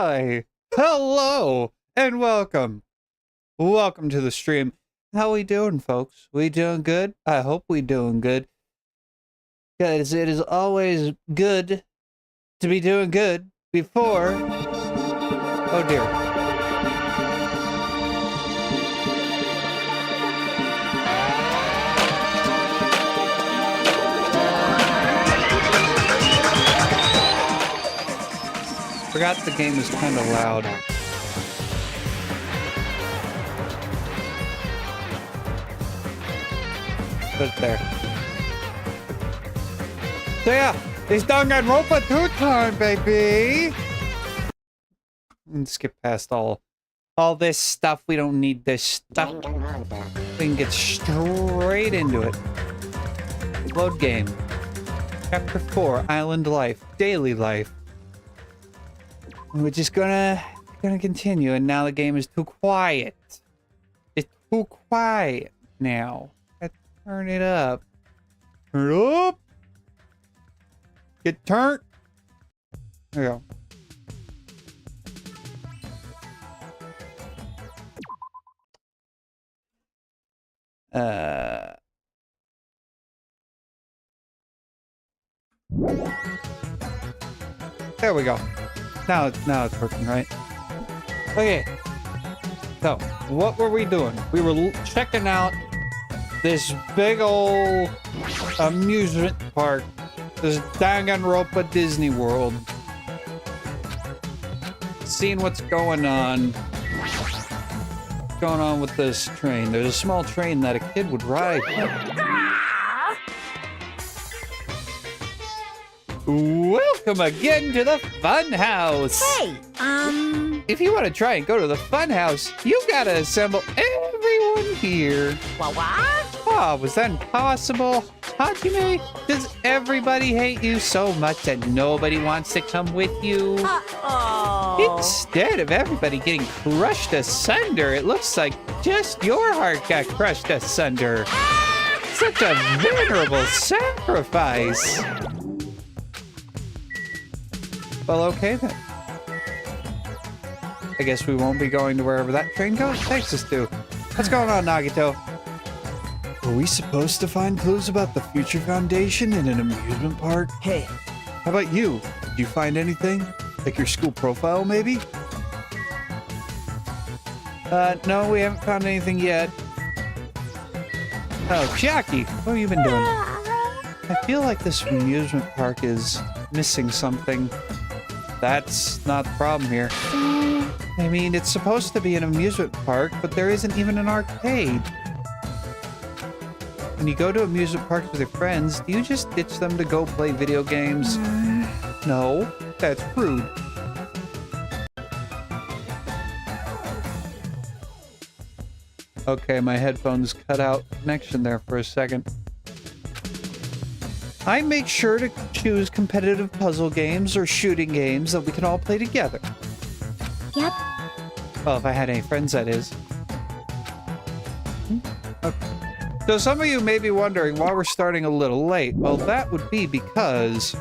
Hi, hello, and welcome. Welcome to the stream. How we doing, folks? We doing good? I hope we doing good. Guys, it is always good to be doing good before... Oh dear. Forgot the game is kind of loud. Put it there. So yeah, it's Danganronpa 2 time, baby! And skip past all this stuff. We don't need this stuff. We can get straight into it. Load game. Chapter 4, Island Life. Daily Life. We're just gonna continue, and now the game is too quiet. It's too quiet now. Let's turn it up. Turn it up. Get turned. There you go. There we go. Now it's working, right? Okay. So, what were we doing? We were checking out this big old amusement park. This Danganronpa Disney World. Seeing what's going on. What's going on with this train. There's a small train that a kid would ride. Welcome again to the Fun House. Hey, if you want to try and go to the Fun House, you gotta assemble everyone here. What? Oh, was that impossible? Hajime, does everybody hate you so much that nobody wants to come with you? Uh-oh. Instead of everybody getting crushed asunder, it looks like just your heart got crushed asunder. Such a venerable sacrifice. Well, okay then. I guess we won't be going to wherever that train takes us to. What's going on, Nagito? Are we supposed to find clues about the Future Foundation in an amusement park? Hey. How about you? Did you find anything? Like your school profile, maybe? No, we haven't found anything yet. Oh, Jackie, what have you been doing? I feel like this amusement park is missing something. That's not the problem here. I mean, it's supposed to be an amusement park, but there isn't even an arcade. When you go to amusement parks with your friends, do you just ditch them to go play video games? No, that's rude. Okay, my headphones cut out connection there for a second. I make sure to choose competitive puzzle games or shooting games that we can all play together. Yep. Well, if I had any friends, that is. Okay. So some of you may be wondering why we're starting a little late. Well, that would be because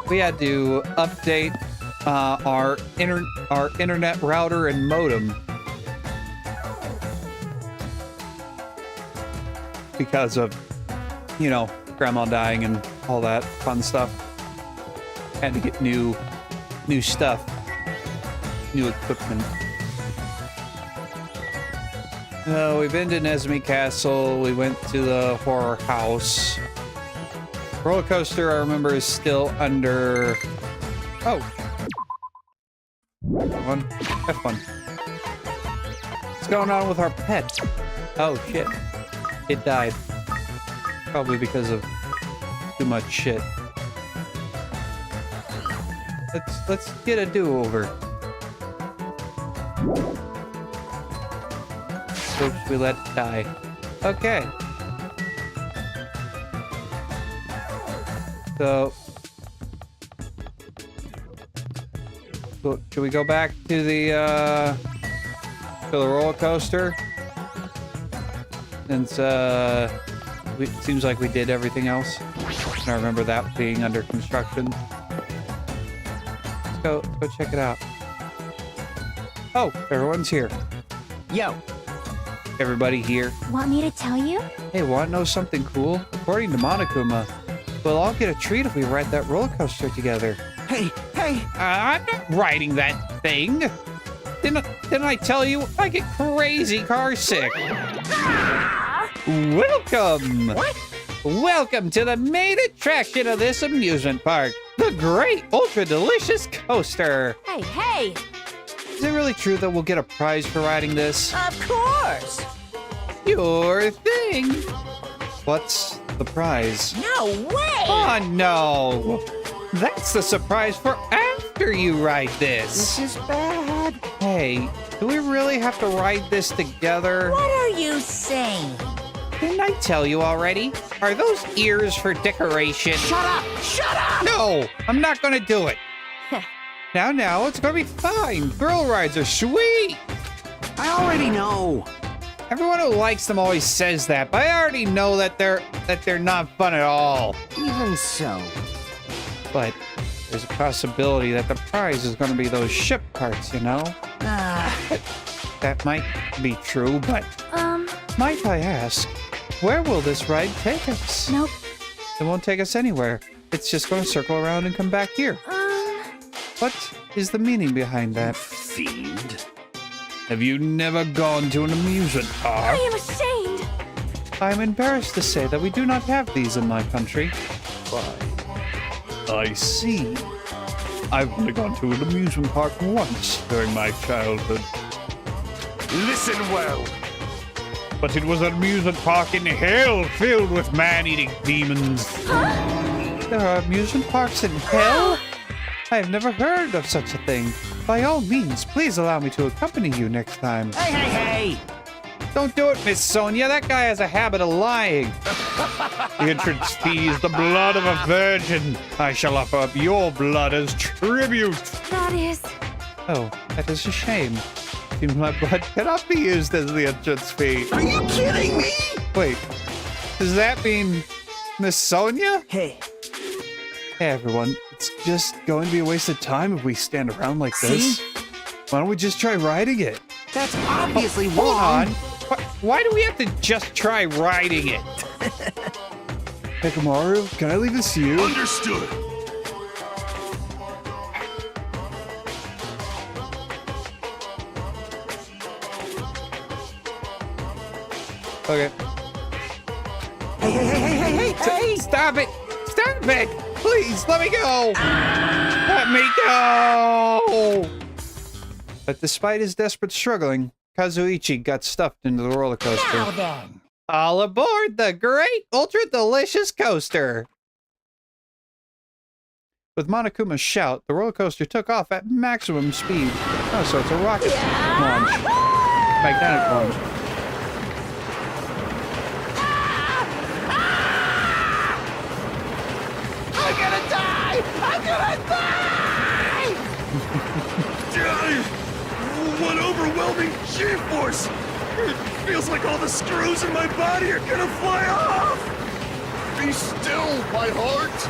we had to update our internet router and modem. Because of, you know, grandma dying and all that fun stuff. Had to get new stuff, new equipment. We've been to Nezumi Castle. We went to the horror house. Roller coaster, I remember, is still under. Oh, F1. F1. What's going on with our pet? Oh shit! It died. Probably because of too much shit. Let's get a do-over. Oops, we let it die. Okay. So should we go back to the roller coaster? Since it seems like we did everything else. I remember that being under construction. What's Let's go check it out. Oh, everyone's here. Yo. Everybody here. Want me to tell you? Hey, want to know something cool? According to Monokuma, we'll all get a treat if we ride that roller coaster together. Hey. I'm not riding that thing. Didn't I tell you? I get crazy car sick. Welcome. What? Welcome to the main attraction of this amusement park, the Great Ultra Delicious Coaster. Hey. Is it really true that we'll get a prize for riding this? Of course. Your thing. What's the prize? No way. Oh, no. That's the surprise for after you ride this. This is bad. Hey, do we really have to ride this together? What are you saying? Didn't I tell you already? Are those ears for decoration? Shut up. No, I'm not gonna do it. Now, it's gonna be fine. Thrill rides are sweet. I already know. Everyone who likes them always says that, but I already know that they're not fun at all. Even so. But there's a possibility that the prize is gonna be those ship parts, you know? That might be true, but might I ask, where will this ride take us? Nope. It won't take us anywhere. It's just gonna circle around and come back here. What is the meaning behind that? Fiend. Have you never gone to an amusement I park? am ashamed. I'm embarrassed to say that we do not have these in my country. I see. I've only gone to an amusement park once during my childhood. Listen well. But it was an amusement park in hell filled with man-eating demons. There are amusement parks in hell? I have never heard of such a thing. By all means, please allow me to accompany you next time. Hey. Don't do it, Miss Sonia. That guy has a habit of lying. The entrance fee is the blood of a virgin. I shall offer up your blood as tribute. That is. Oh, that is a shame. Seems my blood cannot be used as the entrance fee. Are you kidding me? Wait, does that mean Miss Sonia? Hey. Hey, everyone. It's just going to be a waste of time if we stand around like this. See? Why don't we just try riding it? That's obviously Hold on. wrong. Why do we have to just try riding it? Hey, Kamaru, can I leave this to you? Understood. Okay. Hey. Stop it! Stop it! Please, let me go! Let me go! But despite his desperate struggling, Kazuichi got stuffed into the roller coaster. Now then. All aboard the Great Ultra Delicious Coaster! With Monokuma's shout, the roller coaster took off at maximum speed. Oh, so it's a rocket launch. Magnetic launch. I'm gonna die! What overwhelming G-force! It feels like all the screws in my body are gonna fly off! Be still, my heart!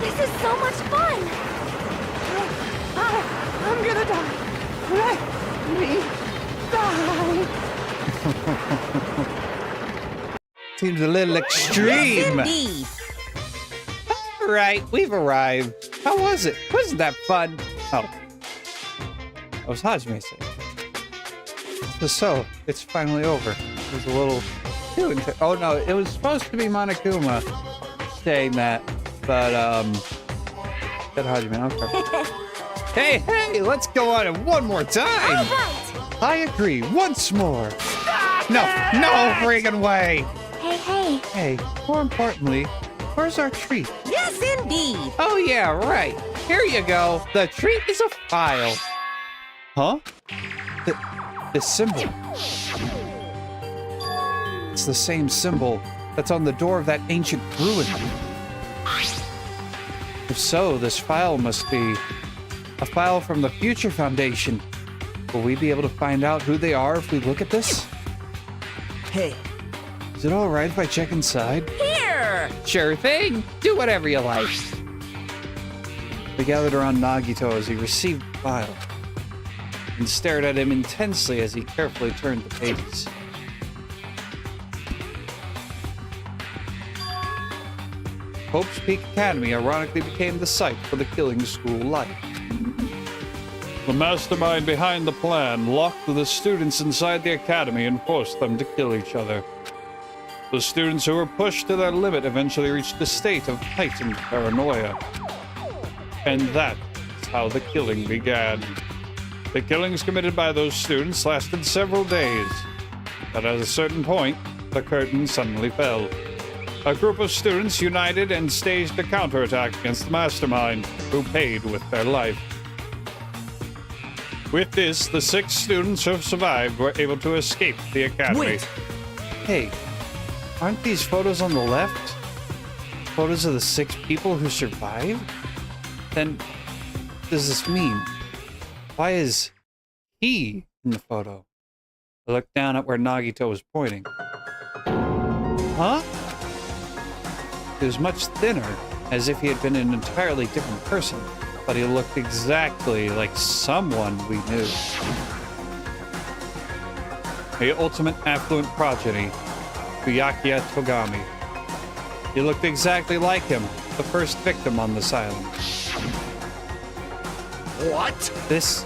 This is so much fun. I'm gonna die. Let me die. Seems a little extreme. Indeed. Right, we've arrived. How was it? Wasn't that fun? Oh. That was Hajime saying. So, it's finally over. It was a little too intense. Oh no, it was supposed to be Monokuma saying that, but said Hajime. Okay. Hey, let's go on it one more time. All right. I agree. Once more. No friggin' way. Hey. Hey, more importantly, where's our treat? Yes, indeed. Oh yeah, right. Here you go. The treat is a file. Huh? The symbol. It's the same symbol that's on the door of that ancient ruin. If so, this file must be a file from the Future Foundation. Will we be able to find out who they are if we look at this? Hey. Is it all right if I check inside? Here. Sure thing. Do whatever you like. They gathered around Nagito as he received the file and stared at him intensely as he carefully turned the pages. Hope's Peak Academy ironically became the site for the killing school life. The mastermind behind the plan locked the students inside the academy and forced them to kill each other. The students who were pushed to their limit eventually reached a state of heightened paranoia. And that is how the killing began. The killings committed by those students lasted several days, but at a certain point, the curtain suddenly fell. A group of students united and staged a counterattack against the mastermind, who paid with their life. With this, the 6 students who survived were able to escape the academy. Wait. Hey, aren't these photos on the left photos of the 6 people who survived? Then, what does this mean? Why is he in the photo? I looked down at where Nagito was pointing. Huh? He was much thinner, as if he had been an entirely different person, but he looked exactly like someone we knew. The ultimate affluent progeny, Byakuya Togami. He looked exactly like him, the first victim on this island. What? This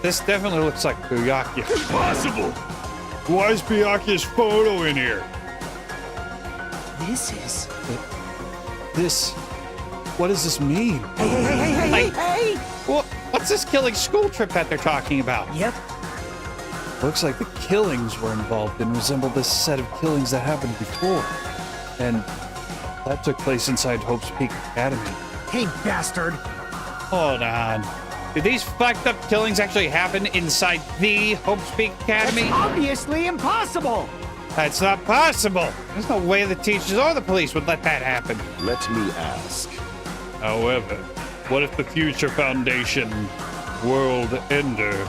definitely looks like Byakuya. Impossible! Why is Byakuya's photo in here? This is... What does this mean? Hey! What's this killing school trip that they're talking about? Yep. Looks like the killings we're involved in resemble this set of killings that happened before. And that took place inside Hope's Peak Academy. Hey, bastard! Hold on. Did these fucked up killings actually happen inside the Hope's Peak Academy? That's obviously impossible! That's not possible. There's no way the teachers or the police would let that happen. Let me ask. However, what if the Future Foundation World Ender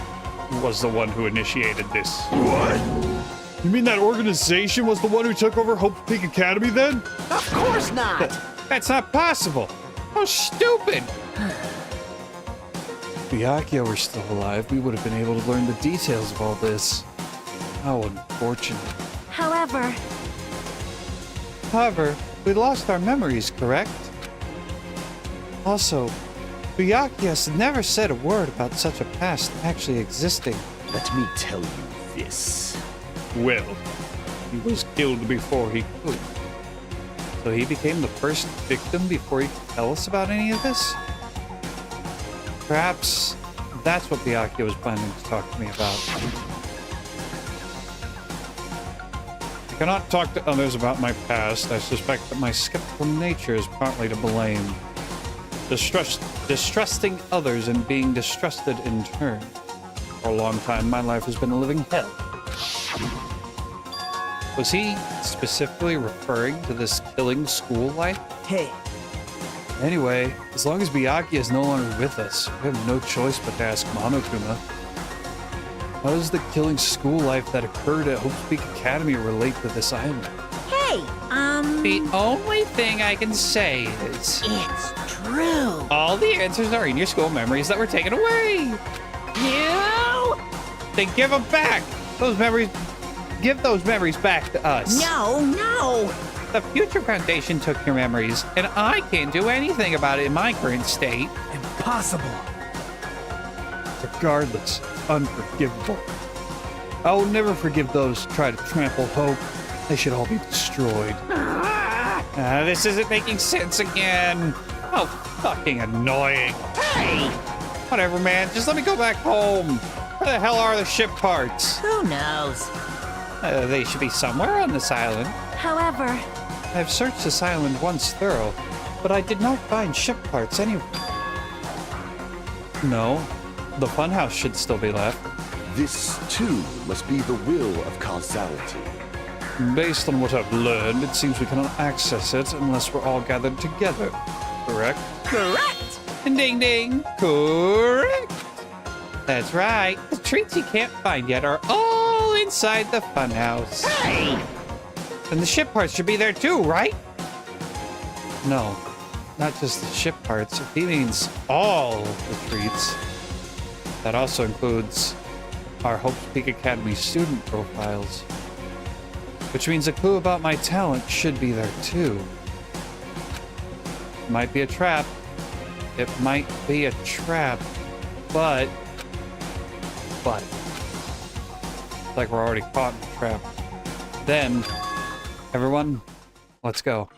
was the one who initiated this? What? You mean that organization was the one who took over Hope's Peak Academy then? Of course not! That's not possible. How stupid. If Byakuya were still alive, we would have been able to learn the details of all this. How unfortunate. However, we lost our memories, correct? Also, Byakuya's never said a word about such a past actually existing. Let me tell you this. Well, he was killed before he could. So he became the first victim before he could tell us about any of this? Perhaps that's what Byakuya was planning to talk to me about. I cannot talk to others about my past. I suspect that my skeptical nature is partly to blame. Distrusting others and being distrusted in turn. For a long time, my life has been a living hell. Was he specifically referring to this killing school life? Hey, Anyway, as long as Byakuya is no longer with us, we have no choice but to ask Monokuma. How does the killing school life that occurred at Hope's Peak Academy relate to this island? Hey, The only thing I can say is... it's true. all the answers are in your school memories that were taken away. You? Then give them back. Give those memories back to us. No. The Future Foundation took your memories, and I can't do anything about it in my current state. impossible! Regardless, unforgivable. I will never forgive those who try to trample Hope. They should all be destroyed. This isn't making sense again. How fucking annoying. Hey, Whatever, man. Just let me go back home. Where the hell are the ship parts? who knows? They should be somewhere on this island. However, I've searched this island once thorough, but I did not find ship parts anywhere. No, the funhouse should still be left. This, too, must be the will of causality. Based on what I've learned, it seems we cannot access it unless we're all gathered together. Correct? correct. Ding ding. Correct. That's right. The treats you can't find yet are all inside the funhouse. Hey, And the ship parts should be there too, right? No. not just the ship parts. If he means all the treats, that also includes our Hope's Peak Academy student profiles. Which means a clue about my talent should be there too. It might be a trap. It might be a trap. But... It's like we're already caught in the trap. Then, everyone, let's go.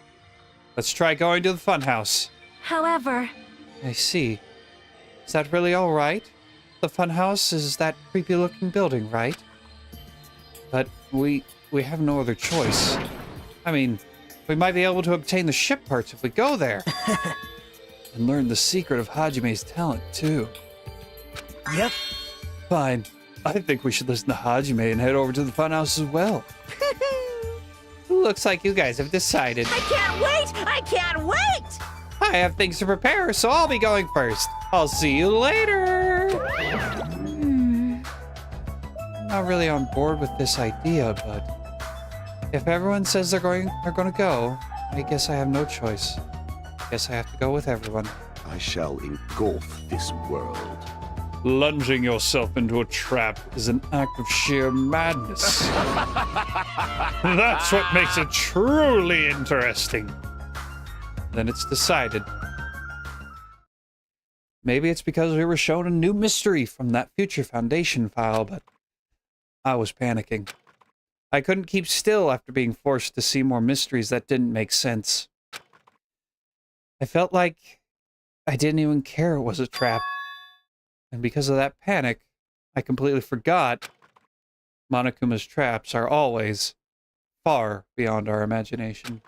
Let's try going to the funhouse. However, I see. Is that really all right? The funhouse is that creepy-looking building, right? But we have no other choice. I mean, we might be able to obtain the ship parts if we go there. And learn the secret of Hajime's talent, too. Yep. Fine. I think we should listen to Hajime and head over to the funhouse as well. Looks like you guys have decided. I can't wait! I can't wait! I have things to prepare, so I'll be going first. I'll see you later. I'm not really on board with this idea, but if everyone says they're gonna go, I guess I have no choice. Guess I have to go with everyone. I shall engulf this world. Lunging yourself into a trap is an act of sheer madness. That's what makes it truly interesting. Then it's decided. Maybe it's because we were shown a new mystery from that Future Foundation file, but I was panicking. I couldn't keep still after being forced to see more mysteries that didn't make sense. I felt like I didn't even care it was a trap. And because of that panic, I completely forgot Monokuma's traps are always far beyond our imagination.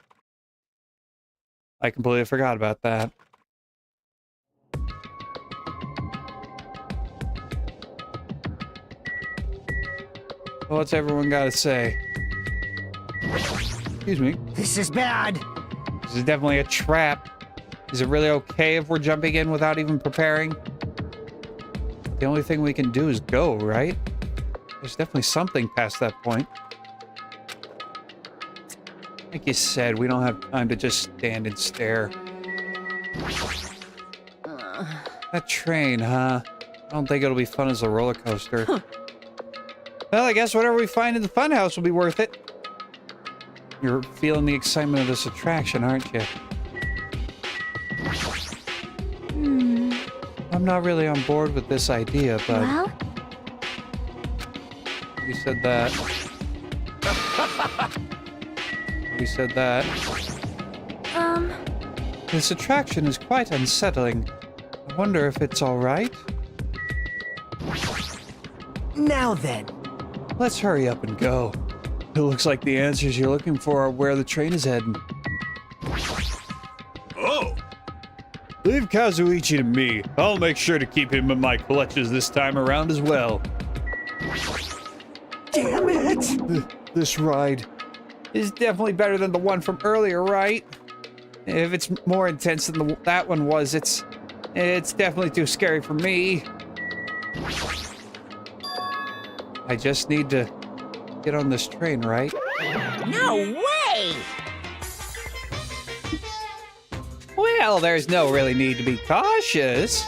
I completely forgot about that. What's everyone got to say? Excuse me. This is bad. This is definitely a trap. Is it really okay if we're jumping in without even preparing? The only thing we can do is go, right? There's definitely something past that point. Like you said, we don't have time to just stand and stare. That train, huh? I don't think it'll be fun as a roller coaster. Well, I guess whatever we find in the funhouse will be worth it. You're feeling the excitement of this attraction, aren't you? I'm not really on board with this idea, but... Well? You said that. You said that. This attraction is quite unsettling. I wonder if it's all right? Now then. Let's hurry up and go. It looks like the answers you're looking for are where the train is heading. Oh! Leave Kazuichi to me. I'll make sure to keep him in my clutches this time around as well. Damn it! This ride is definitely better than the one from earlier, right? If it's more intense than that one was, it's definitely too scary for me. I just need to get on this train, right? No way! Well, there's no really need to be cautious.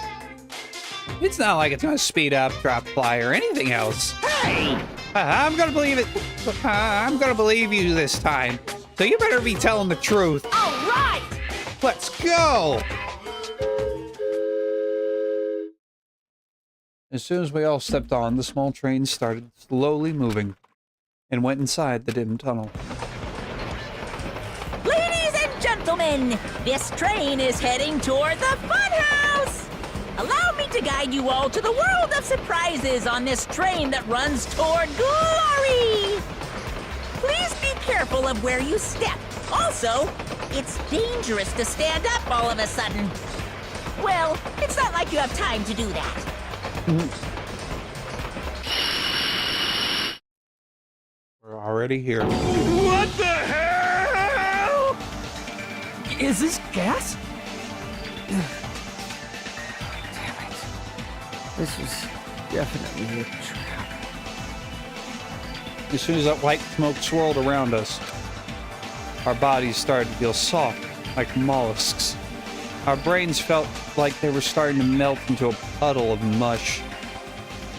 It's not like it's gonna speed up, drop, fly, or anything else. Hey! I'm gonna believe it. I'm gonna believe you this time. So you better be telling the truth. All right! Let's go! As soon as we all stepped on, the small train started slowly moving and went inside the dim tunnel. Ladies and gentlemen, this train is heading toward the funhouse! Allow me to guide you all to the world of surprises on this train that runs toward glory! Please be careful of where you step. Also, it's dangerous to stand up all of a sudden. Well, it's not like you have time to do that. We're already here. What the hell? Is this gas? This was definitely a trap. As soon as that white smoke swirled around us, our bodies started to feel soft, like mollusks. Our brains felt like they were starting to melt into a puddle of mush.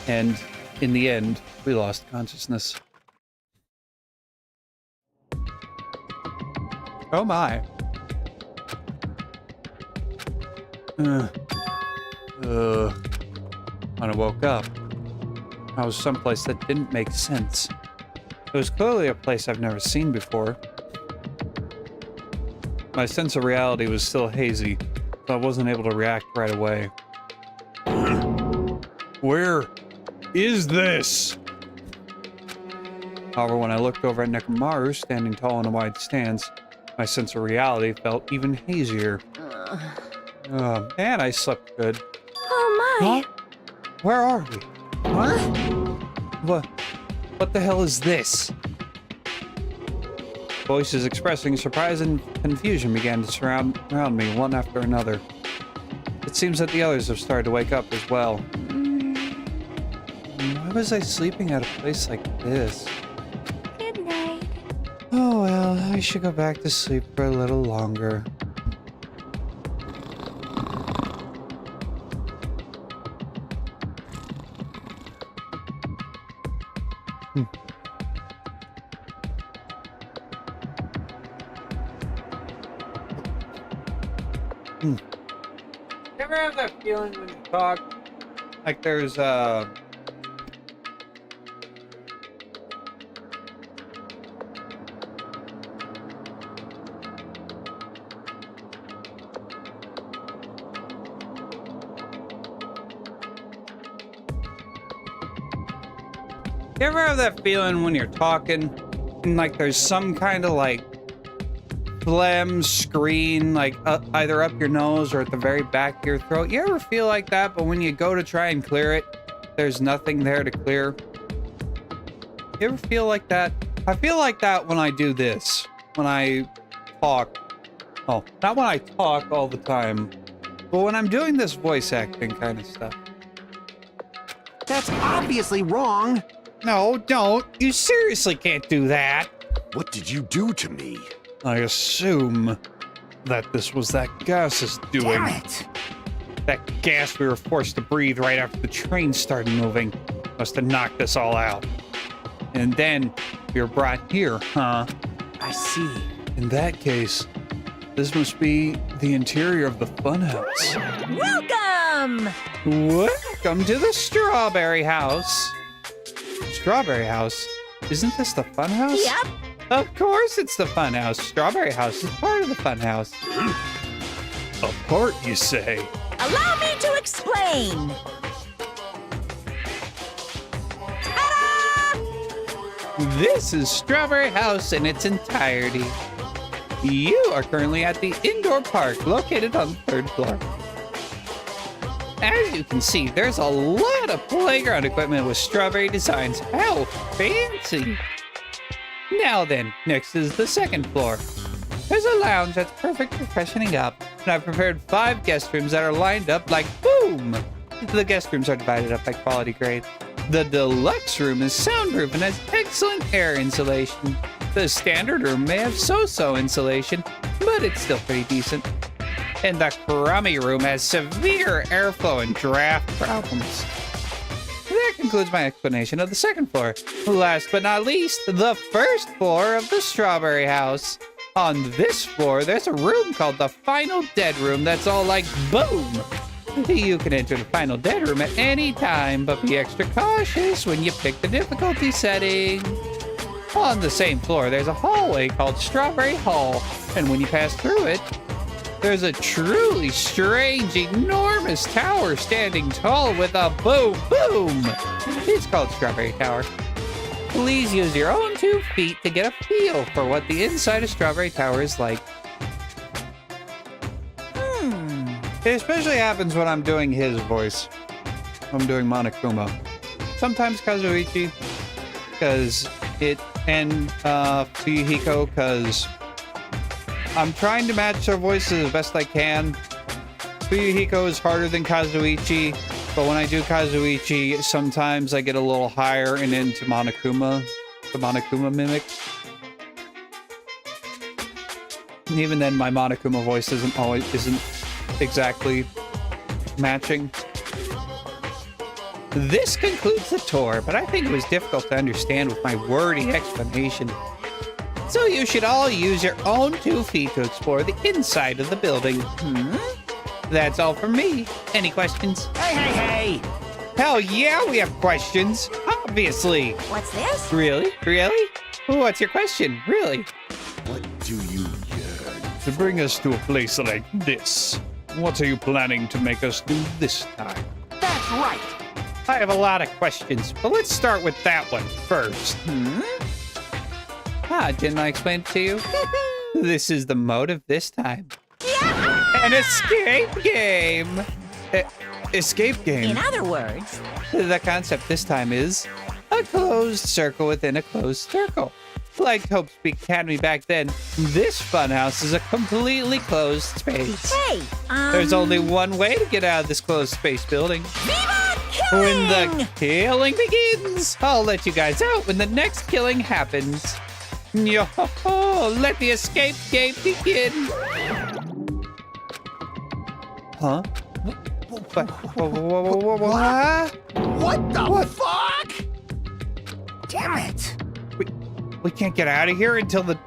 And in the end, we lost consciousness. Oh my. When I woke up, I was someplace that didn't make sense. It was clearly a place I've never seen before. My sense of reality was still hazy, so I wasn't able to react right away. Where is this? However, when I looked over at Nekomaru standing tall in a wide stance, my sense of reality felt even hazier. Oh, man, I slept good. Oh my! Huh? Where are we? What? What the hell is this? Voices expressing surprise and confusion began to surround me, one after another. It seems that the others have started to wake up as well. Why was I sleeping at a place like this? Good night. Oh well, I should go back to sleep for a little longer. You ever have that feeling when you talk? Like there's You ever have that feeling when you're talking and like there's some kind of like phlegm screen like either up your nose or at the very back of your throat? You ever feel like that, but when you go to try and clear it, there's nothing there to clear? You ever feel like that? I feel like that when I do this, when I talk. Oh, not when I talk all the time, but when I'm doing this voice acting kind of stuff. That's obviously wrong. No, don't. You seriously can't do that. What did you do to me? I assume that this was that gas is doing. Damn it! That gas we were forced to breathe right after the train started moving must have knocked us all out. And then we were brought here, huh? I see. In that case, this must be the interior of the funhouse. Welcome! Welcome to the Strawberry House. Strawberry House? Isn't this the funhouse? Yep. Of course it's the funhouse. Strawberry House is part of the funhouse. A part, you say? Allow me to explain. Ta-da! This is Strawberry House in its entirety. You are currently at the indoor park located on the 3rd floor. As you can see, there's a lot of playground equipment with strawberry designs. How fancy! Now then, next is the 2nd floor. There's a lounge that's perfect for freshening up, and I've prepared 5 guest rooms that are lined up like boom! The guest rooms are divided up by quality grade. The deluxe room is soundproof and has excellent air insulation. The standard room may have so-so insulation, but it's still pretty decent. And the crummy room has severe airflow and draft problems. That concludes my explanation of the 2nd floor. Last but not least, the 1st floor of the Strawberry House. On this floor, there's a room called the Final Dead Room that's all like boom. You can enter the Final Dead Room at any time, but be extra cautious when you pick the difficulty setting. On the same floor, there's a hallway called Strawberry Hall, and when you pass through it, there's a truly strange, enormous tower standing tall with a boom, boom. It's called Strawberry Tower. Please use your own 2 feet to get a feel for what the inside of Strawberry Tower is like. It especially happens when I'm doing his voice. I'm doing Monokuma. Sometimes Kazuichi, and Fuyuhiko, because I'm trying to match their voices as best I can. Fuyuhiko is harder than Kazuichi, but when I do Kazuichi, sometimes I get a little higher and into Monokuma, the Monokuma mimic. And even then, my Monokuma voice isn't exactly matching. This concludes the tour, but I think it was difficult to understand with my wordy explanation. So you should all use your own 2 feet to explore the inside of the building. That's all from me. Any questions? Hey! Hell yeah, we have questions. Obviously. What's this? Really? Really? What's your question? Really? What do you yearn? To bring us to a place like this. What are you planning to make us do this time? That's right. I have a lot of questions, but let's start with that one first. Didn't I explain it to you? This is the motive this time. Yeah! An escape game! Escape game? In other words, The concept this time is a closed circle within a closed circle. Like Hope Speak Academy back then, this funhouse is a completely closed space. hey, There's only one way to get out of this closed space building. Viva When killing! the killing begins, I'll let you guys out when the next killing happens. Yo, let the escape game begin. Huh? What? What the fuck? Damn it. We can't get out of here until the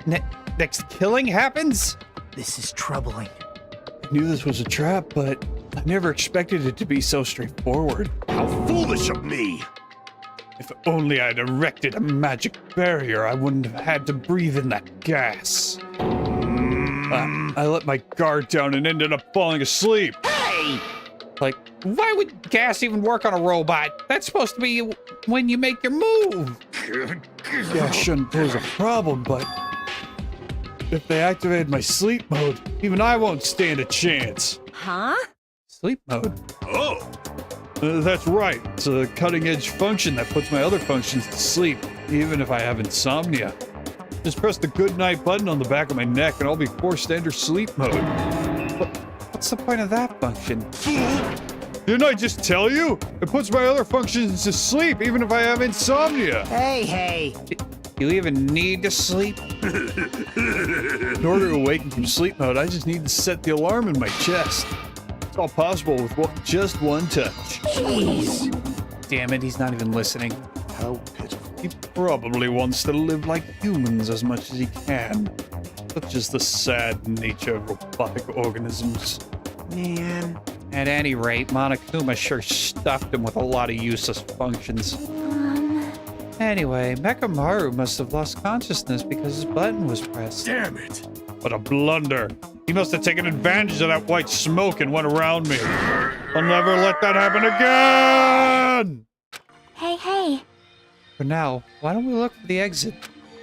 next killing happens? This is troubling. I knew this was a trap, but I never expected it to be so straightforward. How foolish of me! If only I'd erected a magic barrier, I wouldn't have had to breathe in that gas. I let my guard down and ended up falling asleep. Hey! Like, why would gas even work on a robot? That's supposed to be when you make your move. Gas shouldn't pose a problem, but if they activated my sleep mode, even I won't stand a chance. Huh? Sleep mode? Oh! That's right. It's a cutting-edge function that puts my other functions to sleep, even if I have insomnia. Just press the good night button on the back of my neck and I'll be forced to enter sleep mode. What's the point of that function? Didn't I just tell you? It puts my other functions to sleep, even if I have insomnia. Hey! You even need to sleep? In order to awaken from sleep mode, I just need to set the alarm in my chest. It's all possible with just one touch. Jeez. Damn it, he's not even listening. How pitiful. He probably wants to live like humans as much as he can. Such is the sad nature of robotic organisms. Man. At any rate, Monokuma sure stuffed him with a lot of useless functions. Anyway, Mekamaru must have lost consciousness because his button was pressed. Damn it! What a blunder. He must have taken advantage of that white smoke and went around me. I'll never let that happen again! Hey. For now, why don't we look for the exit?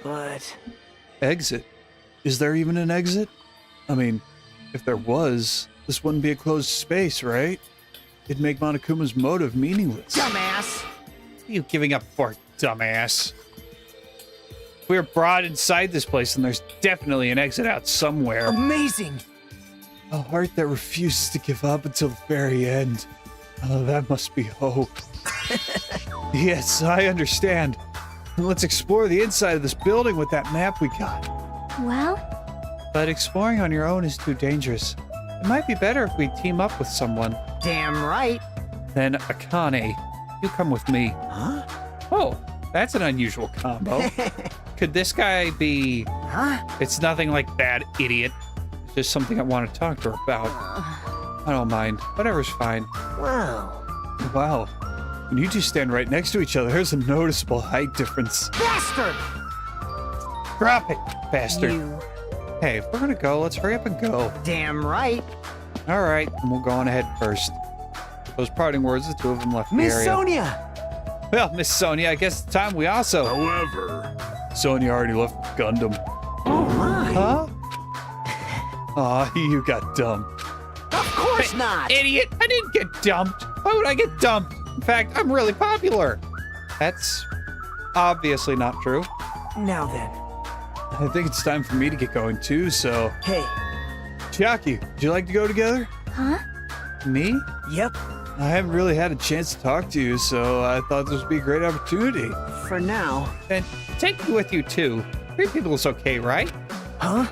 But Exit? Is there even an exit? I mean, if there was, this wouldn't be a closed space, right? It'd make Monokuma's motive meaningless. dumbass. What are you giving up for, dumbass? We're brought inside this place and there's definitely an exit out somewhere. Amazing. A heart that refuses to give up until the very end. Oh, that must be hope. Yes, I understand. Let's explore the inside of this building with that map we got. Well, But exploring on your own is too dangerous. It might be better if we team up with someone. Damn right. Then Akane, you come with me. Huh? Oh, that's an unusual combo. Could this guy be... Huh? It's nothing like that, idiot. It's just something I want to talk to her about. I don't mind. Whatever's fine. Well. Wow. When you two stand right next to each other, there's a noticeable height difference. Bastard! Drop it, bastard. You Hey, if we're gonna go, let's hurry up and go. damn right. All right, and we'll go on ahead first. Those parting words, the two of them left the Miss area. Sonia! Well, Miss Sonia, I guess it's time we also... However, Sonia already left Gundam. Oh my. Huh? Aw, you got dumped. Of course not. Idiot! I didn't get dumped. Why would I get dumped? In fact, I'm really popular. That's obviously not true. Now then. I think it's time for me to get going too, so... Hey. Chiaki, would you like to go together? huh? Me? Yep. I haven't really had a chance to talk to you, so I thought this would be a great opportunity. For now. And take me with you too. 3 people is okay, right? Huh?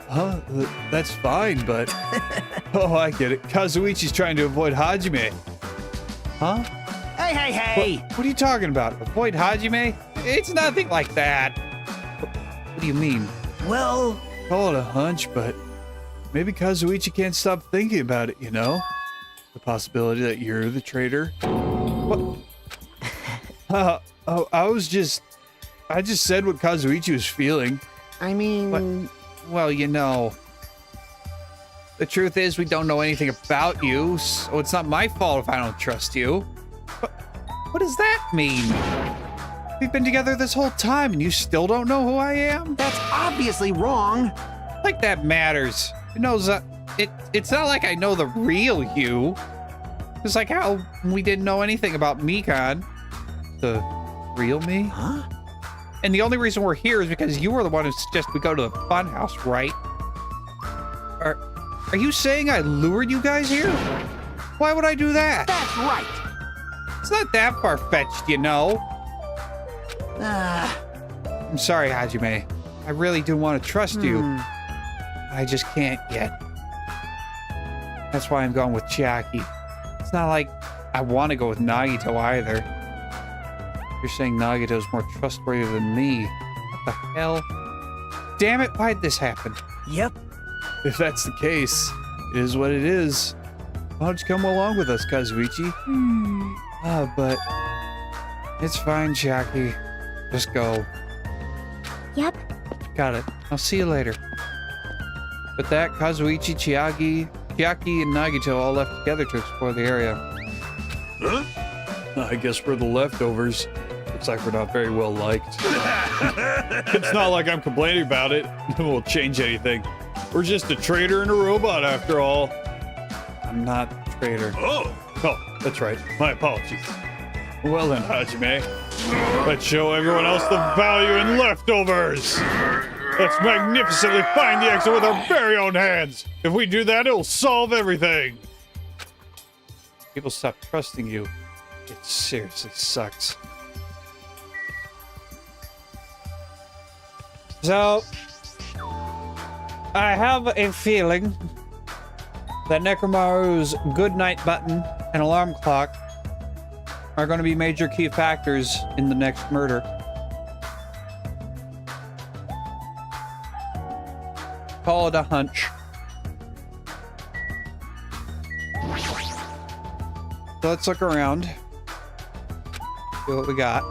That's fine, but Oh, I get it. Kazuichi's trying to avoid Hajime. Huh? Hey, hey, hey! What are you talking about? Avoid Hajime? It's nothing like that. What do you mean? Well, Call it a hunch, but maybe Kazuichi can't stop thinking about it, you know? The possibility that you're the traitor. What? I just said what Kazuichi was feeling. I mean... Well, you know, the truth is we don't know anything about you, so it's not my fault if I don't trust you. But what does that mean? We've been together this whole time and you still don't know who I am? That's obviously wrong. Like that matters. It knows it's not like I know the real you. It's like how we didn't know anything about Mikan. The real me? Huh? And the only reason we're here is because you were the one who suggested we go to the funhouse, right? Are you saying I lured you guys here? Why would I do that? That's right. It's not that far-fetched, you know. I'm sorry, Hajime. I really do want to trust you. I just can't yet. That's why I'm going with Chiaki. It's not like I want to go with Nagito either. You're saying Nagito's more trustworthy than me. What the hell? Damn it, why'd this happen? Yep. If that's the case, it is what it is. Why don't you come along with us, Kazuichi? But it's fine, Chiaki. Just go. Yep. Got it. I'll see you later. With that, Kazuichi, Chiaki, and Nagito all left together to explore the area. Huh? I guess we're the leftovers. Looks like we're not very well liked. It's not like I'm complaining about it. It won't change anything. We're just a traitor and a robot after all. I'm not a traitor. Oh! Oh, that's right. My apologies. Well then, Hajime. Let's show everyone else the value in leftovers. Let's magnificently find the exit with our very own hands. If we do that, it'll solve everything. People stop trusting you. It seriously sucks. So, I have a feeling that Nekomaru's good night button and alarm clock are going to be major key factors in the next murder. Call it a hunch. So let's look around. See what we got.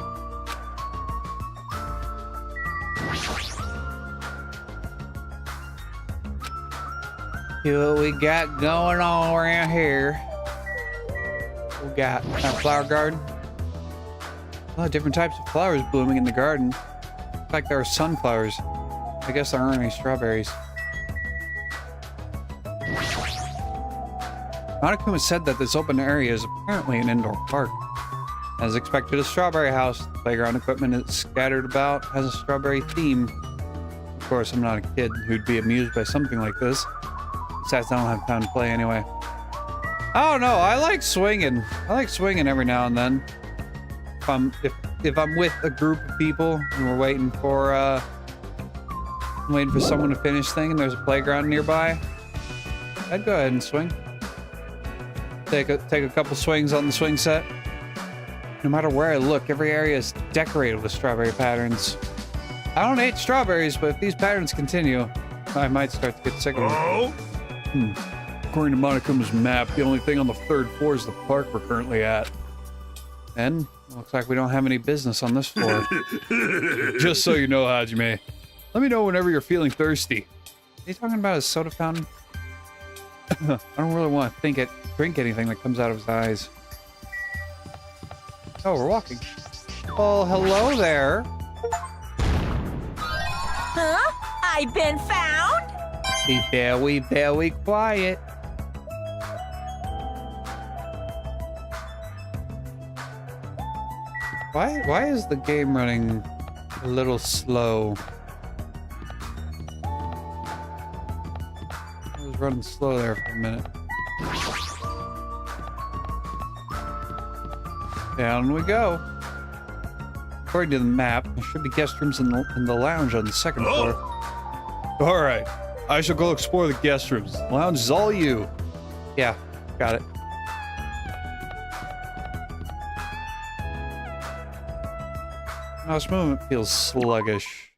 See what we got going on around here. We got our flower garden. A lot of different types of flowers blooming in the garden. Looks like there are sunflowers. I guess there aren't any strawberries. Monokuma said that this open area is apparently an indoor park. As expected, a strawberry house. The playground equipment is scattered about, has a strawberry theme. Of course, I'm not a kid who'd be amused by something like this. Besides, I don't have time to play anyway. I don't know. I like swinging. I like swinging every now and then. If I'm with a group of people and we're waiting for someone to finish thing and there's a playground nearby, I'd go ahead and swing. Take a couple swings on the swing set. No matter where I look, every area is decorated with strawberry patterns. I don't hate strawberries, but if these patterns continue, I might start to get sick of them. Oh? According to Monokuma's map, the only thing on the third floor is the park we're currently at. And looks like we don't have any business on this floor. Just so you know, Hajime, let me know whenever you're feeling thirsty. Are you talking about a soda fountain? I don't really want to drink anything that comes out of his eyes. Oh, we're walking. Well, hello there. Huh? I've been found? Be very quiet. Why is the game running a little slow? It was running slow there for a minute. Down we go. According to the map, there should be guest rooms in the lounge on the second floor. All right, I shall go explore the guest rooms. The lounge is all you. Yeah, got it. Mouse movement feels sluggish.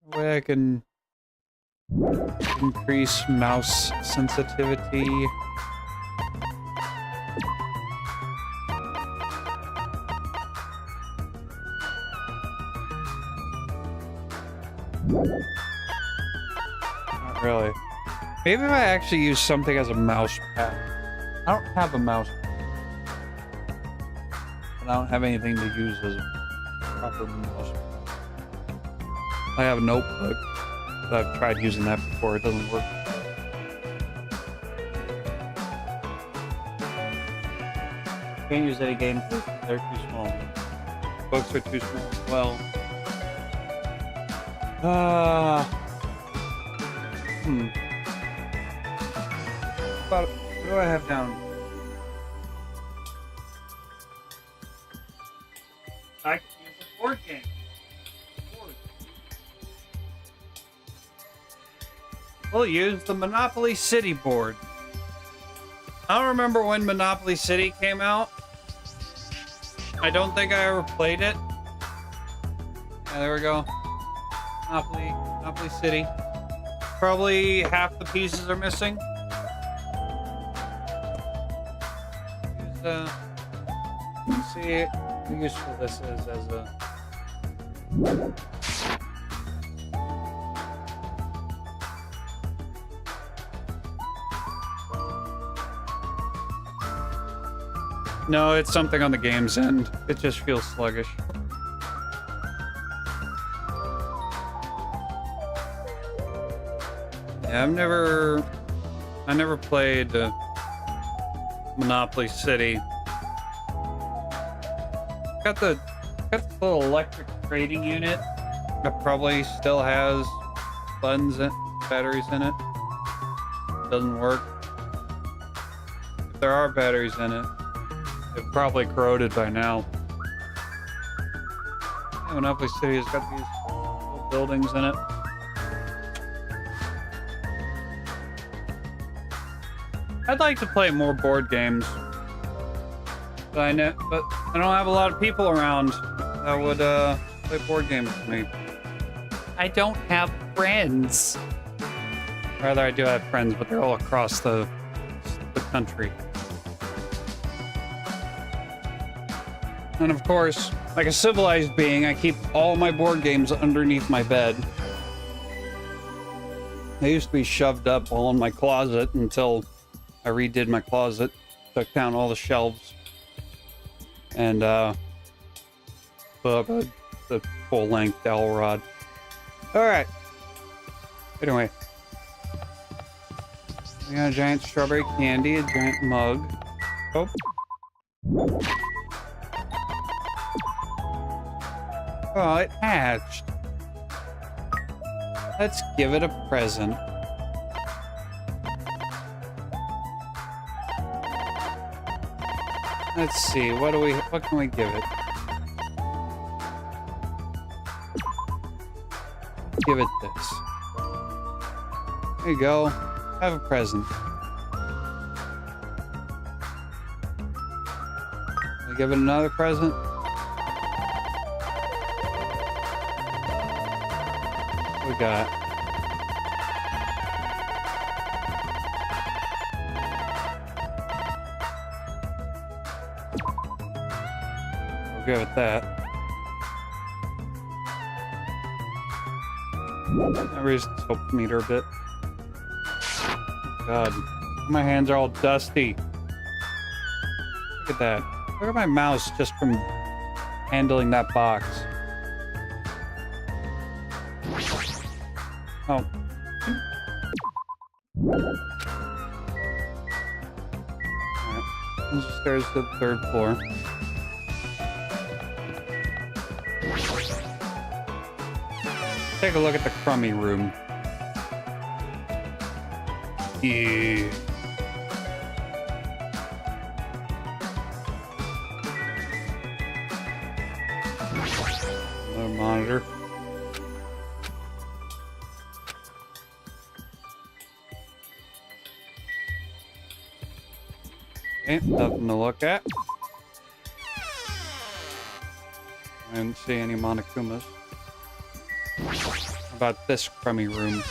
Way I can increase mouse sensitivity. Not really. Maybe if I actually use something as a mouse pad. I don't have a mouse pad. And I don't have anything to use as a proper mouse pad. I have a notebook, but I've tried using that before. It doesn't work. Can't use any game. They're too small. Books are too small. Well. What do I have down? I can use a board game. We'll use the Monopoly City board. I don't remember when Monopoly City came out. I don't think I ever played it. Yeah, there we go. Monopoly City. Probably half the pieces are missing. Let's see how useful this is as a... No, it's something on the game's end. It just feels sluggish. Yeah, I never played Monopoly City. Got this little electric trading unit that probably still has batteries in it. Doesn't work. If there are batteries in it, they've probably corroded by now. Yeah, Monopoly City has got these little buildings in it. I'd like to play more board games, but I don't have a lot of people around that would play board games with me. I don't have friends. Rather, I do have friends, but they're all across the country. And of course, like a civilized being, I keep all my board games underneath my bed. They used to be shoved up all in my closet until I redid my closet, took down all the shelves, and put up the full-length dowel rod. Alright. Anyway. We got a giant strawberry candy, a giant mug. Oh. Oh, it hatched. Let's give it a present. Let's see, what can we give it? Give it this. There you go. Have a present. We give it another present. What we got? We'll give it that. That raised the hope meter a bit. God, my hands are all dusty. Look at that. Look at my mouse just from handling that box. Oh. Alright. There's stairs to the 3rd floor. Take a look at the crummy room. Yeah. Another monitor. Okay, nothing to look at. I didn't see any Monokumas. How about this crummy room?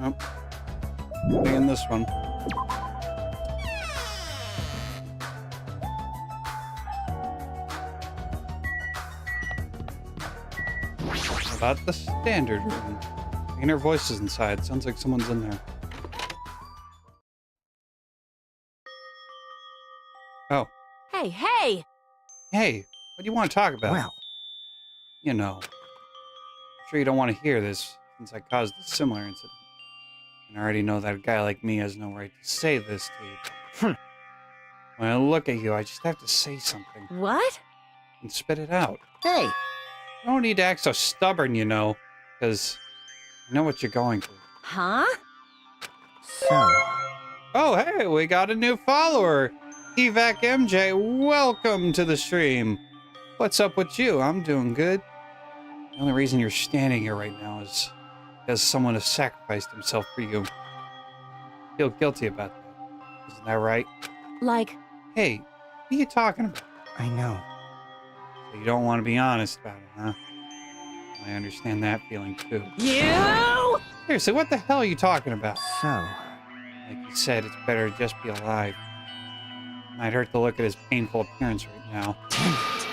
Nope. Nothing in this one. How about the standard room? I can hear voices inside. Sounds like someone's in there. Oh. Hey, hey! Hey, what do you want to talk about? Well, You know. I'm sure you don't want to hear this, since I caused a similar incident. And I already know that a guy like me has no right to say this to you. When I look at you, I just have to say something What? and spit it out. hey, You don't need to act so stubborn, you know, because I know what you're going through. Huh? so, Oh, hey, we got a new follower. Evac MJ, welcome to the stream. What's up with you? I'm doing good. The only reason you're standing here right now is because someone has sacrificed himself for you. Feel guilty about that. Isn't that right? Like, Hey, what are you talking about? I know. So you don't want to be honest about it, huh? I understand that feeling too. you? Seriously, what the hell are you talking about? So, Like you said, it's better to just be alive. Might hurt to look at his painful appearance right now. damn it.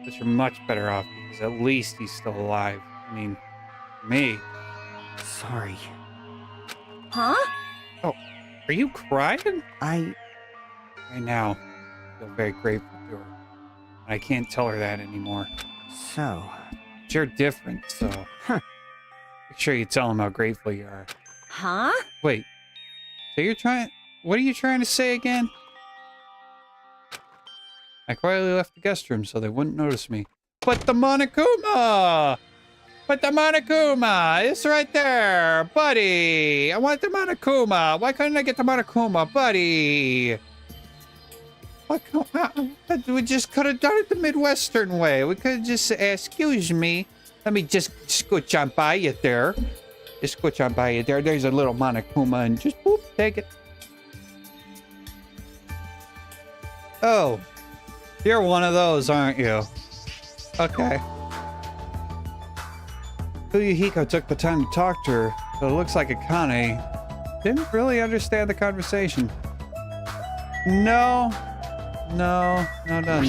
But you're much better off because at least he's still alive. I mean, me. Sorry. Huh? Are you crying? I, Right now, I feel very grateful to her. I can't tell her that anymore. so, But you're different, so Huh. make sure you tell him how grateful you are. Huh? Wait, so you're trying... What are you trying to say again? I quietly left the guest room so they wouldn't notice me. But the Monokuma! But the Monokuma! It's right there! Buddy! I want the Monokuma! Why couldn't I get the Monokuma? Buddy! We just could have done it the Midwestern way. We could have just said, excuse me. Let me just scooch on by you there. Just scooch on by you there. There's a little Monokuma and just boop, take it. Oh. You're one of those, aren't you? Okay. Fuyuhiko took the time to talk to her, but it looks like Akane didn't really understand the conversation. No, done.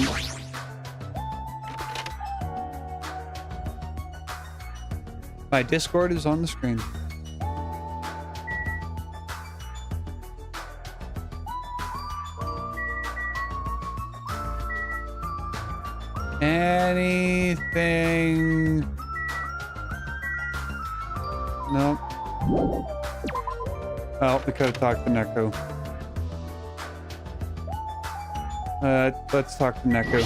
My Discord is on the screen. Anything? Nope. Oh, we could have talked to Neko. Let's talk to Neko.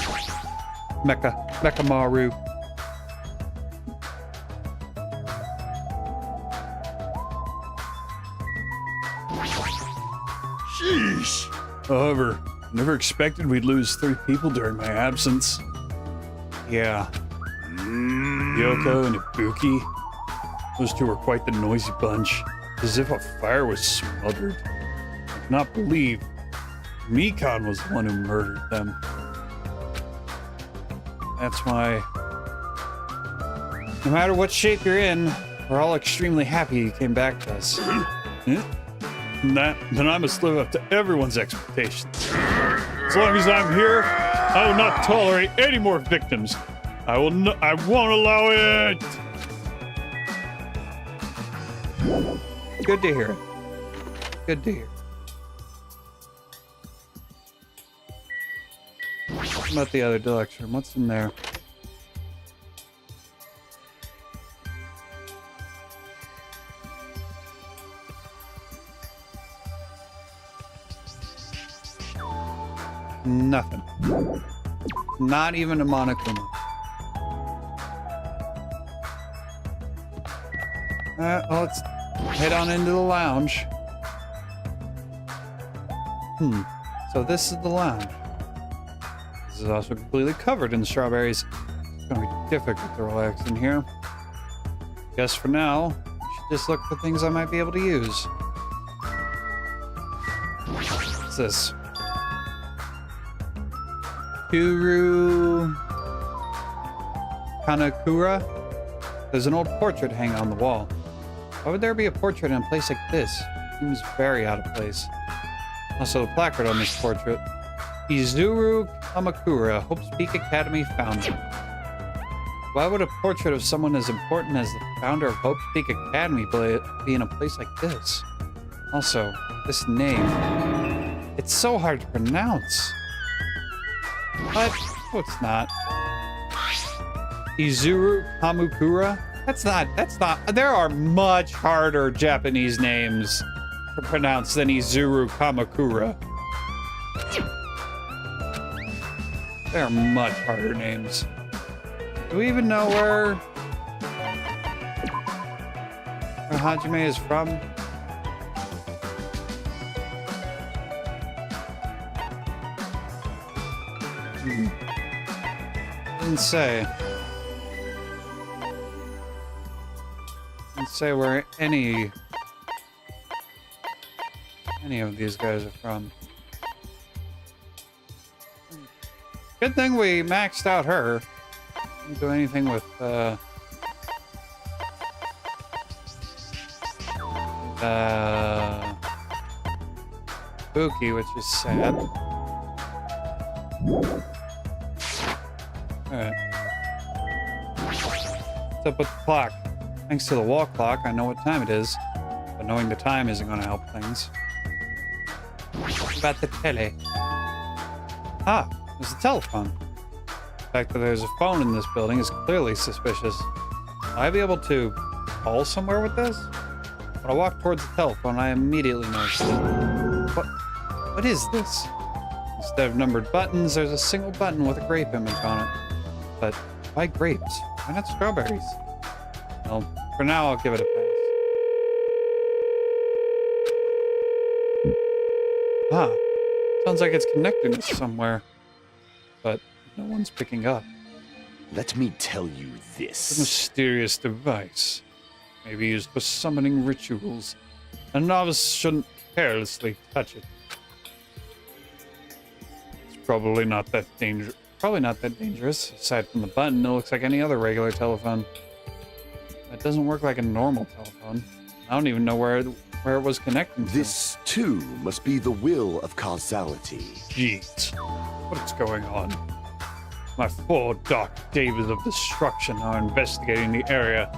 Mecha Maru. Sheesh. However, never expected we'd lose 3 people during my absence. Yeah. Yoko and Ibuki. Those 2 were quite the noisy bunch. As if a fire was smothered. I cannot believe Mikan was the one who murdered them. That's why, no matter what shape you're in, we're all extremely happy you came back to us. Yeah? Then I must live up to everyone's expectations. As long as I'm here, I will not tolerate any more victims. I won't allow it. Good to hear. Good to hear. What about the other deluxe room? What's in there? Nothing. Not even a Monokuma. Well, let's head on into the lounge. So this is the lounge. This is also completely covered in strawberries. It's gonna be difficult to relax in here. Guess for now, I should just look for things I might be able to use. What's this? Kuru Kanakura? There's an old portrait hanging on the wall. Why would there be a portrait in a place like this? Seems very out of place. Also, the placard on this portrait. Izuru Kamakura, Hope's Peak Academy founder. Why would a portrait of someone as important as the founder of Hope's Peak Academy be in a place like this? Also, this name. It's so hard to pronounce. But, no, it's not. Izuru Kamakura? That's not. There are much harder Japanese names to pronounce than Izuru Kamakura. There are much harder names. Do we even know where Hajime is from? Didn't say. Didn't say where any of these guys are from. Good thing we maxed out her. Didn't do anything with Buki, which is sad. Alright. What's up with the clock? Thanks to the wall clock, I know what time it is. But knowing the time isn't going to help things. What about the tele? Ah, there's a telephone. The fact that there's a phone in this building is clearly suspicious. Will I be able to call somewhere with this? When I walked towards the telephone, I immediately noticed it. What is this? Instead of numbered buttons, there's a single button with a grape image on it. But why grapes? Why not strawberries? Well, for now, I'll give it a pass. Ah, sounds like it's connected to somewhere. But no one's picking up. Let me tell you The this. mysterious device. Maybe used for summoning rituals. A novice shouldn't carelessly touch it. It's probably not that dangerous. Aside from the button, it looks like any other regular telephone. It doesn't work like a normal telephone. I don't even know where it was connecting to. This, too, must be the will of causality. Jeez. What's going on? My 4 dark days of destruction are investigating the area,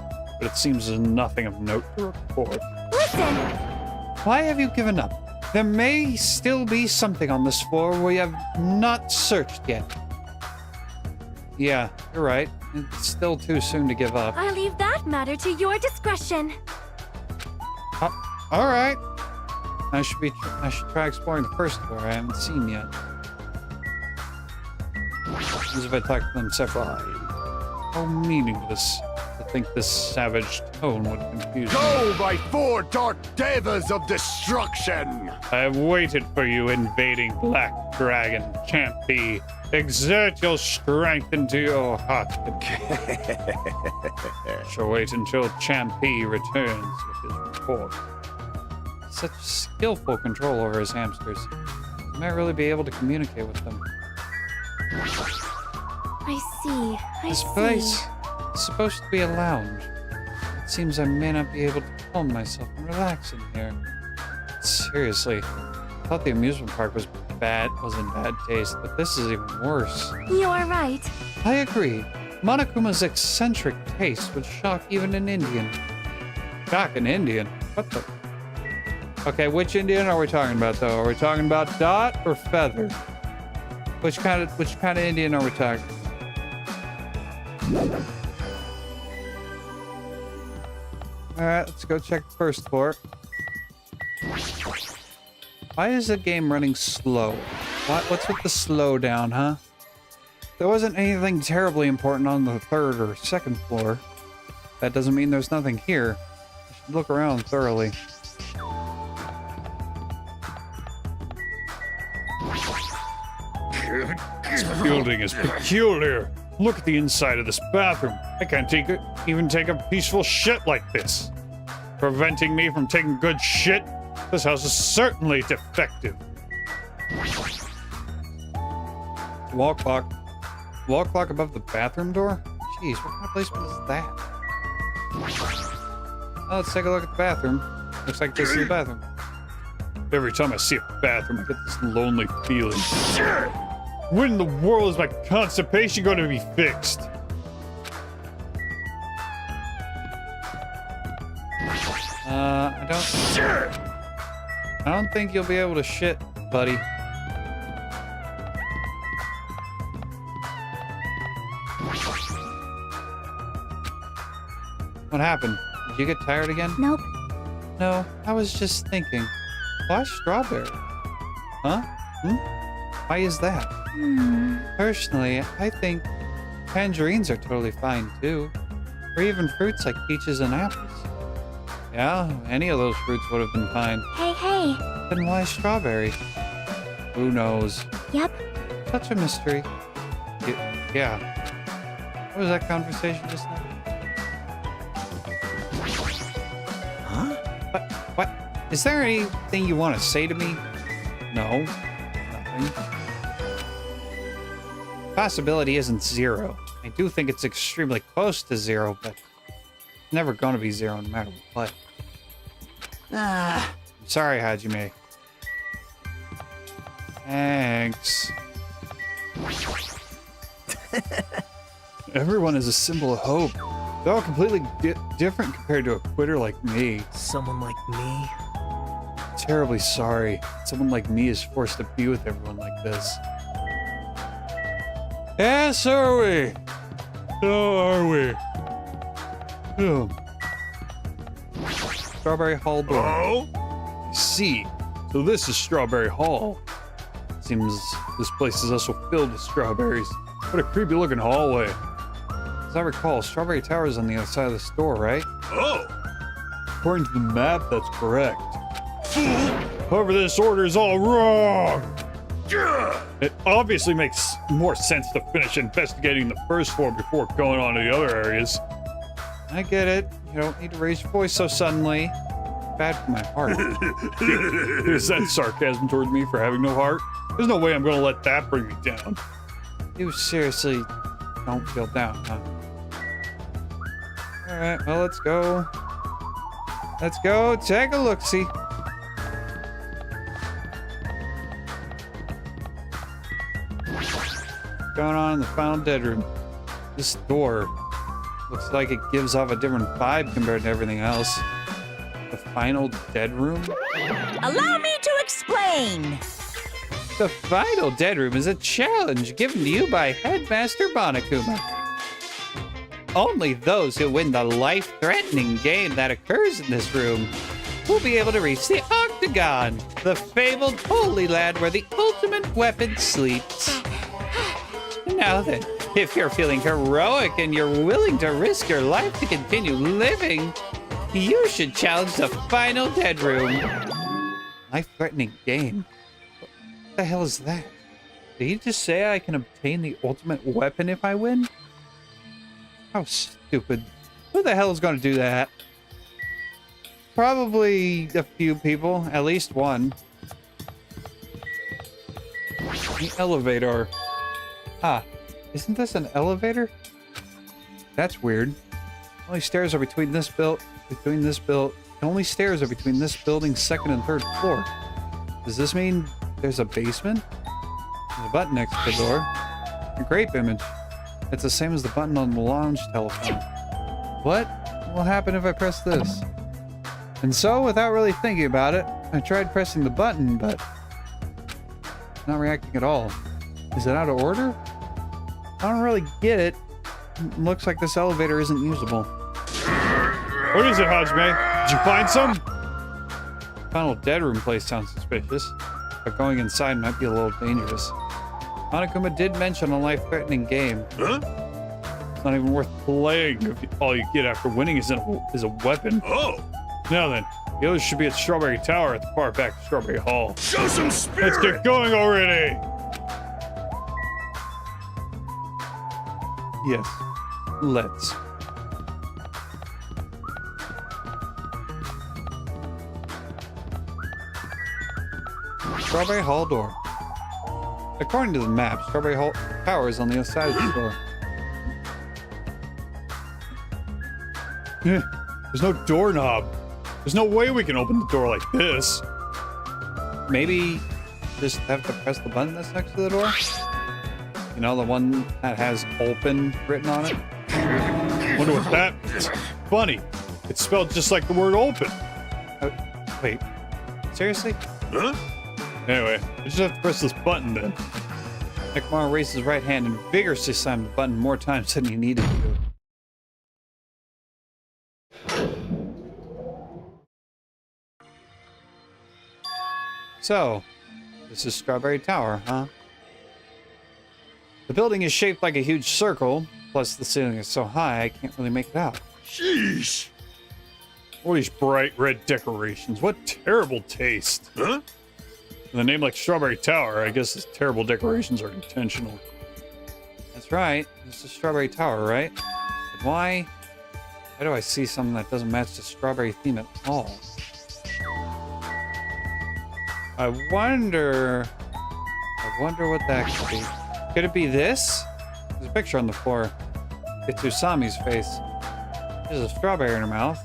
but it seems there's nothing of note to report. Listen! Why have you given up? There may still be something on this floor we have not searched yet. Yeah, you're right. It's still too soon to give up. I leave that matter to your discretion. All right. I should try exploring the first floor I haven't seen yet. As if I talk to them separately. How meaningless to think this savage tone would confuse me. Go, my 4 dark devas of destruction! I have waited for you, invading Black Dragon, Champ B. Exert your strength into your heart. Shall wait until Champ B returns with his report. Such skillful control over his hamsters. He might really be able to communicate with them. I see. This place is supposed to be a lounge. It seems I may not be able to calm myself and relax in here. Seriously, I thought the amusement park was in bad taste, but this is even worse. You're right. I agree. Monokuma's eccentric taste would shock even an Indian. Shock an Indian? What the? Okay, which Indian are we talking about, though? Are we talking about Dot or Feather? Which kind of Indian are we talking? All right, let's go check the first floor. Why is the game running slow? What's with the slowdown, huh? There wasn't anything terribly important on the 3rd or 2nd floor. That doesn't mean there's nothing here. I should look around thoroughly. This building is peculiar. Look at the inside of this bathroom. I can't even take a peaceful shit like this. Preventing me from taking good shit? This house is certainly defective. Wall clock. Wall clock above the bathroom door? Jeez, what kind of placement is that? Well, let's take a look at the bathroom. Looks like this is the bathroom. Every time I see a bathroom, I get this lonely feeling. Shit! When in the world is my constipation going to be fixed? I don't think you'll be able to shit, buddy. What happened? Did you get tired again? Nope. No, I was just thinking. Why strawberry? Huh? Why is that? Personally, I think tangerines are totally fine too. Or even fruits like peaches and apples. Yeah, any of those fruits would have been fine. Hey, hey. Then why strawberry? Who knows? Yep. Such a mystery. Yeah. What was that conversation just now? Huh? What? Is there anything you want to say to me? No. Nothing. Possibility isn't zero. I do think it's extremely close to zero, but it's never going to be zero no matter what. I'm sorry, Hajime. Thanks. Everyone is a symbol of hope. They're all completely different compared to a quitter like me. Someone like me? Terribly sorry. Someone like me is forced to be with everyone like this. Yes, are we? So are we. Strawberry Hall door. Oh? I see. So this is Strawberry Hall. Seems this place is also filled with strawberries. What a creepy looking hallway. As I recall, Strawberry Tower is on the other side of the store, right? Oh! According to the map, that's correct. Fool! However, this order is all wrong. Yeah! It obviously makes more sense to finish investigating the first floor before going on to the other areas. I get it. You don't need to raise your voice so suddenly. Bad for my heart. Is that sarcasm towards me for having no heart? There's no way I'm going to let that bring me down. You seriously don't feel down, huh? Alright, well, let's go. Let's go take a look-see. What's going on in the final dead room? This door looks like it gives off a different vibe compared to everything else. The final dead room? Allow me to explain. The final dead room is a challenge given to you by Headmaster Monokuma. Only those who win the life-threatening game that occurs in this room will be able to reach the Octagon, the fabled Holy Land where the ultimate weapon sleeps. Now then, if you're feeling heroic and you're willing to risk your life to continue living, you should challenge the final dead room. Life-threatening game? What the hell is that? Did he just say I can obtain the ultimate weapon if I win? How stupid. Who the hell is going to do that? Probably a few people, at least one. The elevator. Ah, isn't this an elevator? That's weird. Only stairs are between this only stairs are between this building's second and third floor. Does this mean there's a basement? There's a button next to the door. A grape image. It's the same as the button on the lounge telephone. What will happen if I press this? And so, without really thinking about it, I tried pressing the button, but it's not reacting at all. Is it out of order? I don't really get it. Looks like this elevator isn't usable. What is it, Hajime? Did you find some? Final dead room place sounds suspicious, but going inside might be a little dangerous. Monokuma did mention a life-threatening game. Huh? It's not even worth playing if all you get after winning is a weapon. Oh! Now then, the others should be at Strawberry Tower at the far back of Strawberry Hall. Show some spirit! Let's get going already! Yes. Let's. Strawberry Hall door. According to the map, Strawberry Hall Tower is on the other side of the door. There's no doorknob. There's no way we can open the door like this. Maybe just have to press the button that's next to the door? You know, the one that has open written on it? Wonder what that is. Funny. It's spelled just like the word open. Wait. Seriously? Huh? Anyway, I just have to press this button then. Nekomar raised his right hand and vigorously slammed the button more times than he needed to. So, this is Strawberry Tower, huh? The building is shaped like a huge circle, plus the ceiling is so high I can't really make it out. Sheesh. All these bright red decorations. What terrible taste. Huh? With a name like Strawberry Tower, I guess these terrible decorations are intentional. That's right. This is Strawberry Tower, right? But why do I see something that doesn't match the strawberry theme at all? I wonder what that could be. Could it be this? There's a picture on the floor. It's Usami's face. There's a strawberry in her mouth.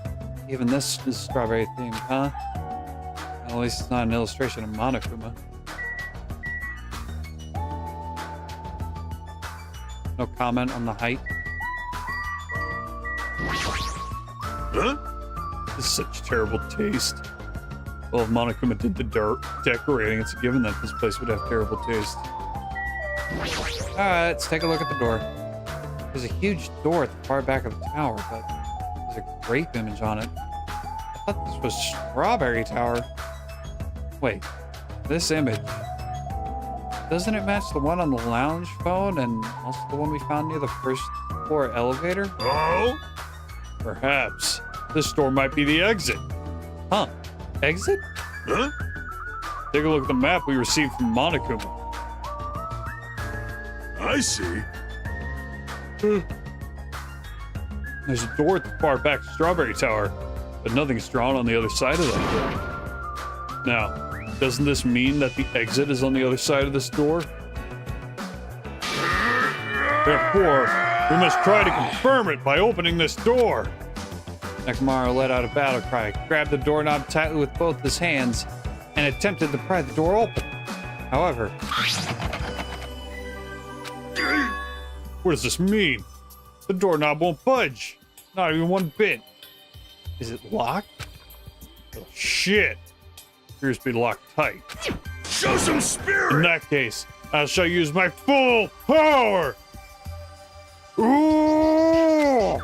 Even this is strawberry themed, huh? Well, at least it's not an illustration of Monokuma. No comment on the height. Huh? This is such terrible taste. Well, if Monokuma did the decorating, it's a given that this place would have terrible taste. Alright, let's take a look at the door. There's a huge door at the far back of the tower, but there's a grape image on it. I thought this was Strawberry Tower. Wait, this image. Doesn't it match the one on the lounge phone and also the one we found near the first floor elevator? Oh? Perhaps. This door might be the exit. Huh. Exit? Huh? Take a look at the map we received from Monokuma. I see. There's a door at the far back of Strawberry Tower, but nothing's drawn on the other side of that door. Now, doesn't this mean that the exit is on the other side of this door? Therefore, we must try to confirm it by opening this door. Nekomaro let out a battle cry, grabbed the doorknob tightly with both his hands, and attempted to pry the door open. However, what does this mean? The doorknob won't budge. Not even one bit. is it locked? Oh, shit. Appears to be locked tight. Show some spirit! In that case, I shall use my full power! Ooh!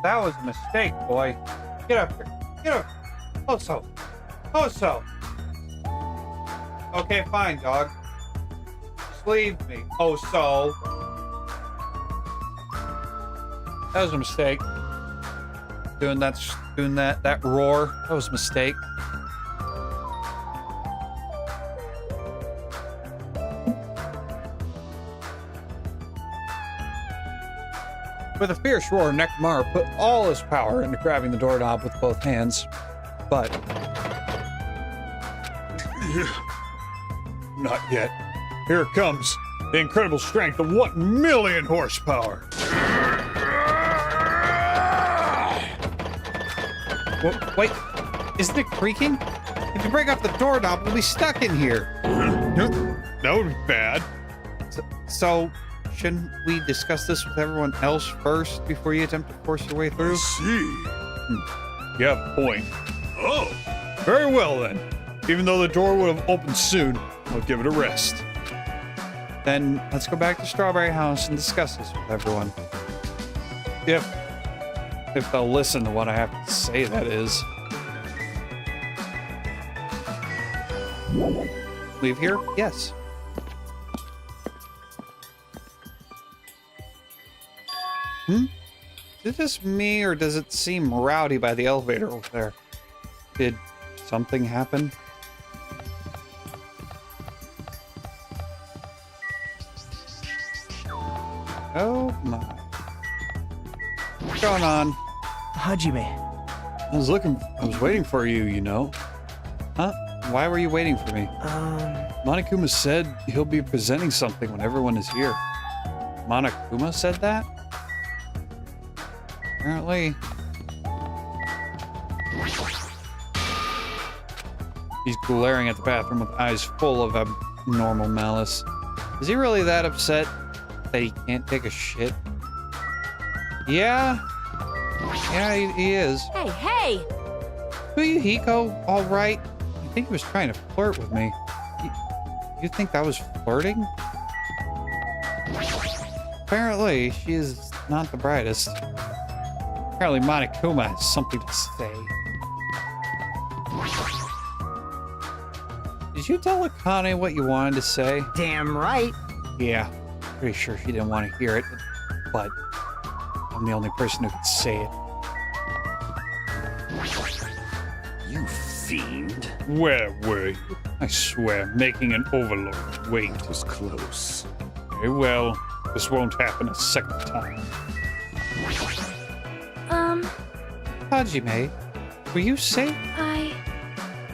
That was a mistake, boy. Get up here. Get up. Oso. Oso. Okay, fine, dog. Just leave me. Oso. That was a mistake. Doing that roar. That was a mistake. With a fierce roar, Nekomaro put all his power into grabbing the doorknob with both hands. But Not yet. Here it comes. The incredible strength of 1 million horsepower. wait, isn't it creaking? If you break off the doorknob, we'll be stuck in here. That would be bad. So, shouldn't we discuss this with everyone else first before you attempt to force your way through? See. You have a point. Oh. Very well then. Even though the door would have opened soon, I'll give it a rest. Then let's go back to Strawberry House and discuss this with everyone. If they'll listen to what I have to say, that is. Leave here? Yes. Is it just me, or does it seem rowdy by the elevator over there? Did something happen? Oh my. What's going on? Hajime. I was waiting for you, you know. Huh? Why were you waiting for me? Monokuma said he'll be presenting something when everyone is here. Monokuma said that? Apparently. He's glaring at the bathroom with eyes full of abnormal malice. Is he really that upset that he can't take a shit? Yeah. Yeah, he is. Hey, hey! Hiko, all right? I think he was trying to flirt with me. You think that was flirting? Apparently, she is not the brightest. Apparently, Monokuma has something to say. Did you tell Akane what you wanted to say? Damn right. Yeah, pretty sure she didn't want to hear it, but I'm the only person who could say it. You fiend. Where were you? I swear, making an overlord wait. It was close. Very well. This won't happen a second time. Hajime, were you safe?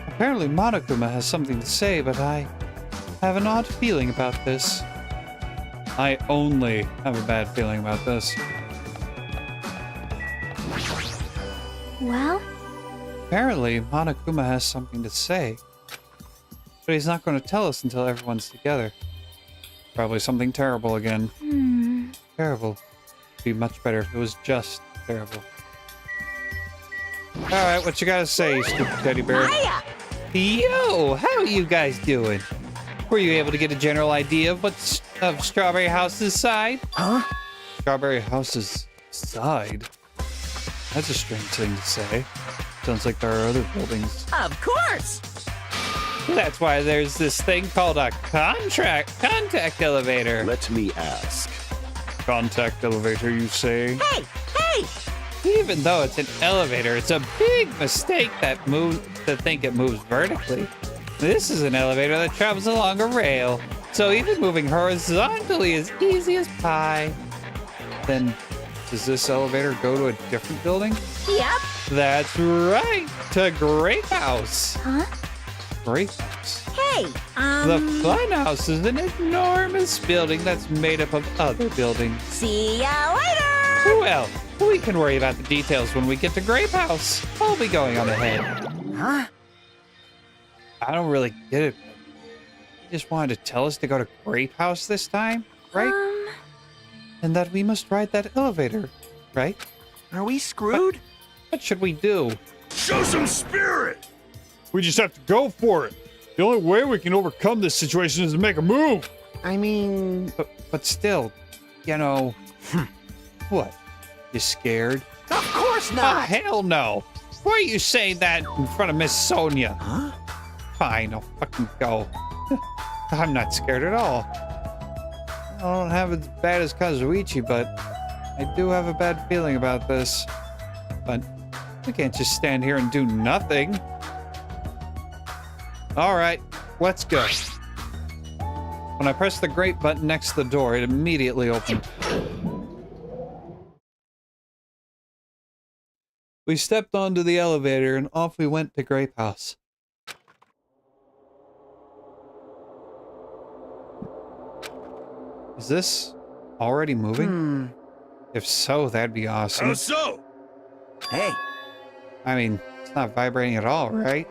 Apparently Monokuma has something to say, but I have an odd feeling about this. I only have a bad feeling about this. Well? Apparently Monokuma has something to say, but he's not going to tell us until everyone's together. Probably something terrible again. Terrible. It'd be much better if it was just terrible. Alright, what you gotta say, you stupid teddy bear? Hiya! Yo, how are you guys doing? Were you able to get a general idea of what's of Strawberry House's side? Huh? Strawberry House's side? That's a strange thing to say. Sounds like there are other buildings. Of course! That's why there's this thing called a contact elevator. Let me ask. Contact elevator, you say? Hey! Hey! Even though it's an elevator, it's a big mistake to think it moves vertically. This is an elevator that travels along a rail, so even moving horizontally is easy as pie. Then, does this elevator go to a different building? Yep. That's right, to Grape House. Huh? Grape House. Hey, The Fun House is an enormous building that's made up of other buildings. see ya later! Well, we can worry about the details when we get to Grape House. I'll be going on ahead. Huh? I don't really get it. You just wanted to tell us to go to Grape House this time, right? And that we must ride that elevator, right? Are we screwed? What should we do? Show some spirit! We just have to go for it. The only way we can overcome this situation is to make a move. I mean, But still, you know, what? You scared? of course Oh, not. hell no. Why are you saying that in front of Miss Sonia? Huh? Fine, I'll fucking go. I'm not scared at all. I don't have it as bad as Kazuichi, but I do have a bad feeling about this. But we can't just stand here and do nothing. All right, let's go. When I pressed the grate button next to the door, it immediately opened. We stepped onto the elevator and off we went to Grape House. Is this already moving? If so, that'd be awesome. How so? Hey, I mean, it's not vibrating at all, right?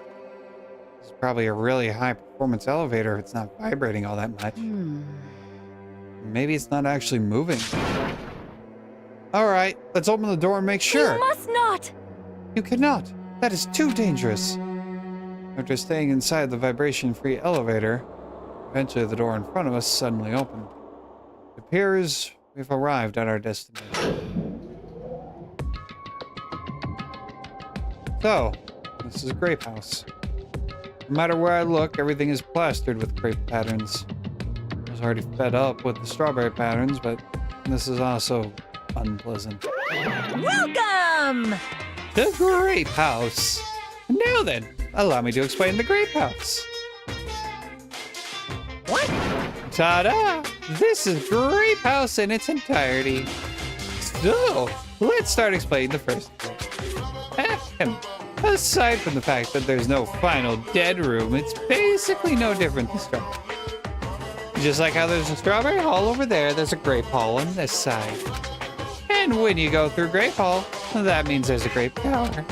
It's probably a really high performance elevator if it's not vibrating all that much. Maybe it's not actually moving. All right, let's open the door and make sure. You must not! You cannot. That is too dangerous. After staying inside the vibration-free elevator, eventually the door in front of us suddenly opened. It appears we've arrived at our destination. So, this is Grape House. No matter where I look, everything is plastered with grape patterns. I was already fed up with the strawberry patterns, but this is also unpleasant. Welcome! The Grape House. Now then, allow me to explain the Grape House. What? Ta-da! This is Grape House in its entirety. So, let's start explaining the first floor. Ahem. Aside from the fact that there's no final dead room, it's basically no different than Strawberry. Just like how there's a Strawberry Hall over there, there's a Grape Hall on this side. And when you go through Grape Hall, that means there's a Grape Tower.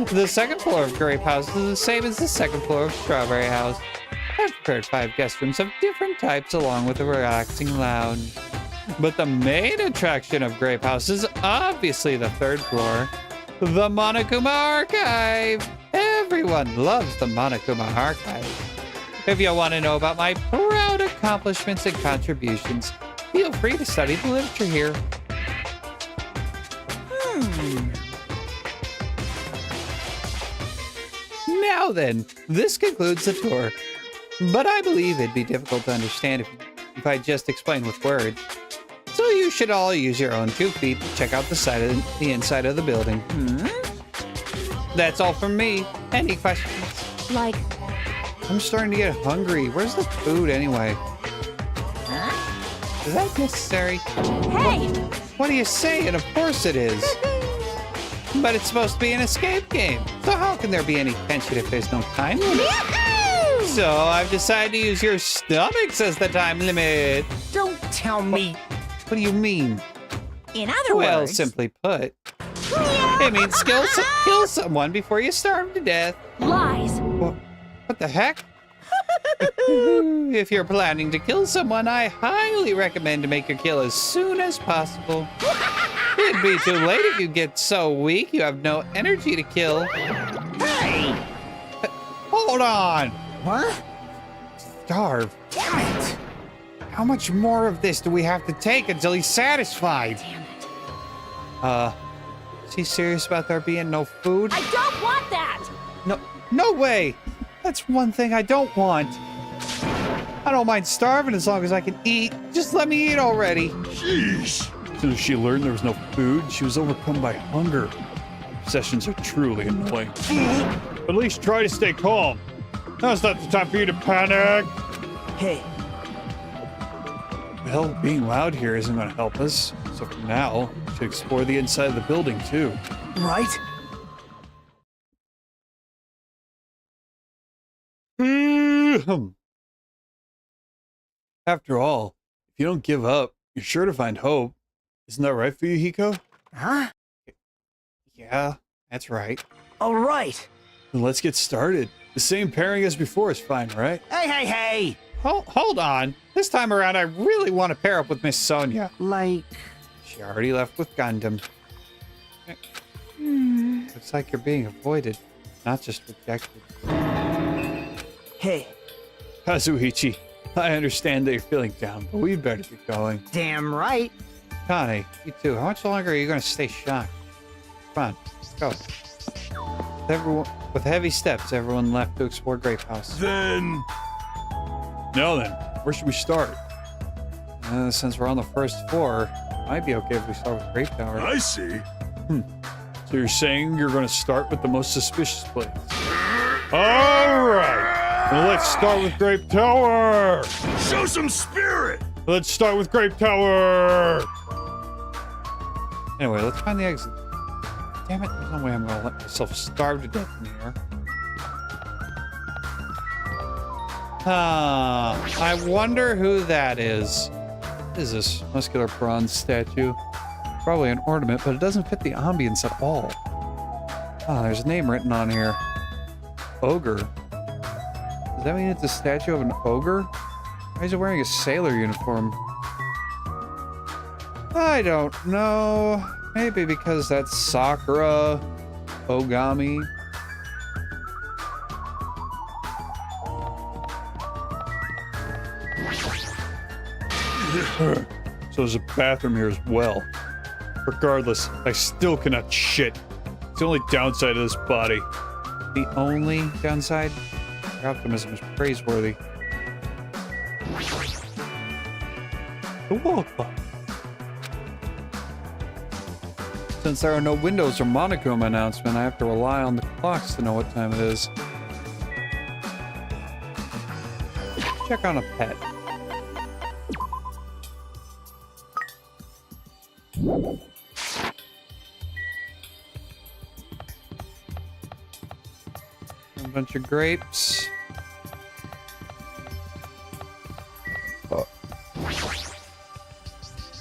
The second floor of Grape House is the same as the second floor of Strawberry House. I've prepared 5 guest rooms of different types along with a relaxing lounge. But the main attraction of Grape House is obviously the third floor, the Monokuma Archive. Everyone loves the Monokuma Archive. If you want to know about my proud accomplishments and contributions, feel free to study the literature here. Now then, this concludes the tour. But I believe it'd be difficult to understand if I just explained with words. So you should all use your own 2 feet to check out the inside of the building. That's all from me. Any questions? Like, I'm starting to get hungry. Where's the food anyway? Is that necessary? hey! What are you saying? Of course it is. But it's supposed to be an escape game. So how can there be any tension if there's no time limit? So I've decided to use your stomachs as the time limit. Don't tell me. What do you mean? In other Well, words, simply put, it means kill someone before you starve to death. Lies! What the heck? If you're planning to kill someone, I highly recommend to make your kill as soon as possible. It'd be too late if you get so weak you have no energy to kill. Hey! Hold on! What? Starve. Damn it! How much more of this do we have to take until he's satisfied? Damn it. Is he serious about there being no food? I don't want that! No way! That's one thing I don't want. I don't mind starving as long as I can eat. Just let me eat already. Jeez. As soon as she learned there was no food, she was overcome by hunger. Obsessions are truly annoying. But at least try to stay calm. Now's not the time for you to panic. Hey, Well, being loud here isn't going to help us. So for now, we should explore the inside of the building too. right? After all, if you don't give up, you're sure to find hope. Isn't that right for you, Hiko? Huh? Yeah, that's right. All right. Then let's get started. The same pairing as before is fine, right? Hey! Hold on. This time around, I really want to pair up with Miss Sonia. Like, She already left with Gundam. Looks like you're being avoided, not just rejected. hey, Kazuichi, I understand that you're feeling down, but we'd better get going. damn right. Connie, you too. How much longer are you going to stay shocked? Come on, let's go. With heavy steps, everyone left to explore Grape House. Then Now then, where should we start? Since we're on the first floor, it might be okay if we start with Grape Tower. I see. So you're saying you're going to start with the most suspicious place? All right. Well, let's start with Grape Tower. Show some spirit. Let's start with Grape Tower. Anyway, let's find the exit. Damn it, there's no way I'm going to let myself starve to death in here. I wonder who that is. What is this muscular bronze statue? Probably an ornament, but it doesn't fit the ambience at all. There's a name written on here. Ogre. Does that mean it's a statue of an ogre? Why is he wearing a sailor uniform? I don't know. Maybe because that's Sakura Ogami. So there's a bathroom here as well. Regardless, I still cannot shit. It's the only downside of this body. The only downside? Your optimism is praiseworthy. The wall clock. Since there are no windows or monochrome announcement, I have to rely on the clocks to know what time it is. Check on a pet. A bunch of grapes. Oh.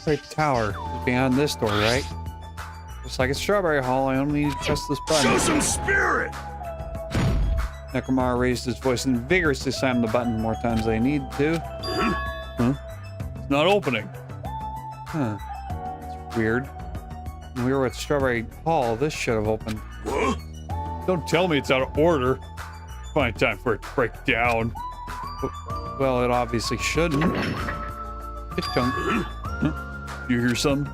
Great tower is behind this door, right? Just like a strawberry hall, I only need to press this button. Show some spirit! Nekomar raised his voice and vigorously slammed the button more times than he needed to. Huh? It's not opening. Huh. It's weird. When we were at Strawberry Hall, this should have opened. Huh? Don't tell me it's out of order. Find time for it to break down. Well, it obviously shouldn't. It's junk. You hear something?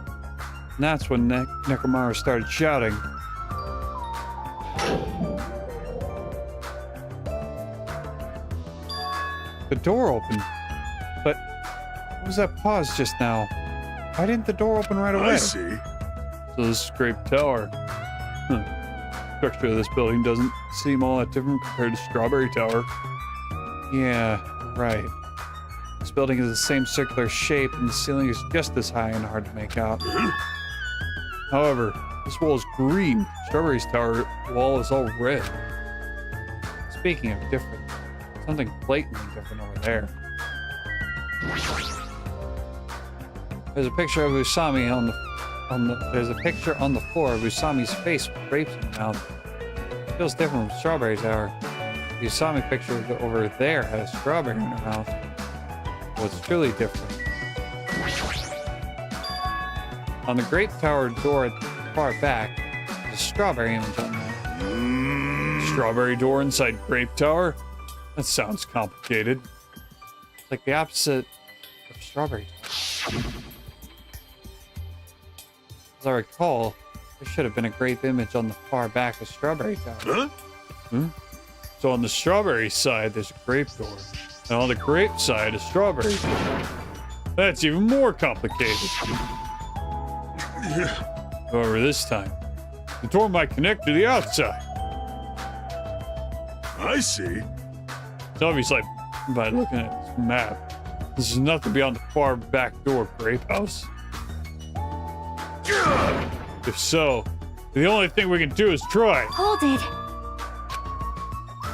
And that's when Nekomar started shouting. The door opened. But what was that pause just now? Why didn't the door open right away? I see. So this is Grape Tower. Huh. Structure of this building doesn't seem all that different compared to Strawberry Tower. Yeah, right. This building is the same circular shape and the ceiling is just as high and hard to make out. However, this wall is green. Strawberry's Tower wall is all red. Speaking of different, something blatantly different over there. There's a picture of Usami there's a picture on the floor of Usami's face with grapes in the mouth. It feels different from Strawberry Tower. The Usami picture over there has strawberry in her mouth. What's truly different. On the Grape Tower door at the far back, there's a strawberry image on there. Strawberry door inside Grape Tower? That sounds complicated. It's like the opposite of Strawberry Tower. As I recall, there should have been a grape image on the far back of Strawberry Tower. Huh? So on the strawberry side, there's a grape door. And on the grape side, a strawberry door. That's even more complicated. However, this time, the door might connect to the outside. I see. It's obvious, like, by looking at this map, this is nothing beyond the far back door of Grape House. If so, the only thing we can do is try. Hold it.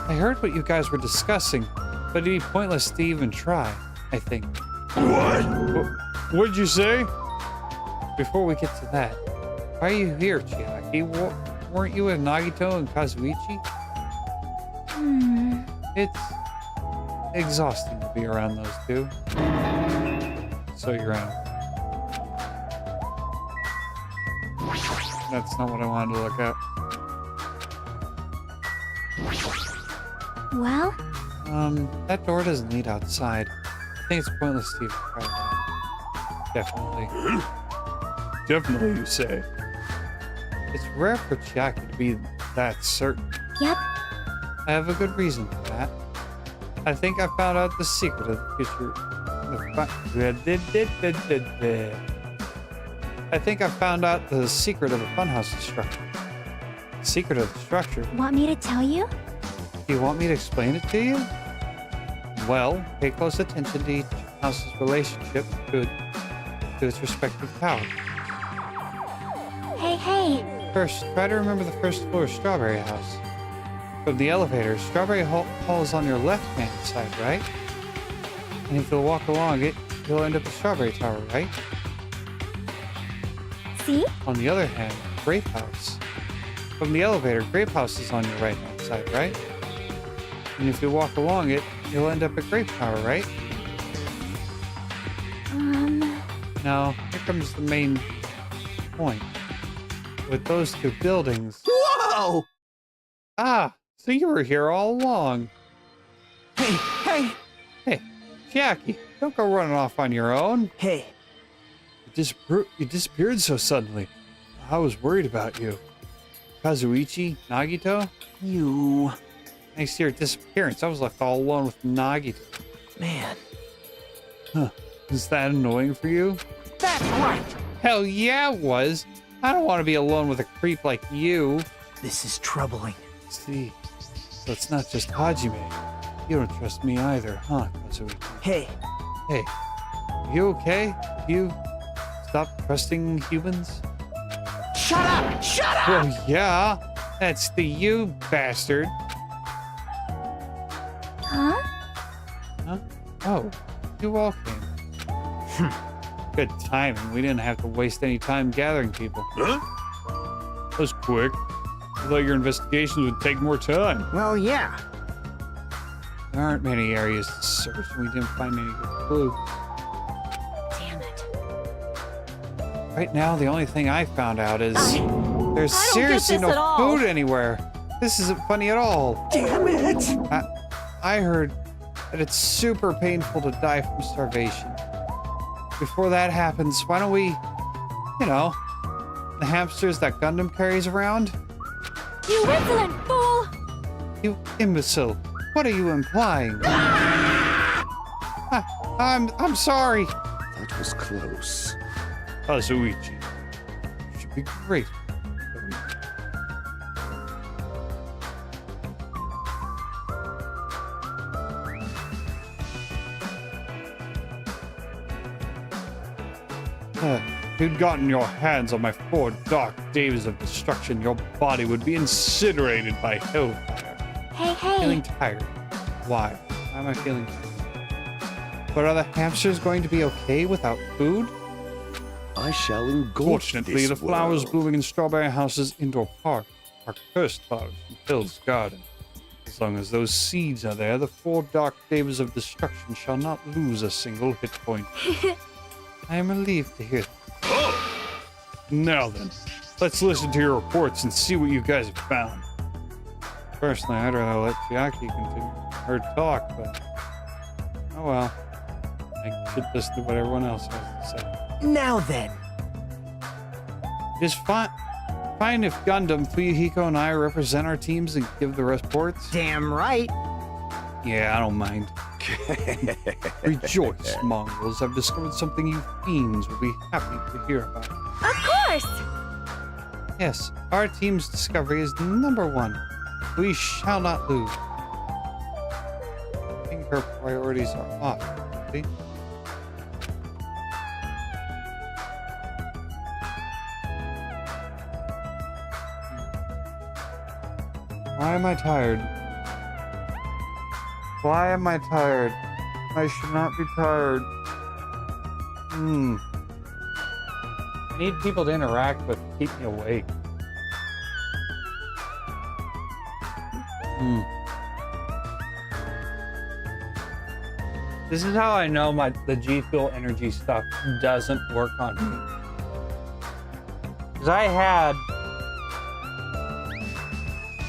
I heard what you guys were discussing, but it'd be pointless to even try, I think. What? What'd you say? Before we get to that, why are you here, Chiaki? Weren't you with Nagito and Kazuichi? It's exhausting to be around those two. So you're out. That's not what I wanted to look at. Well, that door doesn't lead outside. I think it's pointless to even try that. Definitely. Definitely, you say. It's rare for Chiaki to be that certain. yep. I have a good reason for that. I think I found out the secret of the future. I think I found out the secret of the funhouse structure. The secret of the structure? Want me to tell you? Do you want me to explain it to you? Well, pay close attention to each house's relationship to its respective tower. Hey. First, try to remember the first floor of Strawberry House. From the elevator, Strawberry Hall is on your left-hand side, right? And if you'll walk along it, you'll end up at Strawberry Tower, right? See? On the other hand, Grape House. From the elevator, Grape House is on your right-hand side, right? And if you walk along it, you'll end up at Grape Tower, right? Now, here comes the main point. With those two buildings... Whoa! Ah, so you were here all along. Hey! Hey, Chiaki, don't go running off on your own. Hey! You disappeared so suddenly. I was worried about you. Kazuichi, Nagito? You... Thanks to your disappearance, I was left all alone with Nagito. Man. Huh. Is that annoying for you? That's right! Hell yeah, it was. I don't want to be alone with a creep like you. This is troubling. See, so it's not just Hajime. You don't trust me either, huh, Kazuki? Hey, Hey, you okay? You stop trusting humans? shut up! Shut up! Well, yeah, that's the you bastard. Huh? Huh? Oh, you all came. Good timing. We didn't have to waste any time gathering people. Huh? That was quick. I thought your investigations would take more time. Well, yeah. There aren't many areas to search, and we didn't find any good clues. Damn it. Right now, the only thing I found out is there's I don't get seriously this no at all. food anywhere. This isn't funny at all. Damn it! I heard that it's super painful to die from starvation. Before that happens, why don't we, you know, the hamsters that Gundam carries around? You insolent fool! You imbecile. What are you implying? I'm sorry. That was close. Kazuichi, you should be grateful. If you'd gotten your hands on my 4 dark days of destruction, your body would be incinerated by hellfire. Hey, Feeling hey. tired. Why? Why am I feeling tired? But are the hamsters going to be okay without food? I shall engulf Fortunately, this the flowers world. blooming in Strawberry House's indoor park are cursed flowers from Hill's garden. As long as those seeds are there, the 4 dark days of destruction shall not lose a single hit point. I am relieved to hear that. Now then, let's listen to your reports and see what you guys have found. Personally, I'd rather let Chiaki continue her talk, but oh well. I should listen to what everyone else has to say. Now then. Just fine if Gundam, Fuyuhiko, and I represent our teams and give the reports. Damn right. Yeah, I don't mind. Rejoice, Mongols. I've discovered something you fiends will be happy to hear about. Of course! Yes, our team's discovery is #1. We shall not lose. I think her priorities are off. See? Why am I tired? Why am I tired? I should not be tired. I need people to interact with, keep me awake. This is how I know the G Fuel energy stuff doesn't work on me. Because I had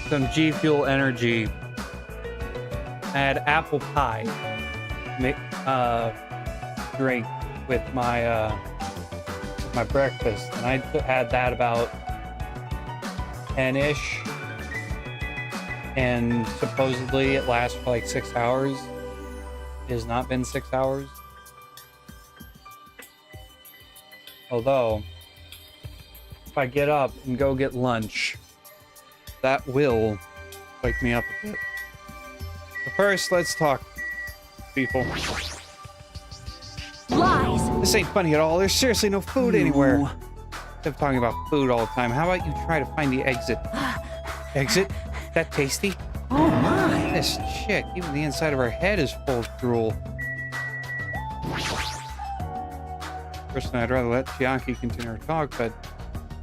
some G Fuel energy. I had apple pie drink with my breakfast, and I had that about 10-ish, and supposedly it lasts for like 6 hours. It has not been 6 hours. Although, if I get up and go get lunch, that will wake me up a bit. But first, let's talk, people. Lies! This ain't funny at all. There's seriously no food anywhere. Instead of talking about food all the time, how about you try to find the exit? Exit? That tasty? Oh my. This chick, even the inside of her head is full of drool. Personally, I'd rather let Chiaki continue her talk, but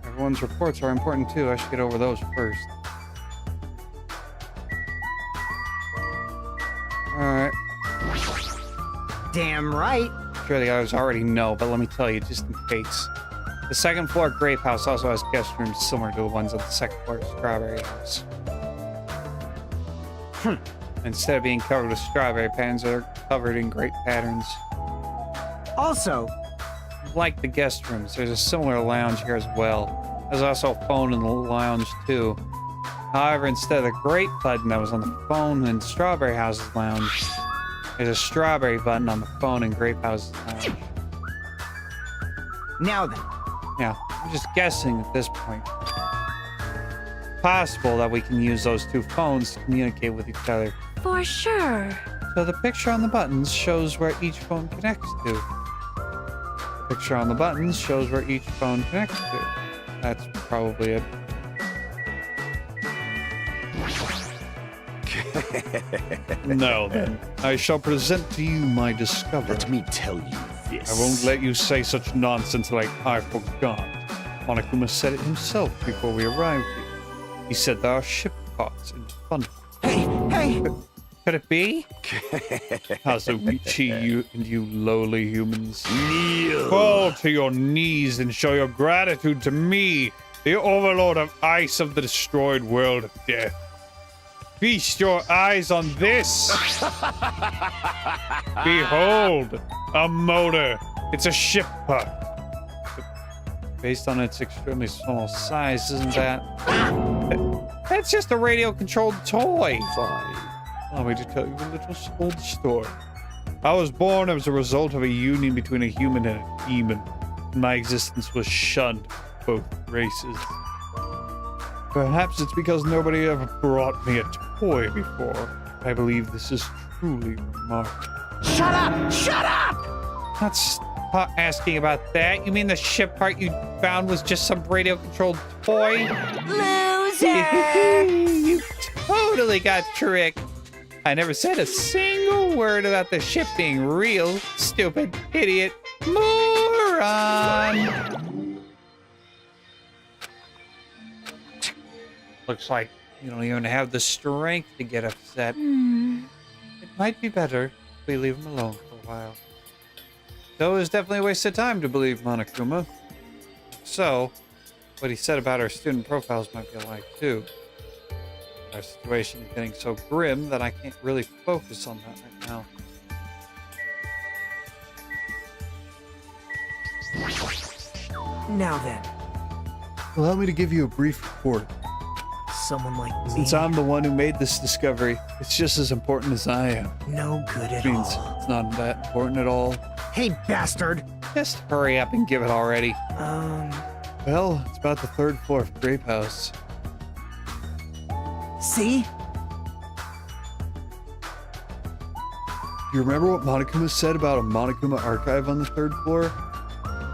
everyone's reports are important too. I should get over those first. Alright. Damn right. Sure, the others already know, but let me tell you, just in case. The second floor Grape House also has guest rooms similar to the ones on the second floor Strawberry House. Instead of being covered with strawberry patterns, they're covered in grape patterns. Also, Like the guest rooms, there's a similar lounge here as well. There's also a phone in the lounge too. However, instead of the grape button that was on the phone in Strawberry House's lounge, there's a strawberry button on the phone in Grape House's lounge. now then. Yeah, I'm just guessing at this point. Possible that we can use those two phones to communicate with each other. For sure. So the picture on the buttons shows where each phone connects to. The picture on the buttons shows where each phone connects to. That's probably it. Now then, I shall present to you my discovery. Let me tell you this. I won't let you say such nonsense like I forgot. Monokuma said it himself before we arrived here. He said there are ship parts in the fun. Hey! Could it be? Kazuichi, you lowly humans. Kneel. Fall to your knees and show your gratitude to me, the overlord of ice of the destroyed world of death. Feast your eyes on this. Behold, a motor. It's a ship part. Based on its extremely small size, isn't that? That's just a radio-controlled toy. Fine. Allow me to tell you a little old story. I was born as a result of a union between a human and a demon. My existence was shunned by both races. Perhaps it's because nobody ever brought me a toy before. I believe this is truly remarkable. Shut up! Shut up! Not asking about that. You mean the ship part you found was just some radio-controlled toy? Loser! You totally got tricked. I never said a single word about the ship being real. Stupid idiot moron. Looks like you don't even have the strength to get upset. It might be better if we leave him alone for a while. Though it was definitely a waste of time to believe Monokuma. So, what he said about our student profiles might be alike too. Our situation is getting so grim that I can't really focus on that right now. Now then, Allow me to give you a brief report. someone like me, Since I'm the one who made this discovery, it's just as important as I am. no good at Which means all. it's not that important at all. Hey, bastard! Just hurry up and give it already. Well, it's about the third floor of Grape House. See? You remember what Monokuma said about a Monokuma archive on the third floor?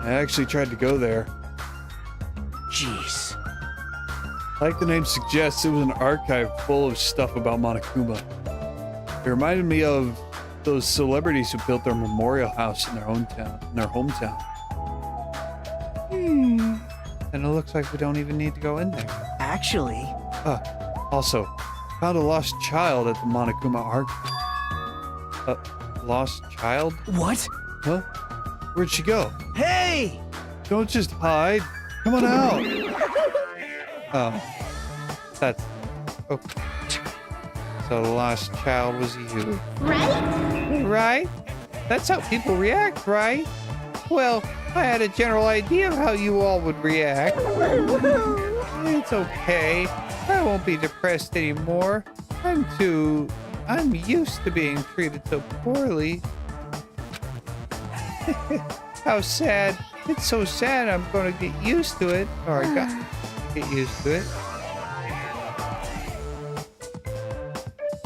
I actually tried to go there. Jeez. Like the name suggests, it was an archive full of stuff about Monokuma. It reminded me of those celebrities who built their memorial house in their hometown. And it looks like we don't even need to go in there. Actually, Also, found a lost child at the Monokuma archive. Lost child? what? Huh? Where'd she go? Hey! Don't just hide. Come on out. Oh. That's... Okay. So the lost child was you. Right? Right? That's how people react, right? Well, I had a general idea of how you all would react. It's okay. I won't be depressed anymore. I'm used to being treated so poorly. How sad. It's so sad I'm gonna get used to it. Or I got to get used to it.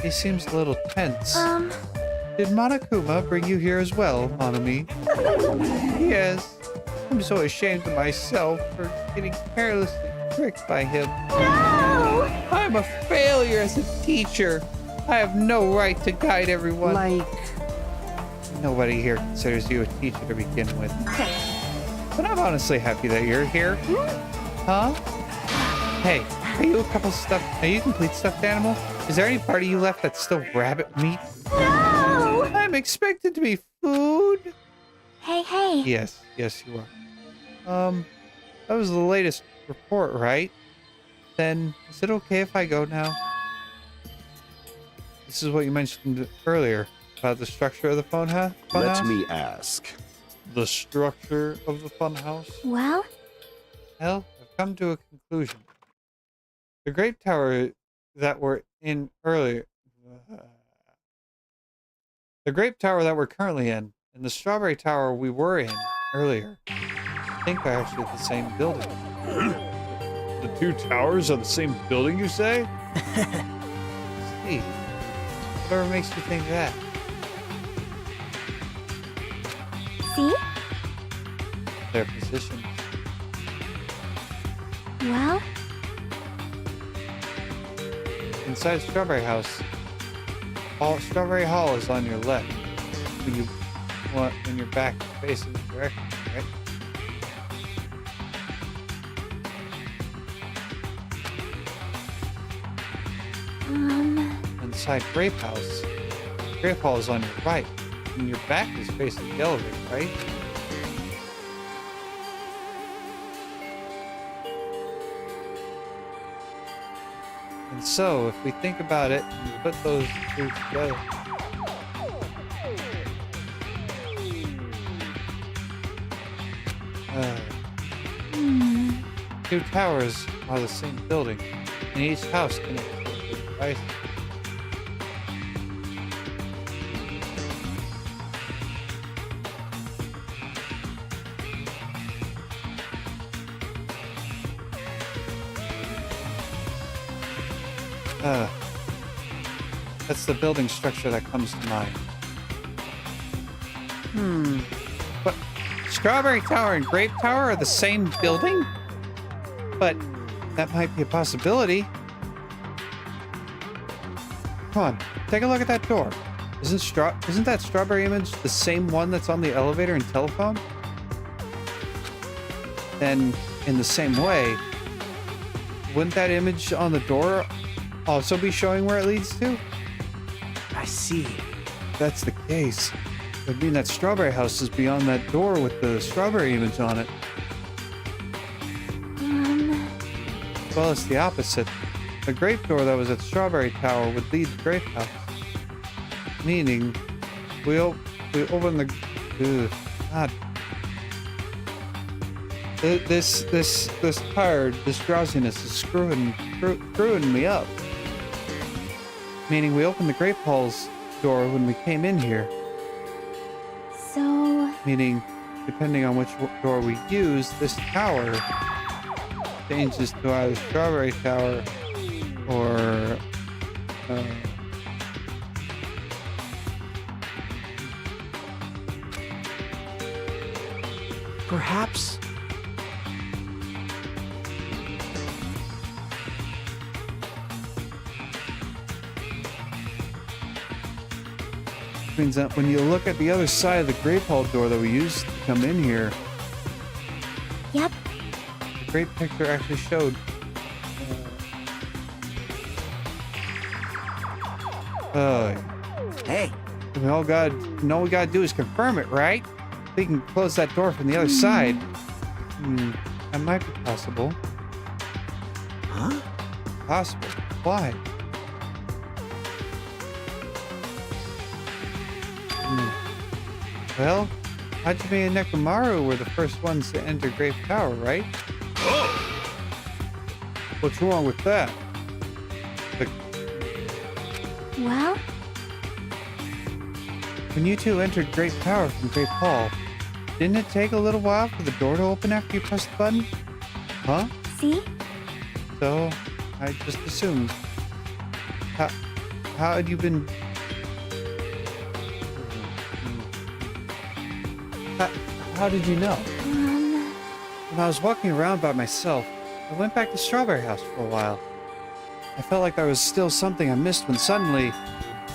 He seems a little tense. Did Monokuma bring you here as well, Monomi? Yes. I'm so ashamed of myself for getting carelessly tricked by him. No! I'm a failure as a teacher. I have no right to guide everyone. Like, Nobody here considers you a teacher to begin with. But I'm honestly happy that you're here. Huh? Hey, are you a complete stuffed animal? Is there any part of you left that's still rabbit meat? No! I'm expected to be food. Hey. Yes, you are. That was the latest report, right? Then, is it okay if I go now? This is what you mentioned earlier about the structure of the phone house? Let me ask. The structure of the funhouse? Well, Well, I've come to a conclusion. The Grape Tower that we're in earlier... The Grape Tower that we're currently in, and the Strawberry Tower we were in earlier, think are actually the same building. The two towers are the same building, you say? See, whatever makes you think that? See? Their positions. Well, Inside Strawberry House, Strawberry Hall is on your left. When your back is facing the direction, right? Inside Grape House, Grape Hall is on your right, and your back is facing the elevator, right? And so, if we think about it and put those two together, two towers are the same building, and each house connects to a device. That's the building structure that comes to mind. But Strawberry Tower and Grape Tower are the same building? But that might be a possibility. Come on, take a look at that door. Isn't that strawberry image the same one that's on the elevator and telephone? Then, in the same way, wouldn't that image on the door also be showing where it leads to? I see. If that's the case, it would mean that Strawberry House is beyond that door with the strawberry image on it. Well, it's the opposite. The grape door that was at Strawberry Tower would lead to Grape House. Meaning, we open the... God. This tired, this drowsiness is screwing me up. Meaning we opened the Grape Hall's door when we came in here. so... Meaning, depending on which door we use, this tower changes to either Strawberry Tower or... Perhaps. means that when you look at the other side of the Grape Hall door that we used to come in here, Yep. the grape picture actually showed. Hey, All we gotta do is confirm it, right? We can close that door from the other side. That might be possible. huh? Possible. Why? Well, Hajime and Nekomaru were the first ones to enter Grape Tower, right? What's wrong with that? Well, When you two entered Grape Tower from Grape Hall, didn't it take a little while for the door to open after you pressed the button? Huh? see? So, I just assumed. How had you been... How did you know? When I was walking around by myself, I went back to Strawberry House for a while. I felt like there was still something I missed when suddenly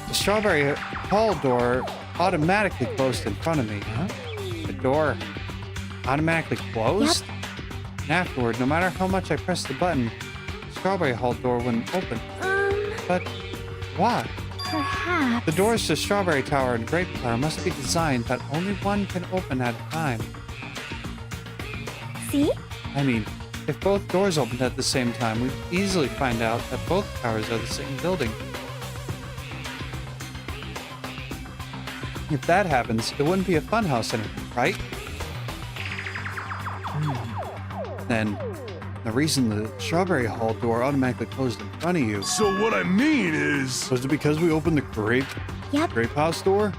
the Strawberry Hall door automatically closed in front of me. The door automatically closed? And afterward, no matter how much I pressed the button, the Strawberry Hall door wouldn't open. But why? Perhaps. The doors to Strawberry Tower and Grape Tower must be designed that only one can open at a time. See? I mean, if both doors opened at the same time, we'd easily find out that both towers are the same building. If that happens, it wouldn't be a funhouse anymore, right? Then, the reason the Strawberry Hall door automatically closed in front of you So what I mean is... was it because we opened the Grape Yep. House door?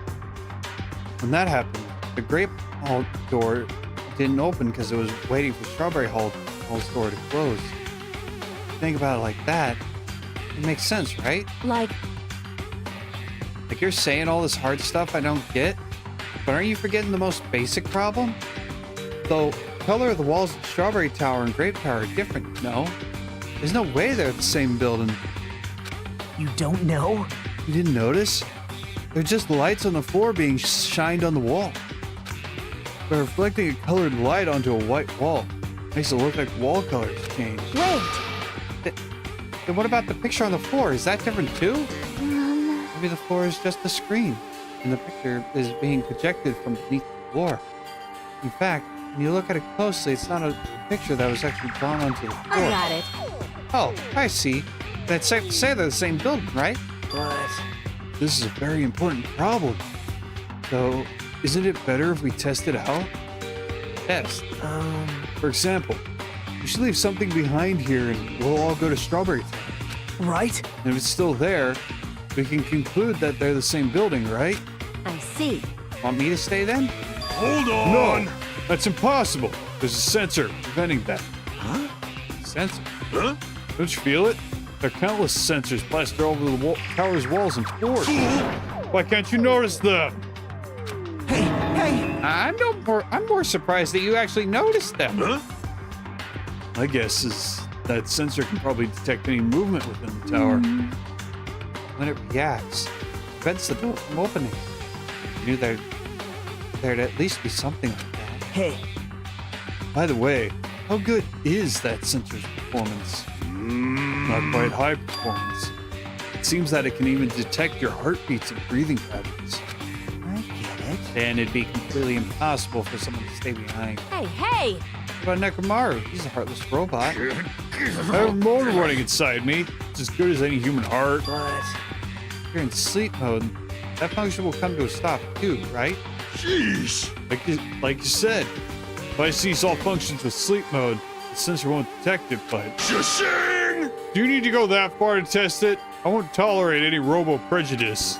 When that happened, the Grape Hall door didn't open because it was waiting for Strawberry Hall's door to close. Think about it like that, it makes sense, right? Like, Like you're saying all this hard stuff I don't get, but aren't you forgetting the most basic problem? The color of the walls of Strawberry Tower and Grape Tower are different, no? There's no way they're the same building. You don't know? You didn't notice? They're just lights on the floor being shined on the wall. They're reflecting a colored light onto a white wall. Makes it look like wall colors change. wait. Then what about the picture on the floor? Is that different too? Maybe the floor is just a screen, and the picture is being projected from beneath the floor. In fact, when you look at it closely, it's not a picture that was actually drawn onto the floor. I got it. Oh, I see. That's safe to say they're the same building, right? But This is a very important problem. So, isn't it better if we test it out? Test. For example, we should leave something behind here and we'll all go to Strawberry Town. right? And if it's still there, we can conclude that they're the same building, right? I see. Want me to stay then? Hold on. No, that's impossible. There's a sensor preventing that. Huh? Sensor. Huh? Don't you feel it? There are countless sensors plastered all over the tower's walls and floors. Why can't you notice them? Hey, hey! I'm more surprised that you actually noticed them. Huh? My guess is that sensor can probably detect any movement within the tower. When it reacts, it prevents the door from opening. I knew there'd at least be something like that. Hey, By the way, how good is that sensor's performance? Not quite high performance. It seems that it can even detect your heartbeats and breathing patterns. I get it. And it'd be completely impossible for someone to stay behind. Hey, hey! What about Nekomaru? He's a heartless robot. I have a motor running inside me. It's as good as any human heart. But If you're in sleep mode, that function will come to a stop too, right? Sheesh. Like you said, if I cease all functions with sleep mode, the sensor won't detect it, but... Shing. Do you need to go that far to test it? I won't tolerate any robo-prejudice.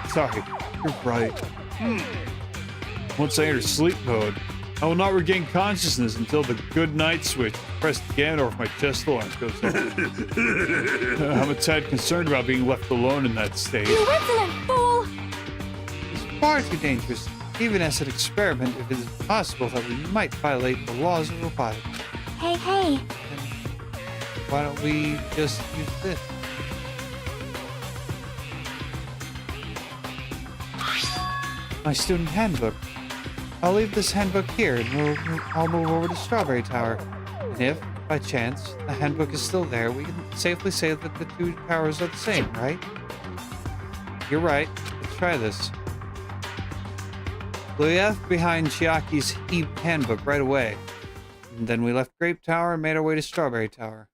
Sorry, you're right. Once I enter sleep mode, I will not regain consciousness until the good night switch pressed again or if my chest alarm goes off. I'm a tad concerned about being left alone in that state. You insolent fool! It's far too dangerous, even as an experiment, if it is possible that we might violate the laws of robotics. Hey, hey! Why don't we just use this? My student handbook. I'll leave this handbook here and I'll move over to Strawberry Tower. And if, by chance, the handbook is still there, we can safely say that the two towers are the same, right? You're right. Let's try this. We left behind Chiaki's handbook right away. And then we left Grape Tower and made our way to Strawberry Tower.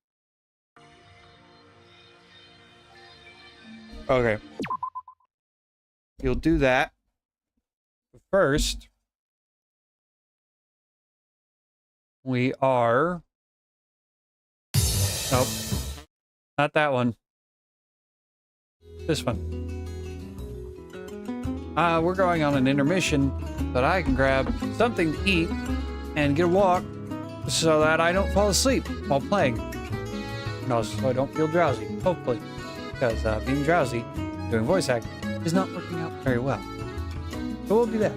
Okay. You'll do that. But first, we are... Nope. Not that one. This one. We're going on an intermission, but I can grab something to eat and get a walk so that I don't fall asleep while playing. And also so I don't feel drowsy, hopefully. Because being drowsy, doing voice acting, is not working out very well. So we'll do that.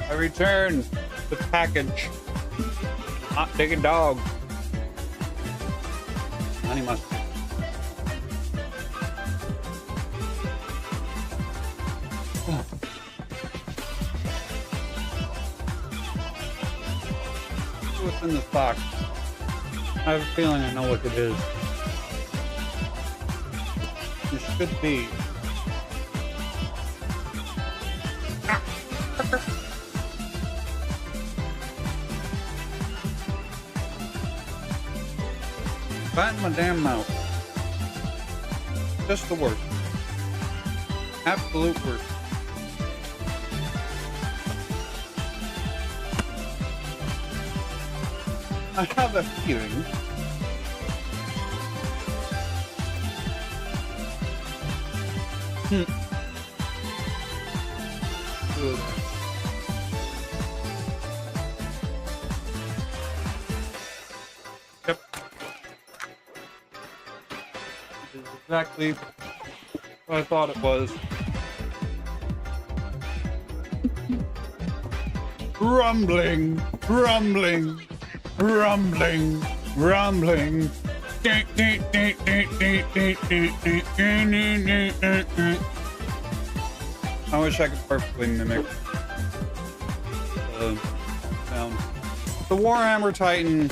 I return the package. Hot digging dog. Honey mustard. What's in this box? I have a feeling I know what it is. It should be. Right in my damn mouth. Just the worst. Absolute worst. I have a feeling Good. Yep. This is exactly what I thought it was. Rumbling, rumbling, rumbling, rumbling. I wish I could perfectly mimic the sound. The Warhammer Titan,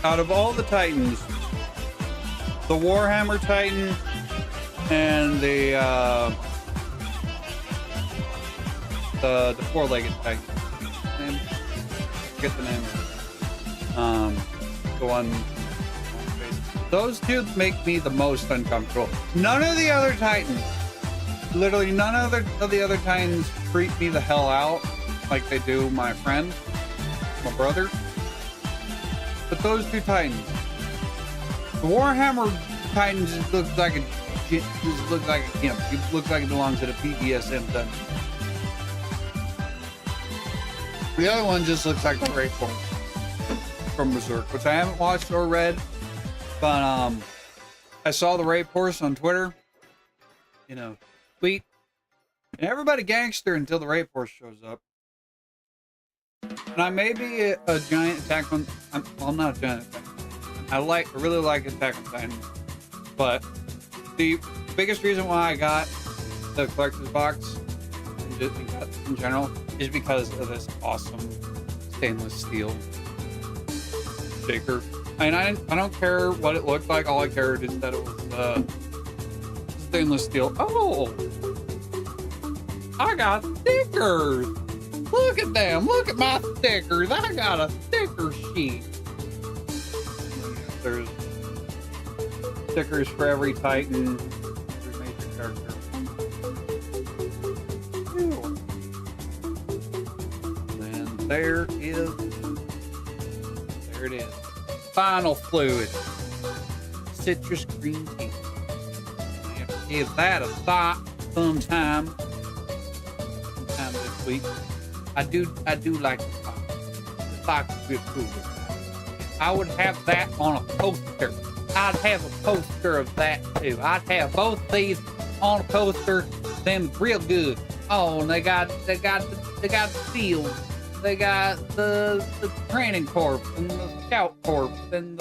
out of all the Titans, the Warhammer Titan and the four-legged Titan. Forget the name of it. The one. Those two make me the most uncomfortable. None of the other Titans, literally none of the other Titans freak me the hell out like they do my friend, my brother. But those two Titans, the Warhammer Titan just looks like a gimp. It looks like it belongs at a BDSM dungeon. The other one just looks like the Great Force from Berserk, which I haven't watched or read. But I saw the rape horse on Twitter, you know, tweet, and everybody gangster until the rape horse shows up. And I may be a giant Attack on, well, I'm not a giant Attack on Titan. I really like Attack on Titan, but the biggest reason why I got the collector's box in general is because of this awesome stainless steel shaker. And I don't care what it looked like. All I cared is that it was stainless steel. Oh, I got stickers. Look at them. Look at my stickers. I got a sticker sheet. There's stickers for every Titan, every major character. Ew. And there it is. Final fluid. Citrus green tea. I have to give that a thought sometime this week. I do like the fox. The fox is real cool. I would have that on a poster. I'd have a poster of that too. I'd have both these on a poster. Them real good. Oh, and they got the field. They got the training corps and the scout corps and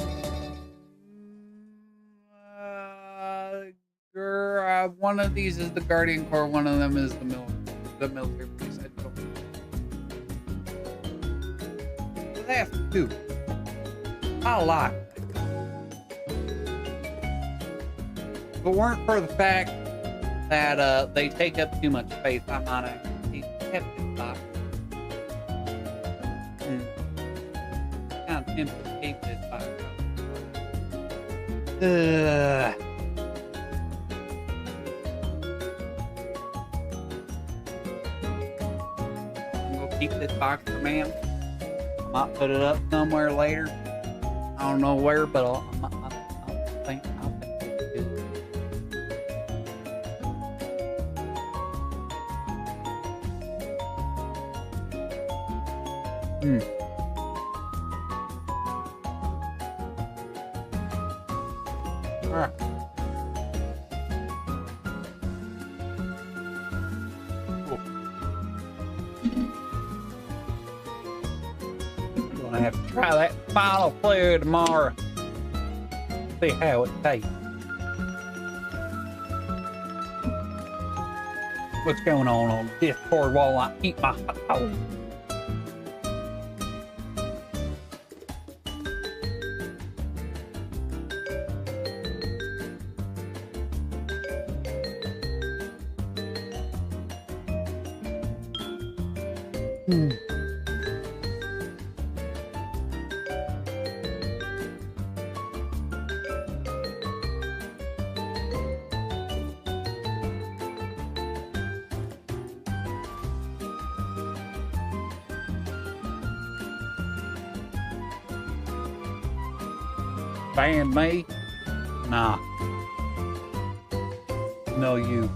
the one of these is the Guardian Corps. One of them is the military police. I don't know. So that's two. I like it. If it weren't for the fact that they take up too much space, I might actually kept it box. Kind of tempted to keep this box. I'm gonna keep this box for man. I might put it up somewhere later. I don't know where, but I'll think it's good. All right. Cool. gonna have to try that final fluid tomorrow. See how it tastes. What's going on Discord while I eat my hot dog? Ban me? Nah. No, you.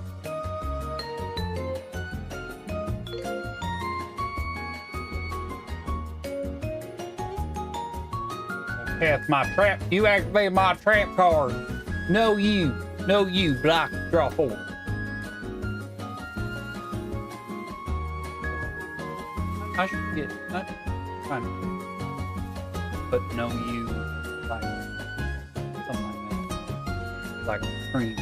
That's my trap. You activated my trap card. No, you. No, you. Block. Draw 4. I should get. But no, you. Like. Something like that. Like a cream.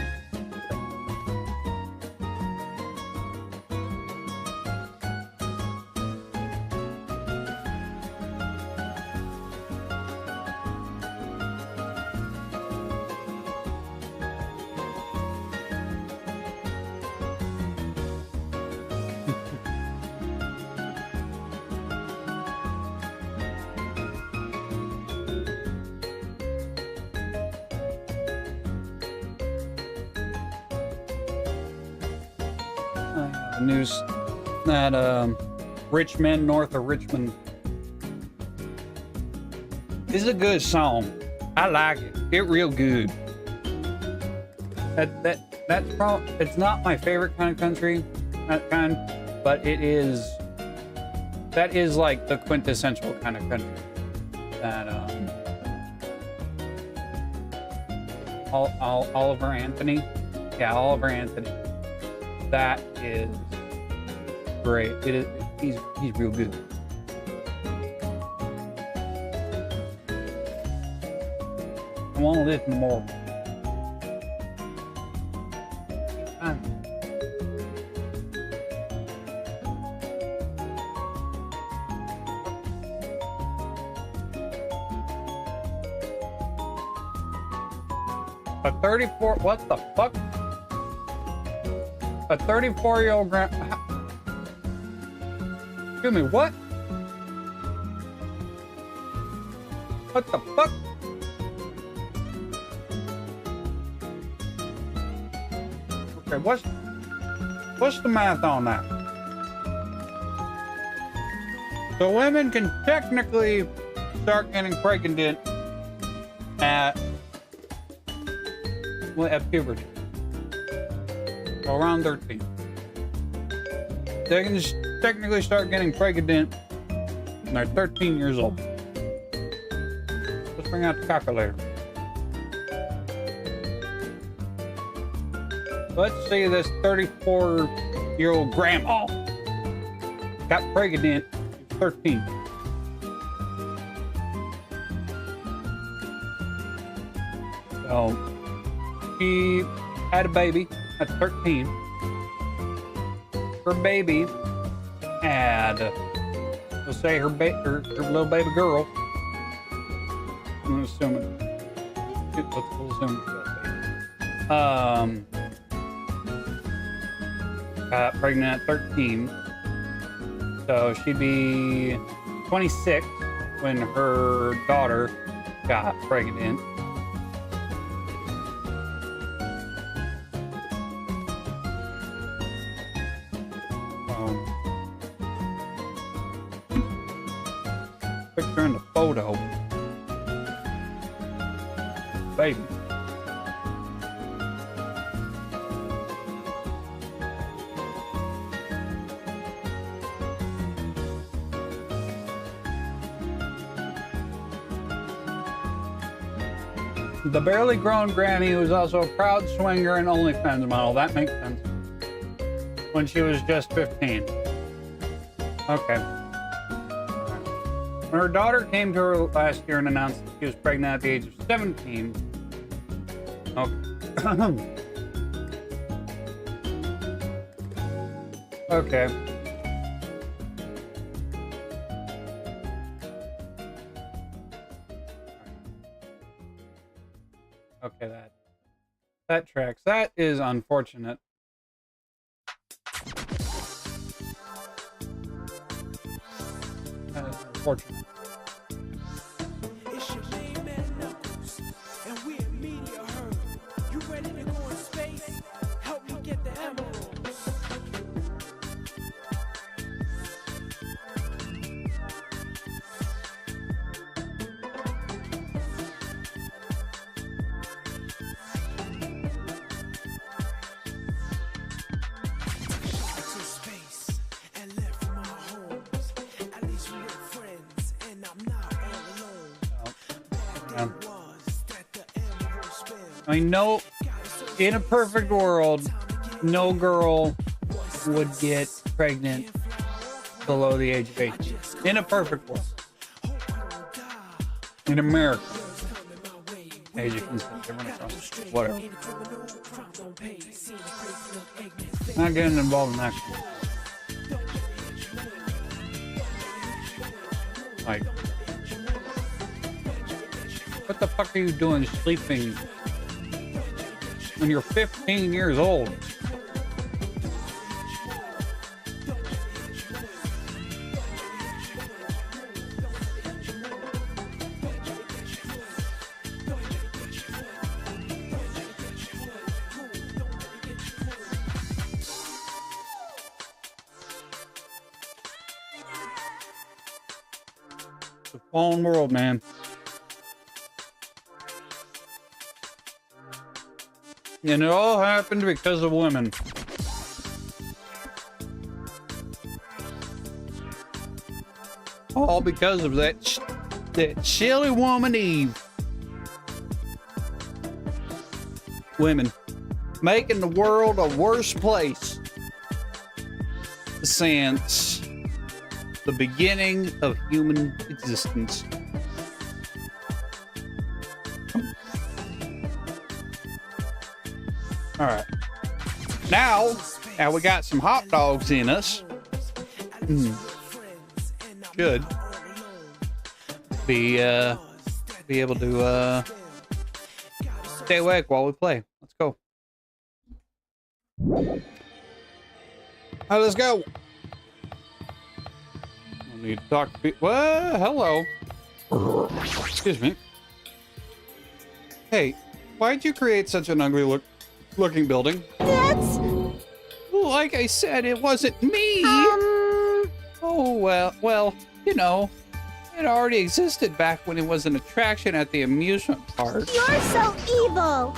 News that Richmond, north of Richmond, is a good song. I like it. It's real good. That's probably, it's not my favorite kind of country, but it is. That is like the quintessential kind of country. That Oliver Anthony, yeah, Oliver Anthony. That is great. It is. He's real good. I want to listen more. A 34. What the fuck? A 34-year-old Excuse me, what? What the fuck? Okay, what's the math on that? So women can technically start getting pregnant at puberty. Around 13. They can just technically start getting pregnant when they're 13 years old. Let's bring out the calculator. Let's see this 34-year-old grandma got pregnant at 13. So she had a baby at 13. Her baby had, let's say her little baby girl. I'm assuming. Let's assume got pregnant at 13. So she'd be 26 when her daughter got pregnant. Picture in the photo. Baby. The barely grown granny was also a proud swinger and OnlyFans model. That makes sense. When she was just 15. Okay. When her daughter came to her last year and announced that she was pregnant at the age of 17. Okay. Okay, that tracks. That is unfortunate. That is unfortunate. It's your name and Knuckles, and we're Media Herd. You ready to go in space? Help me get the emeralds. To space and left from our homes. At least we were friends, and I'm not all alone. Yeah. Was that the emerald spell? I mean, no, in a perfect world, no girl would get pregnant below the age of 18. In a perfect world. In America. Age of consent, different from whatever. Not getting involved in that. Like, what the fuck are you doing sleeping when you're 15 years old? It's a fallen world, man. And it all happened because of women. All because of that silly woman Eve. Women making the world a worse place since the beginning of human existence. All right. Now we got some hot dogs in us. Should be able to stay awake while we play. Let's go. All right, let's go. I need to talk to people. Well, hello. Excuse me. Hey, why'd you create such an ugly looking building? That's... Like I said, it wasn't me. Oh, well, you know, it already existed back when it was an attraction at the amusement park. You're so evil.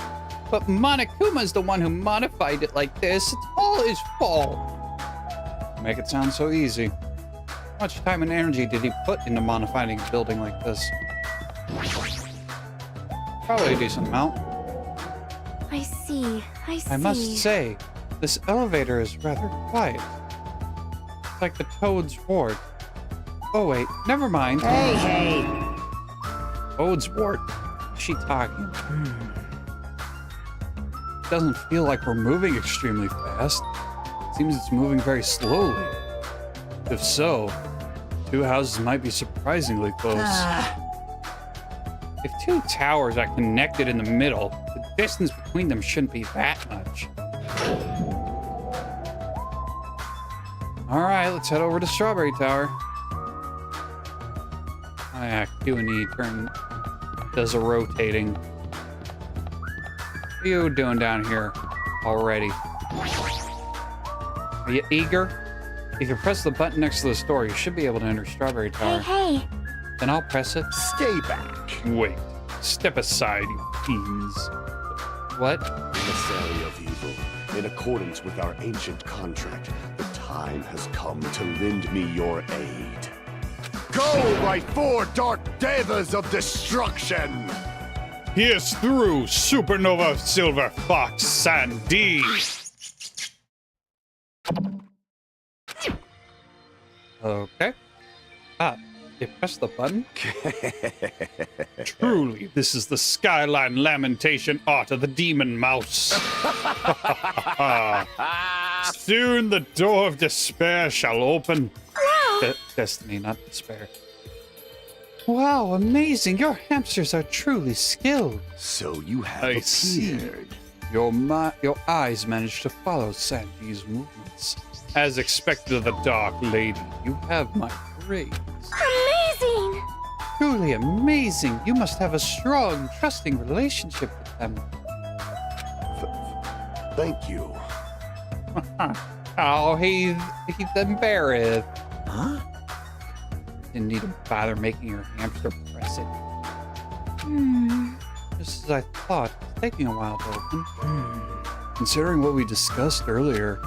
But Monokuma's the one who modified it like this. It's all his fault. Make it sound so easy. How much time and energy did he put into modifying a building like this? Probably a decent amount. I see. I must say, this elevator is rather quiet. It's like the Toad's Ward. Oh wait, never mind. Hey! Toad's Ward. What's she talking? Doesn't feel like we're moving extremely fast. Seems it's moving very slowly. If so, two houses might be surprisingly close. If two towers are connected in the middle, the distance between them shouldn't be that much. Alright, let's head over to Strawberry Tower. Oh yeah, Q and E turn does a rotating. What are you doing down here already? Are you eager? If you press the button next to this door, you should be able to enter Strawberry Tower. Hey. Then I'll press it. Stay back. Wait. Step aside, you fiends. What? Emissary of evil, in accordance with our ancient contract, the time has come to lend me your aid. Go, my four dark devas of destruction! Pierce through, Supernova Silver Fox Sandy. Okay. Ah, They pressed the button? Truly, this is the skyline lamentation art of the demon mouse. Soon the door of despair shall open. Destiny, not despair. Wow, amazing. Your hamsters are truly skilled. So you have I see. appeared. Your eyes managed to follow Sandy's movements. As expected of the Dark Lady. You have my praise. Amazing! Truly amazing. You must have a strong, trusting relationship with them. Thank you. Oh, he's embarrassed. Huh? Didn't need to bother making your hamster press it. Just as I thought, it's taking a while to open. Considering what we discussed earlier,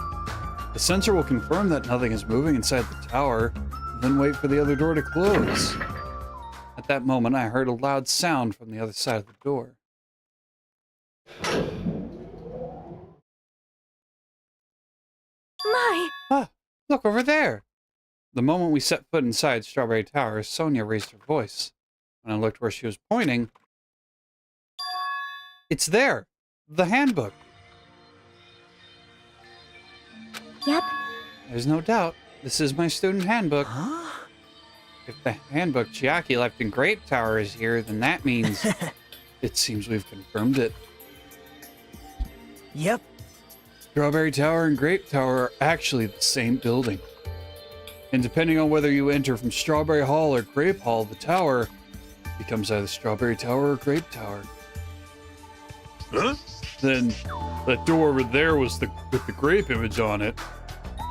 the sensor will confirm that nothing is moving inside the tower, then wait for the other door to close. At that moment, I heard a loud sound from the other side of the door. My, Ah, look over there! The moment we set foot inside Strawberry Tower, Sonia raised her voice. When I looked where she was pointing, it's there! The handbook! yep. There's no doubt. This is my student handbook. Huh? If the handbook Chiaki left in Grape Tower is here, then that means It seems we've confirmed it. Yep. Strawberry Tower and Grape Tower are actually the same building. And depending on whether you enter from Strawberry Hall or Grape Hall, the tower becomes either Strawberry Tower or Grape Tower. Huh? Then that door over there was with the grape image on it.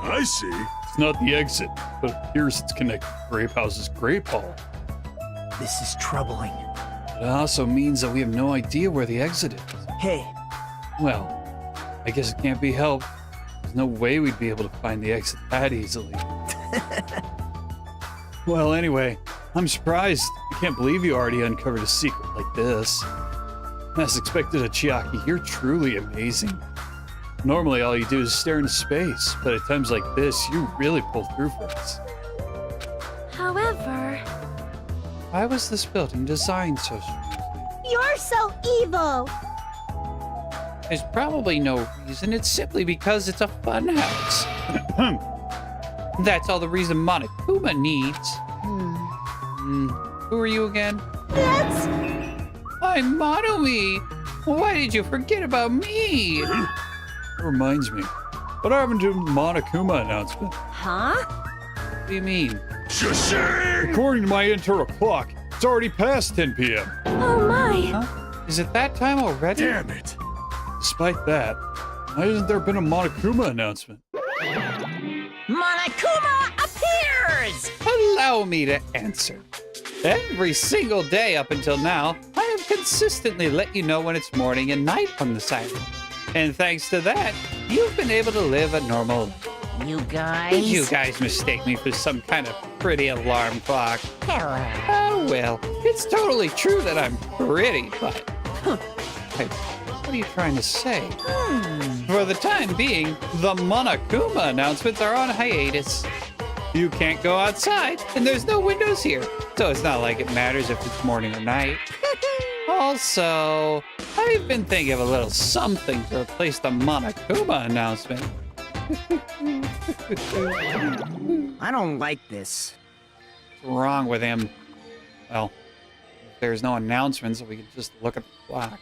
I see. It's not the exit, but it appears it's connected to Grape House's Grape Hall. This is troubling. It also means that we have no idea where the exit is. Hey, Well, I guess it can't be helped. There's no way we'd be able to find the exit that easily. Well, anyway, I'm surprised. I can't believe you already uncovered a secret like this. As expected of Chiaki, you're truly amazing. Normally, all you do is stare into space, but at times like this, you really pull through for us. However, Why was this building designed so strangely? you're so evil! There's probably no reason. It's simply because it's a fun house. That's all the reason Monokuma needs. Who are you again? That's... I'm Monomi. Why did you forget about me? It reminds me. What happened to the Monokuma announcement? Huh? What do you mean? Shashing! According to my internal clock, it's already past 10 p.m. Oh my! Huh? Is it that time already? Damn it! Despite that, why hasn't there been a Monokuma announcement? Monokuma appears! Allow me to answer. Every single day up until now, I have consistently let you know when it's morning and night on this island. And thanks to that, you've been able to live a normal life. You guys? You guys mistake me for some kind of pretty alarm clock. Hello. Oh, well, it's totally true that I'm pretty, but... Hey, what are you trying to say? For the time being, the Monokuma announcements are on hiatus. You can't go outside, and there's no windows here, so it's not like it matters if it's morning or night. Also, I've been thinking of a little something to replace the Monokuma announcement. I don't like this. What's wrong with him? Well, if there's no announcements, we can just look at the clock.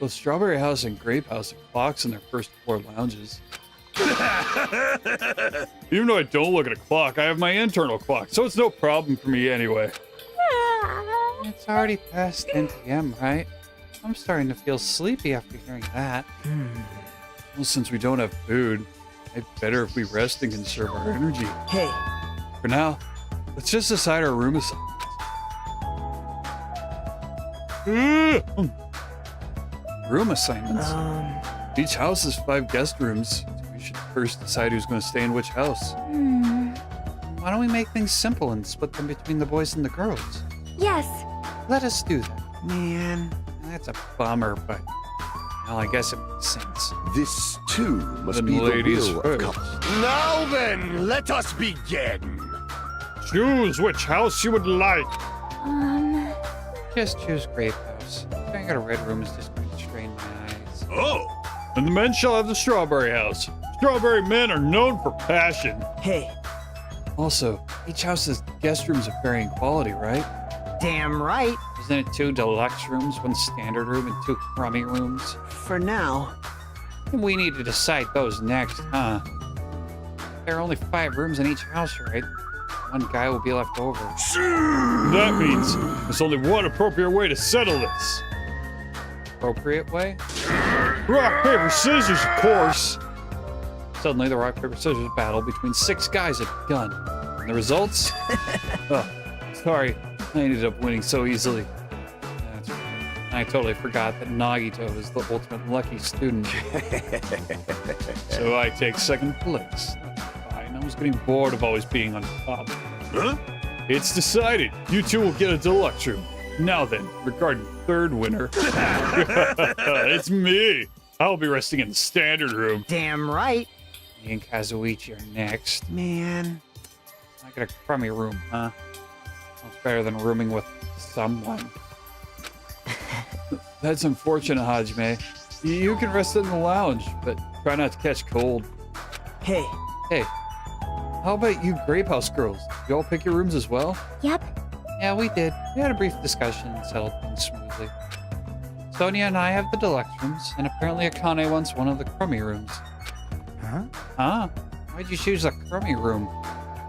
Both Strawberry House and Grape House have clocks in their first floor lounges. Even though I don't look at a clock, I have my internal clock, so it's no problem for me anyway. It's already past 10 p.m., right? I'm starting to feel sleepy after hearing that. Well, since we don't have food, it's better if we rest and conserve our energy. Hey, For now, let's just decide our room assignments. Room assignments? Each house has 5 guest rooms, so we should first decide who's going to stay in which house. Why don't we make things simple and split them between the boys and the girls? Yes. Let us do that. man. That's a bummer, but... Well, I guess it makes sense. This, too, must Then be the ladies will of first. couples. Now then, let us begin! Choose which house you would like. Just choose Grape House. Staring at a red room is just going to strain my eyes. Oh! And the men shall have the strawberry house. Strawberry men are known for passion. Hey, Also, each house has guest rooms of varying quality, right? damn right. Isn't it 2 deluxe rooms, 1 standard room, and 2 crummy rooms? For now. We need to decide those next, huh? There are only 5 rooms in each house, right? 1 guy will be left over. That means there's only one appropriate way to settle this. Appropriate way? Rock, paper, scissors, of course. Suddenly, the rock, paper, scissors battle between 6 guys had begun. And the results? Oh, sorry, I ended up winning so easily. That's right. I totally forgot that Nagito is the ultimate lucky student. So I take second place. Fine, I was getting bored of always being on top. Huh? It's decided. You two will get a deluxe room. Now then, regarding third winner, it's me. I'll be resting in the standard room. Damn right. Me and Kazuichi are next. Man. I got a crummy room, huh? That's better than rooming with someone. That's unfortunate, Hajime. You can rest in the lounge, but try not to catch cold. Hey, Hey, how about you Grape House girls? You all pick your rooms as well? Yep. Yeah, we did. We had a brief discussion and settled things smoothly. Sonia and I have the deluxe rooms, and apparently Akane wants one of the crummy rooms. huh? Huh? Why'd you choose the crummy room?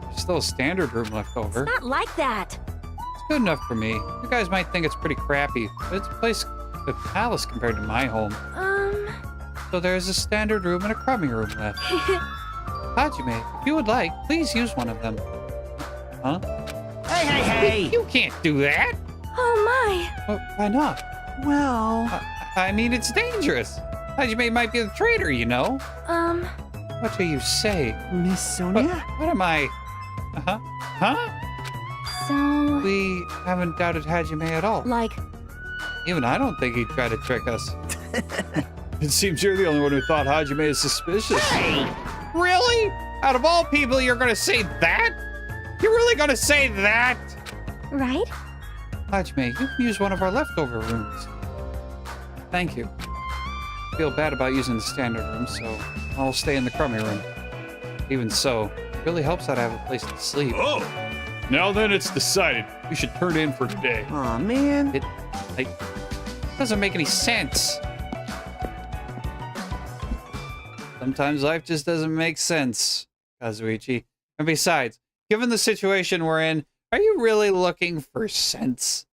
There's still a standard room left over. Not like that. It's good enough for me. You guys might think it's pretty crappy, but it's a place, a palace compared to my home. So there's a standard room and a crummy room left. Hajime, if you would like, please use one of them. Huh? Hey, hey, hey! You can't do that! Oh my. Why not? Well, I mean, it's dangerous. Hajime might be the traitor, you know? What do you say? Miss Sonia? What am I? Huh? So, We haven't doubted Hajime at all. like, Even I don't think he'd try to trick us. It seems you're the only one who thought Hajime is suspicious. Hey! Really? Out of all people, you're gonna say that? You're really gonna say that? right? Hajime, you can use one of our leftover rooms. Thank you. I feel bad about using the standard room, so I'll stay in the crummy room. Even so, it really helps that I have a place to sleep. Oh! Now then, it's decided. We should turn in for today. Aw, man. It doesn't make any sense. Sometimes life just doesn't make sense, Kazuichi. And besides, given the situation we're in, are you really looking for sense?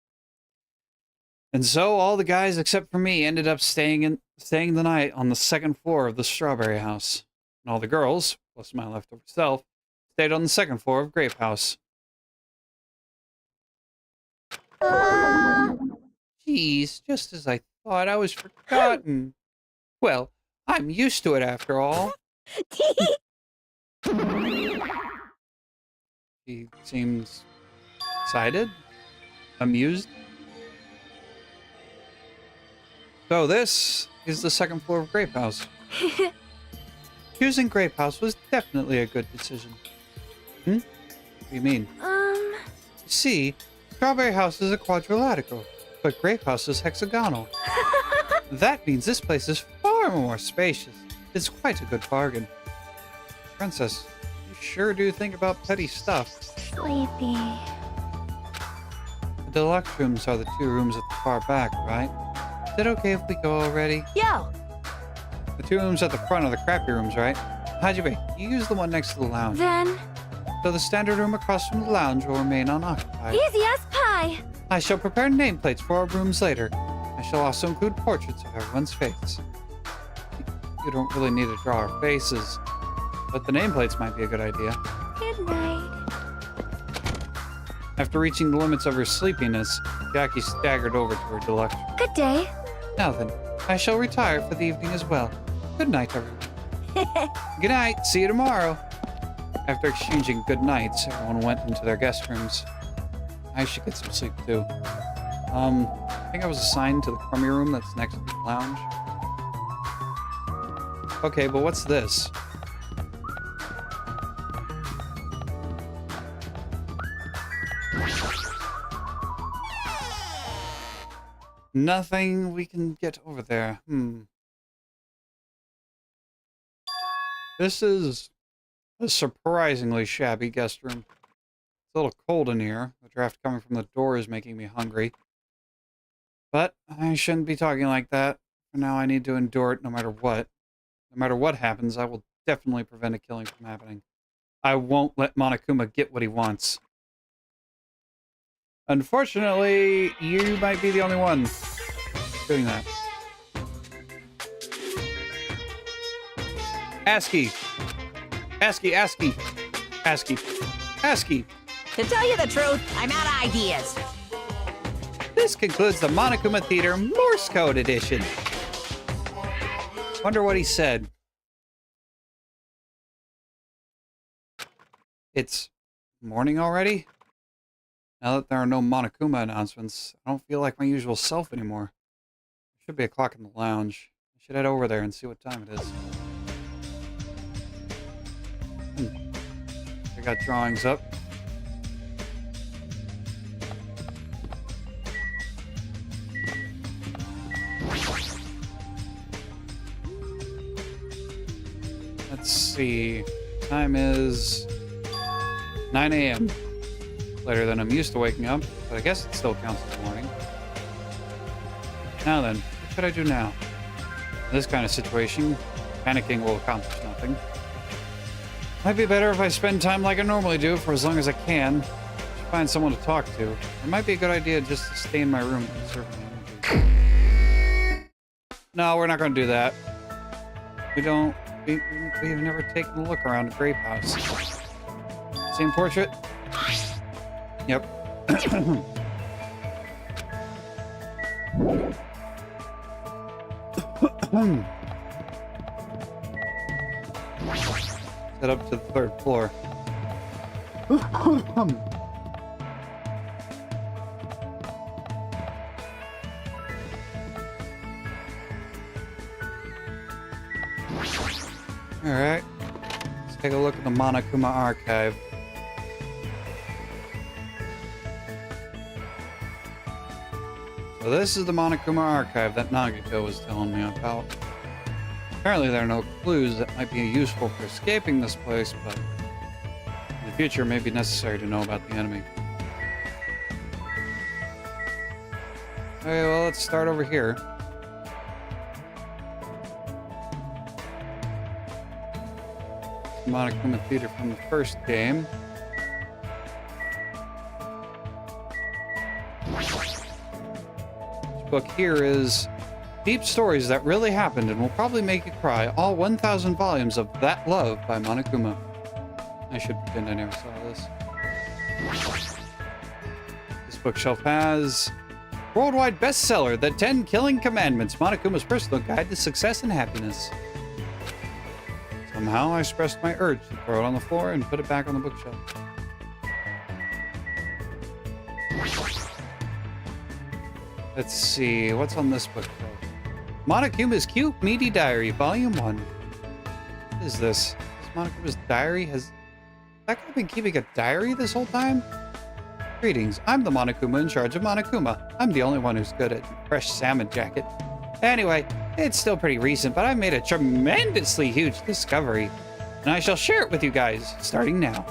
And so all the guys except for me ended up staying the night on the second floor of the strawberry house. And all the girls, plus my leftover self, stayed on the second floor of Grape House. Geez, just as I thought, I was forgotten. Well, I'm used to it after all. He seems excited, amused. So this is the second floor of Grape House. Choosing Grape House was definitely a good decision. What do you mean? You see, Strawberry House is a quadrilateral, but Grape House is hexagonal. That means this place is far more spacious. It's quite a good bargain. Princess, you sure do think about petty stuff. Sleepy. The deluxe rooms are the 2 rooms at the far back, right? Is it okay if we go already? Yo. The 2 rooms at the front are the crappy rooms, right? Hajime, you use the one next to the lounge. Then, So the standard room across from the lounge will remain unoccupied. easy as pie. I shall prepare nameplates for our rooms later. I shall also include portraits of everyone's face. You don't really need to draw our faces, but the nameplates might be a good idea. Good night. After reaching the limits of her sleepiness, Jackie staggered over to her deluxe room. Good day. Now then, I shall retire for the evening as well. Good night, everyone. Good night. See you tomorrow. After exchanging good nights, everyone went into their guest rooms. I should get some sleep too. I think I was assigned to the crummy room that's next to the lounge. Okay, but what's this? Nothing we can get over there. This is a surprisingly shabby guest room. It's a little cold in here. The draft coming from the door is making me hungry. But I shouldn't be talking like that. For now, I need to endure it no matter what. No matter what happens, I will definitely prevent a killing from happening. I won't let Monokuma get what he wants. Unfortunately, you might be the only one doing that. ASCII. ASCII, ASCII. ASCII. ASCII. To tell you the truth, I'm out of ideas. This concludes the Monokuma Theater Morse Code Edition. Wonder what he said. It's morning already? Now that there are no Monokuma announcements, I don't feel like my usual self anymore. There should be a clock in the lounge. I should head over there and see what time it is. I got drawings up. Let's see. Time is 9 a.m. Later than I'm used to waking up, but I guess it still counts as morning. Now then, what should I do now? In this kind of situation, panicking will accomplish nothing. Might be better if I spend time like I normally do for as long as I can. Should find someone to talk to. It might be a good idea just to stay in my room and conserve my energy. No, we're not going to do that. We've never taken a look around a grape house. Same portrait? Yep. Head up to the 3rd floor. Alright. Let's take a look at the Monokuma archive. So this is the Monokuma archive that Nagito was telling me about. Apparently there are no clues that might be useful for escaping this place, but in the future it may be necessary to know about the enemy. Okay, well, let's start over here. Monokuma Theater from the first game. This book here is Deep Stories That Really Happened and Will Probably Make You Cry, all 1,000 volumes of That Love by Monokuma. I should pretend I never saw this. This bookshelf has worldwide bestseller, The 10 Killing Commandments, Monokuma's personal guide to success and happiness. Somehow I expressed my urge to throw it on the floor and put it back on the bookshelf. Let's see, what's on this bookshelf? Monokuma's Cute Meaty Diary, Volume 1. What is this? Is Monokuma's diary? Has that guy been keeping a diary this whole time? Greetings, I'm the Monokuma in charge of Monokuma. I'm the only one who's good at fresh salmon jacket. Anyway, it's still pretty recent, but I've made a tremendously huge discovery, and I shall share it with you guys, starting now.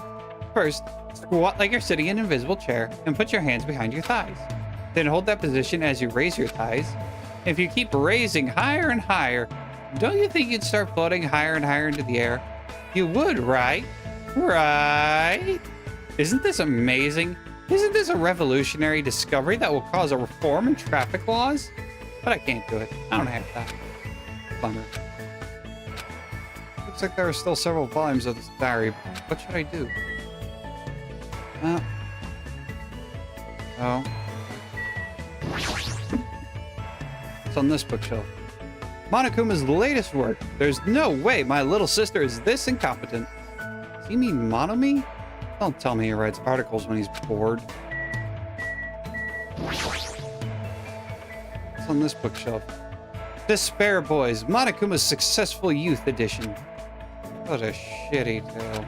First, squat like you're sitting in an invisible chair, and put your hands behind your thighs. Then hold that position as you raise your thighs. If you keep raising higher and higher, don't you think you'd start floating higher and higher into the air? You would, right? Right? Isn't this amazing? Isn't this a revolutionary discovery that will cause a reform in traffic laws? But I can't do it. I don't have that. Bummer. Looks like there are still several volumes of this diary. What should I do? Oh. What's on this bookshelf? Monokuma's latest work. There's no way my little sister is this incompetent. Does he mean Monomi? Don't tell me he writes articles when he's bored. What's on this bookshelf? Despair Boys, Monokuma's Successful Youth Edition. What a shitty tale.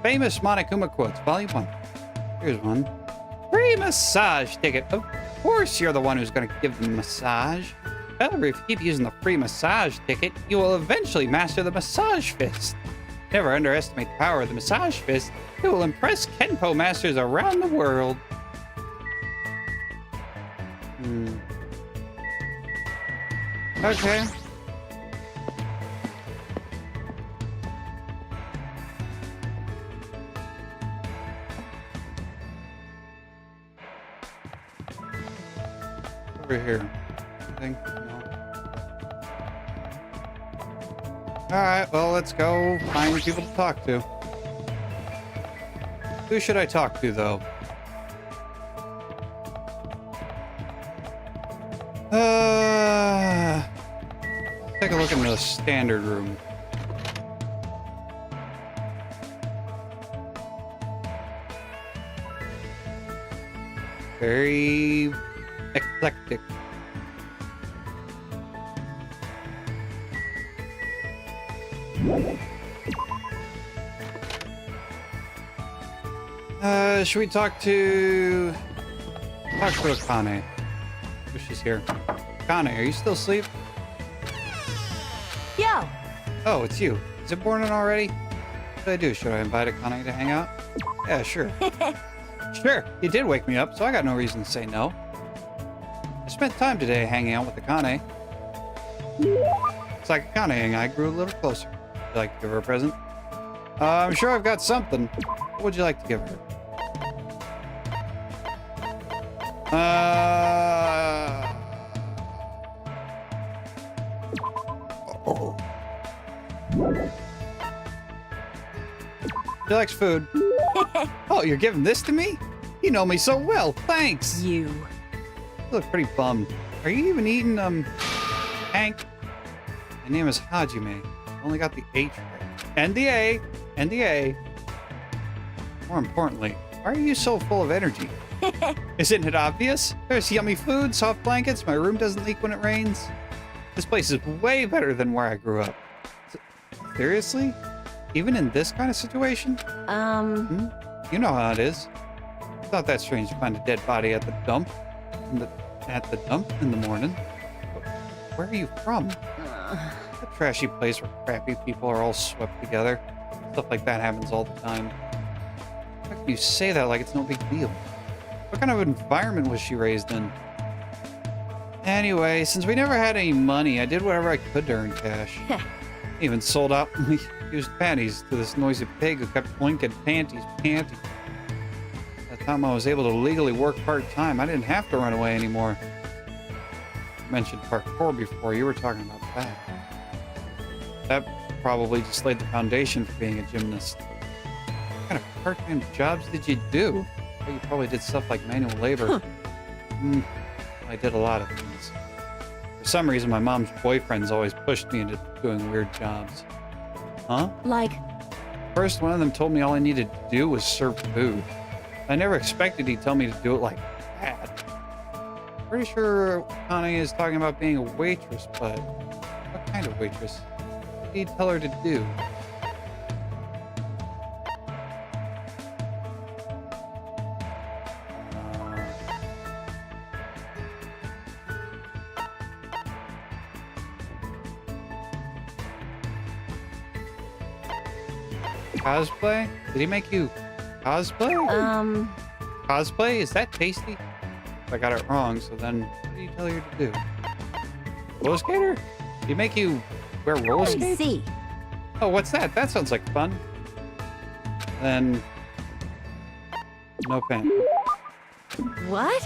famous Monokuma quotes, volume 1. Here's one. Free massage ticket. Of course you're the one who's going to give the massage. However, if you keep using the free massage ticket, you will eventually master the massage fist. Never underestimate the power of the massage fist. It will impress Kenpo masters around the world. Okay. Over here. Anything? No. Alright, well, let's go find people to talk to. Who should I talk to, though? Let's take a look in the standard room. Very eclectic. Should we talk to Akane? Oh, she's here. Akane, are you still asleep? Yo, Oh, it's you. Is it morning already? What should I do? Should I invite Akane to hang out? Yeah, sure. Sure, you did wake me up, so I got no reason to say no. I spent time today hanging out with Akane. It's like Akane and I grew a little closer. Would you like to give her a present? I'm sure I've got something. What would you like to give her? She likes food. Oh, you're giving this to me? You know me so well. Thanks. you. You look pretty bummed. Are you even eating, Hank? My name is Hajime. I only got the H right. And the A. And the A. More importantly, why are you so full of energy? Isn't it obvious? There's yummy food, soft blankets, my room doesn't leak when it rains. This place is way better than where I grew up. Seriously? Even in this kind of situation? You know how it is. It's not that strange to find a dead body at the dump. In the morning. Where are you from? A trashy place where crappy people are all swept together. Stuff like that happens all the time. How can you say that like it's no big deal? What kind of environment was she raised in? Anyway, since we never had any money, I did whatever I could to earn cash. Even sold out my used panties to this noisy pig who kept blinking panties. That time I was able to legally work part-time, I didn't have to run away anymore. You mentioned parkour before, you were talking about that. That probably just laid the foundation for being a gymnast. What kind of part-time jobs did you do? Well, you probably did stuff like manual labor. I did a lot of things. For some reason, my mom's boyfriends always pushed me into doing weird jobs. Huh? Like, First, one of them told me all I needed to do was serve food. I never expected he'd tell me to do it like that. Pretty sure Connie is talking about being a waitress, but what kind of waitress? What did he tell her to do? Cosplay? Did he make you cosplay? Cosplay? Is that tasty? I got it wrong, so then what did he tell you to do? Roller skater? Did he make you wear roller I skates? see. Oh, what's that? That sounds like fun. Then... no pants. What?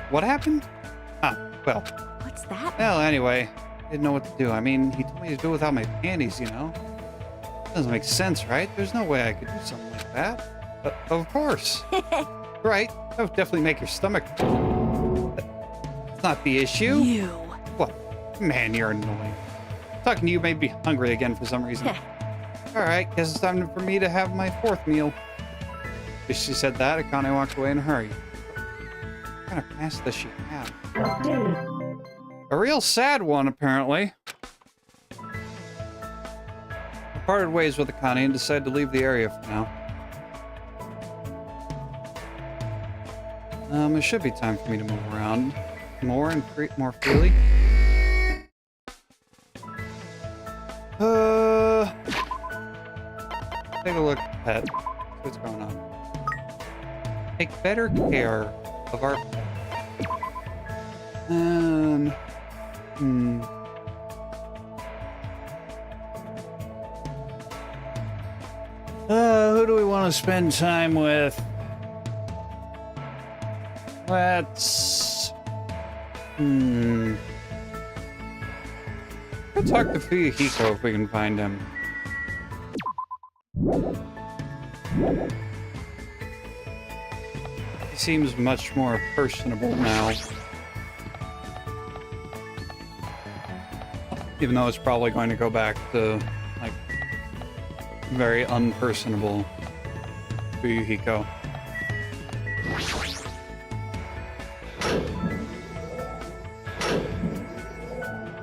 What happened? Well. What's that? Well, anyway. Didn't know what to do. I mean, he told me to do it without my panties, you know? Doesn't make sense, right? There's no way I could do something like that. Of course. Right. That would definitely make your stomach... That's not the issue. You. What? Man, you're annoying. Talking to you made me hungry again for some reason. Alright, guess it's time for me to have my fourth meal. As she said that, Akane walked away in a hurry. What kind of past does she have? A real sad one, apparently. parted ways with Akane and decided to leave the area for now. It should be time for me to move around more and create more freely. Take a look, pet. See what's going on. Take better care of our pet. Who do we want to spend time with? Let's... Let's talk to Fuyuhiko if we can find him. He seems much more personable now. Even though it's probably going to go back to, like, very unpersonable Fuyuhiko.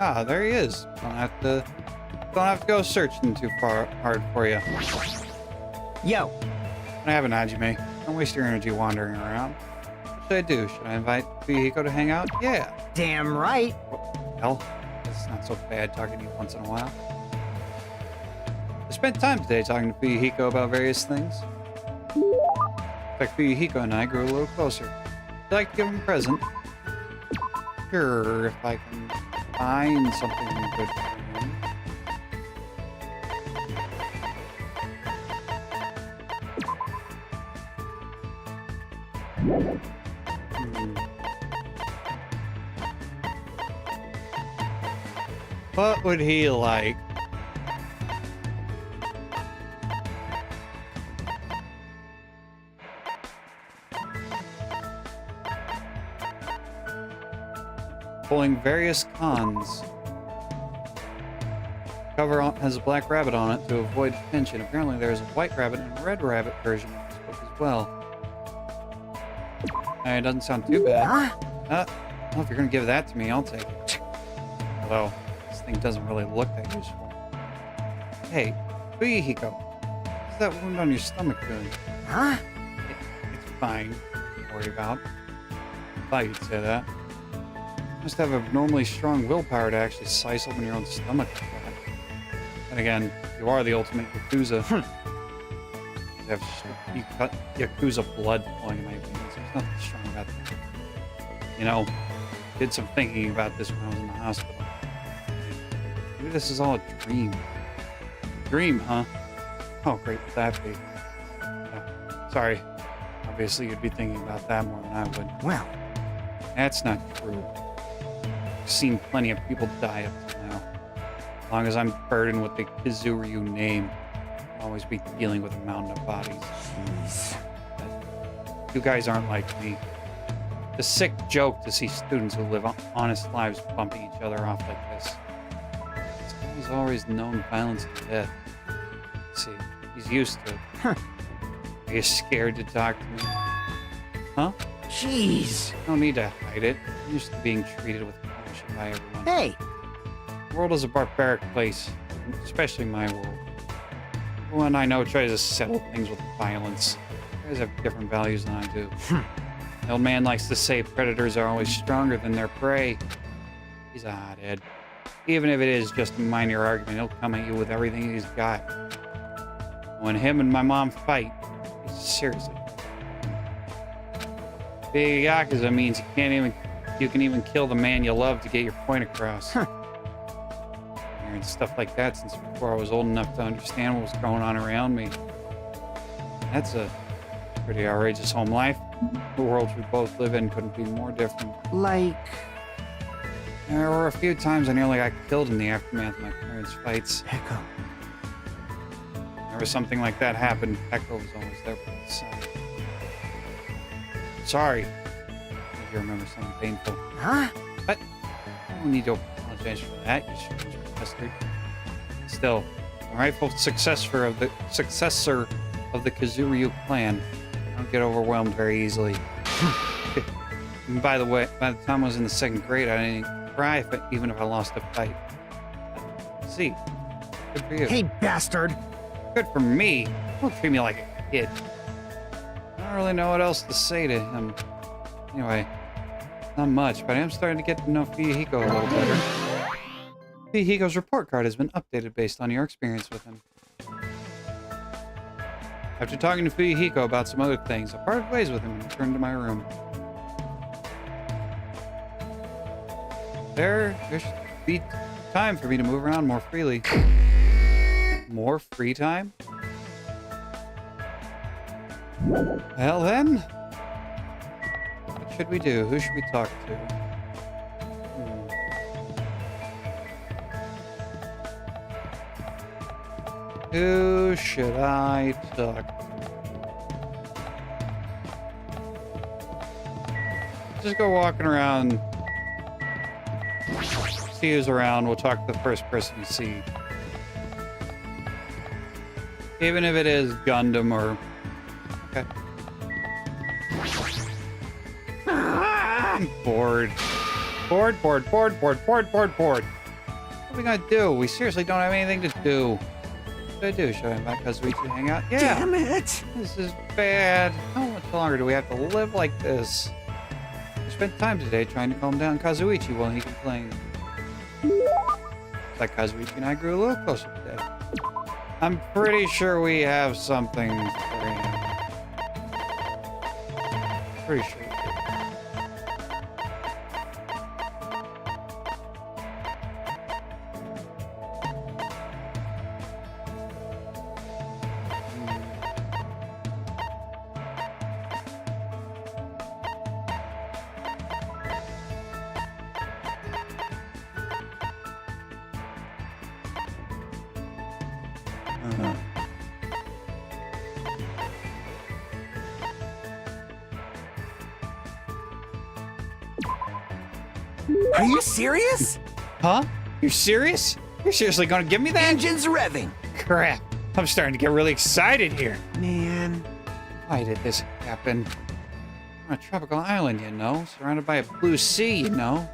Ah, there he is. Don't have to go searching too hard for you. Yo. I have an Hajime. Don't waste your energy wandering around. What should I do? Should I invite Fuyuhiko to hang out? Yeah. Damn right. Well, it's not so bad talking to you once in a while. I spent time today talking to Fuyuhiko about various things. In fact, Fuyuhiko and I grew a little closer. I'd like to give him a present. Sure, if I can find something good for him. What would he like? Pulling various cons. Cover has a black rabbit on it to avoid detention. Apparently there's a white rabbit and a red rabbit version of this book as well. It doesn't sound too bad. Well, if you're gonna give that to me, I'll take it. Although, this thing doesn't really look that useful. Hey, Fuyuhiko, what's that wound on your stomach doing? Huh? It's fine. Don't worry about. I thought you'd say that. You must have abnormally strong willpower to actually slice open your own stomach like that. And again, you are the ultimate Yakuza. You cut Yakuza blood flowing in my veins. There's nothing strong about that. You know, did some thinking about this when I was in the hospital. Maybe this is all a dream. Dream, huh? Oh, great would that be? Sorry. Obviously, you'd be thinking about that more than I would. Well, That's not true. I've seen plenty of people die up to now. As long as I'm burdened with the Kizuryu name, I'll always be dealing with a mountain of bodies. jeez. You guys aren't like me. It's a sick joke to see students who live honest lives bumping each other off like this. He's always known violence and death. See, he's used to it. Huh. Are you scared to talk to me? Huh? Jeez. No need to hide it. I'm used to being treated with caution by everyone. Hey. The world is a barbaric place, especially my world. Everyone I know tries to settle things with violence. You guys have different values than I do. The old man likes to say predators are always stronger than their prey. He's a hothead. Even if it is just a minor argument, he'll come at you with everything he's got. When him and my mom fight, he's seriously. Being a Yakuza means you can even kill the man you love to get your point across. Hearing stuff like that since before I was old enough to understand what was going on around me. That's a pretty outrageous home life. The world we both live in couldn't be more different. Like, There were a few times I nearly got killed in the aftermath of my parents' fights. Echo. Whenever something like that happened, Echo was always there by my side. Sorry if you remember something painful. Huh? But I don't need to apologize for that, you strange bastard. Still, the rightful successor of the Kizuryu clan. I don't get overwhelmed very easily. And by the way, by the time I was in the second grade, I didn't cry even if I lost a fight. See, Good for you. Hey, bastard. Good for me. Don't treat me like a kid. I don't really know what else to say to him. Anyway, not much, but I am starting to get to know Fuyuhiko a little better. Fuyuhiko's report card has been updated based on your experience with him. After talking to Fuyuhiko about some other things, I parted ways with him and returned to my room. There should be time for me to move around more freely. More free time? Well then, what should we do? Who should we talk to? Who should I talk to? Just go walking around. See who's around. We'll talk to the first person you see. Even if it is Gundam or... Okay. I'm bored. Bored. What are we gonna do? We seriously don't have anything to do. What should I do? Should I invite Kazuichi to hang out? Yeah. Damn it. This is bad. How much longer do we have to live like this? We spent time today trying to calm down Kazuichi while he complained. It's like Kazuichi and I grew a little closer today. I'm pretty sure we have something for him. Pretty sure we do. Are you serious? Huh? You're serious? You're seriously gonna give me that? Engine's revving. Crap. I'm starting to get really excited here. Man. Why did this happen? We're on a tropical island, you know, surrounded by a blue sea, you know.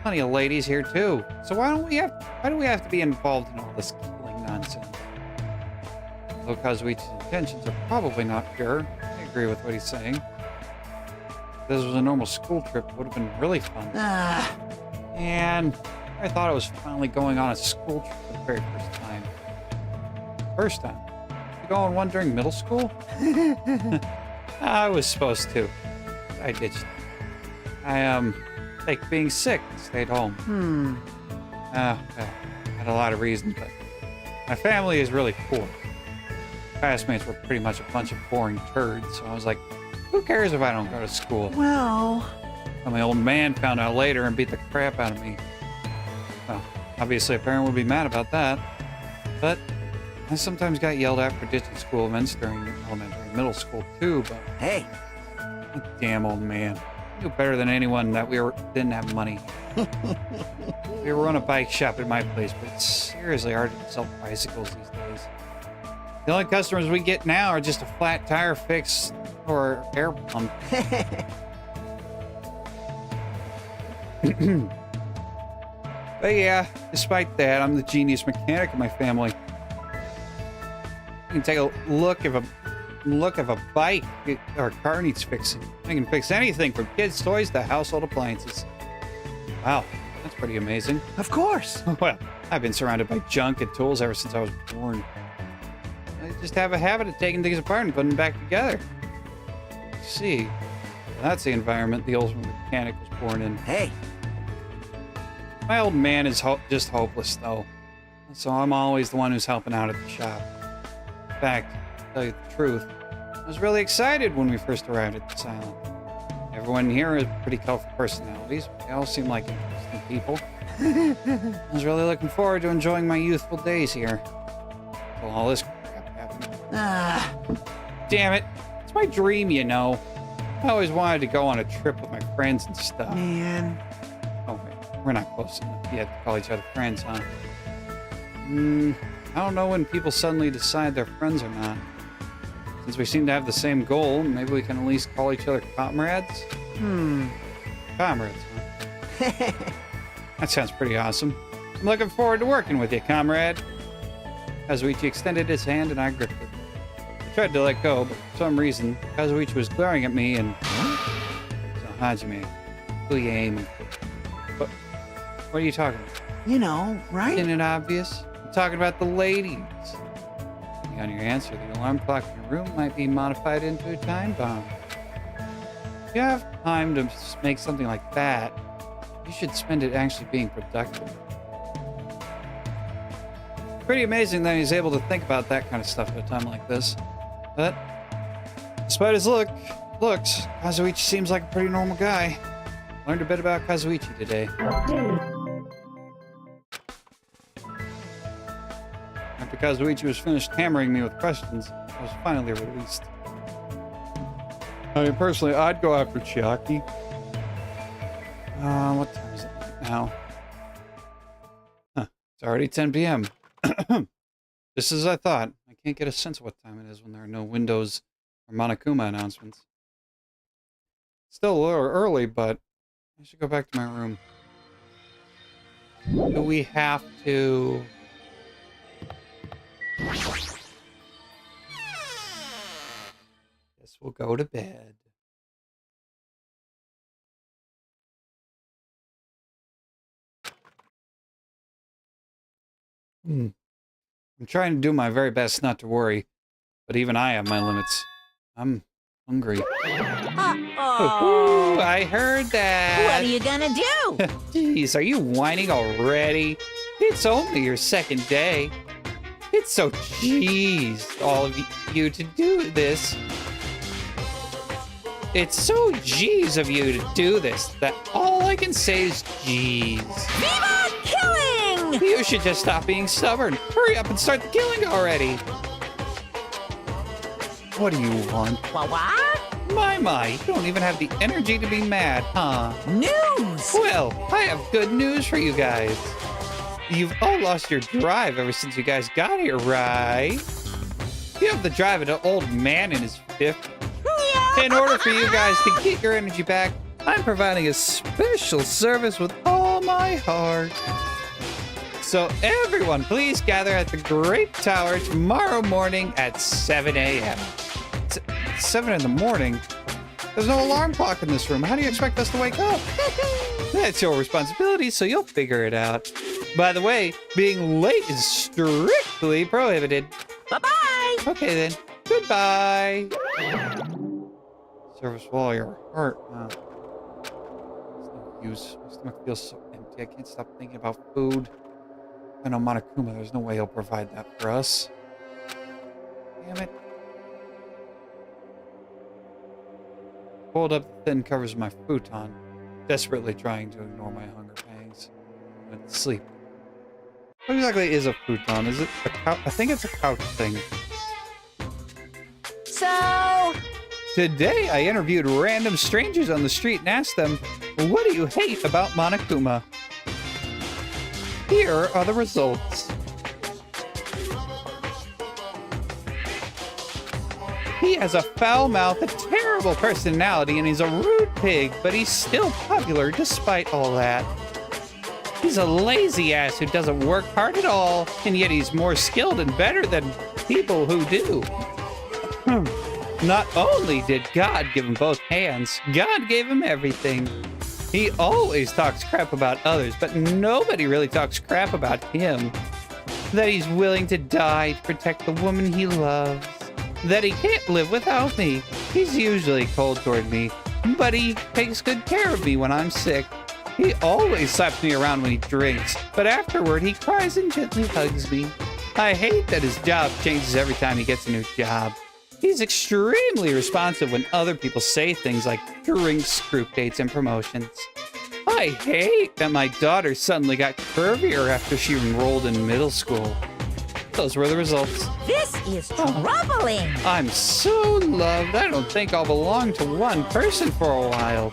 Plenty of ladies here too. So why do we have to be involved in all this killing nonsense? Though Kazuichi's intentions are probably not pure. I agree with what he's saying. If this was a normal school trip, it would have been really fun. And I thought I was finally going on a school trip for the very first time. First time? You go on one during middle school? I was supposed to. I ditched it. I, like being sick, stayed home. Well, I had a lot of reasons, but my family is really poor. Classmates were pretty much a bunch of boring turds, so I was like, who cares if I don't go to school? Well... And my old man found out later and beat the crap out of me. Well, obviously a parent would be mad about that, but I sometimes got yelled at for ditching school events during elementary and middle school too, but... Hey. Damn old man. He knew better than anyone that we didn't have money. We run a bike shop at my place, but it's seriously hard to sell bicycles these days. The only customers we get now are just a flat tire fix or air pump. But yeah, despite that, I'm the genius mechanic of my family. You can take a look if a bike or car needs fixing. I can fix anything from kids' toys to household appliances. Wow, that's pretty amazing. Of course. Well, I've been surrounded by junk and tools ever since I was born. I just have a habit of taking things apart and putting them back together. See, that's the environment the ultimate mechanic was born in. Hey. My old man is just hopeless, though. So I'm always the one who's helping out at the shop. In fact, to tell you the truth, I was really excited when we first arrived at this island. Everyone here has pretty colorful personalities, but they all seem like interesting people. I was really looking forward to enjoying my youthful days here. Well, all this crap happened. Damn it. It's my dream, you know. I always wanted to go on a trip with my friends and stuff. Man. Oh, wait. We're not close enough yet to call each other friends, huh? I don't know when people suddenly decide they're friends or not. Since we seem to have the same goal, maybe we can at least call each other comrades? Comrades, huh? That sounds pretty awesome. I'm looking forward to working with you, comrade. Kazuichi extended his hand and I gripped it. I tried to let go, but for some reason, Kazuichi was glaring at me and... So, Hajime, who you aiming for? What are you talking about? You know, right? Isn't it obvious? I'm talking about the ladies. Depending on your answer, the alarm clock in your room might be modified into a time bomb. If you have time to make something like that, you should spend it actually being productive. Pretty amazing that he's able to think about that kind of stuff at a time like this. But, despite his looks, Kazuichi seems like a pretty normal guy. Learned a bit about Kazuichi today. After Kazuichi was finished hammering me with questions, I was finally released. I mean, personally, I'd go after Chiaki. What time is it now? Huh, it's already 10 p.m. Just as I thought. I can't get a sense of what time it is when there are no Windows or Monokuma announcements. Still a little early, but I should go back to my room. Do we have to... Guess we'll go to bed. I'm trying to do my very best not to worry, but even I have my limits. I'm hungry. Uh-oh. Ooh, I heard that. What are you gonna do? Jeez, are you whining already? It's only your second day. It's so jeez, all of you to do this. It's so jeez of you to do this that all I can say is jeez. Viva killing! You should just stop being stubborn. Hurry up and start the killing already. What do you want? What? My, you don't even have the energy to be mad, huh? News! Well, I have good news for you guys. You've all lost your drive ever since you guys got here, right? You have the drive of an old man in his 50s. In order for you guys to get your energy back, I'm providing a special service with all my heart. So everyone, please gather at the Great Tower tomorrow morning at 7 a.m. 7 in the morning? There's no alarm clock in this room. How do you expect us to wake up? That's your responsibility, so you'll figure it out. By the way, being late is strictly prohibited. Bye-bye! Okay then, goodbye. Service for all your heart. Wow. It's no use. My stomach feels so empty. I can't stop thinking about food. I know Monokuma, there's no way he'll provide that for us. Damn it. Pulled up the thin covers of my futon, desperately trying to ignore my hunger pangs. I went to sleep. What exactly is a futon? Is it a couch? I think it's a couch thing. So... Today, I interviewed random strangers on the street and asked them, what do you hate about Monokuma? Here are the results. He has a foul mouth, a terrible personality, and he's a rude pig, but he's still popular despite all that. He's a lazy ass who doesn't work hard at all, and yet he's more skilled and better than people who do. Not only did God give him both hands, God gave him everything. He always talks crap about others, but nobody really talks crap about him. That he's willing to die to protect the woman he loves. That he can't live without me. He's usually cold toward me, but he takes good care of me when I'm sick. He always slaps me around when he drinks, but afterward he cries and gently hugs me. I hate that his job changes every time he gets a new job. He's extremely responsive when other people say things like drinks, group dates, and promotions. I hate that my daughter suddenly got curvier after she enrolled in middle school. Those were the results. This is troubling. I'm so loved, I don't think I'll belong to one person for a while.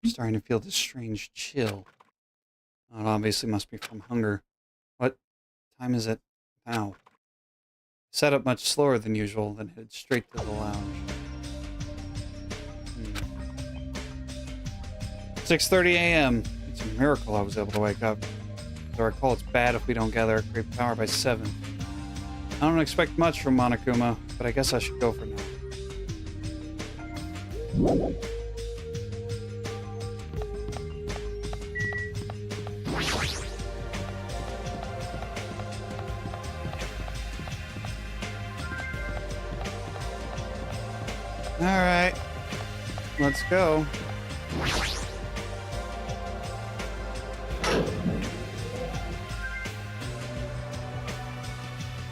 Starting to feel this strange chill. It obviously must be from hunger. What time is it now? Set up much slower than usual, then headed straight to the lounge. 6:30 a.m. It's a miracle I was able to wake up. As I recall, it's bad if we don't gather at great power by 7. I don't expect much from Monokuma, but I guess I should go for now. All right, let's go.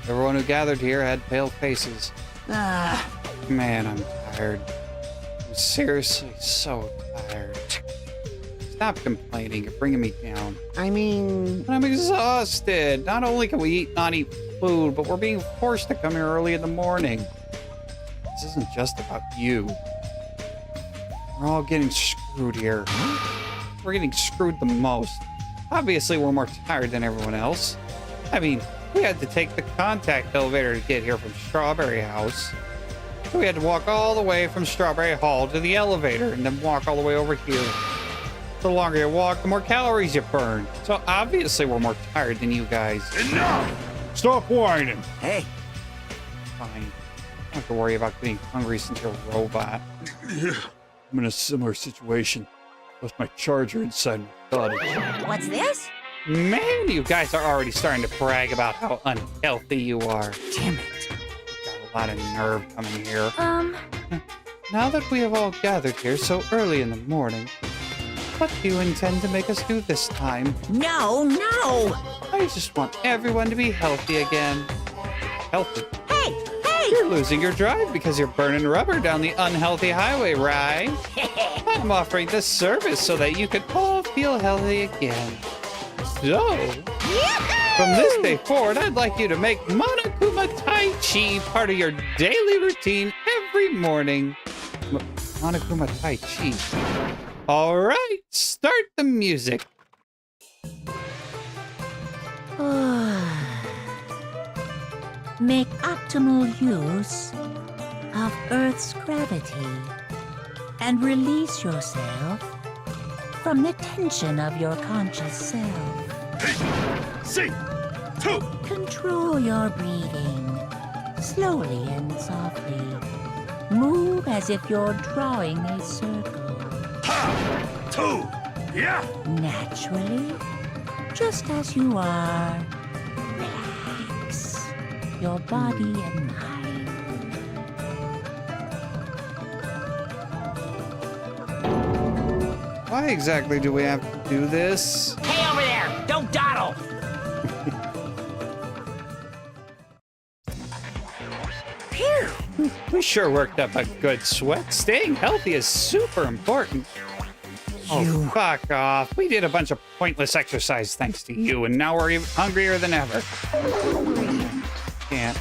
Everyone who gathered here had pale faces. Man, I'm tired. I'm seriously so tired. Stop complaining. You're bringing me down. I mean, I'm exhausted. Not only can we not eat food, but we're being forced to come here early in the morning. This isn't just about you. We're all getting screwed here. We're getting screwed the most. Obviously, we're more tired than everyone else. I mean, we had to take the contact elevator to get here from Strawberry House. So we had to walk all the way from Strawberry Hall to the elevator and then walk all the way over here. The longer you walk, the more calories you burn. So obviously we're more tired than you guys. Enough! Stop whining. hey, Fine. Don't have to worry about getting hungry since you're a robot. I'm in a similar situation. Lost my charger inside my cottage. What's this? Man, you guys are already starting to brag about how unhealthy you are. damn it. Got a lot of nerve coming here. Now that we have all gathered here so early in the morning, what do you intend to make us do this time? No, no! I just want everyone to be healthy again. Healthy? Hey, hey! You're losing your drive because you're burning rubber down the unhealthy highway, right? I'm offering this service so that you can all feel healthy again. So, from this day forward, I'd like you to make Monokuma Tai Chi part of your daily routine every morning. Monokuma Tai Chi. All right, start the music. Make optimal use of Earth's gravity and release yourself from the tension of your conscious self. See! Two! Control your breathing, slowly and softly. Move as if you're drawing a circle. Ha! Two! Yeah! Naturally, just as you are. Relax your body and mind. Why exactly do we have to do this? Hey, over there! Don't dawdle! We sure worked up a good sweat. Staying healthy is super important. Oh, fuck off. We did a bunch of pointless exercise thanks to you, and now we're even hungrier than ever. Can't.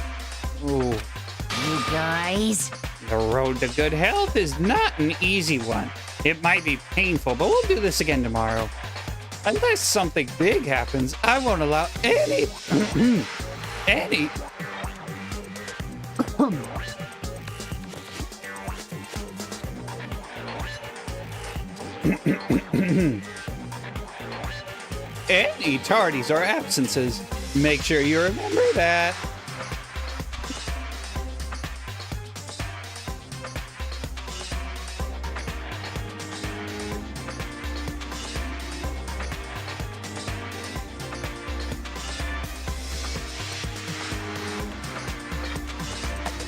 Ooh. You guys. The road to good health is not an easy one. It might be painful, but we'll do this again tomorrow. Unless something big happens, I won't allow any... any tardies or absences. Make sure you remember that.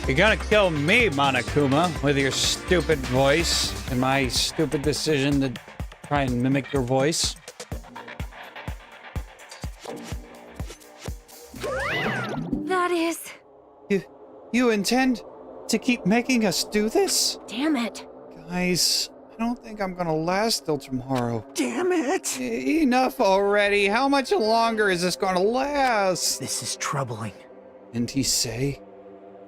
You're gonna kill me, Monokuma, with your stupid voice and my stupid decision to try and mimic your voice. That is... You intend to keep making us do this? Damn it. Guys, I don't think I'm gonna last till tomorrow. Damn it. Enough already. How much longer is this gonna last? This is troubling. Didn't he say?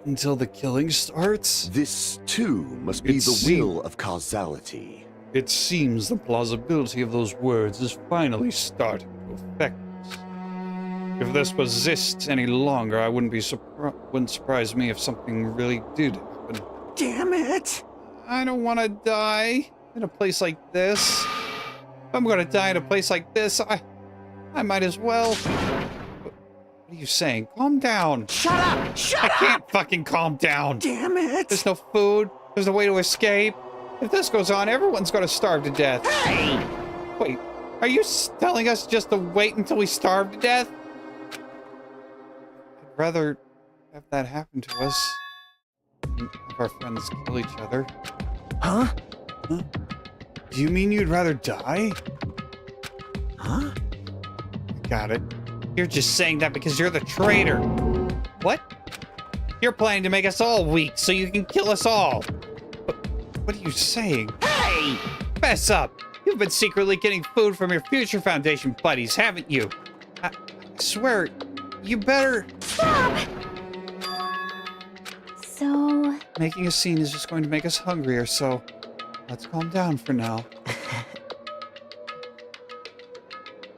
Until the killing starts? This, too, must be It the seem- will of causality. It seems the plausibility of those words is finally starting to affect us. If this persists any longer, I wouldn't surprise me if something really did happen. Damn it. I don't want to die in a place like this. If I'm gonna die in a place like this, I might as well. What are you saying? Calm down. Shut up! Shut I up! can't fucking calm down. Damn it! There's no food. There's no way to escape. If this goes on, everyone's gonna starve to death. Hey! Wait, are you telling us just to wait until we starve to death? I'd rather have that happen to us than have our friends kill each other. Huh? Huh? Do you mean you'd rather die? Huh? Got it. You're just saying that because you're the traitor. What? You're planning to make us all weak so you can kill us all. What are you saying? Hey! Fess up! You've been secretly getting food from your Future Foundation buddies, haven't you? I swear, you better... Stop! So, Making a scene is just going to make us hungrier, so let's calm down for now.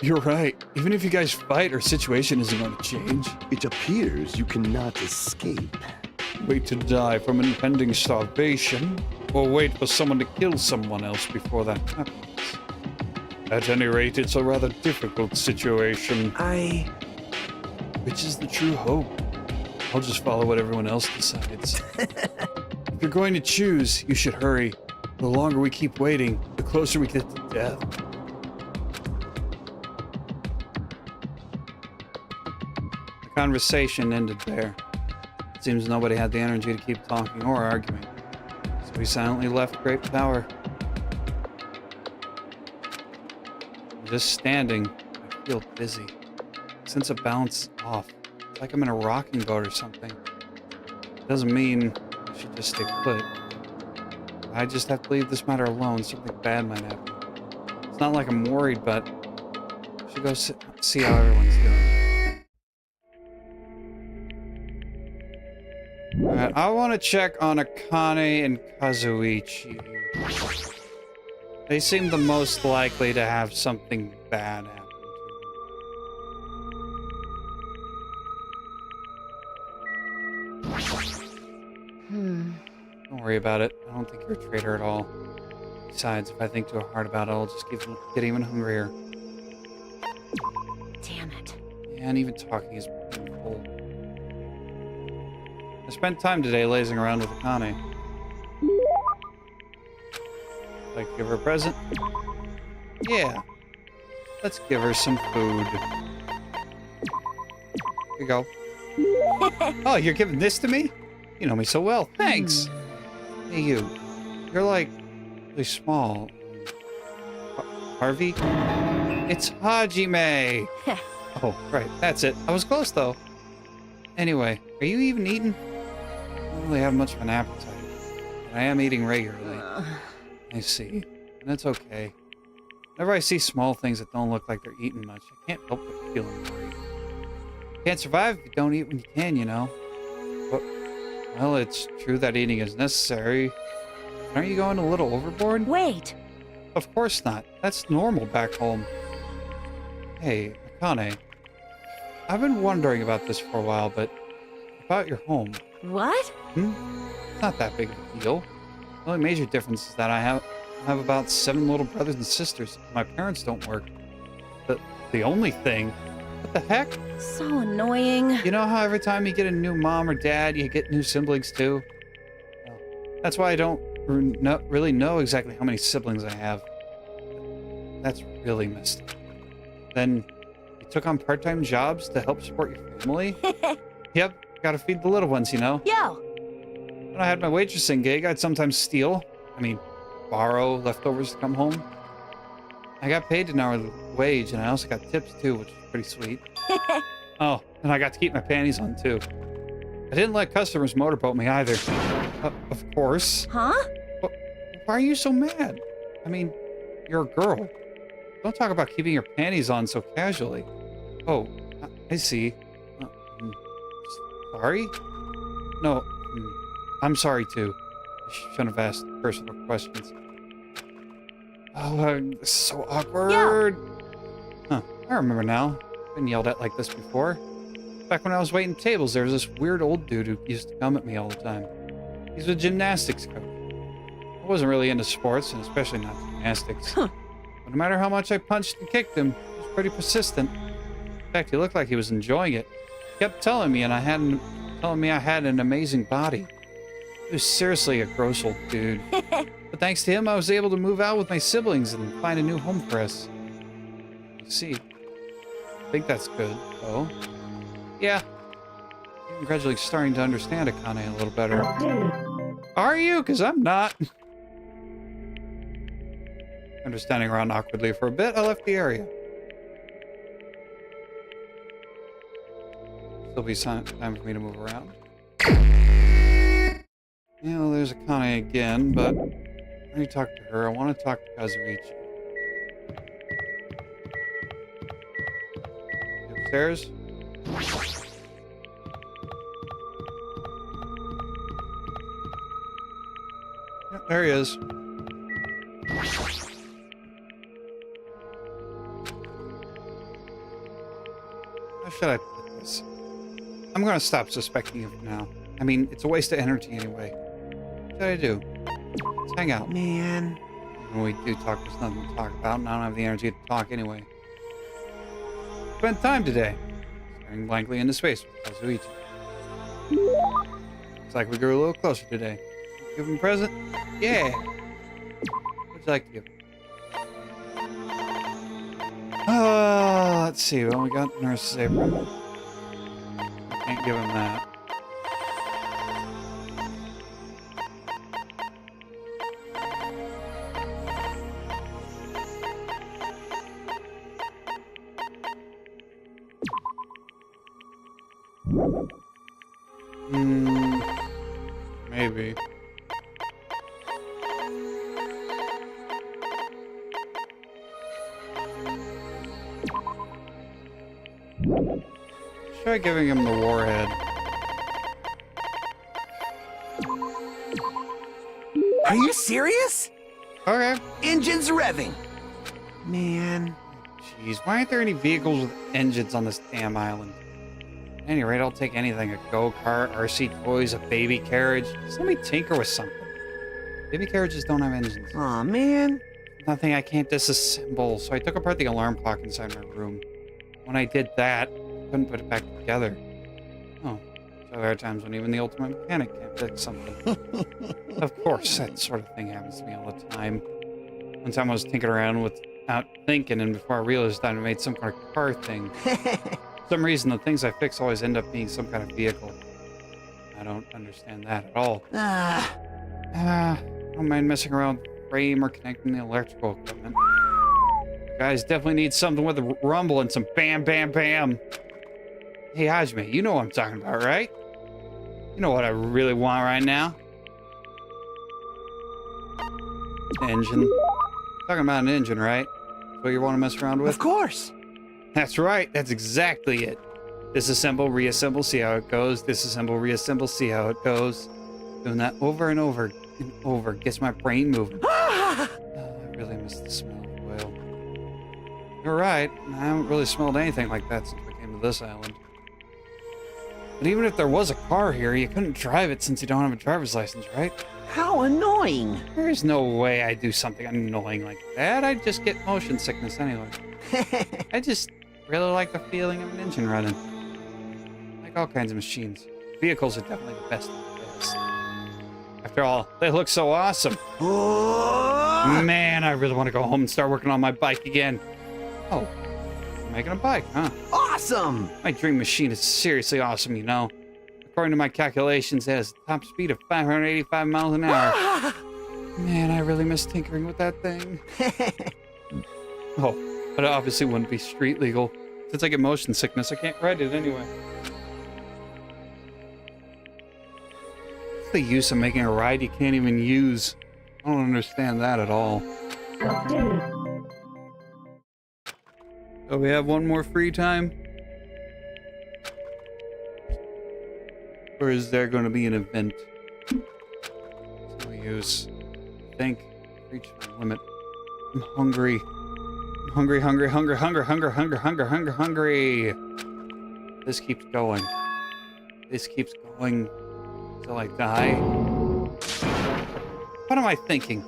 You're right. Even if you guys fight, our situation isn't going to change. It appears you cannot escape. Wait to die from impending starvation, or wait for someone to kill someone else before that happens. At any rate, it's a rather difficult situation. Which is the true hope? I'll just follow what everyone else decides. If you're going to choose, you should hurry. The longer we keep waiting, the closer we get to death. The conversation ended there. It seems nobody had the energy to keep talking or arguing, so we silently left Great Tower. I'm just standing. I feel dizzy. Sense of balance is off. It's like I'm in a rocking boat or something. Doesn't mean I should just stay put. I just have to leave this matter alone. Something bad might happen. It's not like I'm worried, but I should go see how everyone's doing. Alright, I want to check on Akane and Kazuichi. They seem the most likely to have something bad happen. Don't worry about it. I don't think you're a traitor at all. Besides, if I think too hard about it, I'll just get even hungrier. damn it. Yeah, and even talking is painful. I spent time today lazing around with Akane. Like to give her a present? Yeah. Let's give her some food. Here you go. Oh, you're giving this to me? You know me so well. Thanks. Hey, you. You're like really small. Harvey? It's Hajime. Oh, right. That's it. I was close, though. Anyway, are you even eating? I don't really have much of an appetite. But I am eating regularly. I see. And that's okay. Whenever I see small things that don't look like they're eating much, I can't help but feeling worried. You can't survive if you don't eat when you can, you know. But, well, it's true that eating is necessary. Aren't you going a little overboard? Wait. Of course not. That's normal back home. Hey, Akane. I've been wondering about this for a while, but about your home. What? It's not that big of a deal. The only major difference is that I have about 7 little brothers and sisters. My parents don't work. The only thing? What the heck? So annoying. You know how every time you get a new mom or dad, you get new siblings too? Well, that's why I don't really know exactly how many siblings I have. That's really messed up. Then you took on part-time jobs to help support your family? Yep, gotta feed the little ones, you know? Yo! When I had my waitressing gig, I'd sometimes borrow leftovers to come home. I got paid an hourly wage, and I also got tips too, which was pretty sweet. Oh, and I got to keep my panties on too. I didn't let customers motorboat me either. Of course. Huh? Why are you so mad? I mean, you're a girl. Don't talk about keeping your panties on so casually. Oh, I see. Sorry? No, I'm sorry too. I shouldn't have asked personal questions. Oh, this is so awkward. Huh, I remember now. I've been yelled at like this before. Back when I was waiting tables, there was this weird old dude who used to come at me all the time. He's a gymnastics coach. I wasn't really into sports, and especially not gymnastics. But No matter how much I punched and kicked him, he was pretty persistent. In fact, he looked like he was enjoying it. He kept telling me I had an amazing body. He was seriously a gross old dude. But thanks to him, I was able to move out with my siblings and find a new home for us. You see, I think that's good, though. Yeah. I'm gradually starting to understand Akane a little better. Are you? Because I'm not. Understanding around awkwardly for a bit, I left the area. Still be time for me to move around. Yeah, well, there's Akane again, but I already talked to her. I want to talk to Kazuichi. Upstairs? Yep, there he is. How should I put this? I'm gonna stop suspecting you for now. I mean, it's a waste of energy anyway. What should I do? Let's hang out. Man. When we do talk, there's nothing to talk about, and I don't have the energy to talk anyway. Spent time today, staring blankly into space with Kazuichi. Looks like we grew a little closer today. Give him a present? Yeah. What would you like to give him? Let's see. Well, we got Nurse's apron. I can't give him that. Maybe. Try giving him the warhead. Are you serious? Okay. Engines revving. Man. Jeez, why aren't there any vehicles with engines on this damn island? At any rate, I'll take anything. A go-kart, RC toys, a baby carriage. Just let me tinker with something. Baby carriages don't have engines. Aw, man. Nothing I can't disassemble, so I took apart the alarm clock inside my room. When I did that, I couldn't put it back together. Oh, so there are times when even the ultimate mechanic can't fix something. Of course, that sort of thing happens to me all the time. One time I was tinkering around without thinking, and before I realized I made some kind of car thing. For some reason, the things I fix always end up being some kind of vehicle. I don't understand that at all. I don't mind messing around with the frame or connecting the electrical equipment. Guys definitely need something with a rumble and some bam, bam, bam. Hey, Hajime, you know what I'm talking about, right? You know what I really want right now? Engine. Talking about an engine, right? That's what you want to mess around with? Of course. That's right. That's exactly it. Disassemble, reassemble, see how it goes. Disassemble, reassemble, see how it goes. Doing that over and over and over gets my brain moving. I really miss the smell of oil. You're right. I haven't really smelled anything like that since we came to this island. But even if there was a car here, you couldn't drive it since you don't have a driver's license, right? How annoying. There's no way I'd do something annoying like that. I'd just get motion sickness anyway. I just really like the feeling of an engine running. Like all kinds of machines. Vehicles are definitely the best of the best. After all, they look so awesome. Oh. Man, I really want to go home and start working on my bike again. Oh, you're making a bike, huh? Awesome. My dream machine is seriously awesome, you know. According to my calculations, it has a top speed of 585 miles an hour. Man, I really miss tinkering with that thing. Oh, but it obviously wouldn't be street legal. Since I get motion sickness, I can't ride it anyway. What's the use of making a ride you can't even use? I don't understand that at all. Oh, we have one more free time? Or is there going to be an event? It's no use. I think I've reached my limit. I'm hungry. I'm hungry, hungry, hungry, hungry, hungry, hungry, hungry, hungry, hungry. This keeps going. This keeps going until I die. What am I thinking?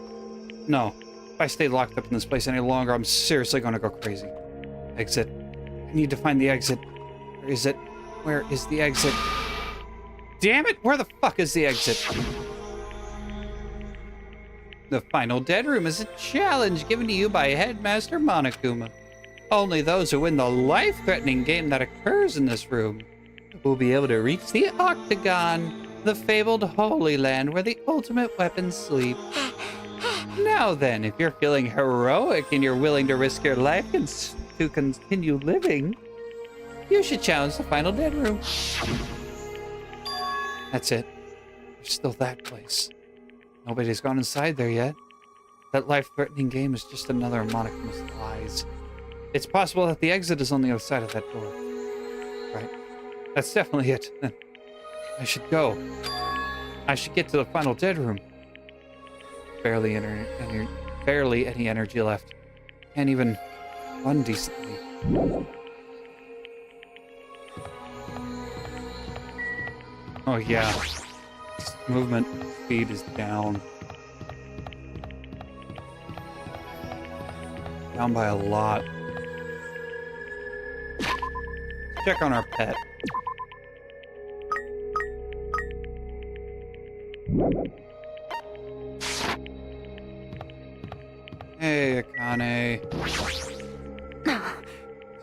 No. If I stay locked up in this place any longer, I'm seriously gonna go crazy. Exit. I need to find the exit. Where is it? Where is the exit? Damn it! Where the fuck is the exit? The final dead room is a challenge given to you by Headmaster Monokuma. Only those who win the life-threatening game that occurs in this room will be able to reach the Octagon, the fabled Holy Land where the ultimate weapons sleep. Now then, if you're feeling heroic and you're willing to risk your life to continue living, you should challenge the final dead room. That's it. There's still that place. Nobody's gone inside there yet. That life-threatening game is just another of Monokuma's lies. It's possible that the exit is on the other side of that door. Right. That's definitely it. Then I should go. I should get to the final dead room. Barely any energy left. Can't even run decently. Oh yeah. Movement speed is down. Down by a lot. Let's check on our pet. Hey, Akane.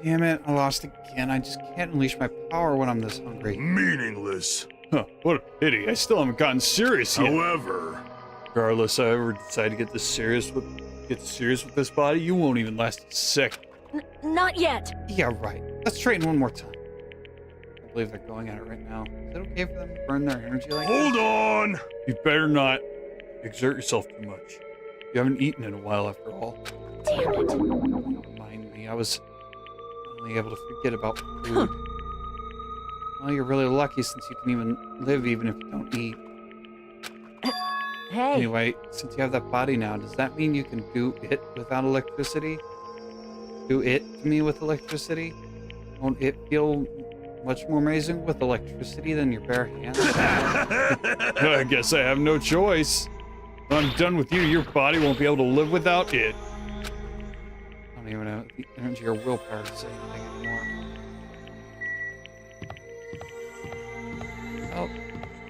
Damn it, I lost again. I just can't unleash my power when I'm this hungry. Meaningless. Huh, what a pity. I still haven't gotten serious yet. However, Regardless, I ever decide to get serious with this body, you won't even last a second. Not yet. Yeah, right. Let's train one more time. I believe they're going at it right now. Is it okay for them to burn their energy like hold on. You better not exert yourself too much. You haven't eaten in a while after all. Damn it. Don't remind me, I was only able to forget about food. Well, you're really lucky since you can even live even if you don't eat. Hey. Anyway, since you have that body now, does that mean you can do it without electricity? Do it to me with electricity? Won't it feel much more amazing with electricity than your bare hands? I guess I have no choice. When I'm done with you, your body won't be able to live without it. I don't even have the energy or willpower to say anything anymore. Well,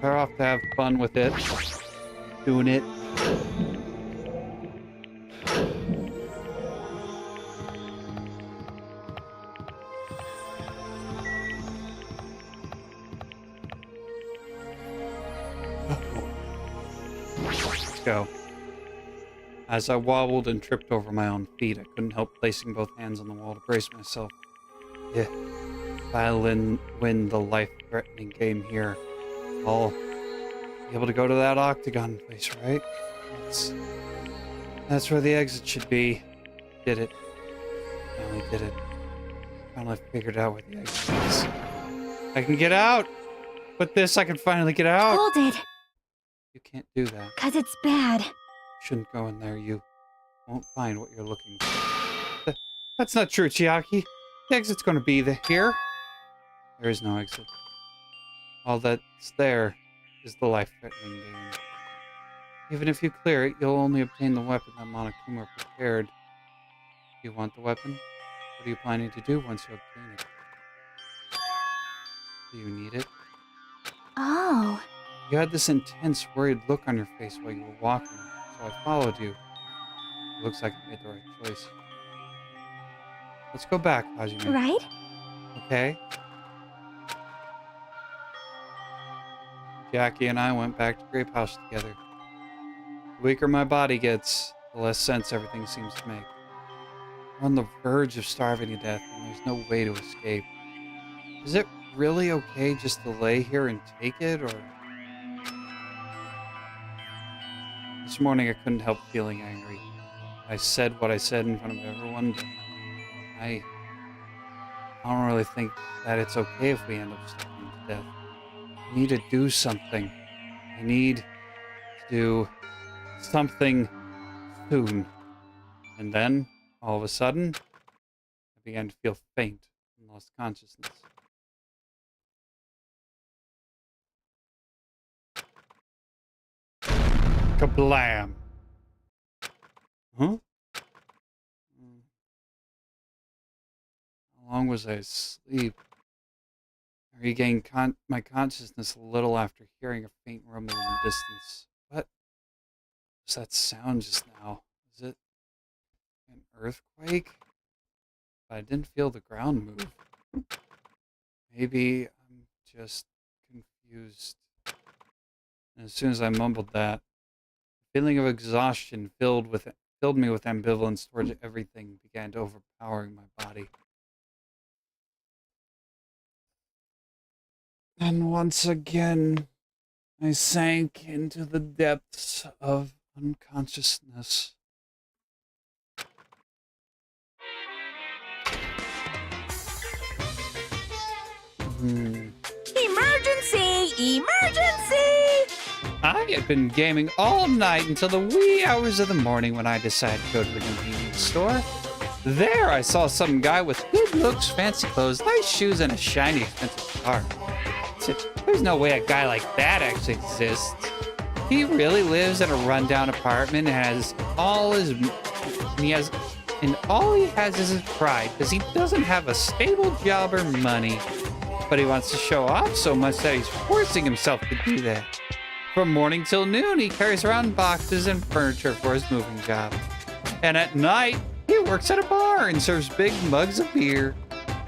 better off to have fun with it. Doing it. Let's go. As I wobbled and tripped over my own feet, I couldn't help placing both hands on the wall to brace myself. Yeah, if I win the life-threatening game here, I'll be able to go to that Octagon place, right? That's where the exit should be. Did it. Finally did it. Finally figured out where the exit is. I can get out! With this, I can finally get out! Hold it. You can't do that. 'Cause it's bad. Shouldn't go in there. You won't find what you're looking for. That's not true, Chiaki. The exit's going to be here. There is no exit. All that's there is the life-threatening game. Even if you clear it, you'll only obtain the weapon that Monokuma prepared. Do you want the weapon? What are you planning to do once you obtain it? Do you need it? Oh. You had this intense, worried look on your face while you were walking, so I followed you. It looks like I made the right choice. Let's go back, Hajime. Right? Okay? Jackie and I went back to Grape House together. The weaker my body gets, the less sense everything seems to make. We're on the verge of starving to death, and there's no way to escape. Is it really okay just to lay here and take it, or... This morning I couldn't help feeling angry. I said what I said in front of everyone, but I don't really think that it's okay if we end up starving to death. I need to do something. I need to do something soon. And then, all of a sudden, I began to feel faint and lost consciousness. Kablam! Huh? How long was I asleep? I regained my consciousness a little after hearing a faint rumble in the distance. What was that sound just now? Was it an earthquake? I didn't feel the ground move. Maybe I'm just confused. And as soon as I mumbled that, the feeling of exhaustion filled me with ambivalence towards everything began to overpowering my body. And once again, I sank into the depths of unconsciousness. Emergency! Emergency! I had been gaming all night until the wee hours of the morning when I decided to go to the convenience store. There I saw some guy with good looks, fancy clothes, nice shoes, and a shiny, expensive car. There's no way a guy like that actually exists. He really lives in a rundown apartment and all he has is his pride because he doesn't have a stable job or money. But he wants to show off so much that he's forcing himself to do that. From morning till noon, he carries around boxes and furniture for his moving job. And at night, he works at a bar and serves big mugs of beer.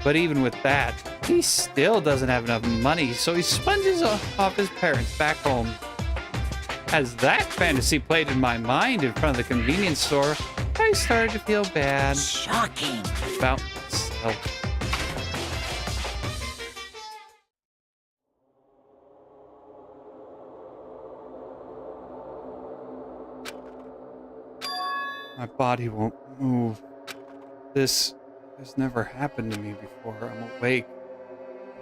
But even with that, he still doesn't have enough money, so he sponges off his parents back home. As that fantasy played in my mind in front of the convenience store, I started to feel bad Shocking. about myself. My body won't move. This has never happened to me before. I'm awake.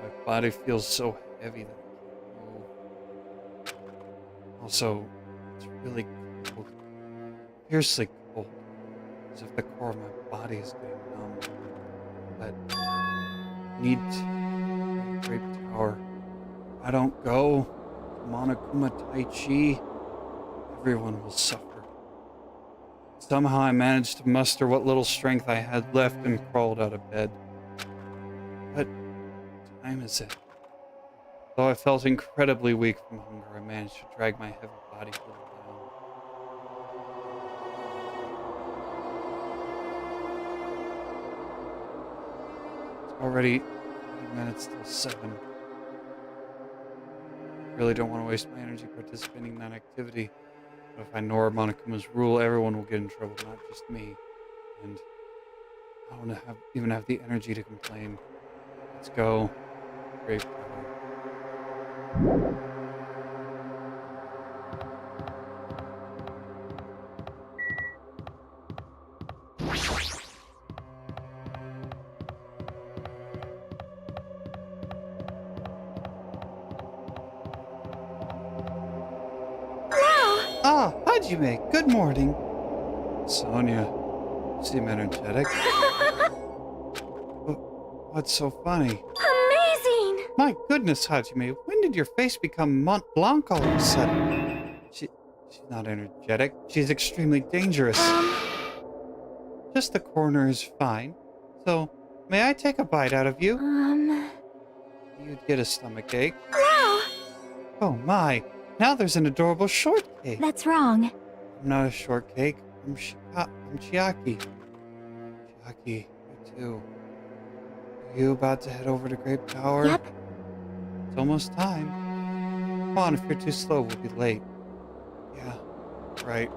My body feels so heavy that I can't move. Also, it's really cold. Fiercely cold. As if the core of my body is getting numb. But I need to go to the Great Tower. If I don't go to Monokuma Taichi, everyone will suffer. Somehow I managed to muster what little strength I had left and crawled out of bed. What time is it? Though I felt incredibly weak from hunger, I managed to drag my heavy body a little down. It's already 5 minutes till 7. I really don't want to waste my energy participating in that activity. But if I ignore Monokuma's rule, everyone will get in trouble, not just me. And I don't even have the energy to complain. Let's go. Great Tower. Ah, Hajime, good morning. Sonia, you seem energetic. What's so funny? Amazing! My goodness, Hajime, when did your face become Mont Blanc all of a sudden? She's not energetic. She's extremely dangerous. Just the corner is fine. So, may I take a bite out of you? You'd get a stomachache. Wow! Oh my, now there's an adorable shortcake. That's wrong. I'm not a shortcake. I'm Chiaki. Chiaki, you too. Are you about to head over to Grape Tower? Yep. It's almost time. Come on, if you're too slow, we'll be late. Yeah, right.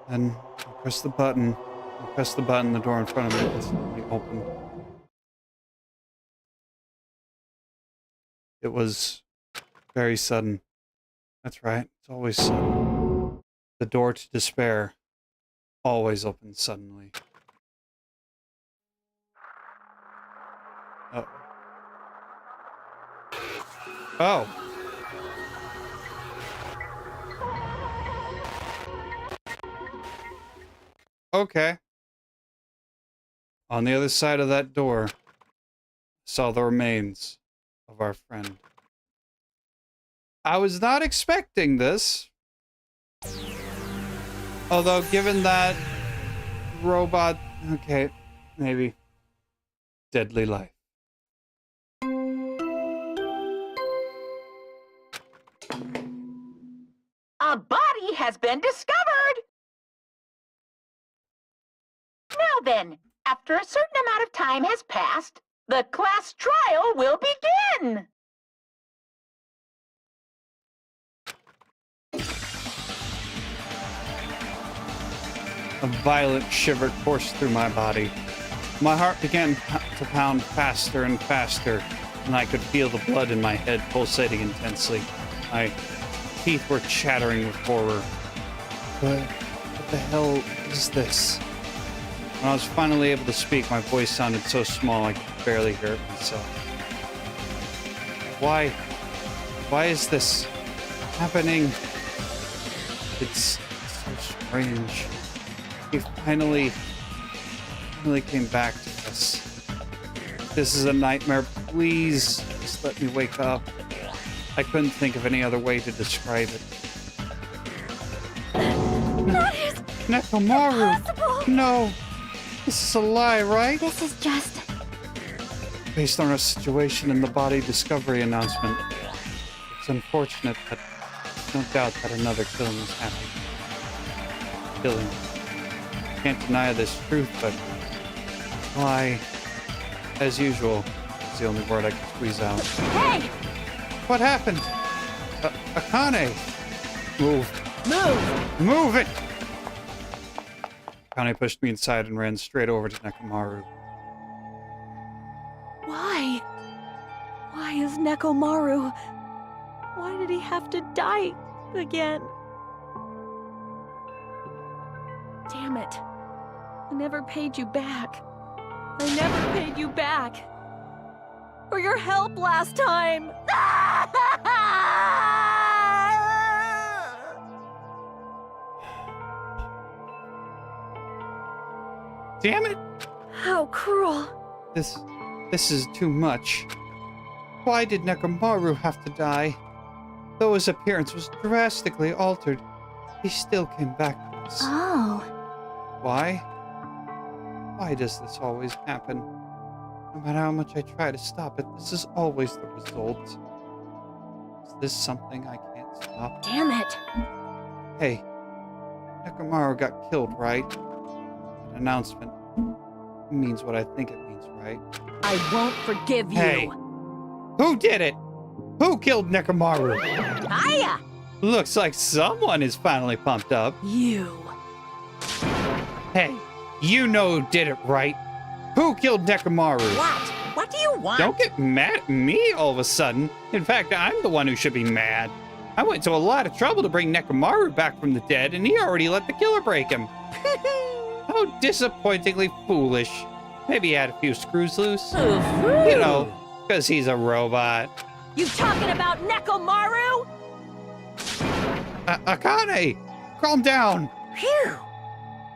And I'll press the button. The door in front of me instantly opened. It was very sudden. That's right, it's always sudden. The door to despair always opens suddenly. Oh. Oh. Okay. On the other side of that door, saw the remains of our friend. I was not expecting this. Although, given that robot... Okay, maybe. Deadly life. A body has been discovered! Now then, after a certain amount of time has passed, the class trial will begin! A violent shiver coursed through my body. My heart began to pound faster and faster, and I could feel the blood in my head pulsating intensely. My teeth were chattering with horror. But what the hell is this? When I was finally able to speak, my voice sounded so small I could barely hear it myself. Why is this happening? It's so strange. He finally came back to us. This is a nightmare. Please, just let me wake up. I couldn't think of any other way to describe it. That is Nekomaru! impossible! No! This is a lie, right? This is just... Based on our situation in the body discovery announcement, it's unfortunate, but there's no doubt that another killing has happened. Killing. Can't deny this truth, but lie, as usual, is the only word I can squeeze out. Hey! What happened? Akane! Move! Move it! Akane pushed me inside and ran straight over to Nekomaru. Why? Why is Nekomaru? Why did he have to die again? Damn it. I never paid you back. I never paid you back. For your help last time. Damn it! How cruel. This is too much. Why did Nekomaru have to die? Though his appearance was drastically altered, he still came back to us. Oh. Why? Why does this always happen? No matter how much I try to stop it, this is always the result. Is this something I can't stop? Damn it. Hey, Nekomaru got killed, right? That announcement means what I think it means, right? I won't forgive you! Hey! Who did it? Who killed Nekomaru? Hiya! Looks like someone is finally pumped up. You! Hey, you know who did it, right? Who killed Nekomaru? What? What do you want? Don't get mad at me all of a sudden. In fact, I'm the one who should be mad. I went to a lot of trouble to bring Nekomaru back from the dead, and he already let the killer break him. How disappointingly foolish. Maybe he had a few screws loose. Oof. You know, because he's a robot. You talking about Nekomaru? Akane, calm down. Phew!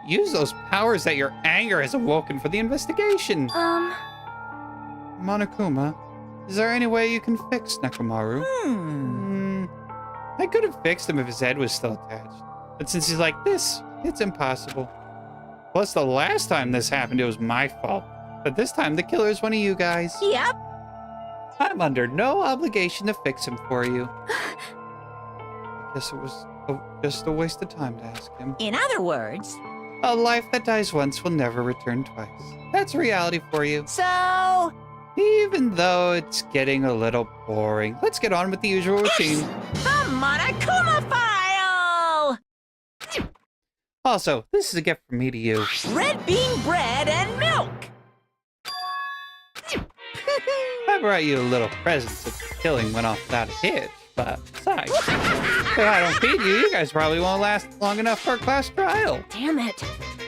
Use those powers that your anger has awoken for the investigation. Monokuma, is there any way you can fix Nekomaru? I could have fixed him if his head was still attached. But since he's like this, it's impossible. Plus, the last time this happened, it was my fault. But this time, the killer is one of you guys. Yep. I'm under no obligation to fix him for you. I guess it was just a waste of time to ask him. In other words... A life that dies once will never return twice. That's reality for you. So... Even though it's getting a little boring, let's get on with the usual routine. The Monokuma File! Also, this is a gift from me to you. Red bean bread and milk! I brought you a little present since the killing went off without a hitch, but besides, if I don't feed you, you guys probably won't last long enough for a class trial. Damn it.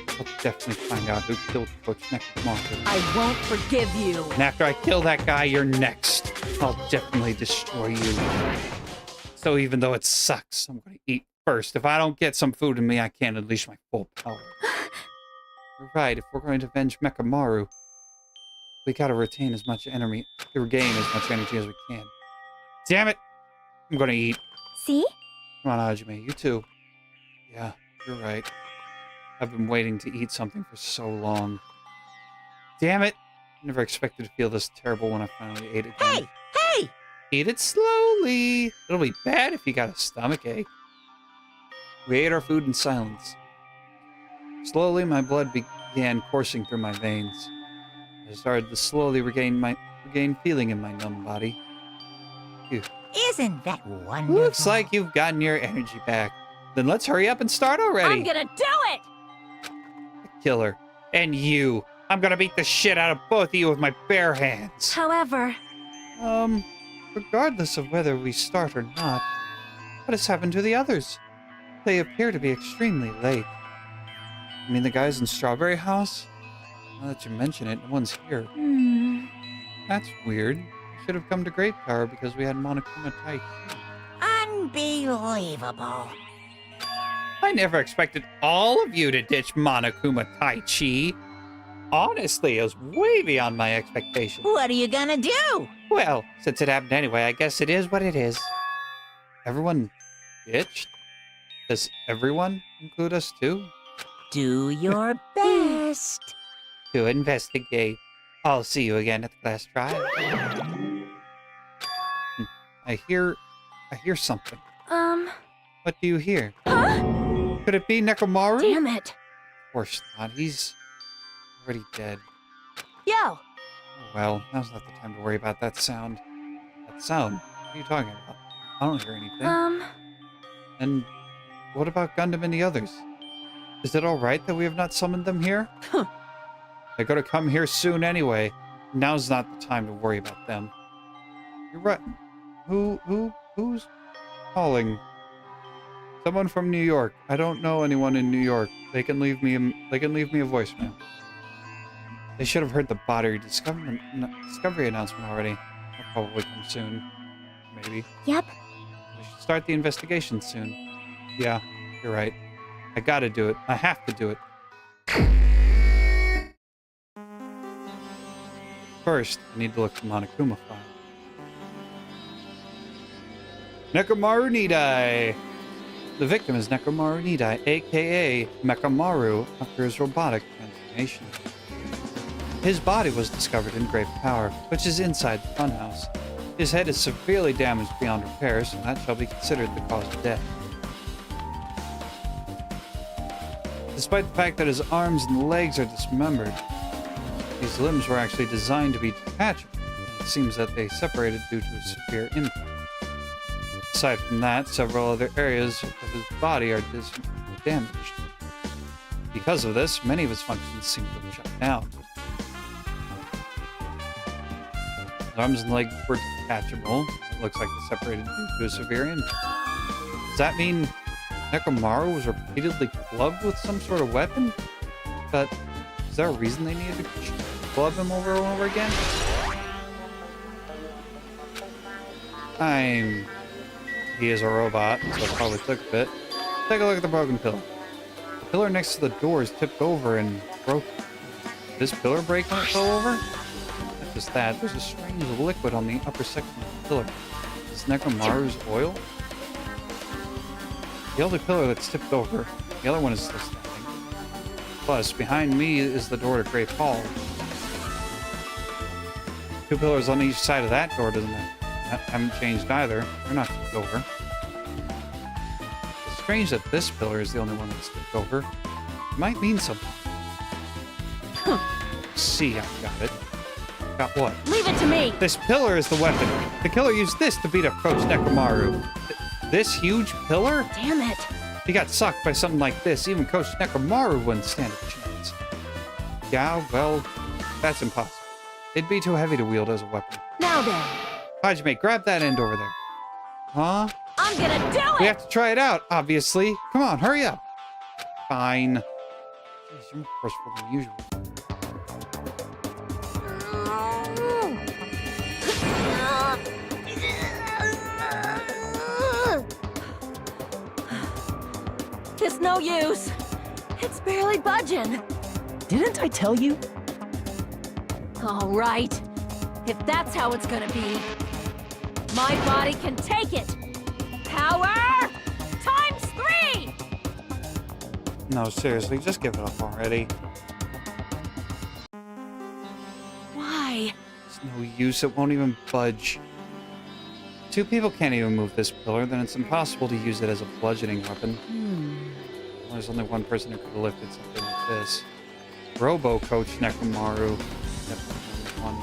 I'll definitely find out who killed Coach Nekomaru. I won't forgive you. And after I kill that guy, you're next. I'll definitely destroy you. So even though it sucks, I'm going to eat first. If I don't get some food in me, I can't unleash my full power. You're right. If we're going to avenge Mechamaru, we gotta regain as much energy as we can. Damn it! I'm gonna eat. See? Come on, Hajime, you too. Yeah, you're right. I've been waiting to eat something for so long. Damn it! I never expected to feel this terrible when I finally ate it. Hey! Hey! Eat it slowly. It'll be bad if you got a stomachache. We ate our food in silence. Slowly, my blood began coursing through my veins. I started to slowly regain feeling in my numb body. Phew. Isn't that wonderful? Looks like you've gotten your energy back. Then let's hurry up and start already. I'm gonna do it! Killer. And you. I'm gonna beat the shit out of both of you with my bare hands. However, Regardless of whether we start or not, what has happened to the others? They appear to be extremely late. You mean the guys in Strawberry House? Now that you mention it, no one's here. That's weird. We should have come to Great Power because we had Monokuma Tai Chi. Unbelievable. I never expected all of you to ditch Monokuma Tai Chi. Honestly, it was way beyond my expectations. What are you gonna do? Well, since it happened anyway, I guess it is what it is. Everyone ditched? Does everyone include us too? Do your best. To investigate. I'll see you again at the last trial. I hear something. What do you hear? huh? Could it be Nekomaru? Damn it. Of course not. He's already dead. Yo, Oh, well, now's not the time to worry about that sound. That sound? What are you talking about? I don't hear anything. And what about Gundam and the others? Is it alright that we have not summoned them here? They're gonna come here soon anyway. Now's not the time to worry about them. You're right. Who's calling? Someone from New York. I don't know anyone in New York. They can leave me a voicemail. They should have heard the battery discovery announcement already. They'll probably come soon. Maybe. yep. We should start the investigation soon. Yeah, you're right. I gotta do it. I have to do it. First, I need to look for Monokuma file. Nekomaru Nidai! The victim is Nekomaru Nidai, aka Mechamaru, after his robotic transformation. His body was discovered in Great Power, which is inside the funhouse. His head is severely damaged beyond repair, so that shall be considered the cause of death. Despite the fact that his arms and legs are dismembered, these limbs were actually designed to be detachable, and it seems that they separated due to a severe impact. Aside from that, several other areas of his body are damaged. Because of this, many of his functions seem to have shut down. His arms and legs were detachable. It looks like they separated due to a severe impact. Does that mean Nekomaru was repeatedly clubbed with some sort of weapon? But is there a reason they needed to club him over and over again? He is a robot, so it probably took a bit. Take a look at the broken pillar. The pillar next to the door is tipped over and broken. Did this pillar break when it fell over? Not just that, there's a strange liquid on the upper section of the pillar. Is this Nekomaru's oil? The only pillar that's tipped over, the other one is still standing. Plus, behind me is the door to Great Hall. Two pillars on each side of that door haven't changed either. They're not tipped over. It's strange that this pillar is the only one that's tipped over. It might mean something. See, I got it. Got what? Leave it to me. This pillar is the weapon. The killer used this to beat up Coach Nekomaru. This huge pillar? Damn it. If he got sucked by something like this, even Coach Nekomaru wouldn't stand a chance. Yeah, well, that's impossible. It'd be too heavy to wield as a weapon. Now then, Hajime, grab that end over there. Huh? I'm gonna do We it. have to try it out, obviously. Come on, hurry up. Fine. Jeez, you're more forceful than usual. It's no use. It's barely budging. Didn't I tell you? All right. If that's how it's gonna be, my body can take it. Power times 3! No, seriously, just give it up already. Why? It's no use, it won't even budge. 2 people can't even move this pillar, then it's impossible to use it as a bludgeoning weapon. Well, there's only one person who could have lifted something like this. Robo Coach Nekomaru. Definitely one.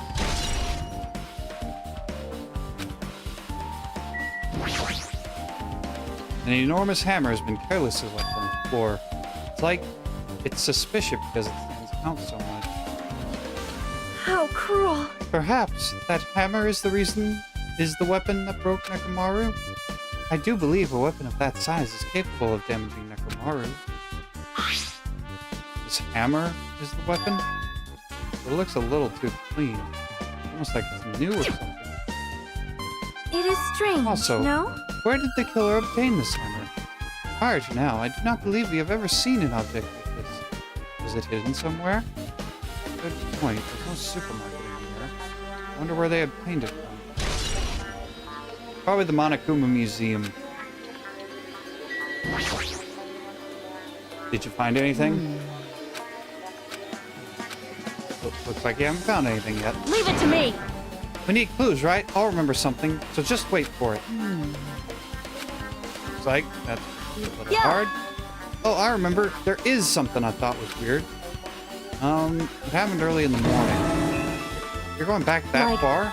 An enormous hammer has been carelessly left on the floor. It's like it's suspicious because it stands out so much. How cruel. Perhaps that hammer is the weapon that broke Nekomaru? I do believe a weapon of that size is capable of damaging Nekomaru. This hammer is the weapon? It looks a little too clean. Almost like it's new or something. It is strange, Also, no? where did the killer obtain this hammer? Prior to now, I do not believe we have ever seen an object like this. Was it hidden somewhere? Good point. There's no supermarket in here. I wonder where they obtained it from. Probably the Monokuma Museum. Did you find anything? Looks like you haven't found anything yet. Leave it to me! We need clues, right? I'll remember something, so just wait for it. Looks like that's a little hard. Oh, I remember. There is something I thought was weird. It happened early in the morning. You're going back that far?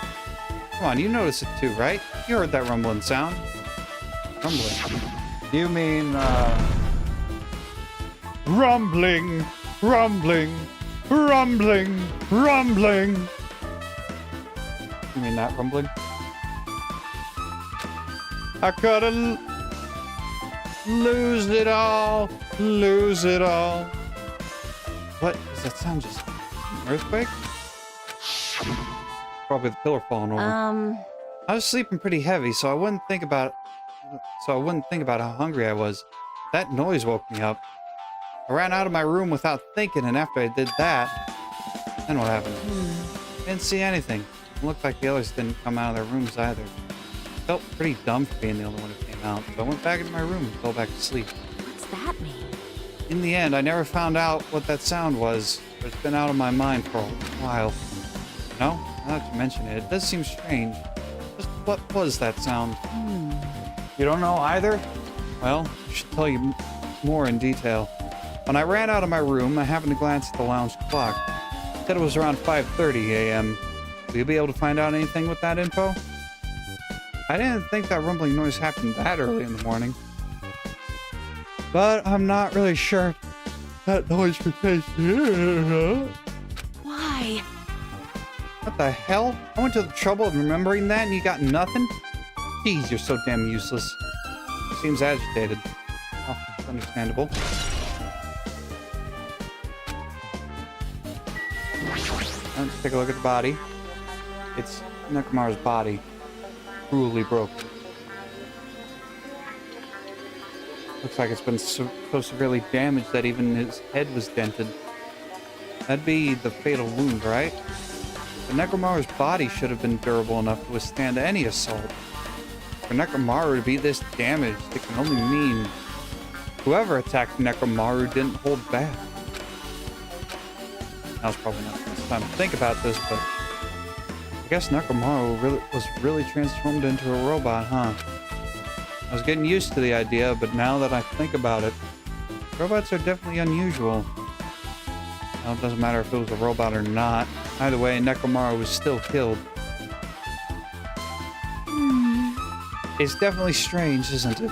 Come on, you noticed it too, right? You heard that rumbling sound. Rumbling. You mean, rumbling, rumbling, rumbling, rumbling. You mean that rumbling? I could lose it all, lose it all. What? Does that sound just an earthquake? Probably the pillar falling over. I was sleeping pretty heavy, so I wouldn't think about how hungry I was. That noise woke me up. I ran out of my room without thinking, and after I did that, then what happened? Didn't see anything. It looked like the others didn't come out of their rooms either. Felt pretty dumb for being the only one who came out, so I went back into my room and fell back to sleep. What's that mean? In the end, I never found out what that sound was, but it's been out of my mind for a while. No, now that you mention it, it does seem strange. Just what was that sound? You don't know either? Well, I should tell you more in detail. When I ran out of my room, I happened to glance at the lounge clock. It said it was around 5:30 a.m. Will you be able to find out anything with that info? I didn't think that rumbling noise happened that early in the morning. But I'm not really sure that noise replaced here. Why? What the hell? I went to the trouble of remembering that and you got nothing? Jeez, you're so damn useless. Seems agitated. Oh, that's understandable. Let's take a look at the body. It's Nekomaru's body. Cruelly broken. Looks like it's been so severely damaged that even his head was dented. That'd be the fatal wound, right? The Nekomaru's body should have been durable enough to withstand any assault. For Nekomaru to be this damaged, it can only mean whoever attacked Nekomaru didn't hold back. Now's probably not the best time to think about this, but I guess Nekomaru was really transformed into a robot, huh? I was getting used to the idea, but now that I think about it, robots are definitely unusual. Well, it doesn't matter if it was a robot or not. Either way, Nekomaru was still killed. It's definitely strange, isn't it?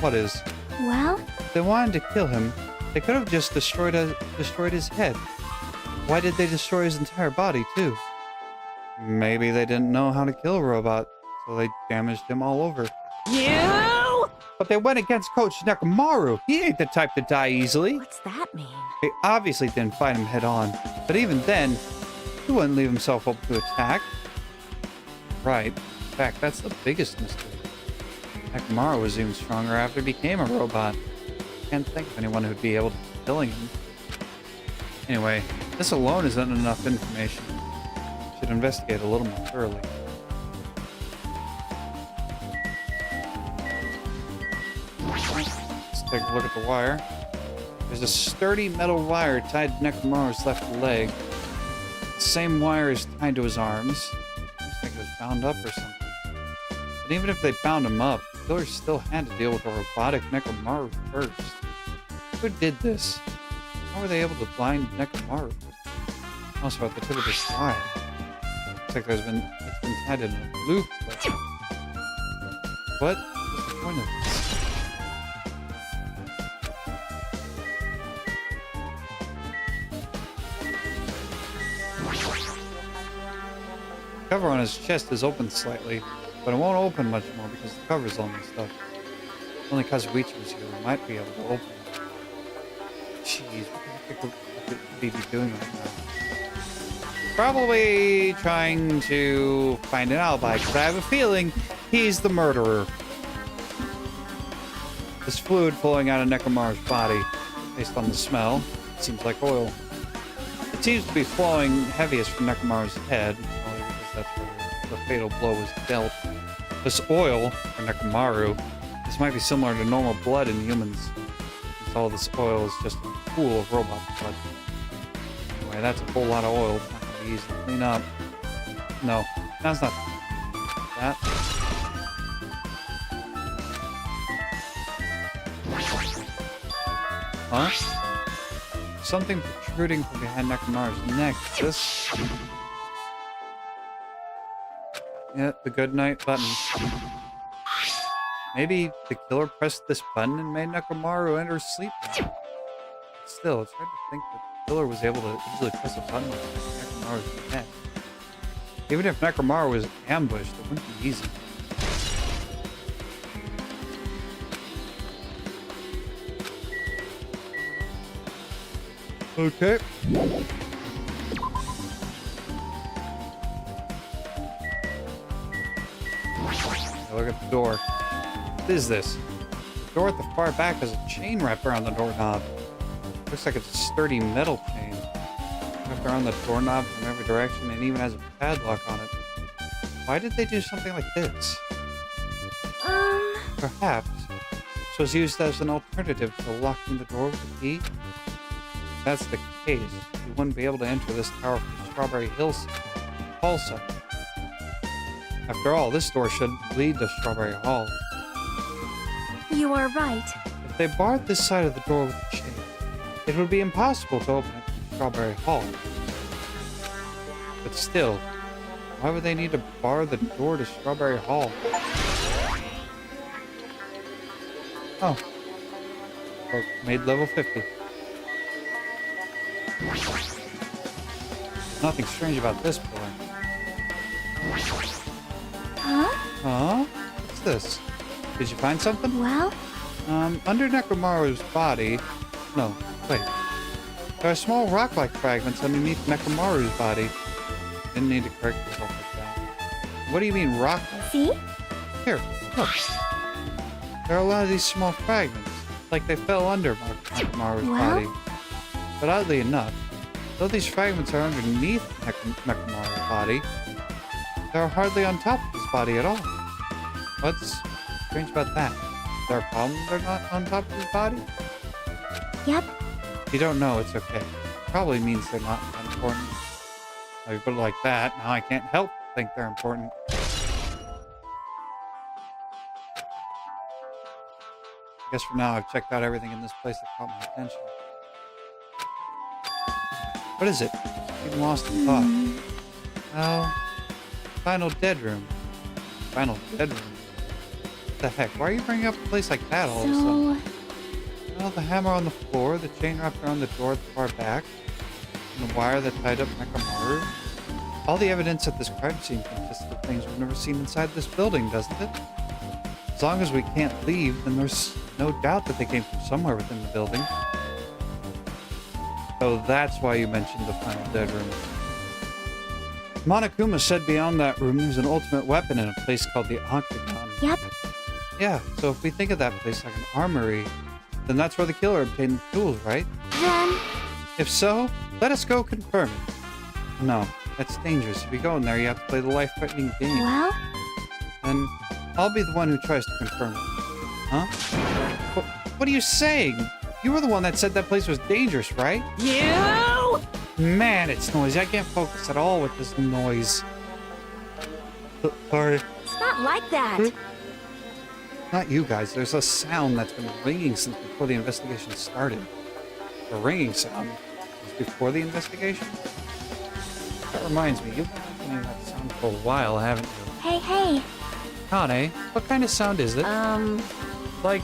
What is? Well? If they wanted to kill him, they could have just destroyed his head. Why did they destroy his entire body, too? Maybe they didn't know how to kill a robot, so they damaged him all over. You! But they went against Coach Nekomaru. He ain't the type to die easily. What's that mean? They obviously didn't fight him head on. But even then, he wouldn't leave himself open to attack. Right. In fact, that's the biggest mistake. Nekomaru was even stronger after he became a robot. Can't think of anyone who'd be able to keep killing him. Anyway, this alone isn't enough information. Should investigate a little more thoroughly. Let's take a look at the wire. There's a sturdy metal wire tied to Nekomaru's left leg. The same wire is tied to his arms. Looks like it was bound up or something. But even if they bound him up, the killers still had to deal with a robotic Nekomaru first. Who did this? How were they able to blind Nekomaru? Also, at the tip of this wire, looks like it's been tied in a loop. What is the point of this? The cover on his chest is open slightly, but it won't open much more because the cover's on this stuff. Only Kazuichi was here, we might be able to open it. Jeez, what could he be doing right now? Probably trying to find an alibi, because I have a feeling he's the murderer. There's fluid flowing out of Nekomaru's body. Based on the smell, it seems like oil. It seems to be flowing heaviest from Nekomaru's head, probably because that's where the fatal blow was dealt. This oil, for Nekomaru, this might be similar to normal blood in humans. Since all this oil is just a pool of robot blood. Anyway, that's a whole lot of oil. It's not going to be easy to clean up. No, that's not that. Huh? Something protruding from behind Nekomaru's neck. Is this? Yeah, the good night button. Maybe the killer pressed this button and made Nekomaru enter sleep. Still, it's hard to think that the killer was able to easily press a button with Nekomaru's neck. Even if Nekomaru was ambushed, it wouldn't be easy. Okay. Look at the door. What is this? The door at the far back has a chain wrapped around the doorknob. Looks like it's a sturdy metal chain. Wrapped around the doorknob from every direction and even has a padlock on it. Why did they do something like this? Perhaps this was used as an alternative to locking the door with a key? If that's the case, you wouldn't be able to enter this tower from Strawberry Hills also. After all, this door should lead to Strawberry Hall. You are right. If they barred this side of the door with a chain, it would be impossible to open it from Strawberry Hall. But still, why would they need to bar the door to Strawberry Hall? Oh. Or made level 50. Nothing strange about this building. Huh? Huh? What's this? Did you find something? Well? Under Nekomaru's body... No, wait. There are small rock-like fragments underneath Nekomaru's body. Didn't need to correct yourself like that. What do you mean, rock? See? Here, look. There are a lot of these small fragments, like they fell under Nekomaru's body. But oddly enough, though these fragments are underneath Nekomaru's body, they are hardly on top of his body at all. What's strange about that? Is there a problem they're not on top of his body? Yep. If you don't know, it's okay. Probably means they're not important. If you put it like that, now I can't help but think they're important. I guess for now I've checked out everything in this place that caught my attention. What is it? I'm lost in thought. Oh, final dead room. Final dead room. What the heck? Why are you bringing up a place like that all of a sudden? Well, the hammer on the floor, the chain wrapped around the door at the far back, and the wire that tied up Nekomaru. All the evidence at this crime scene consists of things we've never seen inside this building, doesn't it? As long as we can't leave, then there's no doubt that they came from somewhere within the building. So that's why you mentioned the final dead room. Monokuma said beyond that room there's an ultimate weapon in a place called the Octagon. Yep. Yeah, so if we think of that place like an armory, then that's where the killer obtained the tools, right? Then... If so, Let us go confirm it. No, that's dangerous. If you go in there, you have to play the life-threatening game. Well, Then I'll be the one who tries to confirm it. Huh? What are you saying? You were the one that said that place was dangerous, right? You! Man, it's noisy. I can't focus at all with this noise. Sorry. it's not like that. Not you guys. There's a sound that's been ringing since before the investigation started. The ringing sound was before the investigation? That reminds me, you've been making that sound for a while, haven't you? Hey, hey. Kane, what kind of sound is it? Like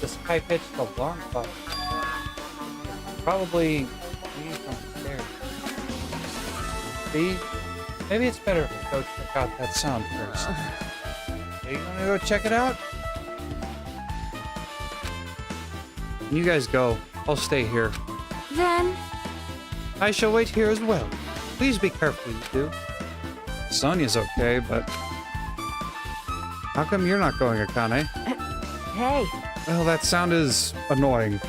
this high-pitched alarm clock. Probably me from upstairs. See? Maybe it's better if we go check out that sound first. Are you gonna go check it out? You guys go. I'll stay here. Then, I shall wait here as well. Please be careful, you two. Sonia's okay, but... How come you're not going, Akane? hey. Well, that sound is annoying.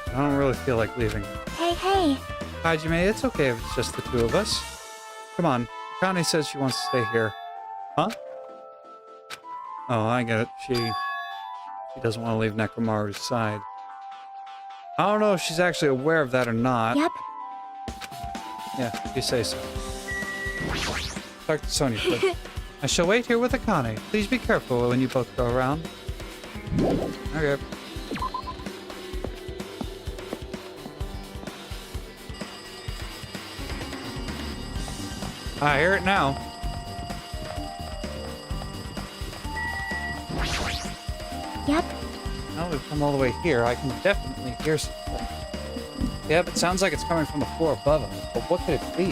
I don't really feel like leaving. Hey, hey. Hajime, it's okay if it's just the two of us. Come on. Akane says she wants to stay here. Huh? Oh, I get it. She doesn't want to leave Nekomaru's side. I don't know if she's actually aware of that or not. Yep. Yeah, you say so. Talk to Sonia, please. I shall wait here with Akane. Please be careful when you both go around. Okay. I hear it now. Yep. Now we've come all the way here. I can definitely hear something. Yep, it sounds like it's coming from the floor above us. But what could it be?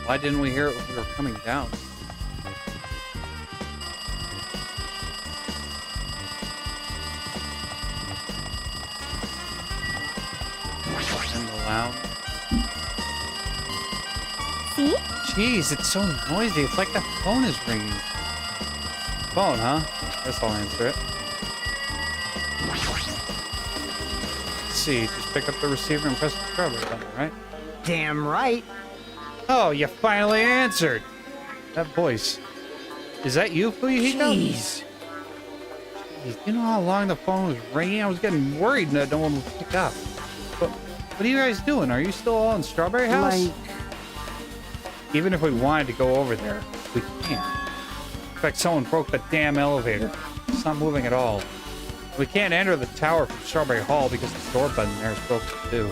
Why didn't we hear it when we were coming down? In the lounge. See? Jeez, it's so noisy. It's like the phone is ringing. Phone, huh? Guess I'll answer it. Let's see, just pick up the receiver and press the strawberry button, right? Damn right. Oh, you finally answered! That voice. Is that you, Fuyuhiko? Jeez. Jeez, you know how long the phone was ringing? I was getting worried that no one would pick up. But what are you guys doing? Are you still all in Strawberry House? Like, Even if we wanted to go over there, we can't. In fact, someone broke the damn elevator. It's not moving at all. We can't enter the tower from Strawberry Hall because the door button there is broken too.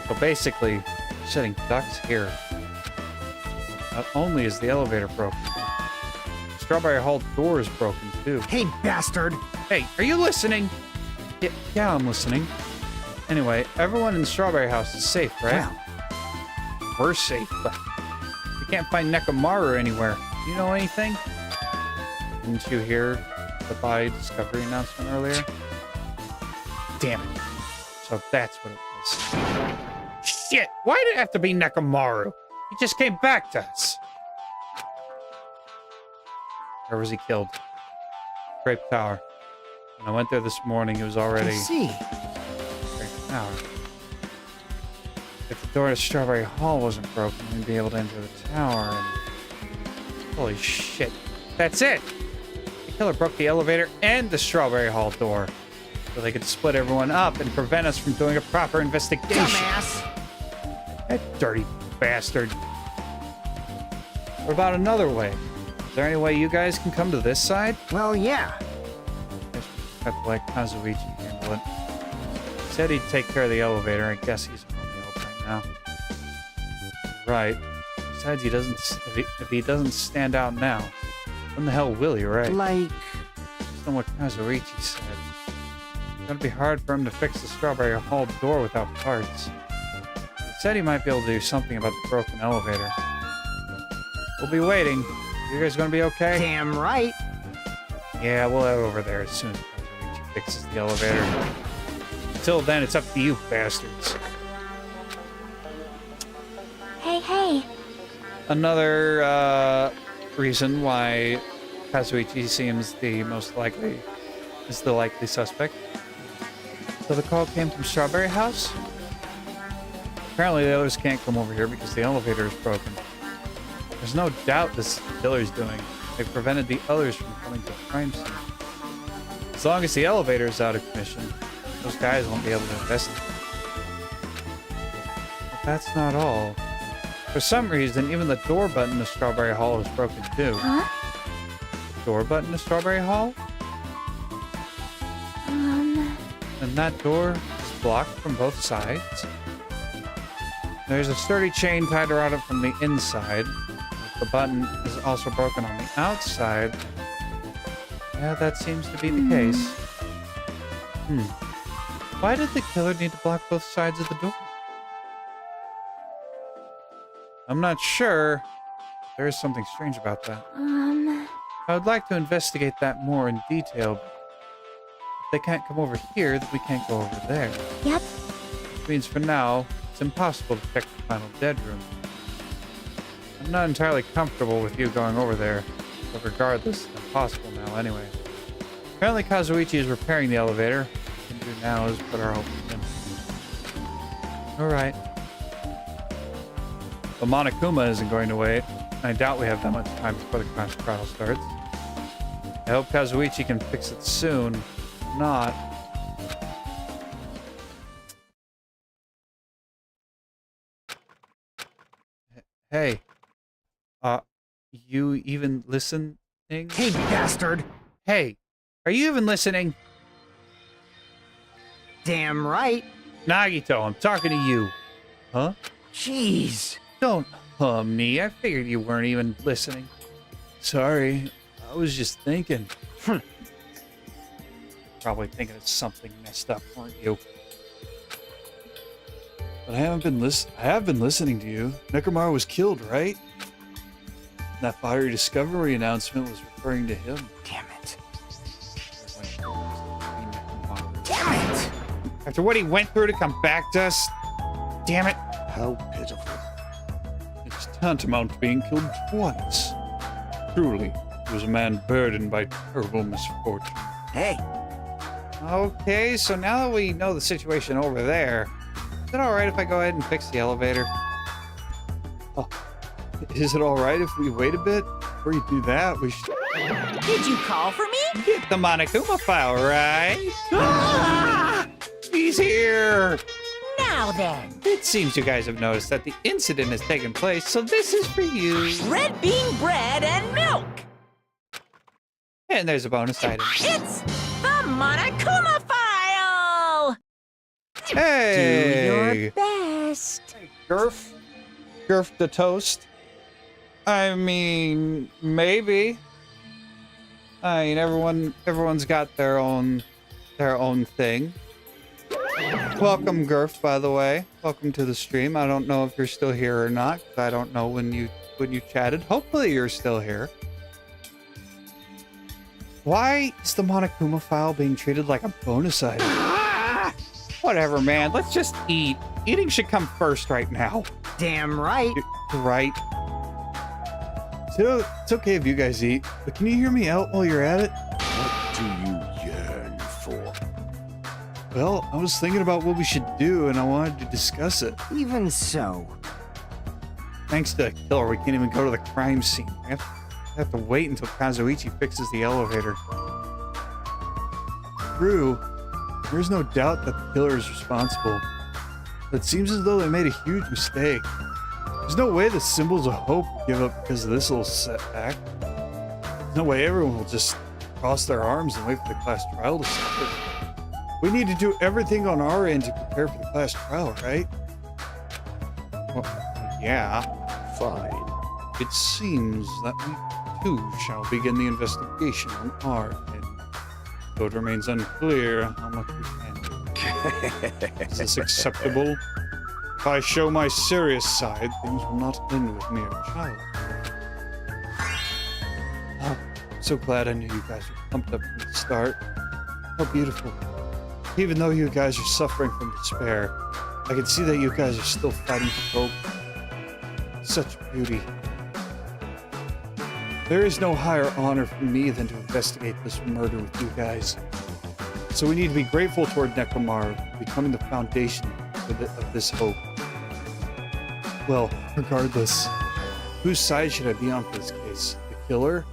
So basically, we're sitting ducks here. Not only is the elevator broken, Strawberry Hall door is broken too. hey, bastard. Hey, are you listening? Yeah, I'm listening. Anyway, everyone in Strawberry House is safe, right? Well, We're safe, but we can't find Nekomaru anywhere. Do you know anything? Didn't you hear the body discovery announcement earlier? Damn it. So that's what it was. Shit! Why did it have to be Nekomaru? He just came back to us. Where was he killed? Grape Tower. When I went there this morning, it was I already see. Grape Tower. If the door to Strawberry Hall wasn't broken, we'd be able to enter the tower and... Holy shit. That's it! The killer broke the elevator and the Strawberry Hall door. So they could split everyone up and prevent us from doing a proper investigation. Dumbass. That dirty bastard. What about another way? Is there any way you guys can come to this side? Well, yeah. Guess we have to let Kazuichi handle it. He said he'd take care of the elevator. I guess he's on the help right now. Right. Besides, if he doesn't stand out now, when the hell will he, right? Like, Based on what Kazuichi said, it's gonna be hard for him to fix the Strawberry Hall door without parts. He said he might be able to do something about the broken elevator. We'll be waiting. You guys gonna be okay? damn right. Yeah, we'll head over there as soon as Kazuichi fixes the elevator. Until then, it's up to you bastards. Hey, hey. Another reason why Kazuichi seems the likely suspect So the call came from Strawberry House? Apparently the others can't come over here because the elevator is broken. There's no doubt this is what the killer's doing. They've prevented the others from coming to the crime scene. As long as the elevator is out of commission, those guys won't be able to investigate. But that's not all. For some reason, even the door button to Strawberry Hall is broken too. Huh? Door button to Strawberry Hall? And that door is blocked from both sides. There's a sturdy chain tied around it from the inside. The button is also broken on the outside. Yeah, that seems to be the case. Why did the killer need to block both sides of the door? I'm not sure. There is something strange about that. I would like to investigate that more in detail. If they can't come over here, then we can't go over there. Yep. Which means for now, it's impossible to check the final dead room. I'm not entirely comfortable with you going over there, but regardless, it's impossible now anyway. Apparently Kazuichi is repairing the elevator. What we can do now is put our hope in him. Alright. But Monokuma isn't going to wait. I doubt we have that much time before the crash trial starts. I hope Kazuichi can fix it soon. If not... Hey. You even listening? Hey, bastard! Hey, are you even listening? Damn right! Nagito, I'm talking to you. Huh? Jeez! Don't me. I figured you weren't even listening. Sorry, I was just thinking. Probably thinking of something messed up, weren't you? But I have been listening to you. Nekomar was killed, right? That fiery discovery announcement was referring to him. Damn it! Damn Damn it! After what he went through to come back to us? Damn it. How pitiful. It's tantamount to being killed twice. Truly, he was a man burdened by terrible misfortune. Hey! Okay, so now that we know the situation over there, is it alright if I go ahead and fix the elevator? Oh, is it alright if we wait a bit? Before you do that, we should... Did you call for me? Get the Monokuma file, right? Ah! He's here! Now then, It seems you guys have noticed that the incident has taken place, so this is for you. red bean bread and milk. And there's a bonus item. It's the Monokuma file. Hey! Do your best. Gurf? Gurf the toast? I mean, maybe. I mean, everyone's got their own thing. Welcome, Gurf, by the way. Welcome to the stream. I don't know if you're still here or not, 'cause I don't know when you chatted. Hopefully you're still here. Why is the Monokuma file being treated like a bonus item? Whatever, man. Let's just eat. Eating should come first right now. Damn right! Right. So, it's okay if you guys eat, but can you hear me out while you're at it? What do you yearn for? Well, I was thinking about what we should do, and I wanted to discuss it. Even so. Thanks to the killer, we can't even go to the crime scene. I have to wait until Kazuichi fixes the elevator. True, there's no doubt that the killer is responsible. But it seems as though they made a huge mistake. There's no way the symbols of hope will give up because of this little setback. There's no way everyone will just cross their arms and wait for the class trial to start. We need to do everything on our end to prepare for the class trial, right? Well, yeah. Fine. It seems that we too shall begin the investigation on our end. Though it remains unclear how much we can do. Is this acceptable? If I show my serious side, things will not end with mere child. Oh, I'm so glad I knew you guys were pumped up from the start. How beautiful. Even though you guys are suffering from despair, I can see that you guys are still fighting for hope. Such beauty. There is no higher honor for me than to investigate this murder with you guys. So we need to be grateful toward Nekomaru for becoming the foundation of this hope. Well, regardless, whose side should I be on for this case? The killer? Or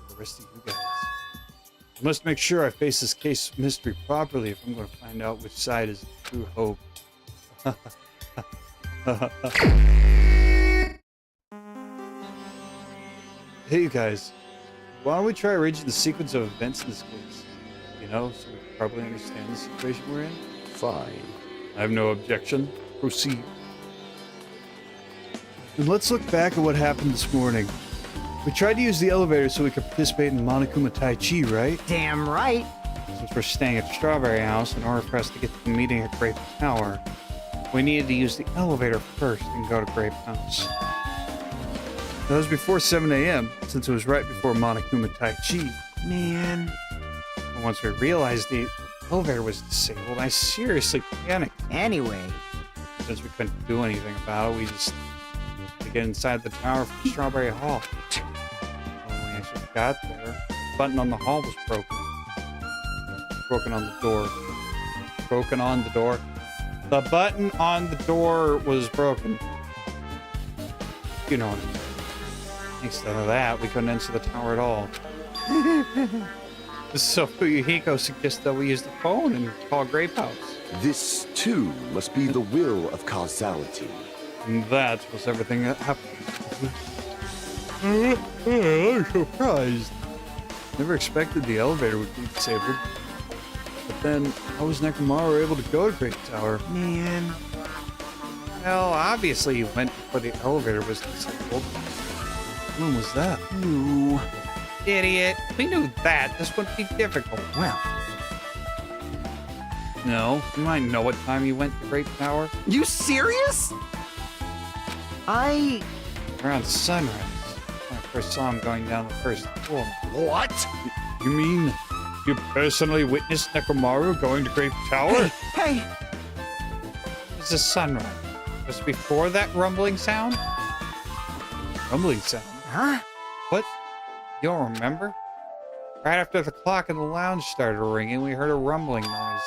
the rest of you guys? I must make sure I face this case mystery properly if I'm going to find out which side is the true hope. Hey, you guys. Why don't we try arranging the sequence of events in this case? You know, so we can probably understand the situation we're in? Fine. I have no objection. Proceed. And let's look back at what happened this morning. We tried to use the elevator so we could participate in Monokuma Tai Chi, right? Damn right. Since we're staying at Strawberry House, in order for us to get to the meeting at Grape Tower, we needed to use the elevator first and go to Grape House. That was before 7 a.m., since it was right before Monokuma Tai Chi. Man. And once we realized the elevator was disabled, I seriously panicked. Anyway, Since we couldn't do anything about it, we just had to get inside the tower from Strawberry Hall. When we actually got there, the button on the hall was broken. Broken on the door. Broken on the door. The button on the door was broken. You know what I mean. Instead of that, we couldn't enter the tower at all. So Fuyuhiko suggested that we use the phone and call Grape House. This, too, must be the will of causality. And that was everything that happened. I'm surprised. Never expected the elevator would be disabled. But then, how was Nekomaru able to go to Great Tower? man. Well, obviously you went before the elevator was disabled. When was that? Ooh. Idiot. We knew that. This wouldn't be difficult. Well, No, you might know what time you went to Great Tower. you serious? Around sunrise. When I first saw him going down the first floor. What? You mean you personally witnessed Nekomaru going to Great Tower? Hey, It was a sunrise. Was it before that rumbling sound? Rumbling sound. huh? What? You don't remember? Right after the clock in the lounge started ringing, we heard a rumbling noise.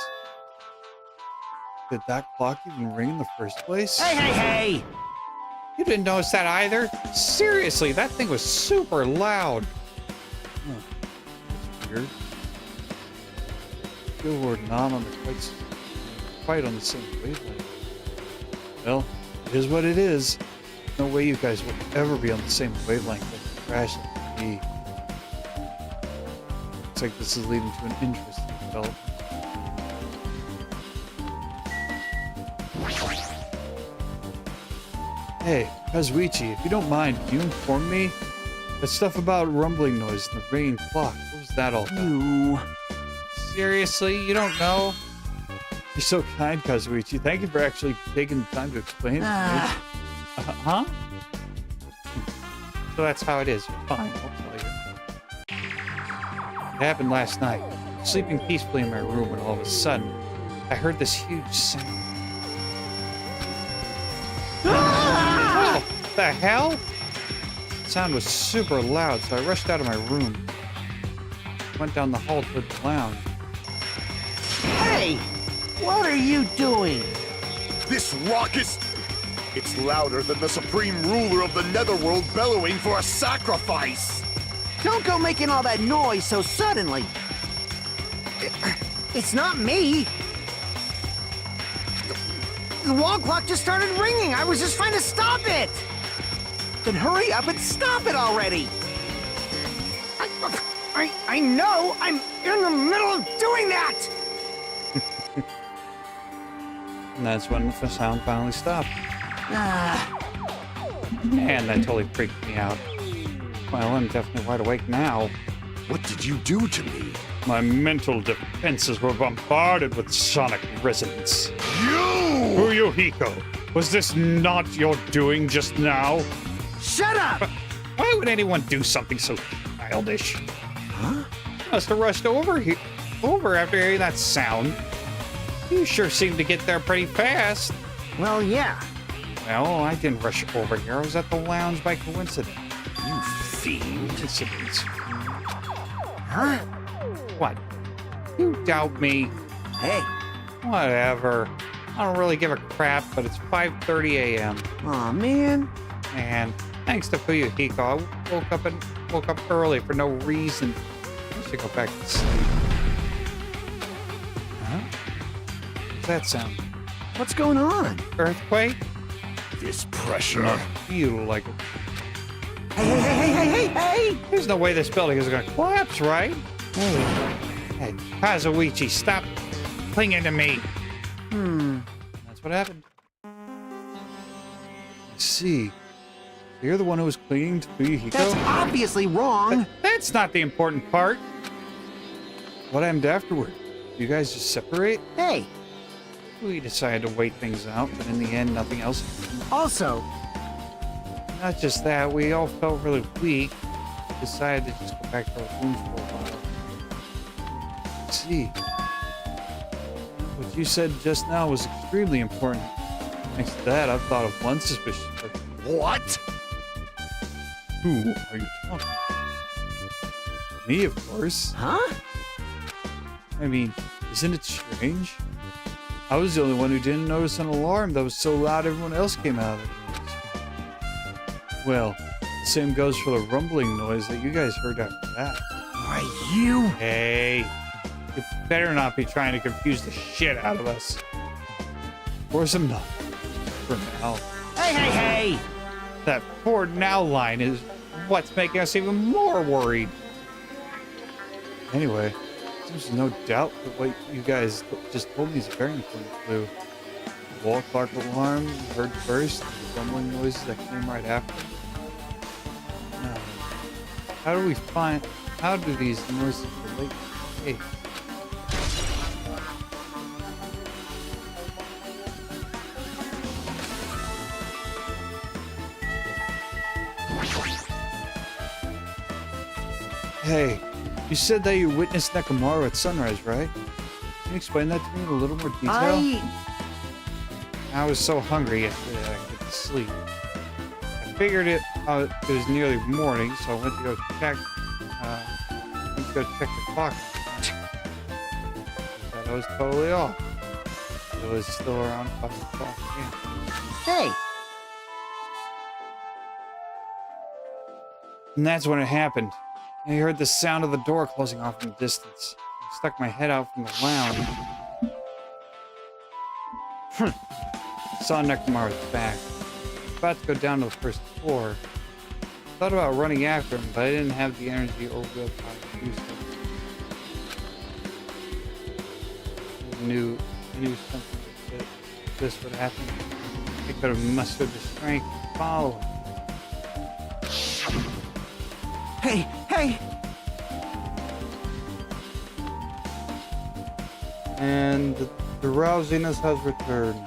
Did that clock even ring in the first place? Hey, hey, hey! You didn't notice that either? Seriously, that thing was super loud. That's weird. I feel we're not on the quite on the same wavelength. Well, it is what it is. No way you guys will ever be on the same wavelength as the crash like me. Looks like this is leading to an interesting development. Hey, Kazuichi, if you don't mind, can you inform me? That stuff about rumbling noise and the ringing clock, what was that all about? Ooh. Seriously, you don't know? You're so kind, Kazuichi. Thank you for actually taking the time to explain it to me. Huh? So that's how it is. Fine, I'll tell you. It happened last night. Sleeping peacefully in my room when all of a sudden, I heard this huge sound. Oh, what the hell? The sound was super loud, so I rushed out of my room. Went down the hall toward the lounge. Hey! What are you doing? This raucous... It's louder than the supreme ruler of the netherworld bellowing for a sacrifice! Don't go making all that noise so suddenly. It's not me. The wall clock just started ringing. I was just trying to stop it. Then hurry up and stop it already. I know. I'm in the middle of doing that. And that's when the sound finally stopped. Ah, Man, that totally freaked me out. Well, I'm definitely wide awake now. What did you do to me? My mental defenses were bombarded with sonic resonance. You! Fuyuhiko, was this not your doing just now? shut up. Why would anyone do something so childish? Huh? Must have rushed over after hearing that sound. You sure seemed to get there pretty fast. Well, yeah. Well, I didn't rush over here. I was at the lounge by coincidence. You fiend. Coincidence. Huh? What? You doubt me. Hey. Whatever. I don't really give a crap, but it's 5:30 a.m. Aw, man. And thanks to Fuyuhiko, I woke up early for no reason. I should go back to sleep. Huh? What's that sound? What's going on? Earthquake? This pressure. Not feel like it. Hey! There's no way this building is gonna collapse, right? Hey, Kazuichi, stop clinging to me. That's what happened. I see. You're the one who was clinging to Fuyuhiko? That's obviously wrong. That's not the important part. What happened afterward? You guys just separate? Hey, We decided to wait things out, but in the end, nothing else. also, Not just that, we all felt really weak. Decided to just go back to our rooms for a while. See. What you said just now was extremely important. Next to that, I've thought of one suspicious person. What? Who are you talking about? Me, of course. huh? I mean, isn't it strange? I was the only one who didn't notice an alarm that was so loud everyone else came out of their rooms. Well, the same goes for the rumbling noise that you guys heard after that. Why, you... Hey, you better not be trying to confuse the shit out of us. Of course I'm not. For now. Hey! That "for now" line is what's making us even more worried. Anyway, there's no doubt that what you guys just told me is a very important clue. The wall clock alarm you heard first, and the rumbling noises that came right after. Now, how do these noises relate to the case? Hey, you said that you witnessed Nekomaru at sunrise, right? Can you explain that to me in a little more detail? I was so hungry yesterday that I couldn't sleep. I figured it was nearly morning, so I went to go check. The clock. Thought I was totally off. It was still around 5 o'clock again. Hey! And that's when it happened. I heard the sound of the door closing off in the distance. I stuck my head out from the lounge. Saw Nekomaru's back. About to go down to the first floor. Thought about running after him, but I didn't have the energy or willpower to do so. I knew something like this would happen. I could have mustered the strength to follow him. Hey! And the drowsiness has returned.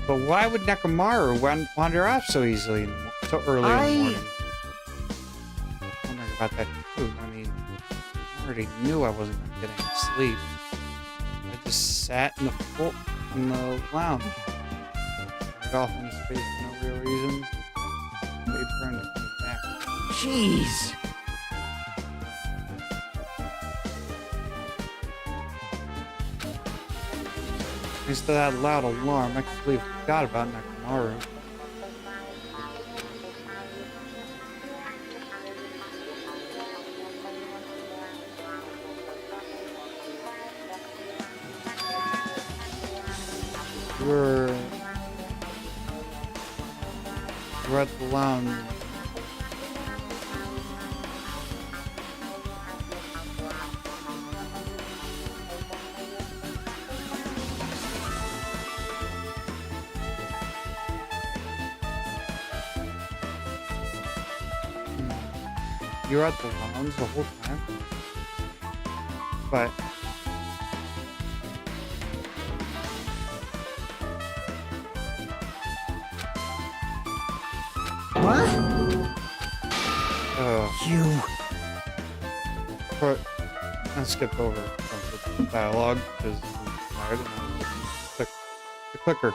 But why would Nekomaru wander off so easily, so early in the morning? I'm wondering about that too. I mean, I already knew I wasn't going to get any sleep. I just sat in the lounge. Stared off into space for no real reason. Wait for him to come back. Jeez! Thanks to that loud alarm, I completely forgot about Nekomaru. We're at the lounge. You're at the lounge the whole time? But What? You... But I skipped over some of the dialogue because I'm tired and I was the clicker.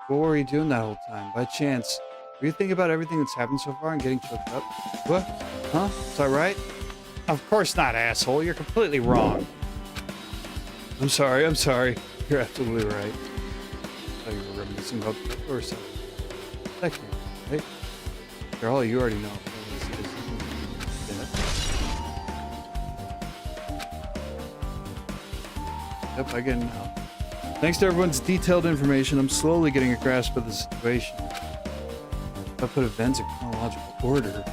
What were you doing that whole time? By chance, were you thinking about everything that's happened so far and getting choked up? What? Huh? Is that right? Of course not, asshole. You're completely wrong. I'm sorry. You're absolutely right. I thought you were reminiscing about the or something. That can't be right. After all, you already know. Yep, I get it now. Thanks to everyone's detailed information, I'm slowly getting a grasp of the situation. If I put events in chronological order,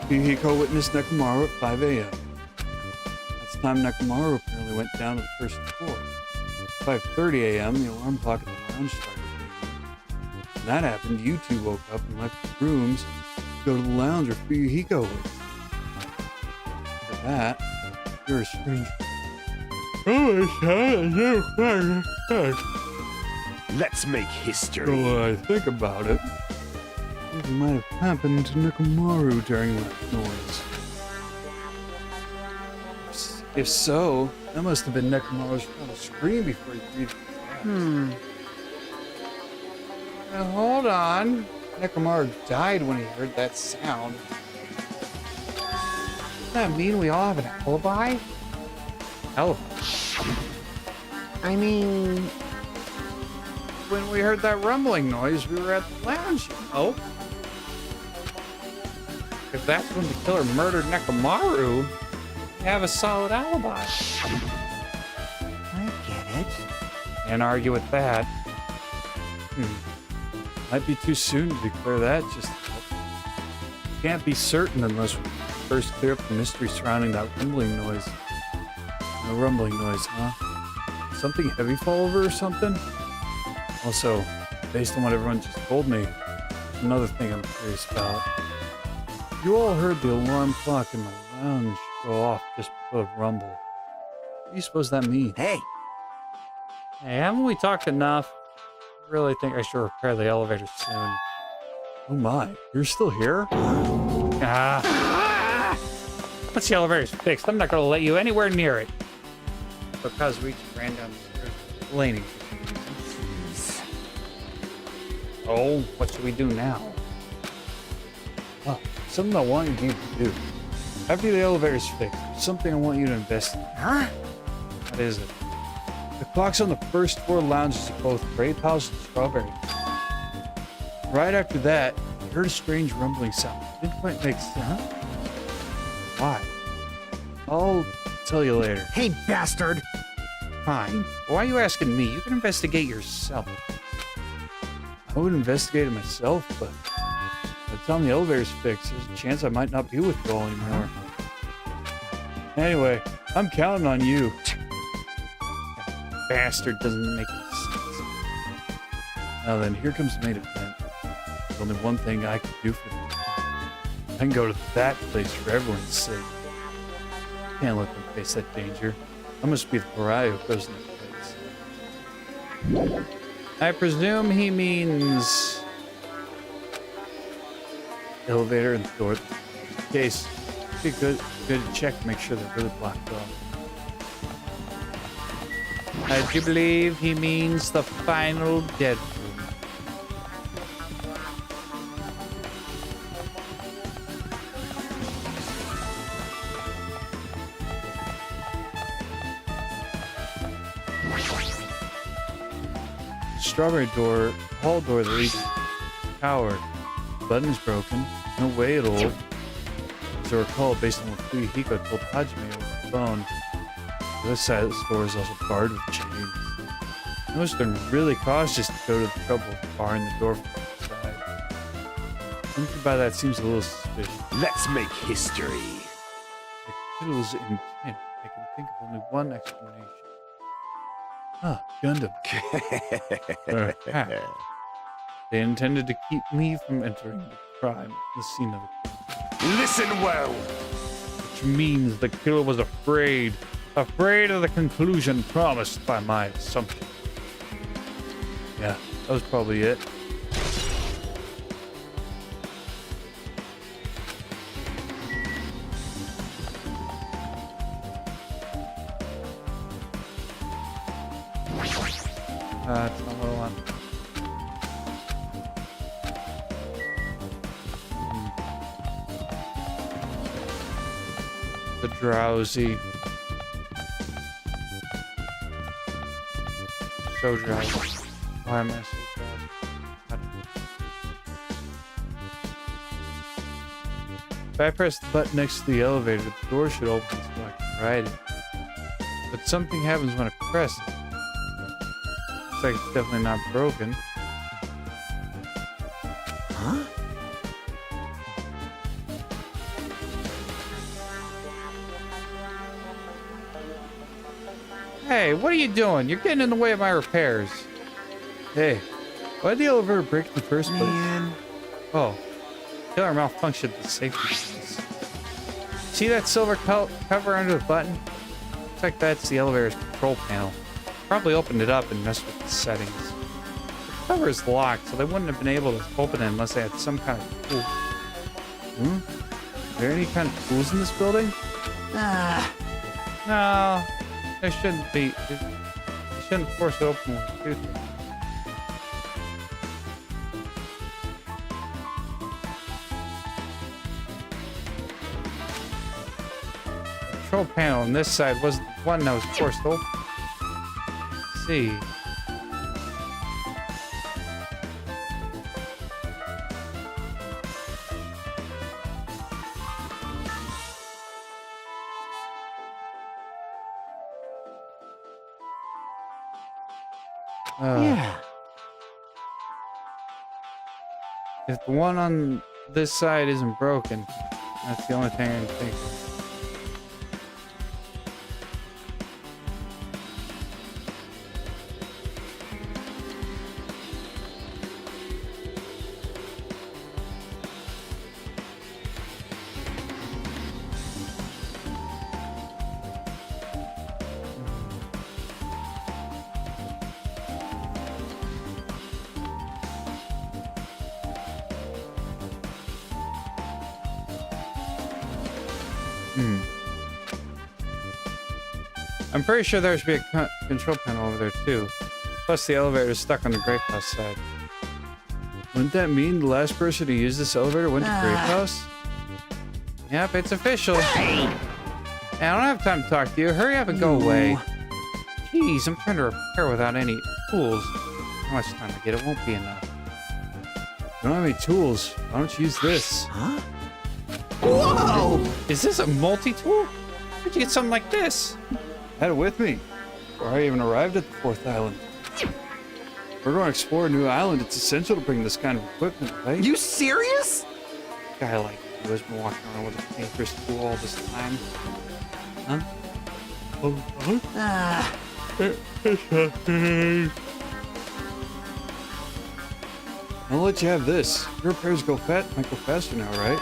Yuhiko witnessed Nekomaru at 5 a.m. That's the time Nekomaru apparently went down to the first floor. At 5:30 a.m., the alarm clock at the lounge started ringing. When that happened, you two woke up and left the rooms to go to the lounge where Yuhiko was. After that, you're a stranger. Let's make history. So I think about it. Something might have happened to Nekomaru during that noise. If so, that must have been Nekomaru's final scream before he breathed his last. Now hold on. Nekomaru died when he heard that sound. Does that mean we all have an alibi? Alibi? I mean, When we heard that rumbling noise, we were at the lounge, you know? If that's when the killer murdered Nekomaru, we have a solid alibi. I get it. Can't argue with that. Might be too soon to declare that just yet. Can't be certain unless we first clear up the mystery surrounding that rumbling noise. No rumbling noise, huh? Something heavy fall over or something? Also, based on what everyone just told me, there's another thing I'm curious about. You all heard the alarm clock in the lounge go off just before the rumble. What do you suppose that means? Hey, Hey, haven't we talked enough? I really think I should repair the elevator soon. Oh my, you're still here? Once the elevator's fixed, I'm not gonna let you anywhere near it. Because we just ran down the stairs complaining. Oh, what should we do now? Oh, something I want you to do. After the elevator's fixed, there's something I want you to investigate. huh? What is it? The clocks on the first floor lounges at both Grape House and Strawberry. Right after that, I heard a strange rumbling sound. Didn't quite make sense. Why? I'll tell you later. Hey, bastard! Fine. Why are you asking me? You can investigate yourself. I would investigate it myself, but by the time the elevator's fixed, there's a chance I might not be with you all anymore. Anyway, I'm counting on you. That bastard doesn't make any sense. Now then, here comes the main event. There's only one thing I can do for them. I can go to that place for everyone's sake. Can't let them face that danger. I must be the pariah who goes in that place. I presume he means elevator and the door. In case, it'd be good to check to make sure they're really blocked off. I do believe he means the final dead room. Strawberry door, hall door that leads to the tower. The button is broken. No way it'll. As I recall, based on what Fuyuhiko told Hajime over the phone, the other side of the door is also barred with chains. I must have been really cautious to go to the trouble of barring the door from the side. Something about that seems a little suspicious. Let's make history. The Kittle's intent. I can think of only one explanation. Ah, Gundam. Perhaps. They intended to keep me from entering the crime, the scene of the crime. Listen well. Which means the killer was afraid of the conclusion promised by my assumption. Yeah, that was probably it. It's not what I want. The drowsy. So drowsy. Why am I so drowsy? I don't know. If I press the button next to the elevator, the door should open so I can ride it. But something happens when I press it. Looks like it's definitely not broken. Huh? Hey, what are you doing? You're getting in the way of my repairs. Hey, why'd the elevator break in the first place? Man. Oh, killer malfunctioned the safety piece. See that silver cover under the button? Looks like that's the elevator's control panel. Probably opened it up and messed with the settings. The cover is locked, so they wouldn't have been able to open it unless they had some kind of tool. Are there any kind of tools in this building? No, there shouldn't be. They shouldn't force it open with a tooth. Control panel on this side was the one that was forced open. Let's see. Yeah. If the one on this side isn't broken, that's the only thing I can think of. I'm pretty sure there should be a control panel over there too. Plus the elevator is stuck on the grape house side. Wouldn't that mean the last person to use this elevator went to grape house? Yep, it's official. Hey, I don't have time to talk to you. Hurry up and go away. Jeez, I'm trying to repair without any tools. How much time I get? It won't be enough. I don't have any tools. Why don't you use this? Huh? Whoa! Is this a multi-tool? Where'd you get something like this? Had it with me before I even arrived at the 4th island. We're going to explore a new island. It's essential to bring this kind of equipment, right? You serious? A guy like you has been walking around with a dangerous tool all this time. Huh? I'll let you have this. Your repairs might go faster now, right?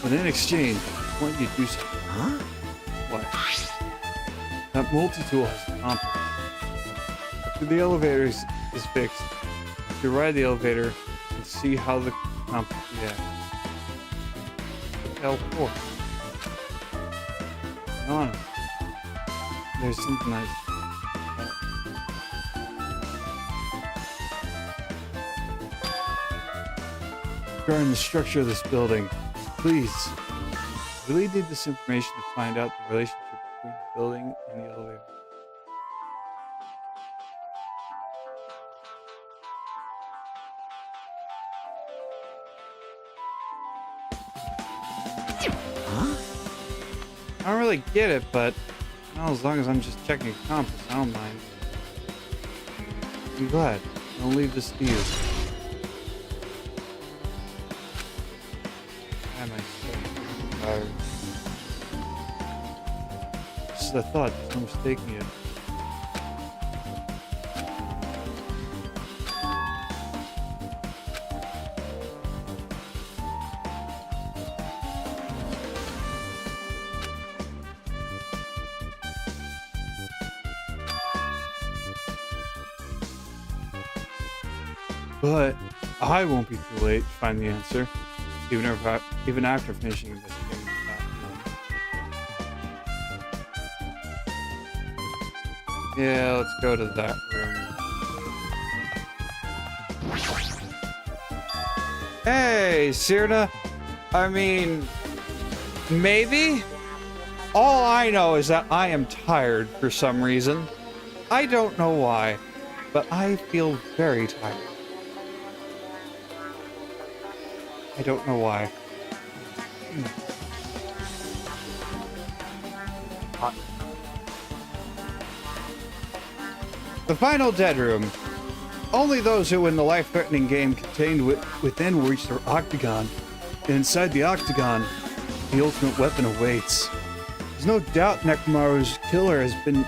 But in exchange, I want you to do something. Huh? What? That multi-tool has a compass. After the elevator is fixed, if you ride the elevator and see how the compass reacts. Hell, cool. Honest. There's something nice. Regarding the structure of this building, please, I really need this information to find out the relationship between the building and the elevator. Huh? I don't really get it, but well, as long as I'm just checking a compass, I don't mind. I'm glad. I'll leave this to you. Why am I so tired? This is the thought. There's no mistaking it. But I won't be too late to find the answer, even after finishing investigating the bathroom. Yeah, let's go to that room. Hey, Sirna. I mean, maybe? All I know is that I am tired for some reason. I don't know why, but I feel very tired. I don't know why. Hot. The final dead room. Only those who win the life-threatening game contained within will reach their octagon. And inside the octagon, the ultimate weapon awaits. There's no doubt Nekomaru's killer has been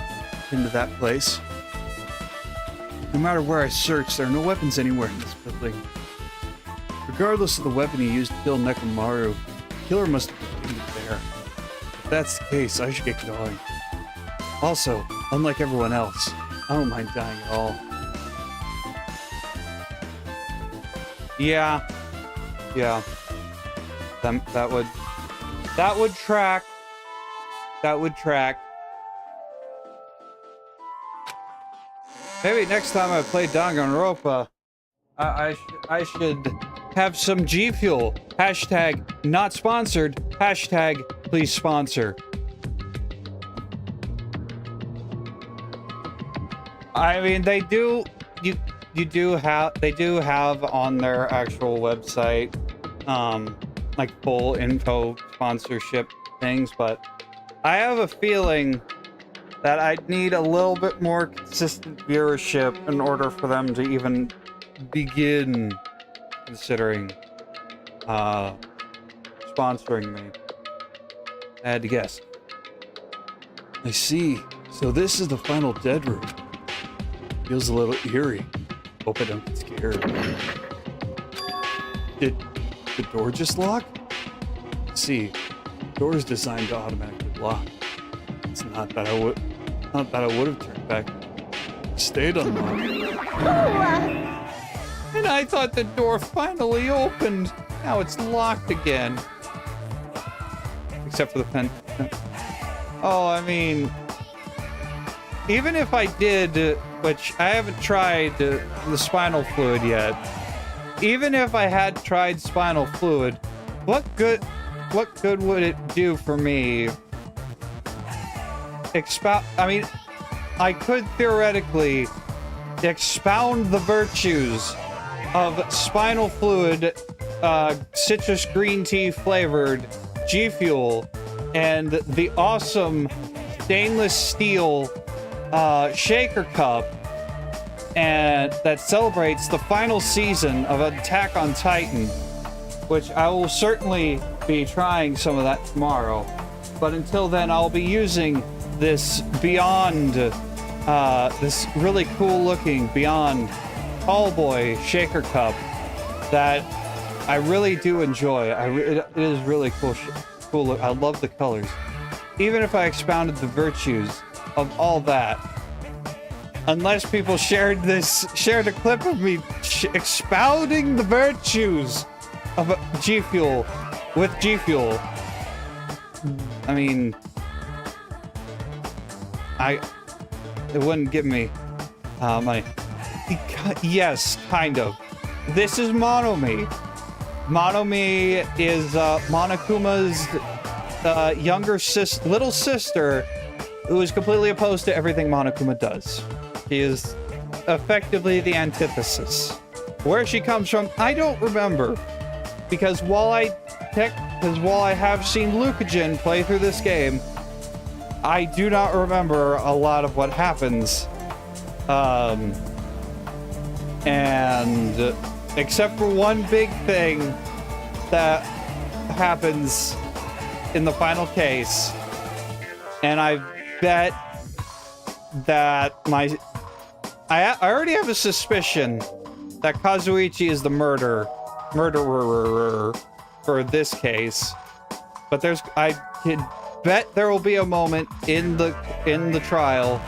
into that place. No matter where I search, there are no weapons anywhere in this building. Regardless of the weapon he used to kill Nekomaru, the killer must have been there. If that's the case, I should get going. Also, unlike everyone else, I don't mind dying at all. Yeah. That would track. That would track. Maybe next time I play Danganronpa, I should have some G Fuel. Hashtag not sponsored. Hashtag please sponsor. I mean, they do. They do have on their actual website, like full info sponsorship things, but I have a feeling that I'd need a little bit more consistent viewership in order for them to even begin considering sponsoring me. I had to guess. I see. So this is the final dead room. Feels a little eerie. Hope I don't get scared. Did the door just lock? See, the door is designed to automatically lock. It's not that I would have turned back. It stayed unlocked. And I thought the door finally opened. Now it's locked again. Except for the pen. Oh, I mean, even if I did, which I haven't tried the spinal fluid yet. Even if I had tried spinal fluid, what good would it do for me? I mean, I could theoretically expound the virtues of spinal fluid, citrus green tea flavored G Fuel, and the awesome stainless steel shaker cup, and that celebrates the final season of Attack on Titan, which I will certainly be trying some of that tomorrow. But until then, I'll be using this Beyond, this really cool looking Beyond Tall Boy shaker cup that I really do enjoy. It is really cool. Cool look. I love the colors. Even if I expounded the virtues of all that, unless people shared a clip of me expounding the virtues of G Fuel with G Fuel, I mean, it wouldn't give me money. Yes, kind of. This is Monomi. Monomi is Monokuma's younger little sister, who is completely opposed to everything Monokuma does. She is effectively the antithesis. Where she comes from, I don't remember, because while I have seen Lucajin play through this game, I do not remember a lot of what happens. And except for one big thing that happens in the final case, and I bet that I already have a suspicion that Kazuichi is the murderer for this case, but I could bet there will be a moment in the trial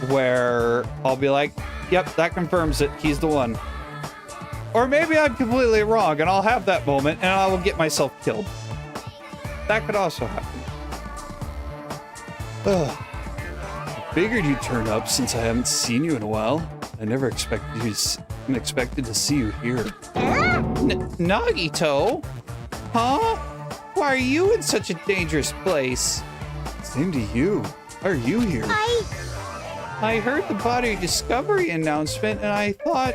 where I'll be like, yep, that confirms it, he's the one. Or maybe I'm completely wrong and I'll have that moment and I will get myself killed. That could also happen. Ugh. I figured you'd turn up since I haven't seen you in a while. I never expected to see you here. Nagito? Huh? Why are you in such a dangerous place? Same to you. Why are you here? I heard the body discovery announcement and I thought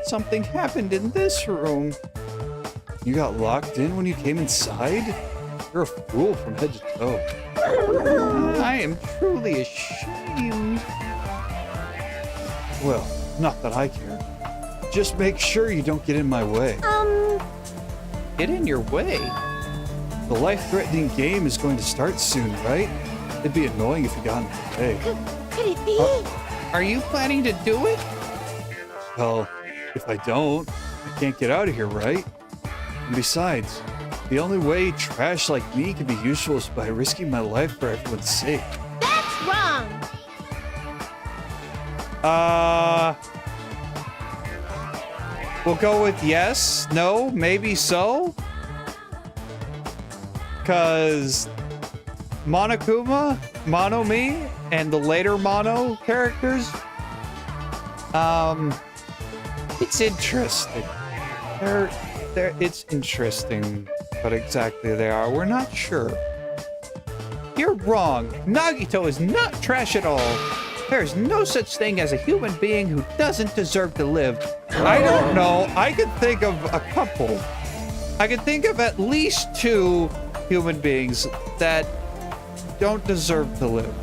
something happened in this room. You got locked in when you came inside? You're a fool from head to toe. I am truly ashamed. Well, not that I care. Just make sure you don't get in my way. Get in your way. The life-threatening game is going to start soon, right? It'd be annoying if you got in the way. Could it be? Are you planning to do it? Well, if I don't, I can't get out of here, right? And besides, the only way trash like me can be useful is by risking my life for everyone's sake. That's wrong. We'll go with yes, no, maybe so. Cause Monokuma, Mono-Me, and the later Mono characters, it's interesting. It's interesting what exactly they are. We're not sure. You're wrong. Nagito is not trash at all. There's no such thing as a human being who doesn't deserve to live. I don't know. I could think of a couple. I could think of at least 2 human beings that don't deserve to live.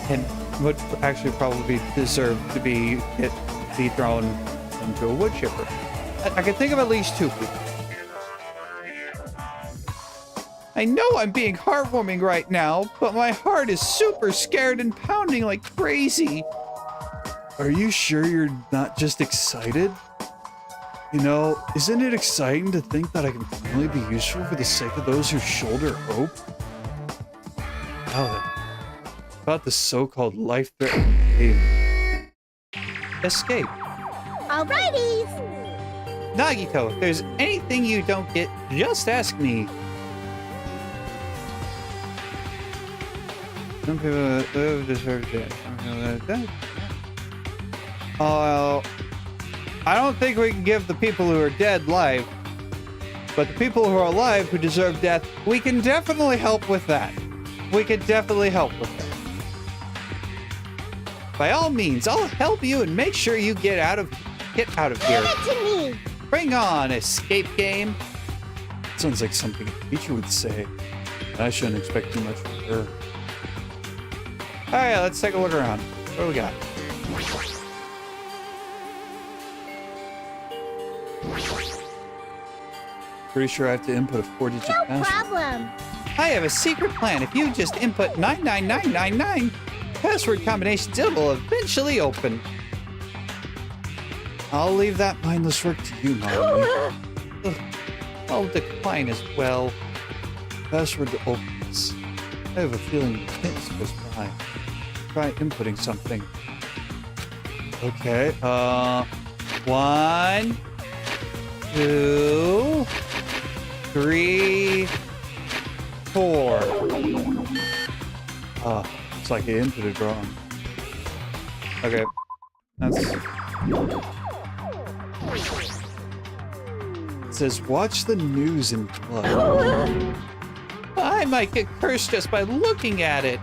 And would actually probably deserve to be thrown into a wood chipper. I can think of at least 2 people. I know I'm being heartwarming right now, but my heart is super scared and pounding like crazy. Are you sure you're not just excited? You know, isn't it exciting to think that I can finally be useful for the sake of those who shoulder hope? Now then, about the so-called life-threatening game. Escape. Alrighties. Nagito, if there's anything you don't get, just ask me. Some people deserve that. I don't think we can give the people who are dead life, but the people who are alive who deserve death, we can definitely help with that. We can definitely help with that. By all means, I'll help you and make sure you get out of here. Give it to me. Bring on, escape game. Sounds like something a teacher would say. I shouldn't expect too much from her. All right, let's take a look around. What do we got? Pretty sure I have to input a 4-digit No password. problem. I have a secret plan. If you just input 99999, password combinations, it will eventually open. I'll leave that mindless work to you, Molly. I'll decline as well. Password to open this. I have a feeling the hint is close by. Try inputting something. Okay, 1, 2, 3, 4. It's like I inputted wrong. Okay, that's... It says, watch the news in blood. I might get cursed just by looking at it.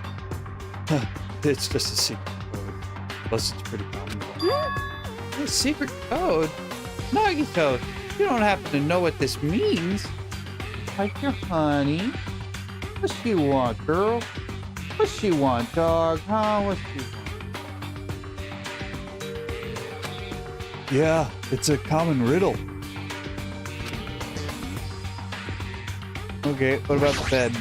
It's just a secret code. Plus, it's pretty common. A secret code? Nagito, you don't happen to know what this means. Like your honey. What you want, girl? What you want, dog? Huh? What you want? Yeah, it's a common riddle. Okay, what about the bed?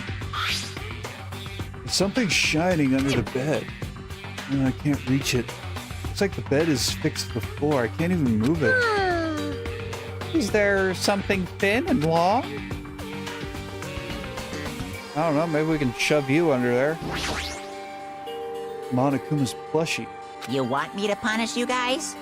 There's something shining under the bed. I can't reach it. Looks like the bed is fixed to the floor. I can't even move it. Is there something thin and long? I don't know, maybe we can shove you under there. Monokuma's plushie. You want me to punish you guys?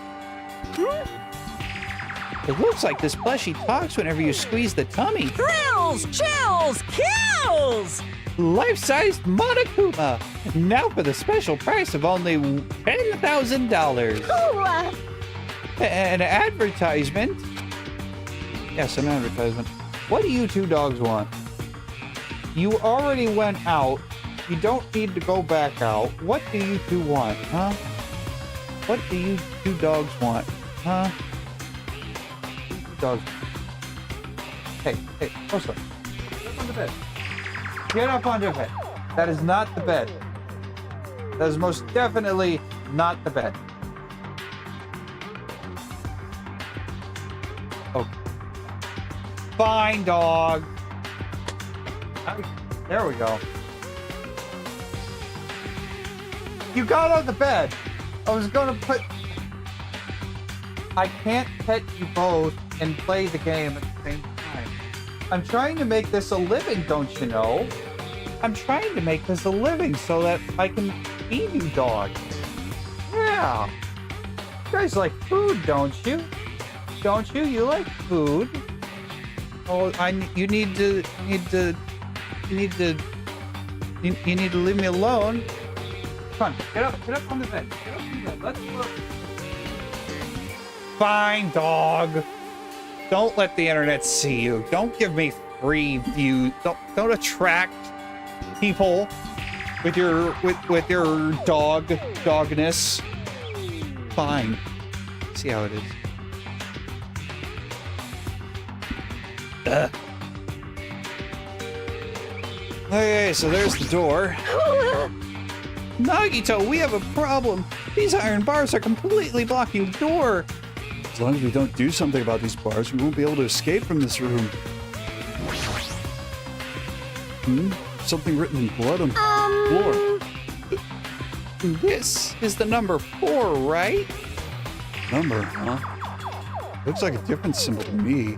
It looks like this plushie talks whenever you squeeze the tummy. Thrills, chills, kills! Life-sized Monokuma! Now for the special price of only $10,000. An advertisement? Yes, an advertisement. What do you 2 dogs want? You already went out. You don't need to go back out. What do you two want, huh? What do you two dogs want, huh? Dogs. Hey, close up. Get up on the bed. Get up on your bed. That is not the bed. That is most definitely not the bed. Okay. Fine, dog. There we go. You got on the bed. I was gonna put... I can't pet you both and play the game at the same time. I'm trying to make this a living, don't you know? I'm trying to make this a living so that I can feed you dogs. Yeah. You guys like food, don't you? Don't you? You like food? Oh, you need to leave me alone. Come on, get up on the bed. Get up on the bed. Let's look. Fine, dog. Don't let the internet see you. Don't give me free views. Don't attract people with your dogness. Fine. See how it is. Okay, so there's the door. Nagito, we have a problem. These iron bars are completely blocking the door. As long as we don't do something about these bars, we won't be able to escape from this room. Something written in blood on the floor. This is the number 4, right? Number, huh? Looks like a different symbol to me.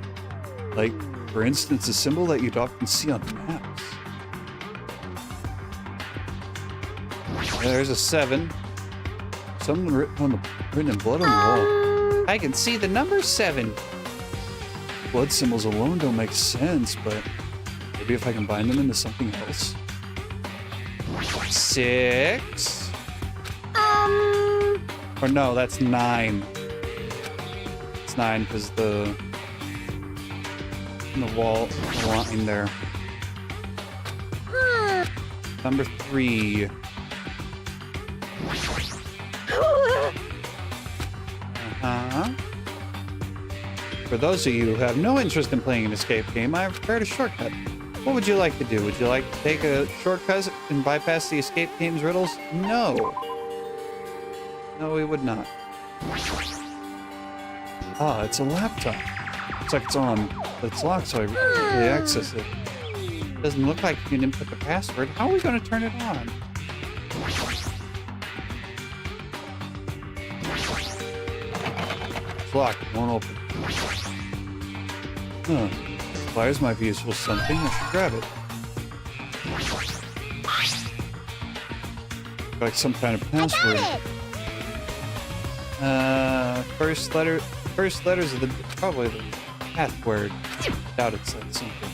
Like, for instance, a symbol that you'd often see on maps. Yeah, there's a 7. Something written in blood on the wall. I can see the number 7. Blood symbols alone don't make sense, but maybe if I combine them into something else. 6. Or no, that's 9. It's 9 because the wall line there. Number 3. For those of you who have no interest in playing an escape game, I have prepared a shortcut. What would you like to do? Would you like to take a shortcut and bypass the escape game's riddles? No. No, we would not. Ah, it's a laptop. Looks like it's on. It's locked, so I can't really access it. Doesn't look like you can input the password. How are we going to turn it on? It's locked. It won't open. Huh. Pliers might be useful for something. I should grab it. Like some kind of password. First letters of the probably the password. Doubt it said something.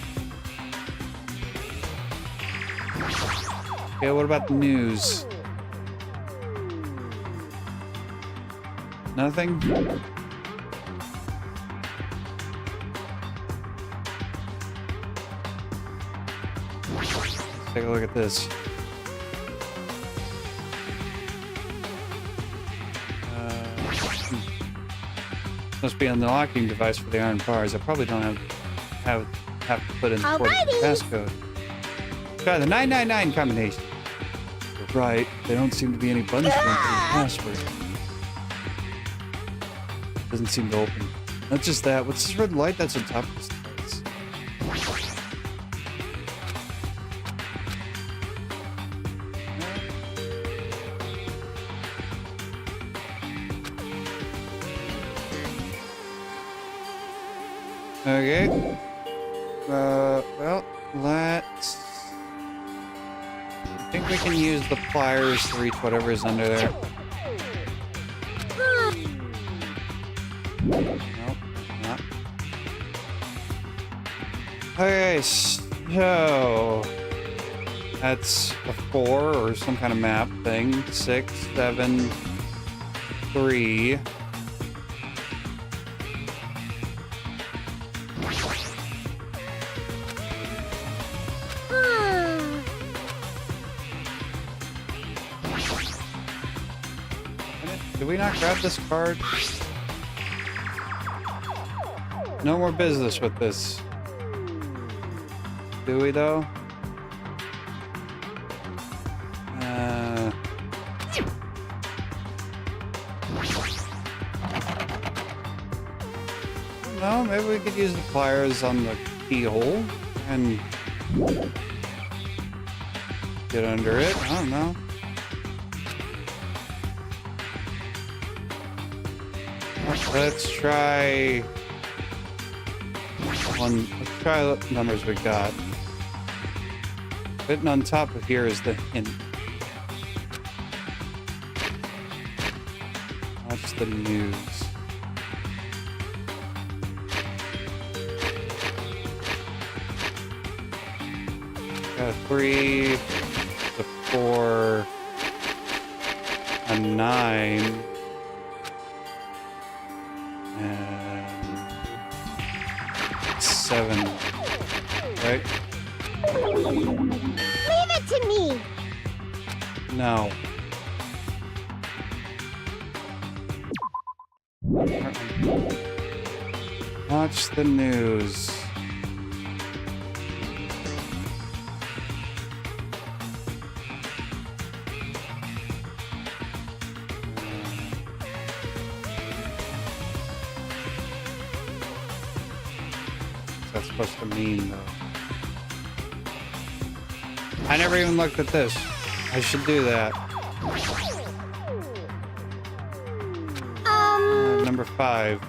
Okay, what about the news? Nothing? Let's take a look at this. Must be on the locking device for the iron bars. I probably don't have to put in the passcode. Try the 999 combination. You're right. There don't seem to be any buttons for entering the password. Doesn't seem to open. Not just that. What's this red light that's on top of this device? Okay. Well, let's... I think we can use the pliers to reach whatever is under there. Nope, not. Okay, so... That's a 4 or some kind of map thing. 6, 7, 3... Did we not grab this card? No more business with this. Do we though? No, maybe we could use the pliers on the keyhole and get under it. I don't know. Let's try one. Let's try the numbers we got. Written on top of here is the hint. Watch the news. Got a 3, a 4, a 9, and 7. Right? Leave it to me! No. Watch the news. What's that supposed to mean, though? I never even looked at this. I should do that. Number 5.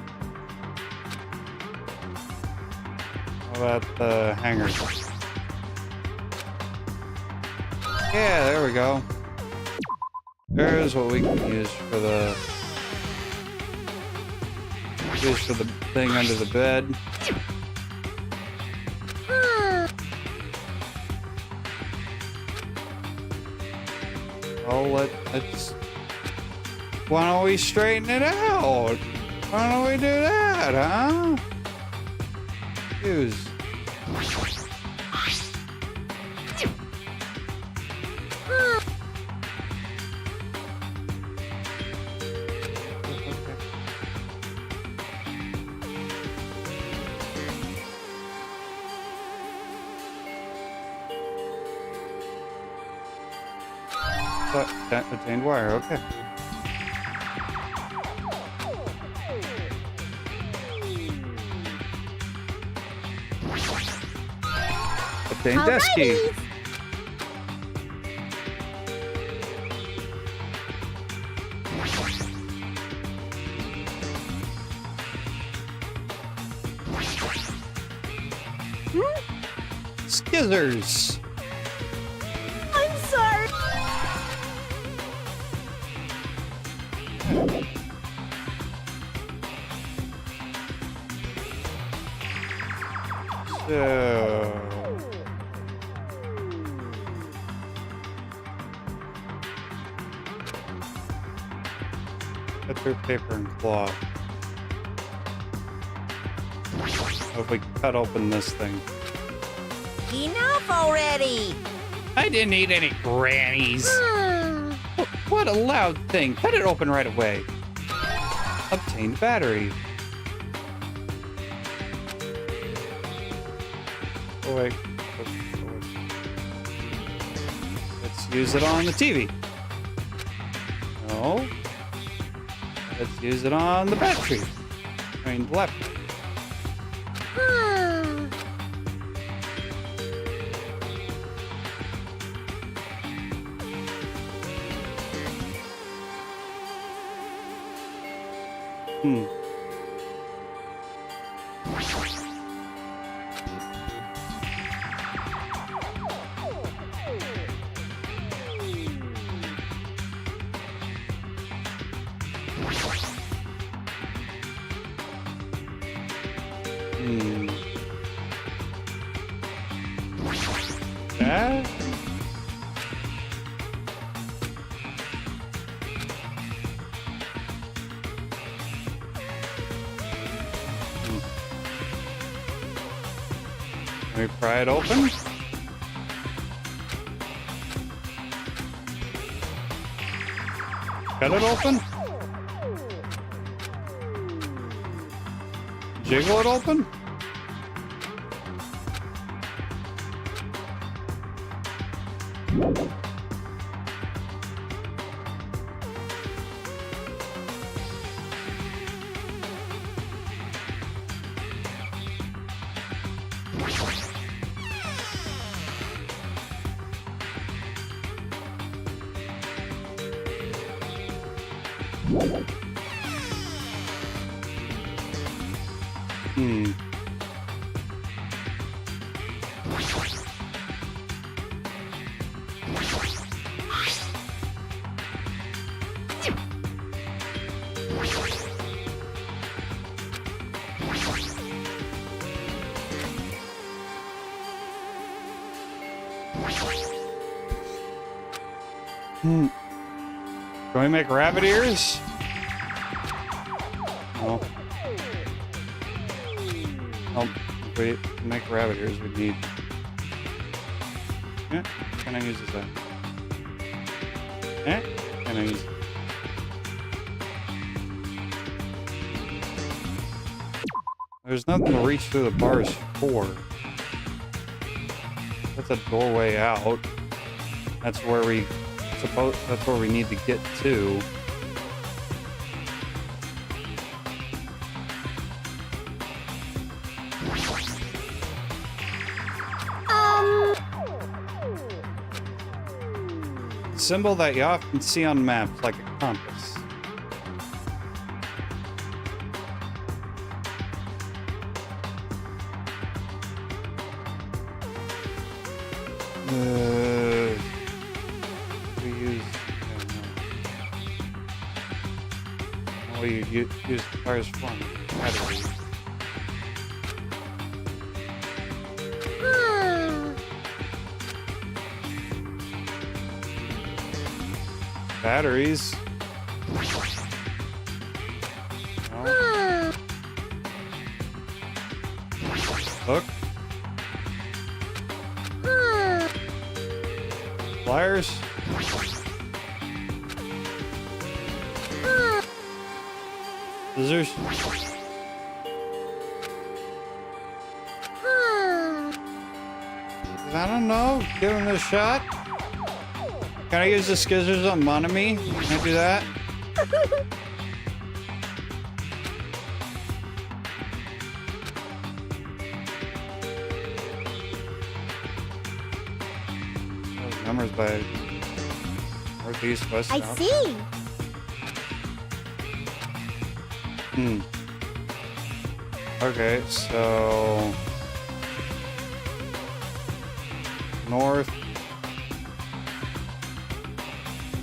How about the hangers? Yeah, there we go. There's what we can use for the thing under the bed. Oh, let's. Why don't we straighten it out? Why don't we do that, huh? Use. That obtained wire, okay. Obtained desk key. Skizzers. I'm sorry. So cut through paper and cloth. If we cut open this thing. Enough already! I didn't eat any grannies. What a loud thing. Cut it open right away. Obtained battery. Oh, wait. Let's use it on the TV. No. Let's use it on the battery. I mean, the laptop. That? Let me pry it open. Cut it open. jiggle it open? Hmm. Hmm. Can we make rabbit ears? No. Oh, if we make rabbit ears, we need. Yeah, can I use this? Yeah, can I use? There's nothing to reach through the bars for. That's a doorway out. That's where we that's where we need to get to. Symbol that you often see on maps, like a compass. We use. Oh, you use the fire's form. Battery. Batteries. No. Look. Pliers. Scissors. I don't know. Give him a shot. Can I use the scissors on Monami? Can I do that? Those numbers by northeast, west, I south. see. Okay, so north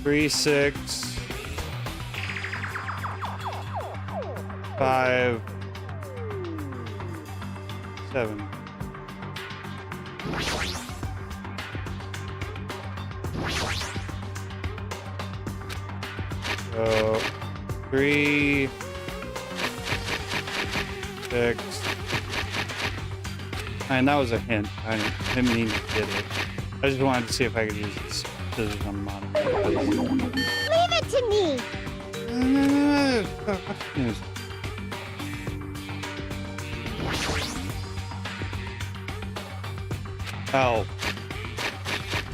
3, 6, 5, 7. So 3, 6. And that was a hint. I didn't mean to get it. I just wanted to see if I could use this scissors on monitor. Leave it to me. Oh.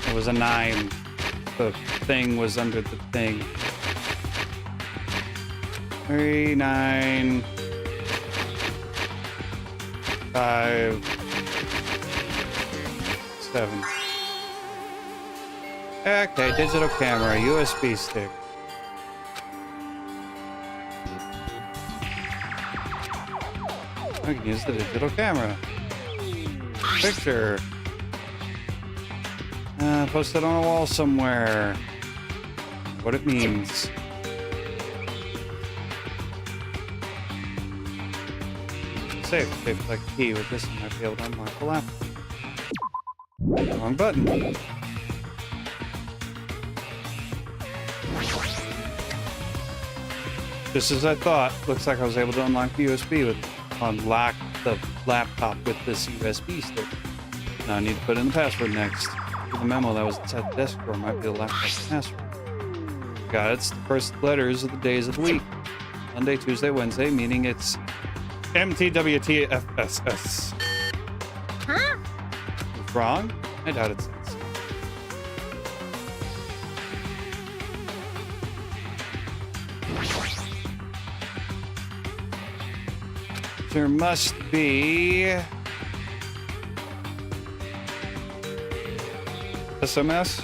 It was a 9. The thing was under the thing. 3, 9, 5, 7. Okay, digital camera, USB stick. I can use the digital camera. Picture. Post it on a wall somewhere. What it means. Safe. Shaped like a key. With this, I might be able to unlock the laptop. Wrong button. Just as I thought. Looks like I was able to unlock the USB with unlock the laptop with this USB stick. Now I need to put in the password next. The memo that was inside the desk drawer might be the laptop's password. Got it. It's the first letters of the days of the week. Monday, Tuesday, Wednesday, meaning it's MTWTFSS. Huh? Wrong? I doubt it's. There must be SMS.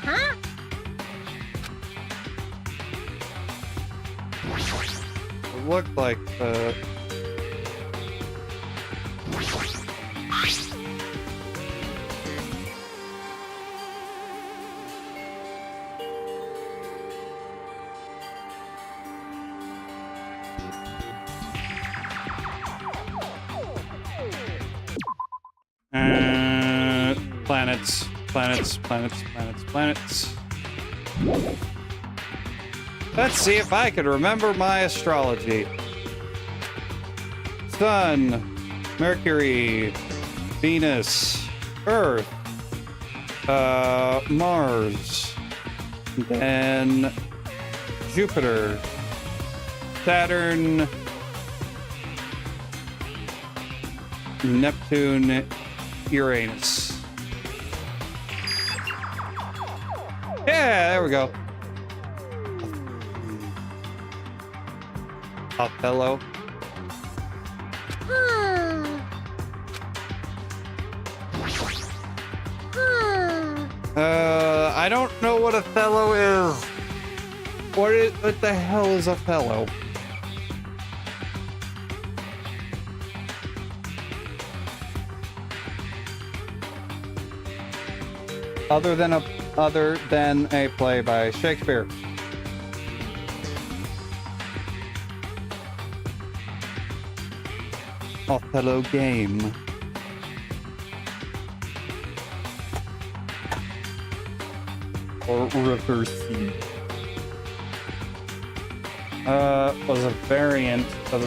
Huh? It looked like the. Planets, planets, planets, planets, planets. Let's see if I can remember my astrology. Sun, Mercury, Venus, Earth, Mars, then Jupiter, Saturn, Neptune, Uranus. Yeah, there we go. Othello. I don't know what Othello is. What the hell is Othello? Other than a play by Shakespeare. Othello game. Or reversing. Was a variant of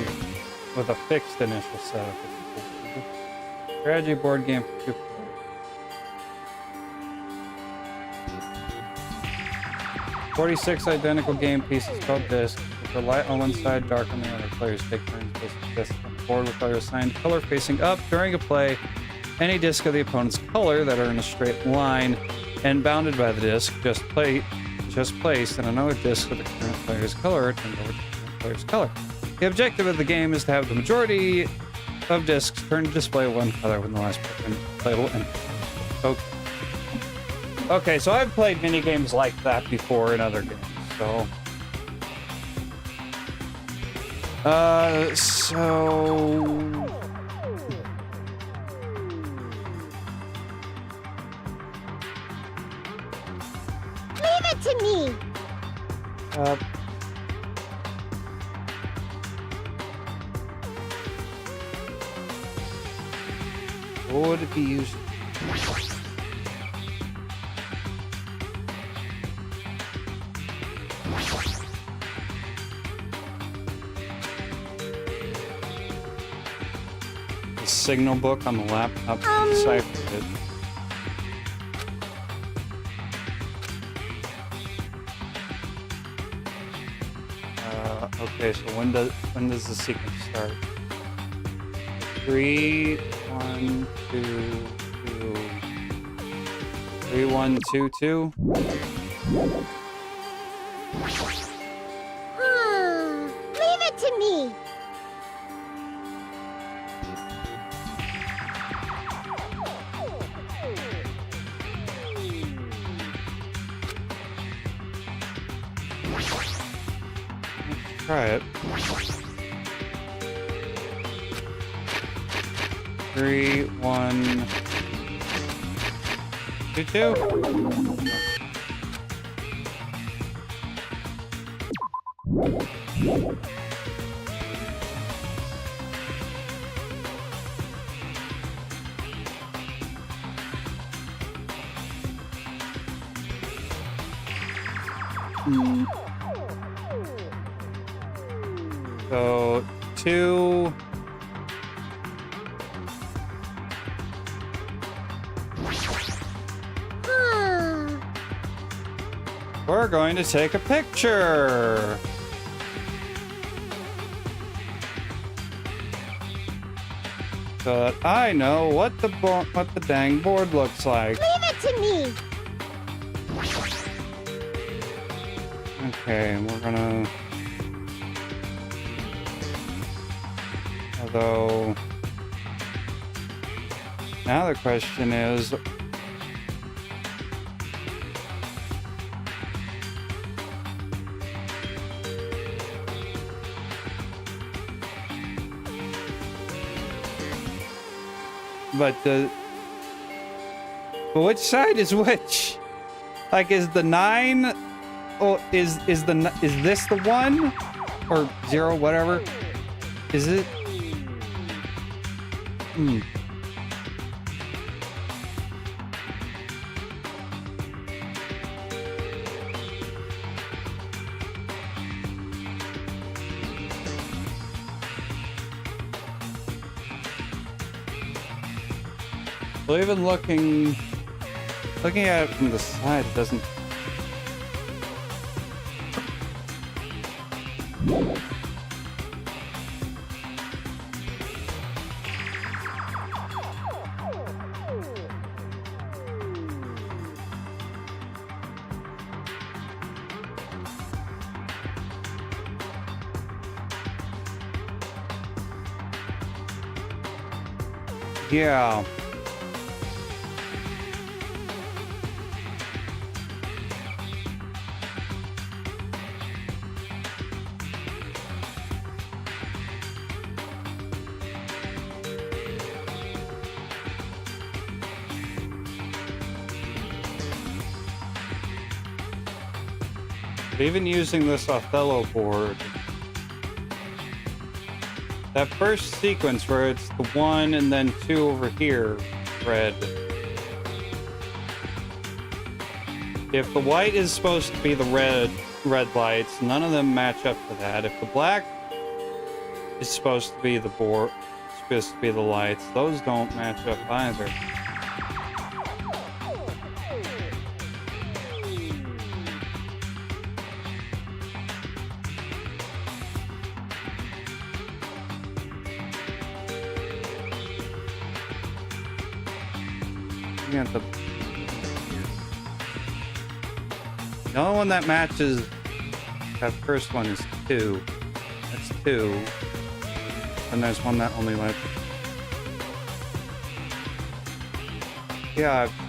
with a fixed initial setup. Strategy board game for 2 players. 46 identical game pieces called discs, with the light on one side, dark on the other. Players take turns placing discs on the board with their assigned color facing up. During a play, any disc of the opponent's color that are in a straight line and bounded by the disc just placed, and another disc of the current player's color turned over to the current player's color. The objective of the game is to have the majority of discs turn to display one color when the last playable end. Okay, so I've played mini games like that before in other games, so. Leave it to me. What would it be used? The signal book on the laptop deciphered it. Okay, so when does the sequence start? 3, 1, 2, 2. 3, 1, 2, 2. Leave it to me. Let's try it. 3, 1, 2, 2. So 2. We're going to take a picture. So that I know what the dang board looks like. Leave it to me. Okay, we're gonna... Although... Now the question is... But which side is which? Like, is the 9... Oh, is this the 1? Or 0, whatever? Is it? Hmm. Well, even looking at it from the side, it doesn't. Yeah. But even using this Othello board, that first sequence where it's the 1 and then 2 over here, red. If the white is supposed to be the red lights, none of them match up to that. If the black is supposed to be the board, supposed to be the lights, those don't match up either. The only one that matches that first one is 2. That's 2. And there's one that only lights. Yeah, I've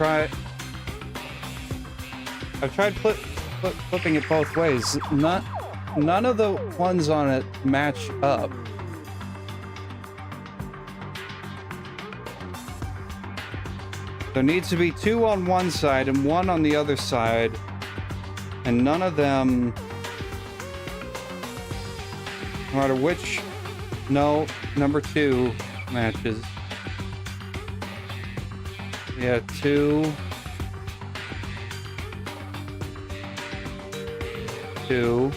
tried flipping it both ways. None of the ones on it match up. There needs to be 2 on one side and 1 on the other side, and none of them, no matter which, no, number 2 matches. Yeah, 2, 2.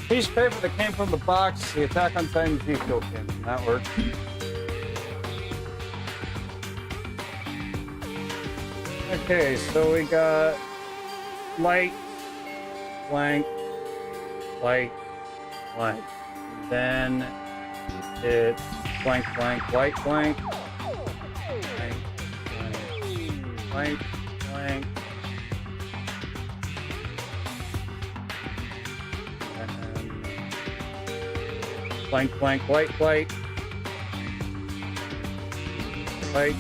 Piece of paper that came from the box, the Attack on Titan G-Fuel came from. That worked. Okay, so we got light, blank, light, blank. Then it's blank, blank, white, blank, blank, blank, white, blank. Blank, blank, white, white. White,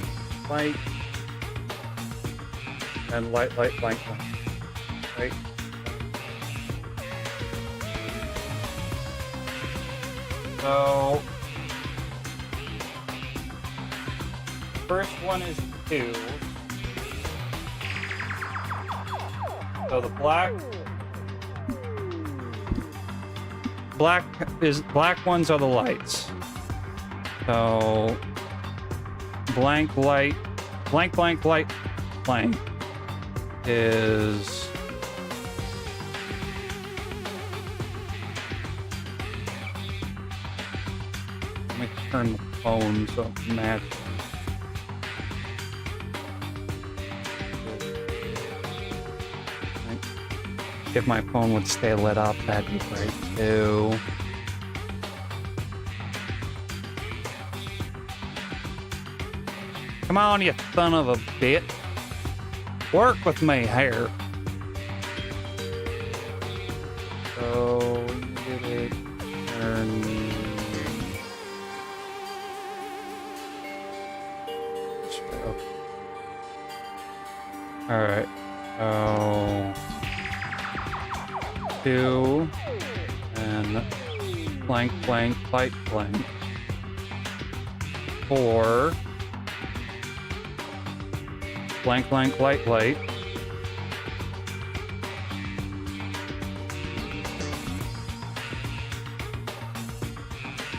white. And light, light, blank, blank. Right? So, first one is 2. So the black ones are the lights. So blank light, blank blank light blank is turn the phone so it matches. If my phone would stay lit up, that'd be great too. Come on, you son of a bitch. Work with me here. So, we did it. Turn. Alright. Oh. 2. And blank, blank, light, blank. 4. Blank, blank, light, light.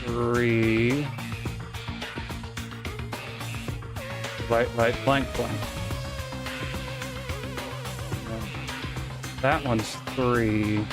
3. Light, light, blank, blank. That one's 3.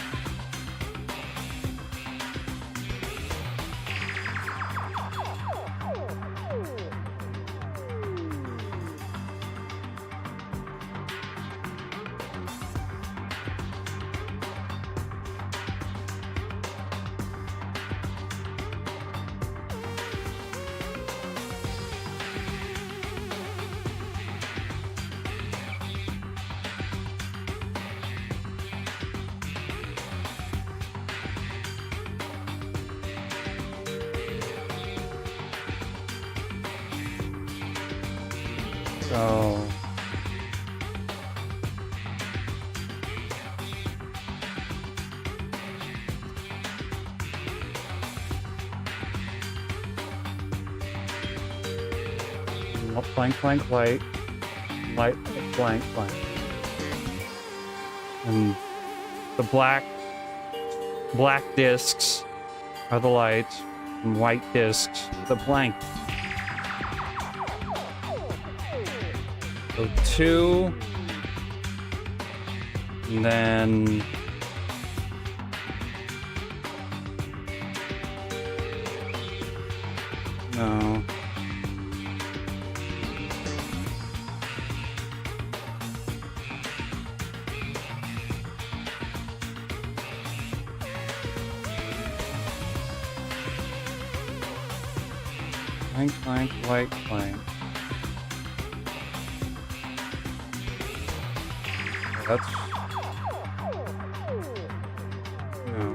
So blank, blank, light, light, blank, blank. And the black discs are the lights, and white discs the blank. So 2, and then no. Blank, blank, white, blank. That's no.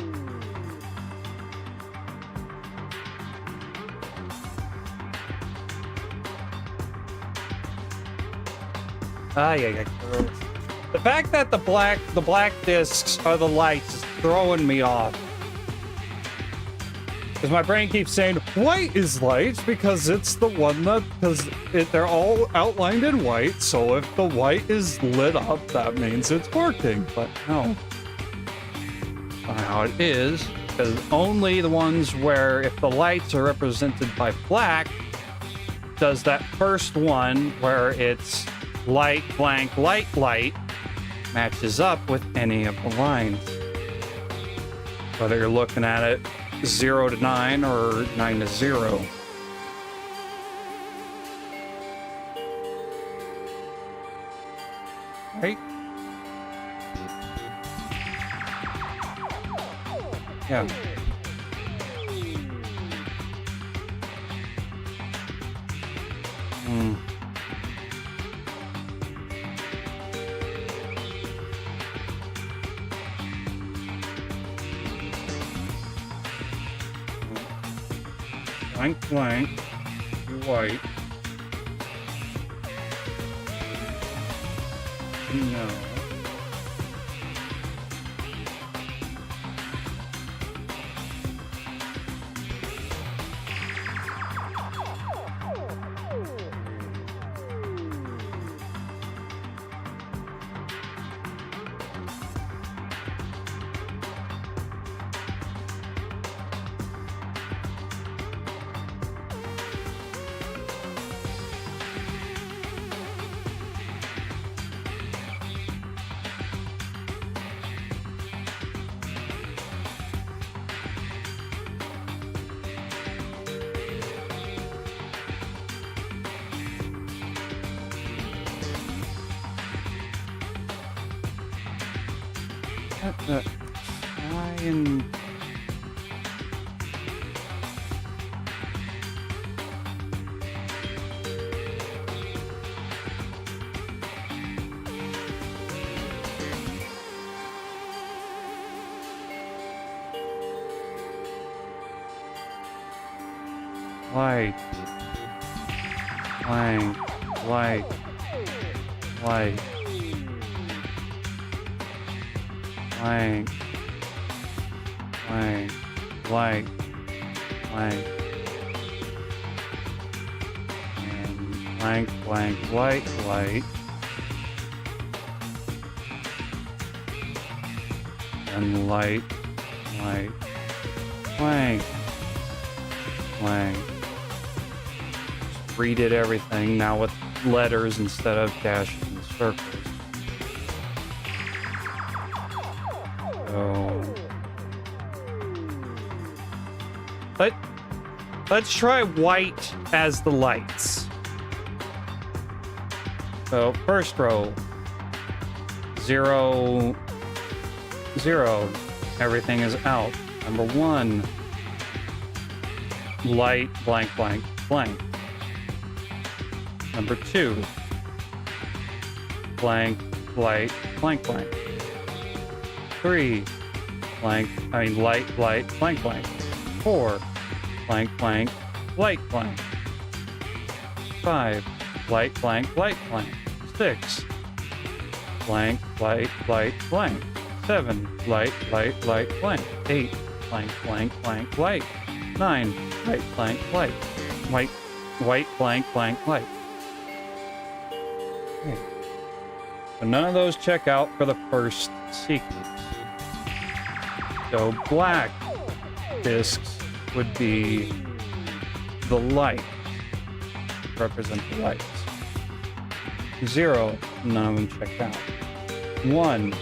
Yeah. The fact that the black discs are the lights is throwing me off. Because my brain keeps saying white is light because it's the one that they're all outlined in white. So if the white is lit up, that means it's working. But no, that's not how it is. Because only the ones where if the lights are represented by black does that first one where it's light blank light light matches up with any of the lines. Whether you're looking at it 0 to 9 or 9 to 0. Right? Yeah. Blank, blank, white. No. Try and... Light. Blank. Light. Light. Blank. Blank. Light. Blank. And blank, blank, light, light. And light, light, blank, blank. Just redid everything now with letters instead of dashes and circles. So let's try white as the lights. So first row, 0, 0. Everything is out. Number 1, light, blank, blank, blank. Number 2, blank, light, blank, blank. 3, light, light, blank, blank. 4, blank, blank, light, blank. 5, light, blank, light, blank. 6, blank, light, light, blank. 7, light, light, light, blank. 8, blank, blank, blank, light. 9, light, blank, light. White, white, blank, blank, light. Okay. So none of those check out for the first sequence. So black discs would be the light, represent the lights. 0, none of them check out. 1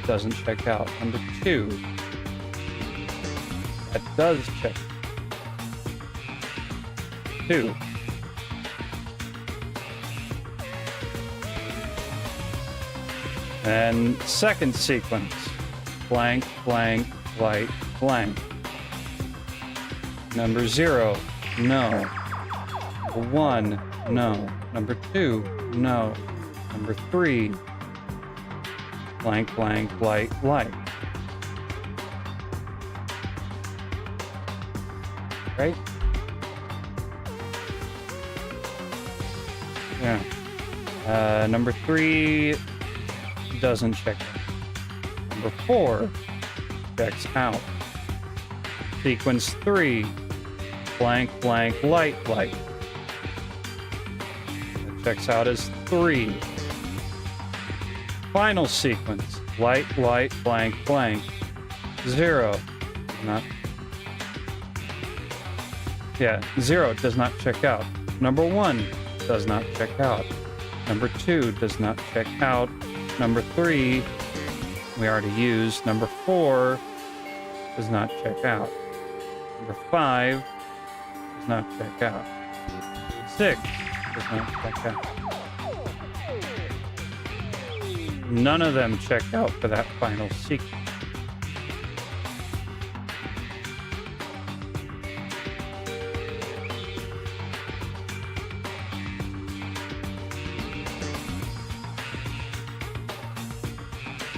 doesn't check out. Number 2, that does check. 2. And second sequence, blank, blank, light, blank. Number 0, no. Number 1, no. Number 2, no. Number 3, blank, blank, light, light. Right? Yeah. Number 3 doesn't check out. Number 4 checks out. Sequence 3, blank, blank, light, light. That checks out as 3. Final sequence, light, light, blank, blank. 0. Not. Yeah, 0 does not check out. Number 1 does not check out. Number 2 does not check out. Number 3 we already used. Number 4 does not check out. Number 5 does not check out. 6 does not check out. None of them check out for that final sequence.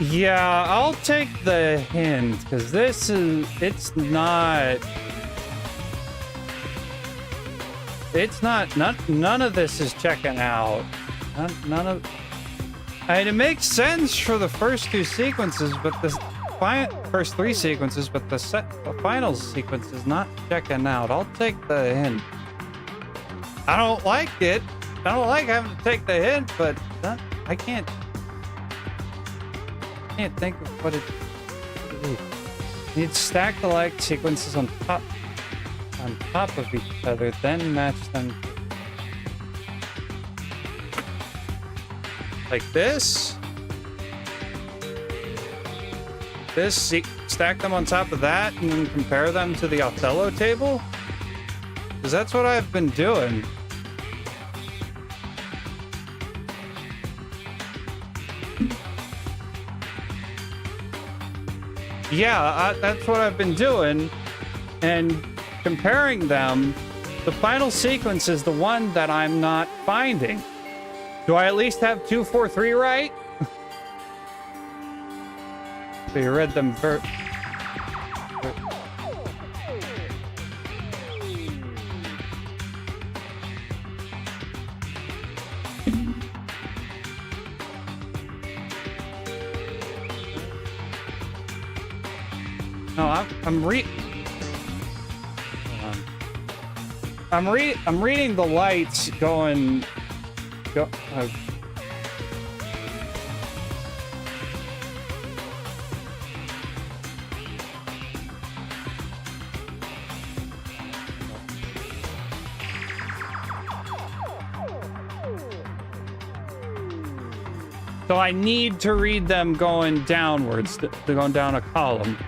Yeah, I'll take the hint, because it's not, none of this is checking out. None of, I mean, it makes sense for the first 2 sequences, but the first 3 sequences, but the final sequence is not checking out. I'll take the hint. I don't like it. I don't like having to take the hint, but I can't think of what it is. You'd stack the like sequences on top of each other, then match them like this. Stack them on top of that and then compare them to the Othello table, because that's what I've been doing. Yeah, that's what I've been doing. And comparing them, the final sequence is the one that I'm not finding. Do I at least have 2, 4, 3 right? So you read them No, I'm reading the lights going. So I need to read them going downwards. They're going down a column.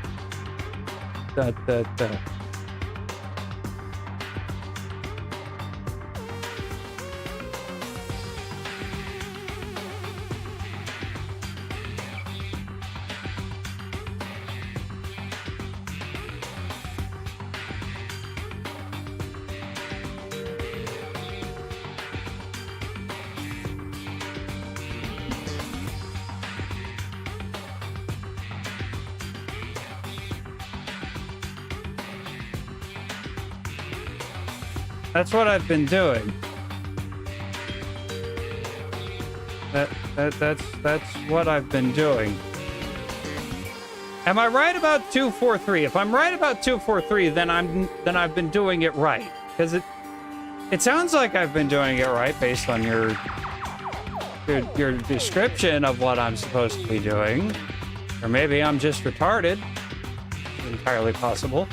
That's what I've been doing. That's what I've been doing. Am I right about 243? If I'm right about 243, then I've been doing it right. Because it sounds like I've been doing it right based on your description of what I'm supposed to be doing. Or maybe I'm just retarded. It's entirely possible.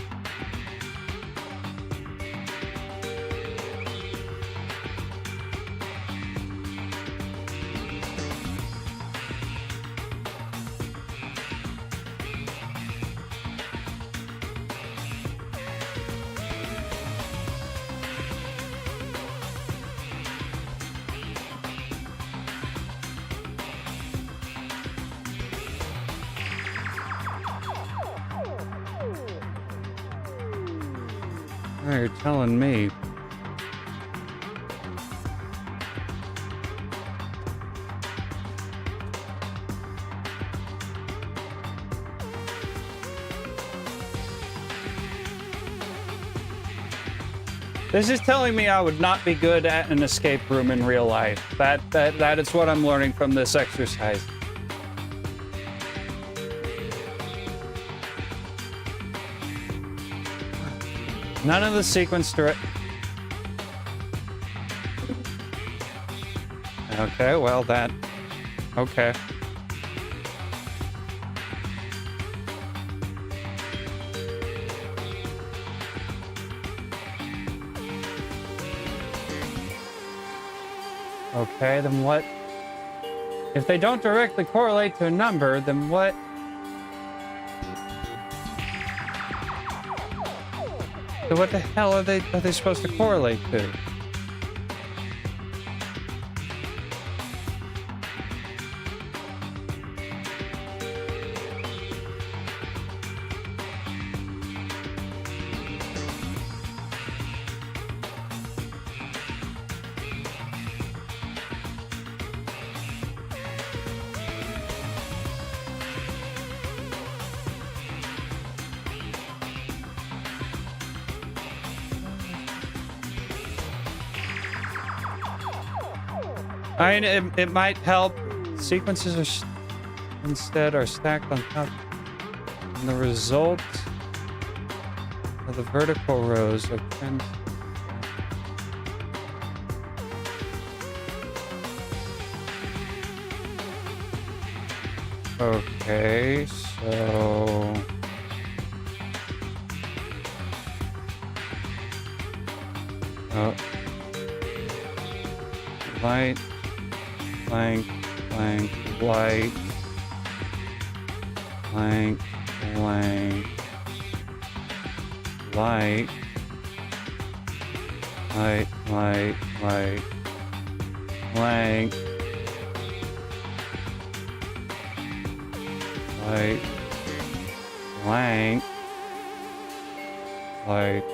You're telling me. This is telling me I would not be good at an escape room in real life. That is what I'm learning from this exercise. None of the sequence direct. Okay, well that. Okay. Okay, then what? If they don't directly correlate to a number, then what? So what the hell are they supposed to correlate to? I mean, it might help. Sequences are instead are stacked on top, and the result of the vertical rows are trends. Okay, so light. Blank, blank, light, blank, blank, light, light, light, light, blank, light, blank. Like...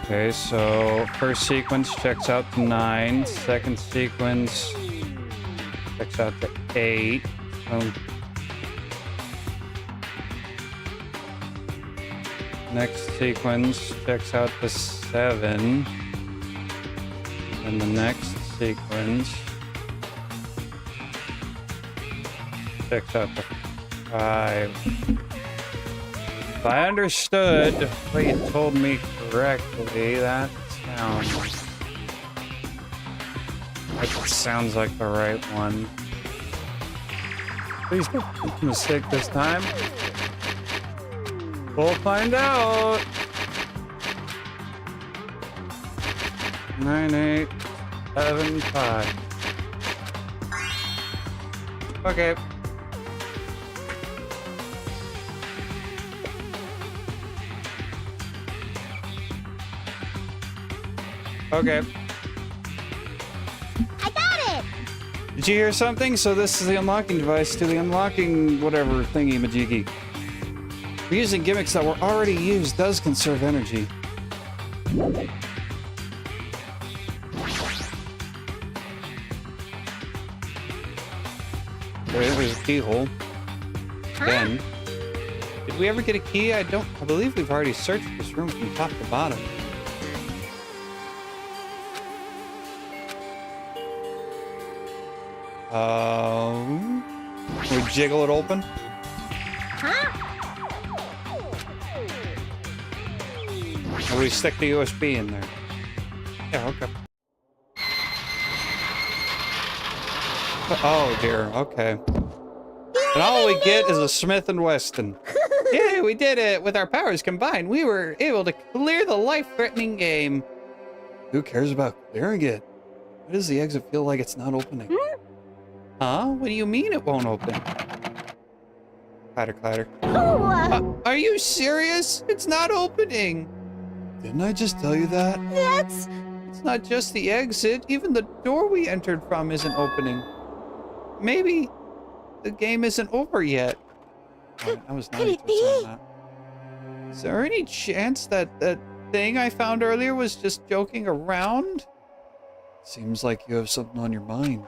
Okay, so first sequence checks out to 9. Second sequence checks out to 8. Next sequence checks out to 7. And the next sequence checks out to 5. If I understood what you told me correctly, that sounds like the right one. Please don't make a mistake this time. We'll find out. 9, 8, 7, 5. Okay. Okay. I got it! Did you hear something? So this is the unlocking device to the unlocking whatever thingy majiggy. Using gimmicks that were already used does conserve energy. There's a keyhole. Then, did we ever get a key? I believe we've already searched this room from top to bottom. Can we jiggle it open? Huh? Or we stick the USB in there? Yeah, okay. Oh dear, okay. And all we get is a Smith & Wesson. Yay, we did it! With our powers combined, we were able to clear the life-threatening game. Who cares about clearing it? Why does the exit feel like it's not opening? Huh? What do you mean it won't open? Clatter, clatter. Are you serious? It's not opening. Didn't I just tell you that? That's... It's not just the exit. Even the door we entered from isn't opening. Maybe the game isn't over yet. I was not could it able to be? say that. Is there any chance that that thing I found earlier was just joking around? Seems like you have something on your mind.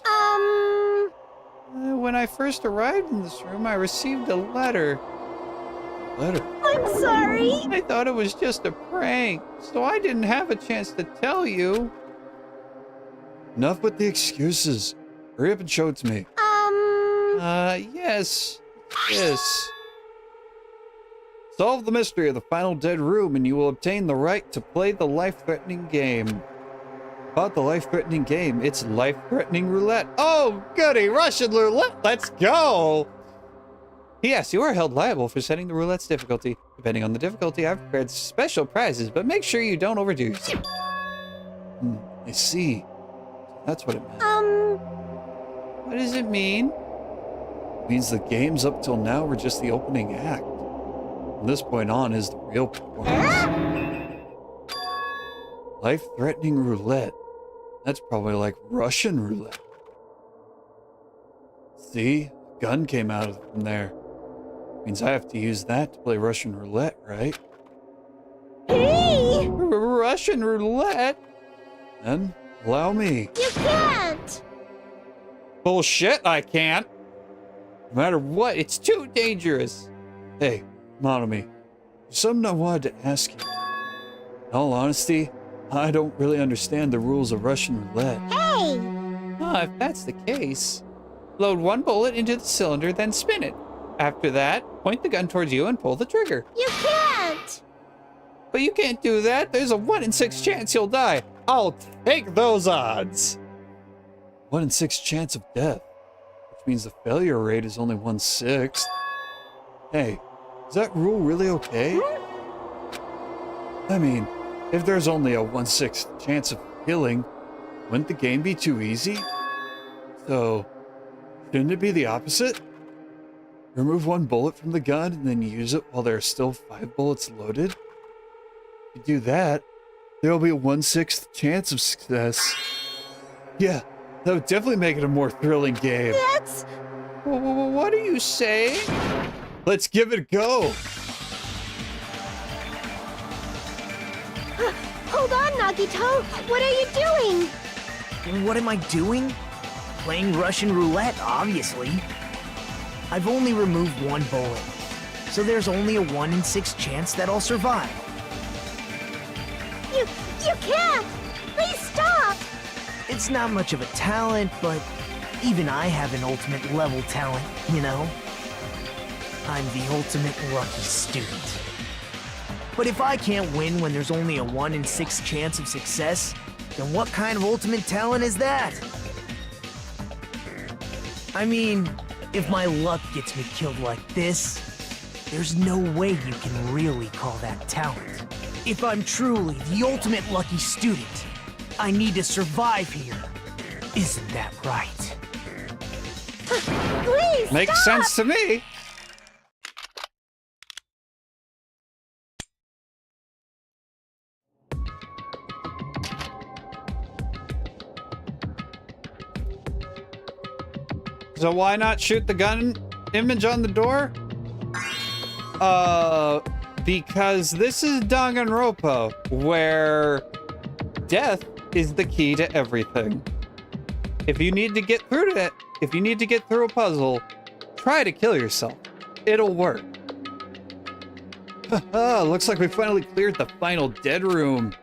When I first arrived in this room, I received a letter. Letter? I'm sorry. I thought it was just a prank, so I didn't have a chance to tell you. Enough with the excuses. Hurry up and show it to me. Yes. Yes. Solve the mystery of the final dead room and you will obtain the right to play the life-threatening game. About the life-threatening game, it's life-threatening roulette. Oh, goody, Russian roulette, let's go! Yes, you are held liable for setting the roulette's difficulty. Depending on the difficulty, I've prepared special prizes, but make sure you don't overdo yourself. I see. That's what it meant. What does it mean? It means the games up till now were just the opening act. From this point on is the real performance. Life-threatening roulette. That's probably like Russian roulette. See? A gun came out from there. Means I have to use that to play Russian roulette, right? Hey! Russian roulette? Then allow me. You can't! Bullshit, I can't. No matter what, it's too dangerous. Hey, Monomi, there's something I wanted to ask you. In all honesty, I don't really understand the rules of Russian roulette. Hey! If that's the case, load one bullet into the cylinder, then spin it. After that, point the gun towards you and pull the trigger. You can't! But you can't do that. There's a 1 in 6 chance you'll die. I'll take those odds. 1 in 6 chance of death, which means the failure rate is only 1/6. Hey, is that rule really okay? I mean, if there's only a 1/6 chance of killing, wouldn't the game be too easy? So, shouldn't it be the opposite? Remove 1 bullet from the gun and then use it while there are still 5 bullets loaded? If you do that, there will be a 1/6 chance of success. Yeah, that would definitely make it a more thrilling game. That's... What are you saying? Let's give it a go. Hold on, Nagito. What are you doing? What am I doing? Playing Russian roulette, obviously. I've only removed one bullet, so there's only a 1 in 6 chance that I'll survive. You can't! Please stop! It's not much of a talent, but even I have an ultimate level talent, you know? I'm the ultimate lucky student. But if I can't win when there's only a 1 in 6 chance of success, then what kind of ultimate talent is that? I mean, if my luck gets me killed like this, there's no way you can really call that talent. If I'm truly the ultimate lucky student, I need to survive here. Isn't that right? Please, Makes stop! sense to me. So why not shoot the gun image on the door? Because this is Danganronpa, where death is the key to everything. If you need to get through it, if you need to get through a puzzle, try to kill yourself. It'll work. Looks like we finally cleared the final dead room.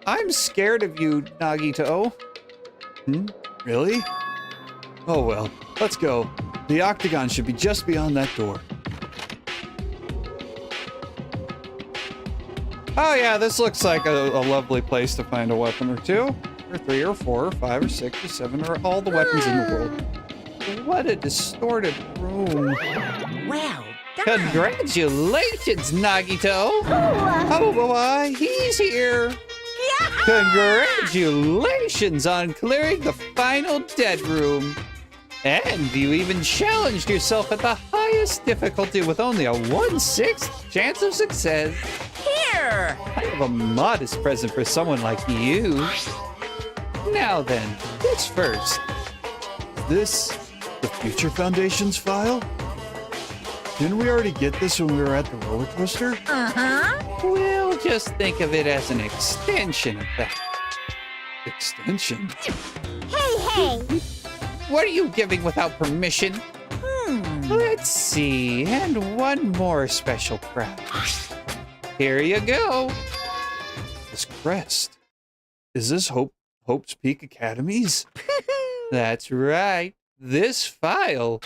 I'm scared of you, Nagito. Really? Oh well, let's go. The octagon should be just beyond that door. Oh yeah, this looks like a lovely place to find a weapon or two, or 3 or 4 or 5 or 6 or 7 or all the weapons in the world. What a distorted room. Well done. Congratulations, Nagito. Oh, Oh, he's here. Congratulations on clearing the final dead room. And you even challenged yourself at the highest difficulty with only a 1/6 chance of success. Here. I have a modest present for someone like you. Now then, what's first? Is this the Future Foundation's file? Didn't we already get this when we were at the roller coaster? We'll just think of it as an extension of that. Extension? hey! What are you giving without permission? Let's see, and one more special prize. Here you go. This crest. Is this Hope's Peak Academy's? That's right. This file.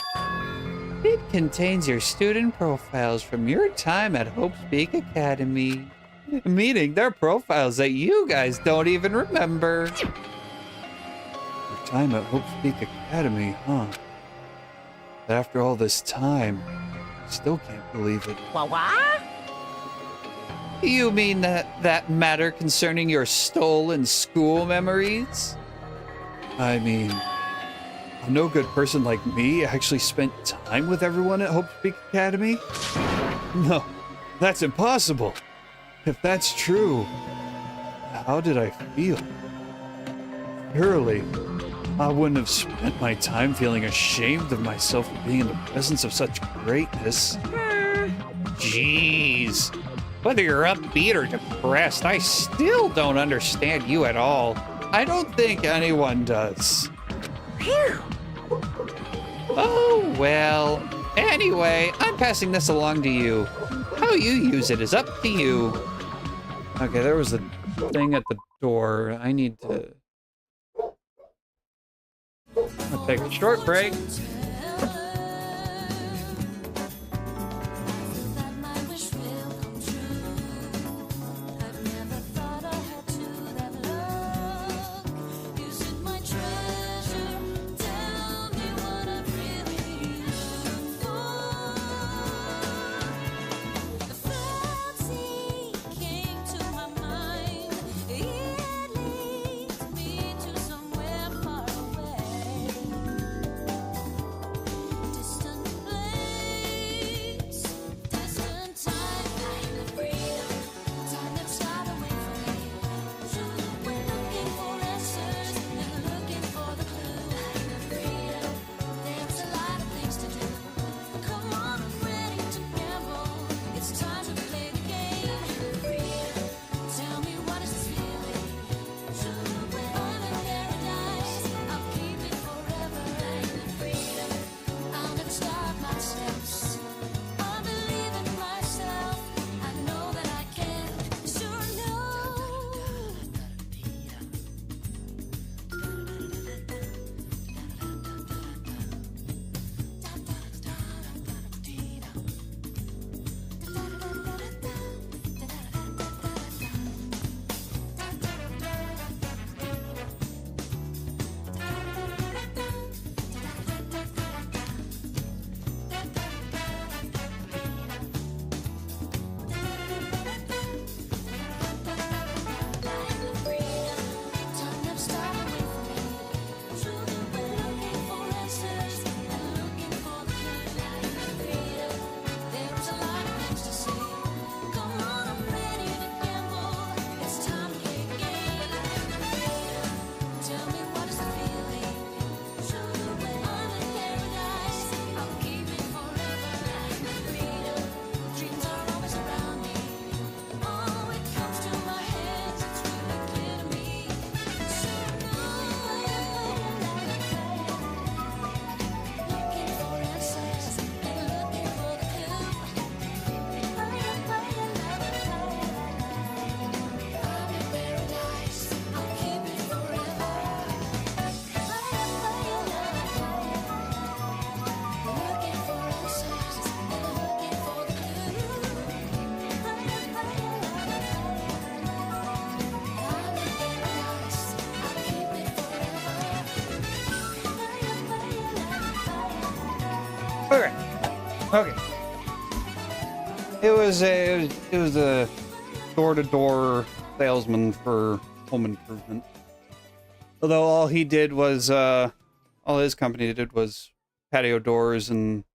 It contains your student profiles from your time at Hope's Peak Academy. Meaning they're profiles that you guys don't even remember. Your time at Hope's Peak Academy, huh? But after all this time, I still can't believe it. What? You mean that matter concerning your stolen school memories? I mean, a no good person like me actually spent time with everyone at Hope's Peak Academy? No, that's impossible. If that's true, how did I feel? Surely, I wouldn't have spent my time feeling ashamed of myself for being in the presence of such greatness. Jeez. Whether you're upbeat or depressed, I still don't understand you at all. I don't think anyone does. Oh, well. Anyway, I'm passing this along to you. How you use it is up to you. Okay, there was a thing at the door. I need to... I'll take a short break. Okay. Okay. It was a door-to-door salesman for home improvement. Although all he did was all his company did was patio doors and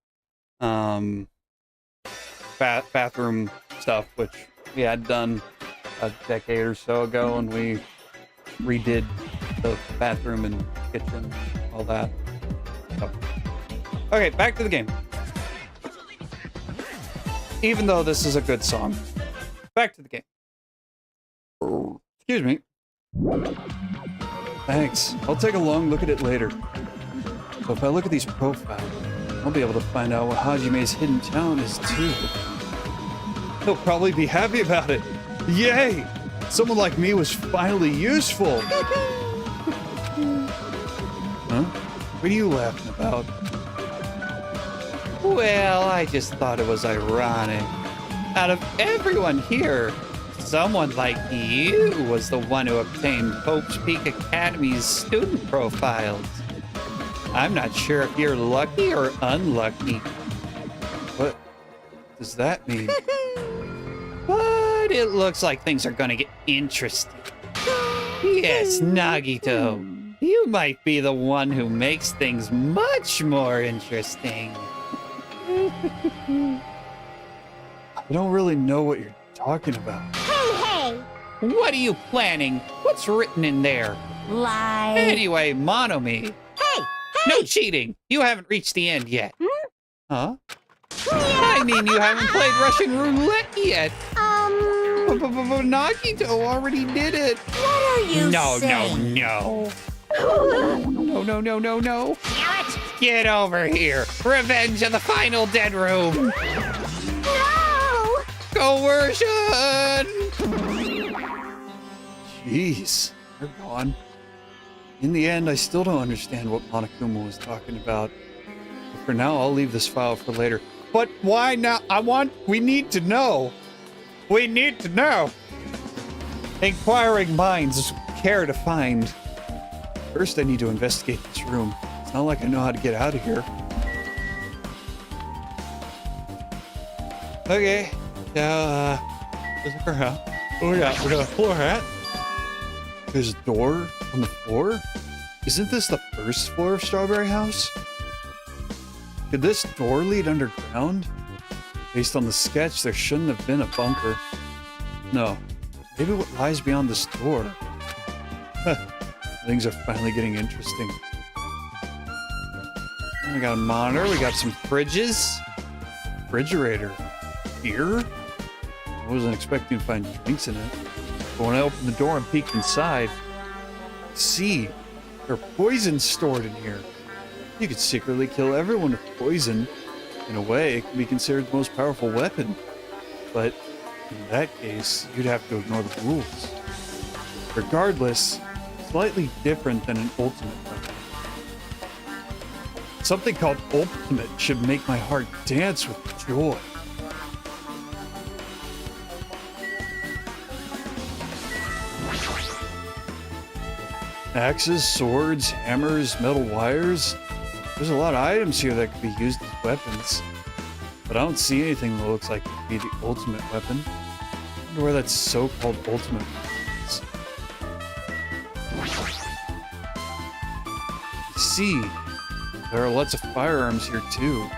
bathroom stuff, which we had done a decade or so ago, and we redid the bathroom and kitchen, all that. So. Okay, back to the game. Even though this is a good song. Back to the game. Excuse me. Thanks. I'll take a long look at it later. So if I look at these profiles, I'll be able to find out what Hajime's hidden talent is too. He'll probably be happy about it. Yay! Someone like me was finally useful! Huh? What are you laughing about? Well, I just thought it was ironic. Out of everyone here, someone like you was the one who obtained Hope's Peak Academy's student profiles. I'm not sure if you're lucky or unlucky. What does that mean? But it looks like things are gonna get interesting. Yes, Nagito, you might be the one who makes things much more interesting. I don't really know what you're talking about. Hey! What are you planning? What's written in there? Lie. Anyway, Monomi. Hey! No cheating. You haven't reached the end yet. Huh? Yeah. I mean, you haven't played Russian roulette yet. Nagito already did it. What are you saying? No. No. Get over here. Revenge of the final dead room. No! Coercion. Jeez, they're gone. In the end, I still don't understand what Monokuma was talking about. But for now, I'll leave this file for later. But why now? We need to know. We need to know. Inquiring minds care to find. First, I need to investigate this room. It's not like I know how to get out of here. Okay. Now, let's look around. What we got? We got a floor hat. There's a door on the floor? Isn't this the first floor of Strawberry House? Could this door lead underground? Based on the sketch, there shouldn't have been a bunker. No. Maybe what lies beyond this door? Things are finally getting interesting. We got a monitor, we got some fridges. Refrigerator. Here? I wasn't expecting to find drinks in it. But when I opened the door and peeked inside, see, there are poisons stored in here. You could secretly kill everyone with poison. In a way, it can be considered the most powerful weapon. But in that case, you'd have to ignore the rules. Regardless, slightly different than an ultimate weapon. Something called ultimate should make my heart dance with joy. Axes, swords, hammers, metal wires. There's a lot of items here that could be used as weapons. But I don't see anything that looks like it could be the ultimate weapon. I wonder where that so-called ultimate weapon is. See, there are lots of firearms here too.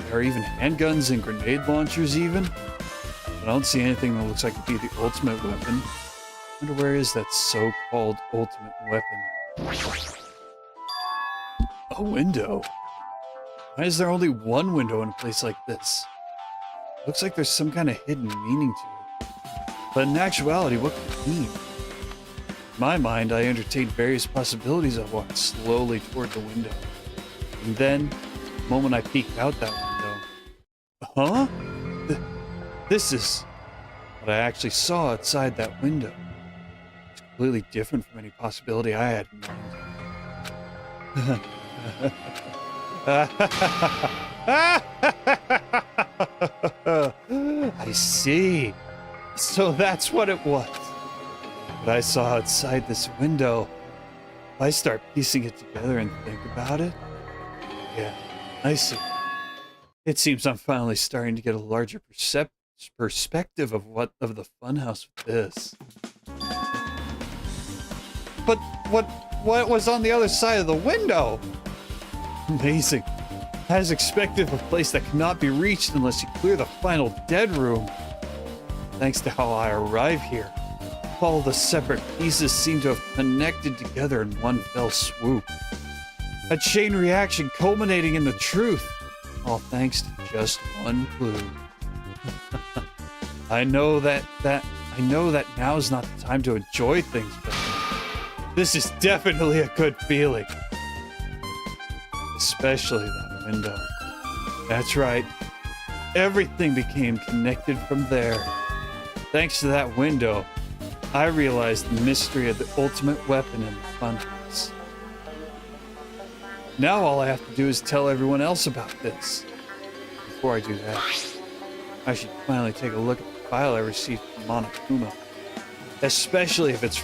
There are even handguns and grenade launchers even. But I don't see anything that looks like it could be the ultimate weapon. I wonder where is that so-called ultimate weapon? A window? Why is there only one window in a place like this? Looks like there's some kind of hidden meaning to it. But in actuality, what could it mean? In my mind, I entertained various possibilities. I walked slowly toward the window. And then, the moment I peeked out that window... Huh? This is what I actually saw outside that window. It's completely different from any possibility I had in mind. I see. So that's what it was. What I saw outside this window. If I start piecing it together and think about it, yeah, I see. It seems I'm finally starting to get a larger perspective of the funhouse with this. But what was on the other side of the window? Amazing. As expected, a place that cannot be reached unless you clear the final dead room. Thanks to how I arrive here, all the separate pieces seem to have connected together in one fell swoop. A chain reaction culminating in the truth, all thanks to just one clue. I know that now's not the time to enjoy things, but this is definitely a good feeling. Especially that window. That's right. Everything became connected from there. Thanks to that window, I realized the mystery of the ultimate weapon in the funhouse. Now all I have to do is tell everyone else about this. Before I do that, I should finally take a look at the file I received from Monokuma. Especially if it's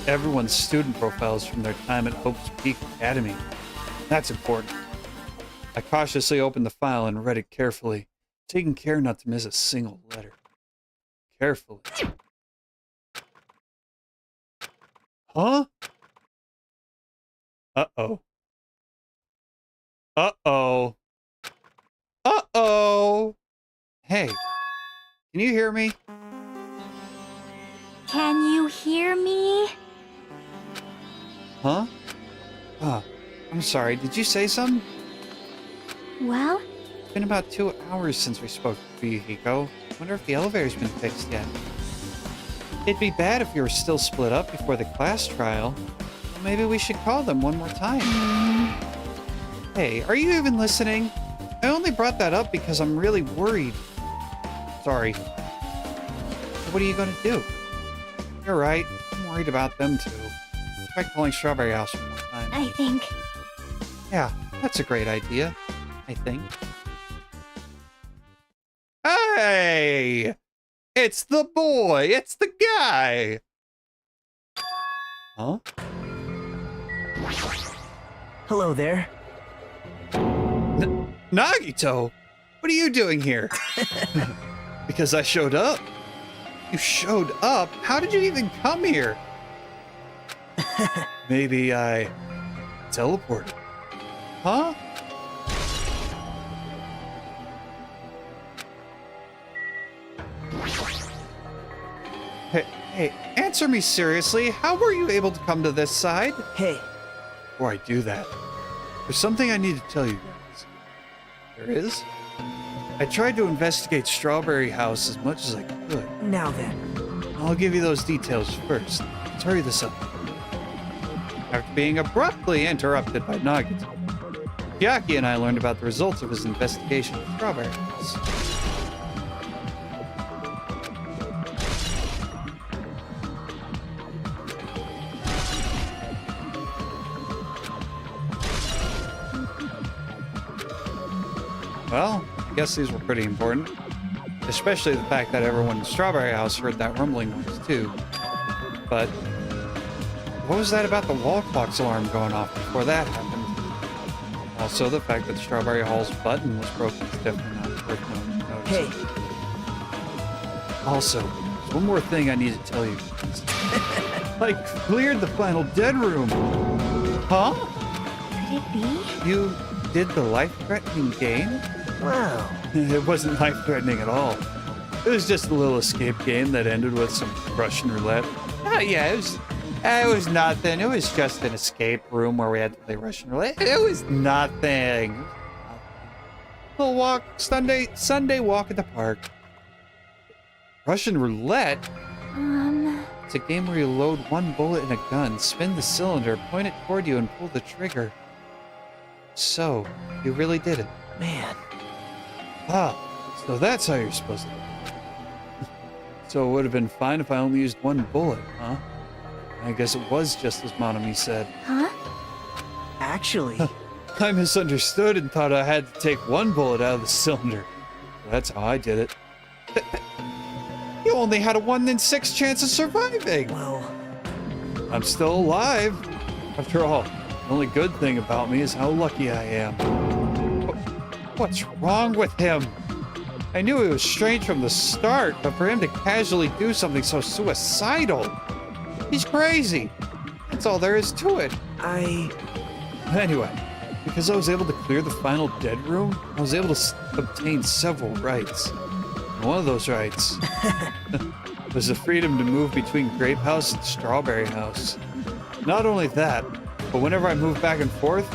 everyone's student profiles from their time at Hope's Peak Academy. That's important. I cautiously opened the file and read it carefully, taking care not to miss a single letter. Carefully. Huh? Uh-oh. Uh-oh. Uh-oh. Hey, can you hear me? Can you hear me? Huh? I'm sorry, did you say something? Well, It's been about 2 hours since we spoke to you, Hiko. Wonder if the elevator's been fixed yet. It'd be bad if you were still split up before the class trial. Well, maybe we should call them one more time. Hey, are you even listening? I only brought that up because I'm really worried. Sorry. What are you gonna do? You're right. I'm worried about them too. Try calling Strawberry House one more time. I think. Yeah, that's a great idea. I think. Hey! It's the boy! It's the guy! Huh? Hello there. Nagito! What are you doing here? Because I showed up. You showed up? How did you even come here? Maybe I teleported. Huh? Hey, answer me seriously. How were you able to come to this side? Hey, Before I do that, there's something I need to tell you guys. There is? I tried to investigate Strawberry House as much as I could. now then. I'll give you those details first. Let's hurry this up. After being abruptly interrupted by Nagito, Chiaki and I learned about the results of his investigation of Strawberry House. Well, I guess these were pretty important. Especially the fact that everyone in Strawberry House heard that rumbling noise too. But what was that about the wall clock's alarm going off before that happened? Also, the fact that Strawberry Hall's button was broken is definitely not worth noticing. Hey, Also, there's one more thing I need to tell you. I cleared the final dead room. Huh? Could it be? You did the life-threatening game? wow. It wasn't life-threatening at all. It was just a little escape game that ended with some Russian roulette. Oh, yeah, it was nothing. It was just an escape room where we had to play Russian roulette. It was nothing. Little walk, Sunday walk at the park. Russian roulette? It's a game where you load one bullet in a gun, spin the cylinder, point it toward you, and pull the trigger. So, you really did it. Man, Ah, so that's how you're supposed to do it. So it would have been fine if I only used one bullet, huh? I guess it was just as Monami said. Huh? actually, I misunderstood and thought I had to take one bullet out of the cylinder. That's how I did it. You only had a 1 in 6 chance of surviving. well, I'm still alive. After all, the only good thing about me is how lucky I am. What's wrong with him? I knew he was strange from the start, but for him to casually do something so suicidal, he's crazy. That's all there is to it. Anyway, because I was able to clear the final dead room, I was able to obtain several rights. And one of those rights was the freedom to move between Grape House and Strawberry House. Not only that, but whenever I move back and forth,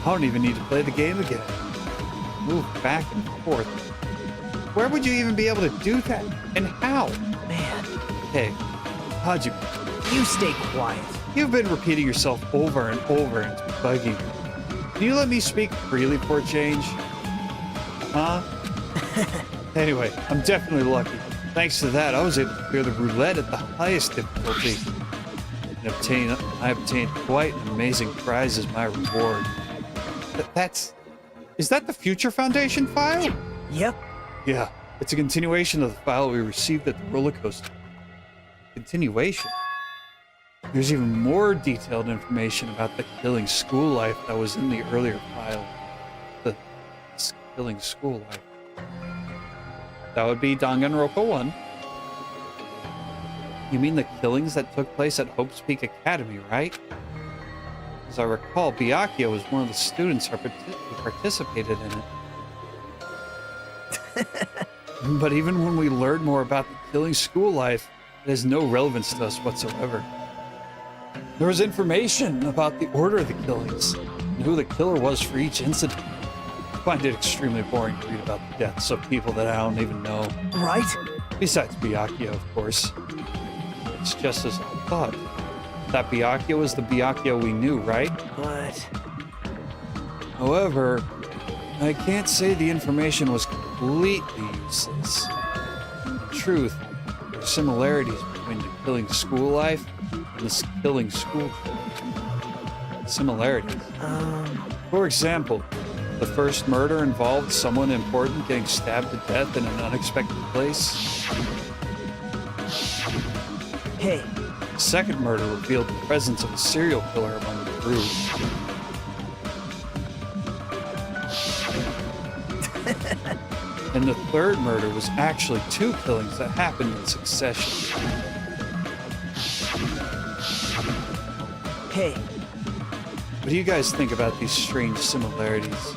I don't even need to play the game again. Move back and forth. Where would you even be able to do that? And how? Man, Hey, Hajime, you stay quiet. you've been repeating yourself over and over and it's bugging me. Can you let me speak freely for a change? Huh? Anyway, I'm definitely lucky. Thanks to that, I was able to clear the roulette at the highest difficulty. And I obtained quite an amazing prize as my reward. Is that the Future Foundation file? Yep. Yeah, it's a continuation of the file we received at the roller coaster. Continuation? There's even more detailed information about the killing school life that was in the earlier file. The killing school life. That would be Danganronpa 1. You mean the killings that took place at Hope's Peak Academy, right? As I recall, Byakuya was one of the students who participated in it. But even when we learn more about the killing school life, it has no relevance to us whatsoever. There was information about the order of the killings and who the killer was for each incident. I find it extremely boring to read about the deaths of people that I don't even know. Right? Besides Byakuya, of course. It's just as I thought. That Byakuya was the Byakuya we knew, right? But However, I can't say the information was completely useless. In truth, there are similarities between the killing school life and this killing school life. Similarities. For example, the first murder involved someone important getting stabbed to death in an unexpected place. hey, The second murder revealed the presence of a serial killer among the group. And the third murder was actually two killings that happened in succession. hey, What do you guys think about these strange similarities?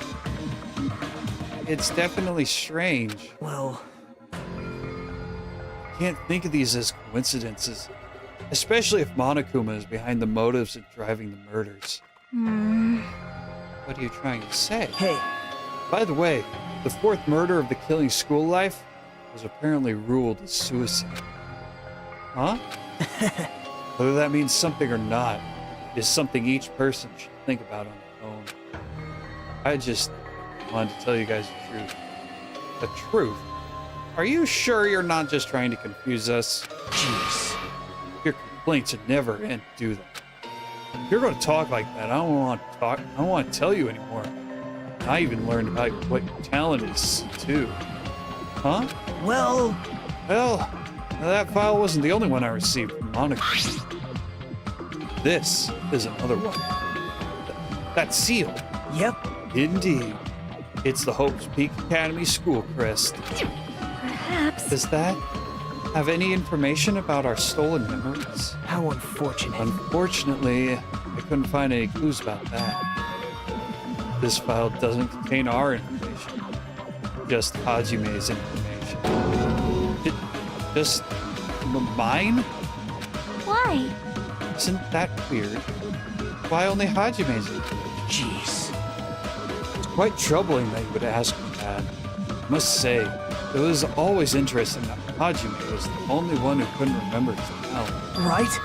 It's definitely strange. well, Can't think of these as coincidences, especially if Monokuma is behind the motives of driving the murders. What are you trying to say? hey, By the way, the fourth murder of the killing school life was apparently ruled as suicide. Huh? Whether that means something or not is something each person should think about on their own. I just wanted to tell you guys the truth. The truth? Are you sure you're not just trying to confuse us? jeez. Your complaints would never end, do they? If you're going to talk like that, I don't want to talk. I don't want to tell you anymore. I even learned about what your talent is, too. Huh? Well, Well, that file wasn't the only one I received from Monica. This is another one. That seal. yep, Indeed. It's the Hope's Peak Academy school crest. Perhaps. Does that have any information about our stolen memories? how unfortunate. Unfortunately, I couldn't find any clues about that. This file doesn't contain our information, just Hajime's information. Just mine? Why? Isn't that weird? Why only Hajime's information? Jeez. It's quite troubling that you would ask me that. I must say, it was always interesting that Hajime was the only one who couldn't remember his talent. Right?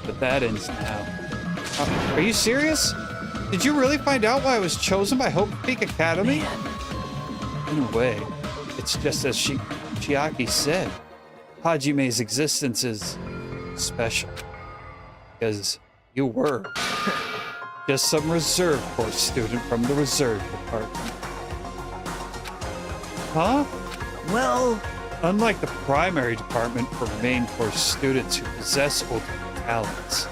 But that ends now. Are you serious? Did you really find out why I was chosen by Hope Peak Academy? Man, In a way, it's just as Chiaki said. Hajime's existence is special. Because you were. Just some reserve course student from the reserve department. Huh? well, Unlike the primary department for main course students who possess ultimate talents,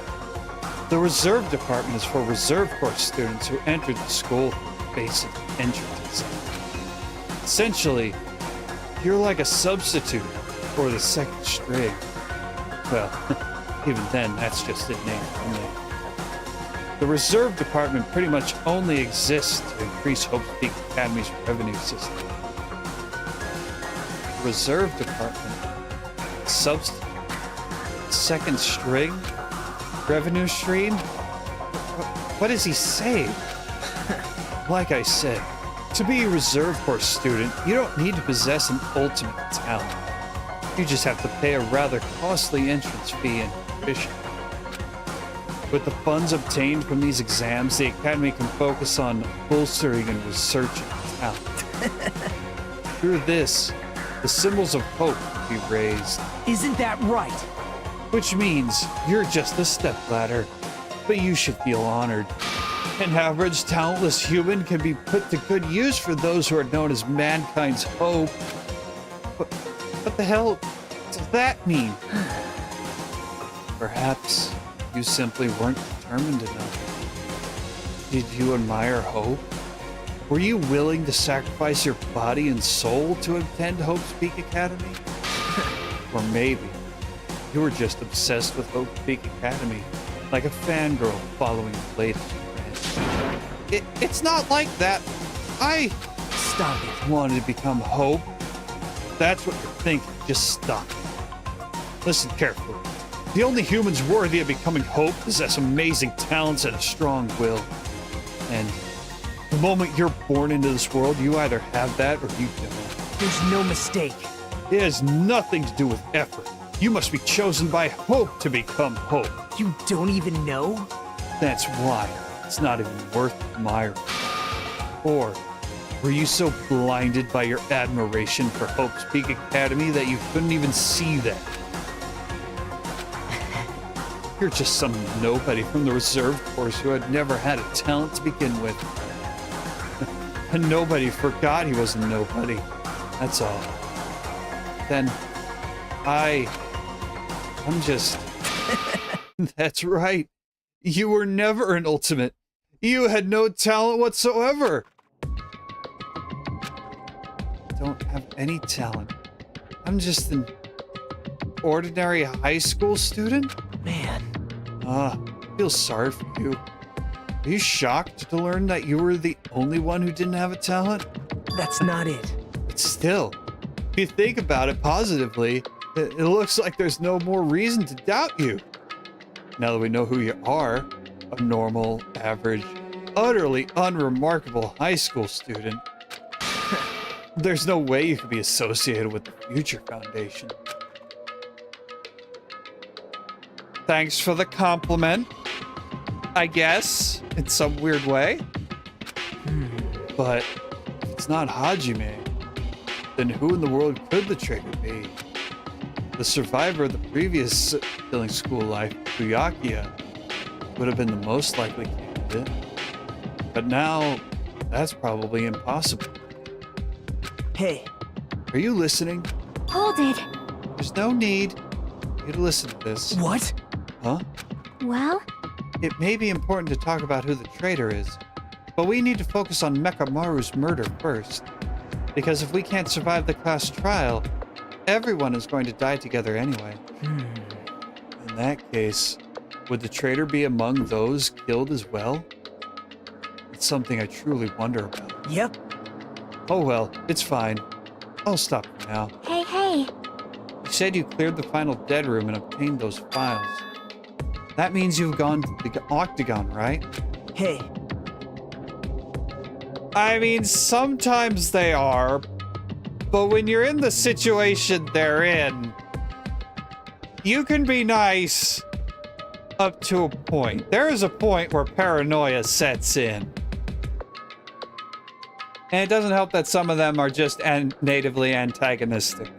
the reserve department is for reserve course students who entered the school through the basic entrance exam. Essentially, you're like a substitute for the second string. Well, even then, that's just in name only. The reserve department pretty much only exists to increase Hope's Peak Academy's revenue system. Reserve department, substitute, second string, revenue stream? What does he say? Like I said, to be a reserve corps student, you don't need to possess an ultimate talent. You just have to pay a rather costly entrance fee and tuition. With the funds obtained from these exams, the Academy can focus on bolstering and researching talent. Through this, the symbols of hope will be raised. Isn't that right? Which means you're just a stepladder, but you should feel honored. An average, talentless human can be put to good use for those who are known as mankind's hope. What the hell does that mean? Perhaps you simply weren't determined enough. Did you admire hope? Were you willing to sacrifice your body and soul to attend Hope's Peak Academy? Or maybe you were just obsessed with Hope's Peak Academy, like a fangirl following the latest trend. It's not like that. I Stop it. wanted to become Hope. That's what you're thinking. Just stop. Listen carefully. The only humans worthy of becoming Hope possess amazing talents and a strong will. And the moment you're born into this world, you either have that or you don't. There's no mistake. It has nothing to do with effort. You must be chosen by Hope to become Hope. You don't even know? That's why it's not even worth admiring. Or were you so blinded by your admiration for Hope's Peak Academy that you couldn't even see that? You're just some nobody from the reserve corps who had never had a talent to begin with. And nobody forgot he was a nobody. That's all. Then I'm just... That's right. You were never an ultimate. You had no talent whatsoever. Don't have any talent. I'm just an ordinary high school student? Man, I feel sorry for you. Are you shocked to learn that you were the only one who didn't have a talent? that's not it. But still, if you think about it positively, it looks like there's no more reason to doubt you. Now that we know who you are, a normal, average, utterly unremarkable high school student, there's no way you could be associated with the Future Foundation. Thanks for the compliment, I guess, in some weird way. But if it's not Hajime, then who in the world could the traitor be? The survivor of the previous killing school life, Byakuya, would have been the most likely candidate. But now, that's probably impossible. Hey, Are you listening? Hold it. There's no need for you to listen to this. what? Huh? Well, It may be important to talk about who the traitor is, but we need to focus on Mekamaru's murder first. Because if we can't survive the class trial, everyone is going to die together anyway. In that case, would the traitor be among those killed as well? It's something I truly wonder about. Yep. Oh well, it's fine. I'll stop for now. hey. You said you cleared the final dead room and obtained those files. That means you've gone to the Octagon, right? Hey, I mean, sometimes they are, but when you're in the situation they're in, you can be nice up to a point. There is a point where paranoia sets in. And it doesn't help that some of them are just natively antagonistic.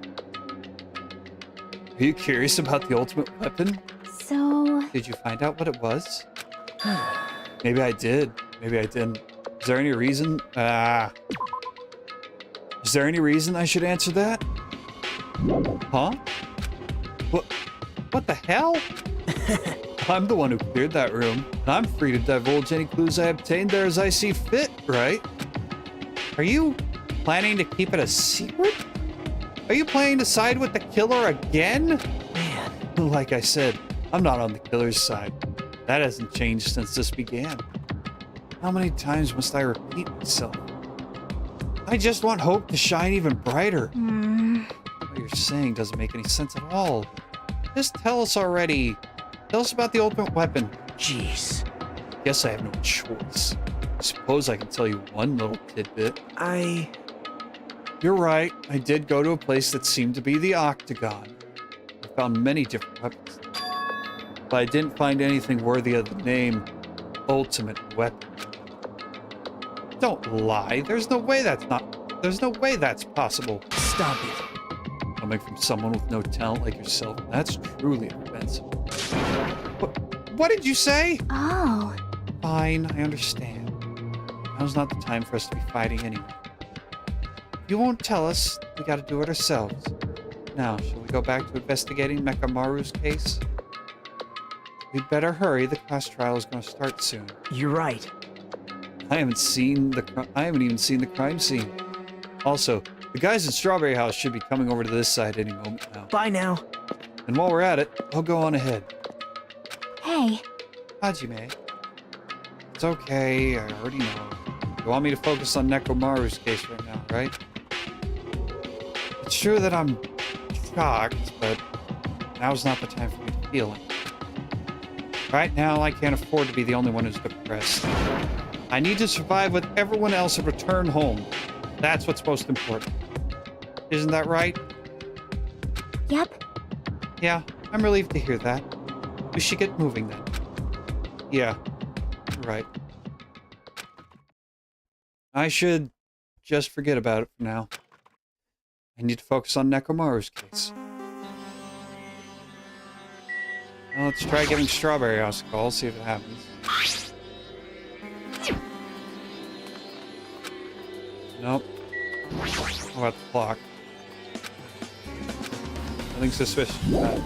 Are you curious about the ultimate weapon? So, Did you find out what it was? Maybe I did. Maybe I didn't. Is there any reason? Is there any reason I should answer that? Huh? What the hell? I'm the one who cleared that room. I'm free to divulge any clues I obtained there as I see fit, right? Are you planning to keep it a secret? Are you planning to side with the killer again? Man, Like I said, I'm not on the killer's side. That hasn't changed since this began. How many times must I repeat myself? I just want hope to shine even brighter. What you're saying doesn't make any sense at all. Just tell us already. Tell us about the ultimate weapon. jeez. Guess I have no choice. I suppose I can tell you one little tidbit. You're right. I did go to a place that seemed to be the Octagon. I found many different weapons, but I didn't find anything worthy of the name Ultimate Weapon. Don't lie. There's no way that's possible. Stop it. Coming from someone with no talent like yourself, that's truly offensive. What did you say? Oh. Fine, I understand. Now's not the time for us to be fighting anyway. If you won't tell us, we gotta do it ourselves. Now, shall we go back to investigating Mekamaru's case? We'd better hurry, the class trial is gonna start soon. You're right. I haven't even seen the crime scene. Also, the guys in Strawberry House should be coming over to this side any moment now. Bye now. And while we're at it, I'll go on ahead. Hey. Hajime. It's okay, I already know. You want me to focus on Nekomaru's case right now, right? It's true that I'm shocked, but now's not the time for me to feel it. Right now, I can't afford to be the only one who's depressed. I need to survive with everyone else and return home. That's what's most important. Isn't that right? Yep. Yeah, I'm relieved to hear that. We should get moving then. Yeah, you're right. I should just forget about it for now. I need to focus on Nekomaru's case. Well, let's try giving Strawberry House a call, see if it happens. Nope. How about the clock? Nothing suspicious about that.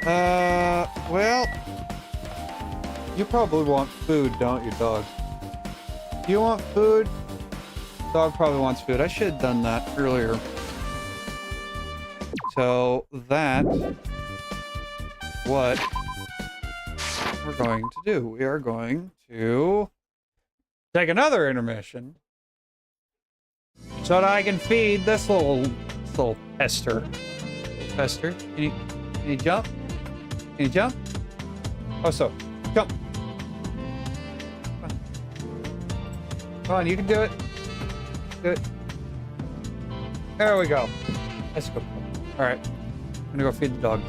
Alright. Well... You probably want food, don't you, dog? Do you want food? Dog probably wants food. I should have done that earlier. So, that's what we're going to do. We are going to take another intermission so that I can feed this little pester. Pester, can you jump? Can you jump? Oh, so jump. Come on, you can do it. Do it. There we go. Let's go. All right, I'm gonna go feed the dog.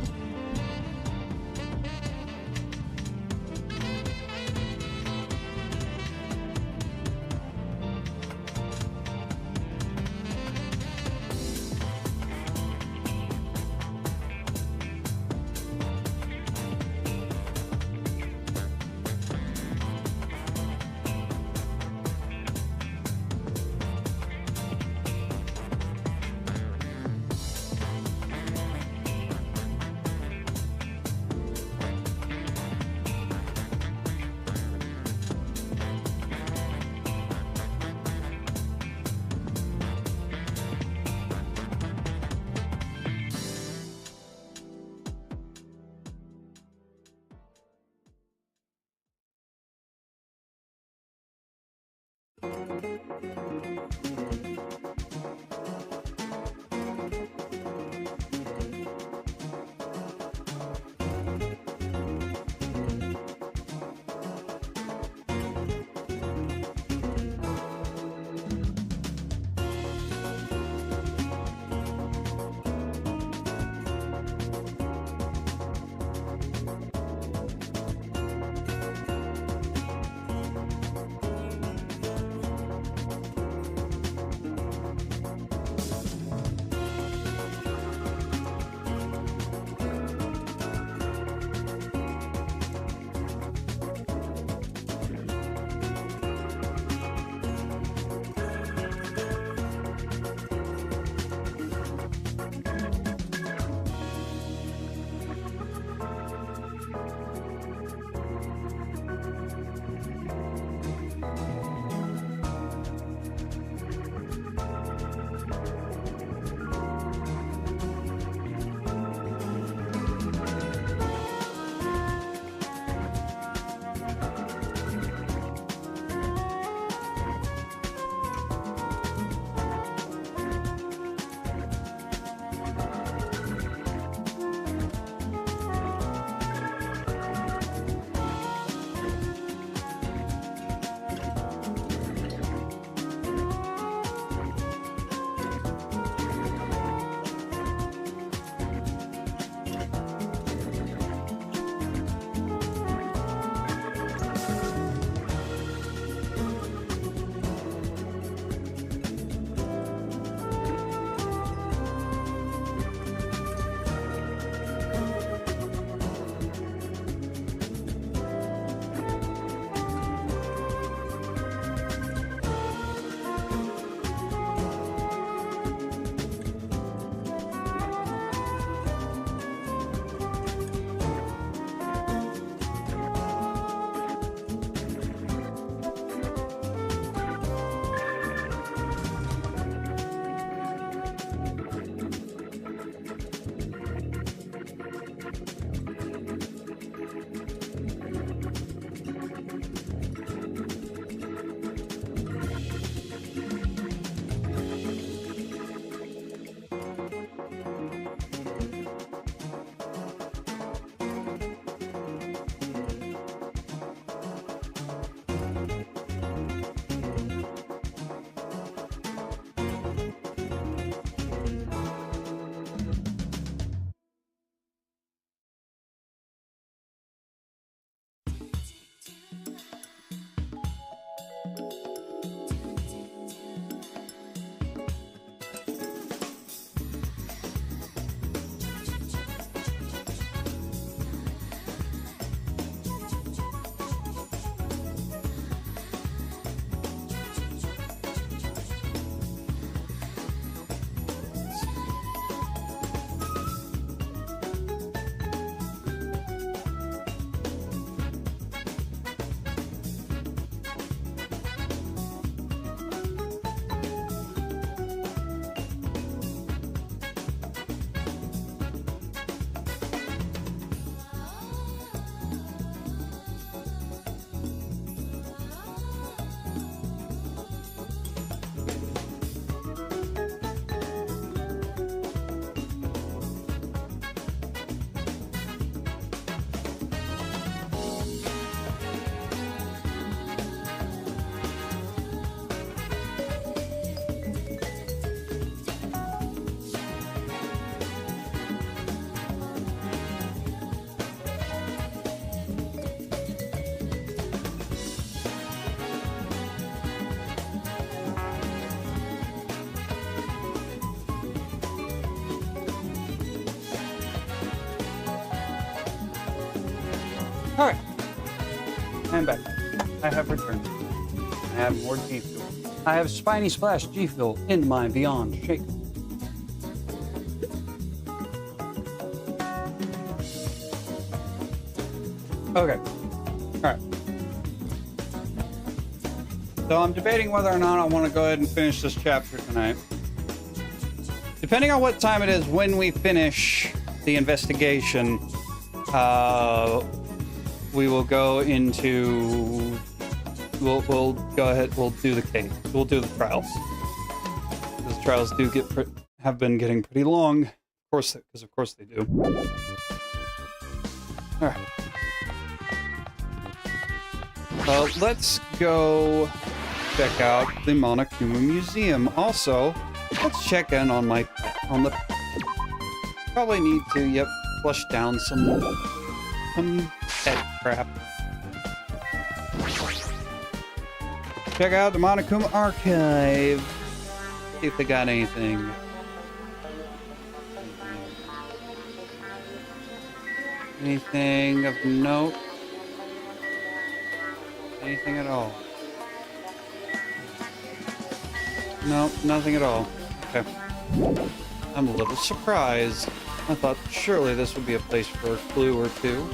All right. I'm back. I have returned. I have more G Fuel. I have Spiny Splash G Fuel in my Beyond Shake. Okay. All right. So I'm debating whether or not I want to go ahead and finish this chapter tonight. Depending on what time it is when we finish the investigation, we will go into. We'll go ahead. We'll do the case. We'll do the trials. Those trials do have been getting pretty long, of course, because of course they do. All right. Let's go check out the Monokuma Museum. Also, let's check in on the. Probably need to, flush down some pet crap. Check out the Monokuma Archive. See if they got anything. Anything of note? Anything at all? No, nothing at all. Okay. I'm a little surprised. I thought surely this would be a place for a clue or two.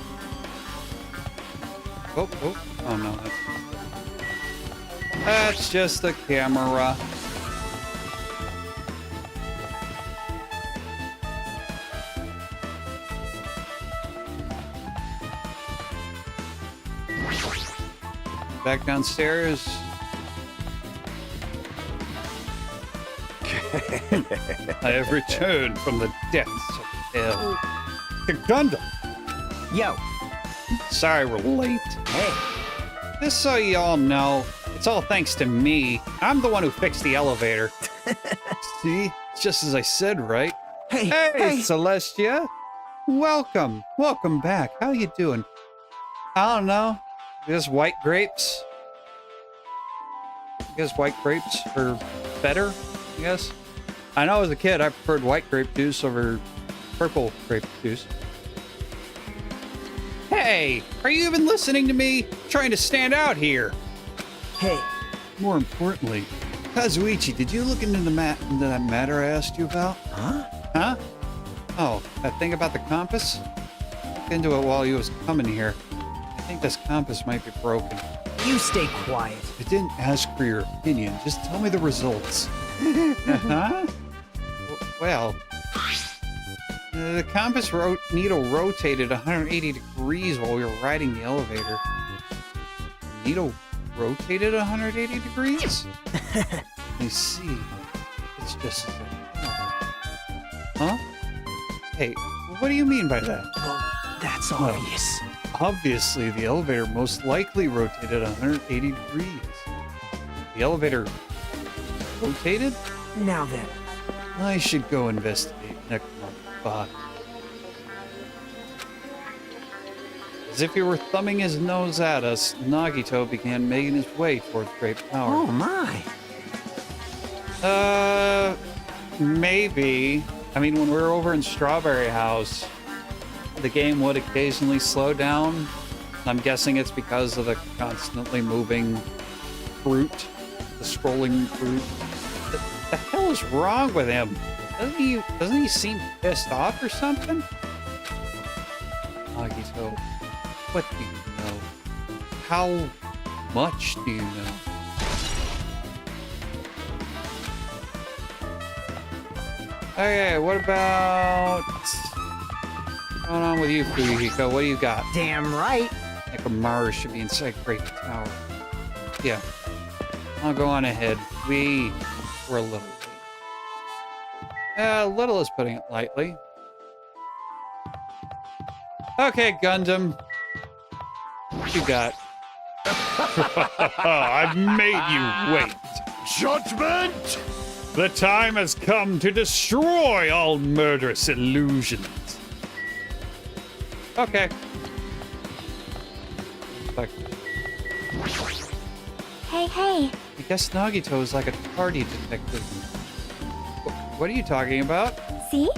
Oh no, that's just the camera. Back downstairs. I have returned from the depths of hell. To Gundam! Yo. Sorry we're late. Hey. Just so you all know, it's all thanks to me. I'm the one who fixed the elevator. See? It's just as I said, right? Hey. Hey, Celestia! Welcome. Welcome back. How you doing? I don't know. Just white grapes? I guess white grapes are better, I guess. I know as a kid I preferred white grape juice over purple grape juice. Hey, are you even listening to me? Trying to stand out here. Hey. More importantly, Kazuichi, did you look into that matter I asked you about? Huh? Oh, that thing about the compass? Looked into it while you was coming here. I think this compass might be broken. You stay quiet. I didn't ask for your opinion. Just tell me the results. Huh? Well, the compass needle rotated 180 degrees while we were riding the elevator. The needle rotated 180 degrees? I see. It's just as Huh? Hey, what do you mean by that? Well, that's obvious. Obviously, the elevator most likely rotated 180 degrees. The elevator rotated? Now then. I should go investigate Danganronpa. As if he were thumbing his nose at us, Nagito began making his way towards Great Power. Oh my. Maybe. I mean, when we were over in Strawberry House, the game would occasionally slow down. I'm guessing it's because of the constantly moving fruit, the scrolling fruit. The hell is wrong with him? Doesn't he seem pissed off or something? Nagito, what do you know? How much do you know? Okay, what about... What's going on with you, Fuyuhiko? What do you got? Damn right. Nekomaru should be inside Great Tower. Yeah. I'll go on ahead. We were a little late. Little is putting it lightly. Okay, Gundam. What you got? I've made you wait. Judgment! The time has come to destroy all murderous illusions. Okay. Like, Hey. I guess Nagito is like a tardy detective. What are you talking about? See?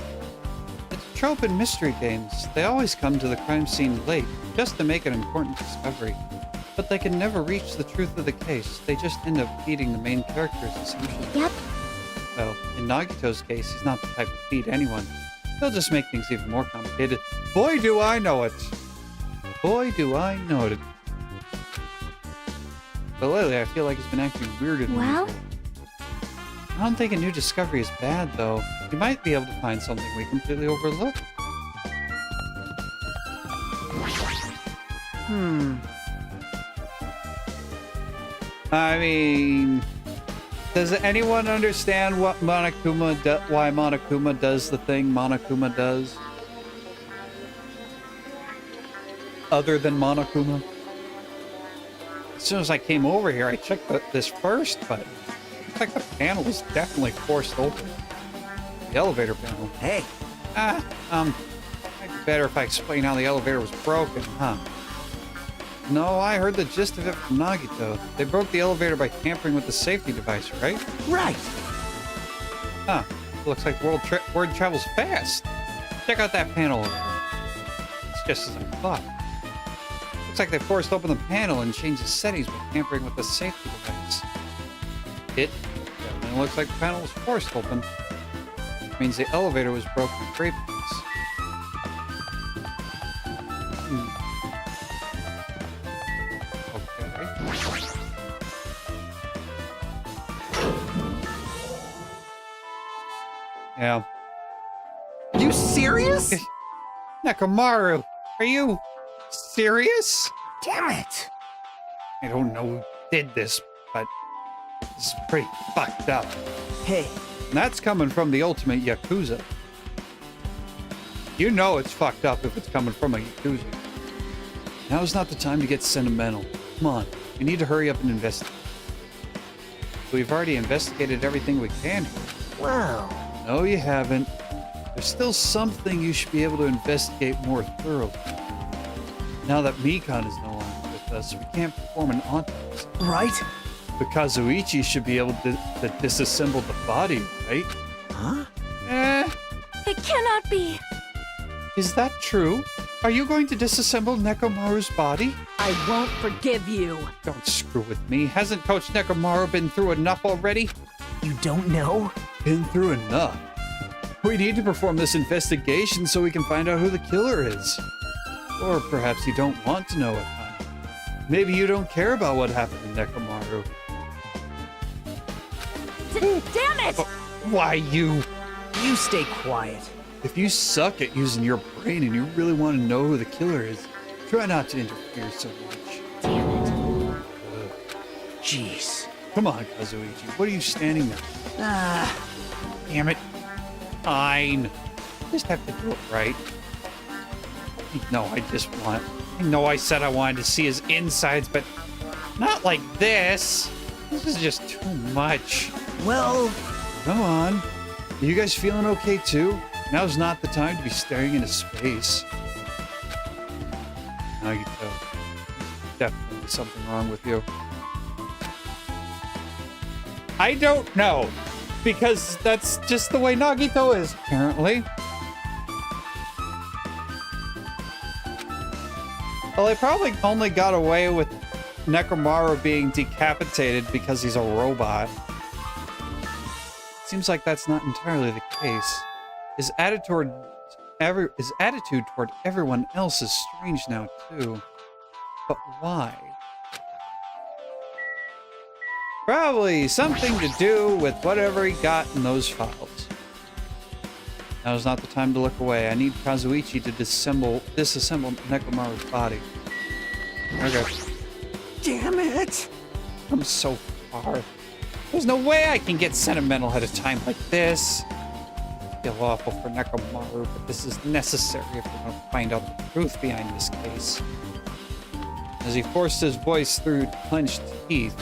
It's trope in mystery games. They always come to the crime scene late, just to make an important discovery. But they can never reach the truth of the case. They just end up feeding the main character's assumptions. Yep. Well, in Nagito's case, he's not the type to feed anyone. He'll just make things even more complicated. Boy, do I know it! Boy, do I know it. But lately, I feel like he's been acting weirder than Well? usual. I don't think a new discovery is bad, though. You might be able to find something we completely overlooked. I mean, does anyone understand what why Monokuma does the thing Monokuma does? Other than Monokuma? As soon as I came over here, I checked this first, but it looks like the panel was definitely forced open. The elevator panel. Hey, Might be better if I explain how the elevator was broken, huh? No, I heard the gist of it from Nagito. They broke the elevator by tampering with the safety device, right? right. Huh. Looks like the word travels fast. Check out that panel over there. It's just as I thought. Looks like they forced open the panel and changed the settings by tampering with the safety device. It definitely looks like the panel was forced open. Which means the elevator was broken in 3 pieces. Yeah. You serious? Nekomaru, are you serious? Damn it. I don't know who did this, but this is pretty fucked up. Hey, And that's coming from the ultimate Yakuza. You know it's fucked up if it's coming from a Yakuza. Now's not the time to get sentimental. Come on, we need to hurry up and investigate. We've already investigated everything we can here. wow. No, you haven't. There's still something you should be able to investigate more thoroughly. Now that Mikan is no longer with us, we can't perform an autopsy. Right? But Kazuichi should be able to disassemble the body, right? Huh? It cannot be. Is that true? Are you going to disassemble Nekomaru's body? I won't forgive you. Don't screw with me. Hasn't Coach Nekomaru been through enough already? You don't know? Been through enough. We need to perform this investigation so we can find out who the killer is. Or perhaps you don't want to know it, huh? Maybe you don't care about what happened to Nekomaru. Damn it! Why you? You stay quiet. If you suck at using your brain and you really want to know who the killer is, try not to interfere so much. Jeez. Come on, Kazuichi. What are you standing there? Damn it. Fine. Just have to do it right. No, I know I said I wanted to see his insides, but not like this. This is just too much. Well, Come on. Are you guys feeling okay too? Now's not the time to be staring into space. Nagito, definitely something wrong with you. I don't know, because that's just the way Nagito is, apparently. Well, they probably only got away with Nekomaru being decapitated because he's a robot. Seems like that's not entirely the case. His attitude toward everyone else is strange now, too. But why? Probably something to do with whatever he got in those files. Now's not the time to look away. I need Kazuichi to disassemble Nekomaru's body. Okay. damn it. I'm so far. There's no way I can get sentimental at a time like this. I feel awful for Nekomaru, but this is necessary if we're going to find out the truth behind this case. As he forced his voice through clenched teeth,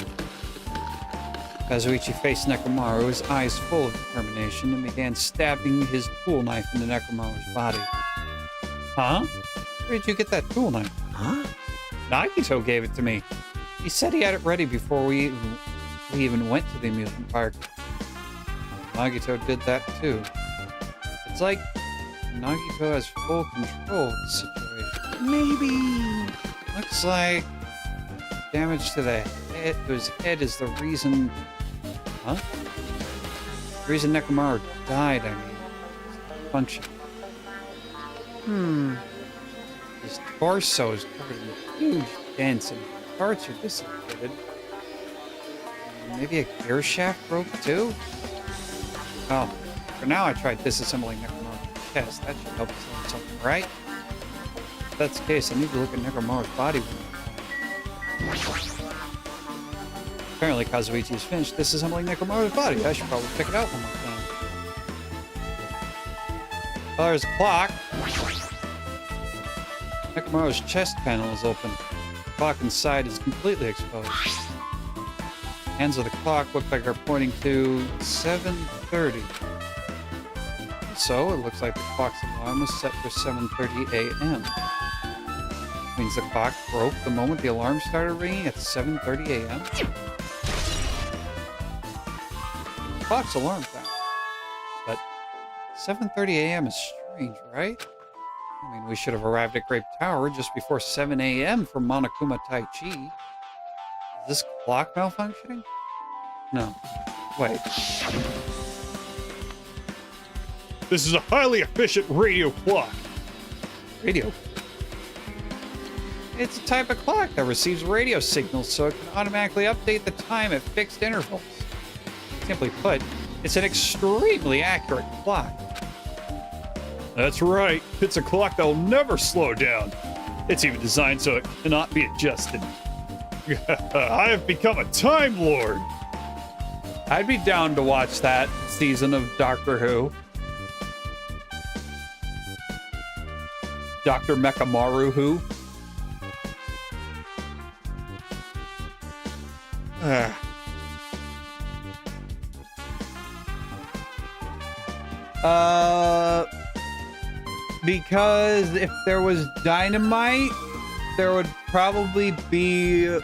Kazuichi faced Nekomaru, his eyes full of determination, and began stabbing his tool knife into Nekomaru's body. Huh? Where did you get that tool knife? Huh? Nagito gave it to me. He said he had it ready before we even went to the amusement park. Nagito did that too. It's like Nagito has full control of the situation. Maybe. Looks like damage to the head, to his head is the reason. Huh? The reason Nekomaru died, I mean. Function. His torso is covered in huge dents and parts are dissipated. Maybe a gear shaft broke too? Oh, for now I tried disassembling Nekomaru's chest. That should help us learn something, right? If that's the case, I need to look at Nekomaru's body one more time. Apparently Kazuichi is finished disassembling Nekomaru's body. I should probably check it out one more time. Oh, there's a clock. Nekomaru's chest panel is open. The clock inside is completely exposed. Hands of the clock look like they're pointing to 7:30. So it looks like the clock's alarm was set for 7:30 a.m. Means the clock broke the moment the alarm started ringing at 7:30 a.m. The clock's alarm time. But 7:30 a.m. is strange, right? I mean, we should have arrived at Grape Tower just before 7 a.m. for Monokuma Tai Chi. Is this clock malfunctioning? No. Wait. This is a highly efficient radio clock. Radio? It's a type of clock that receives radio signals so it can automatically update the time at fixed intervals. Simply put, it's an extremely accurate clock. That's right. It's a clock that will never slow down. It's even designed so it cannot be adjusted. I have become a Time Lord. I'd be down to watch that season of Doctor Who. Dr. Mekamaru Who. Because if there was dynamite, there would probably be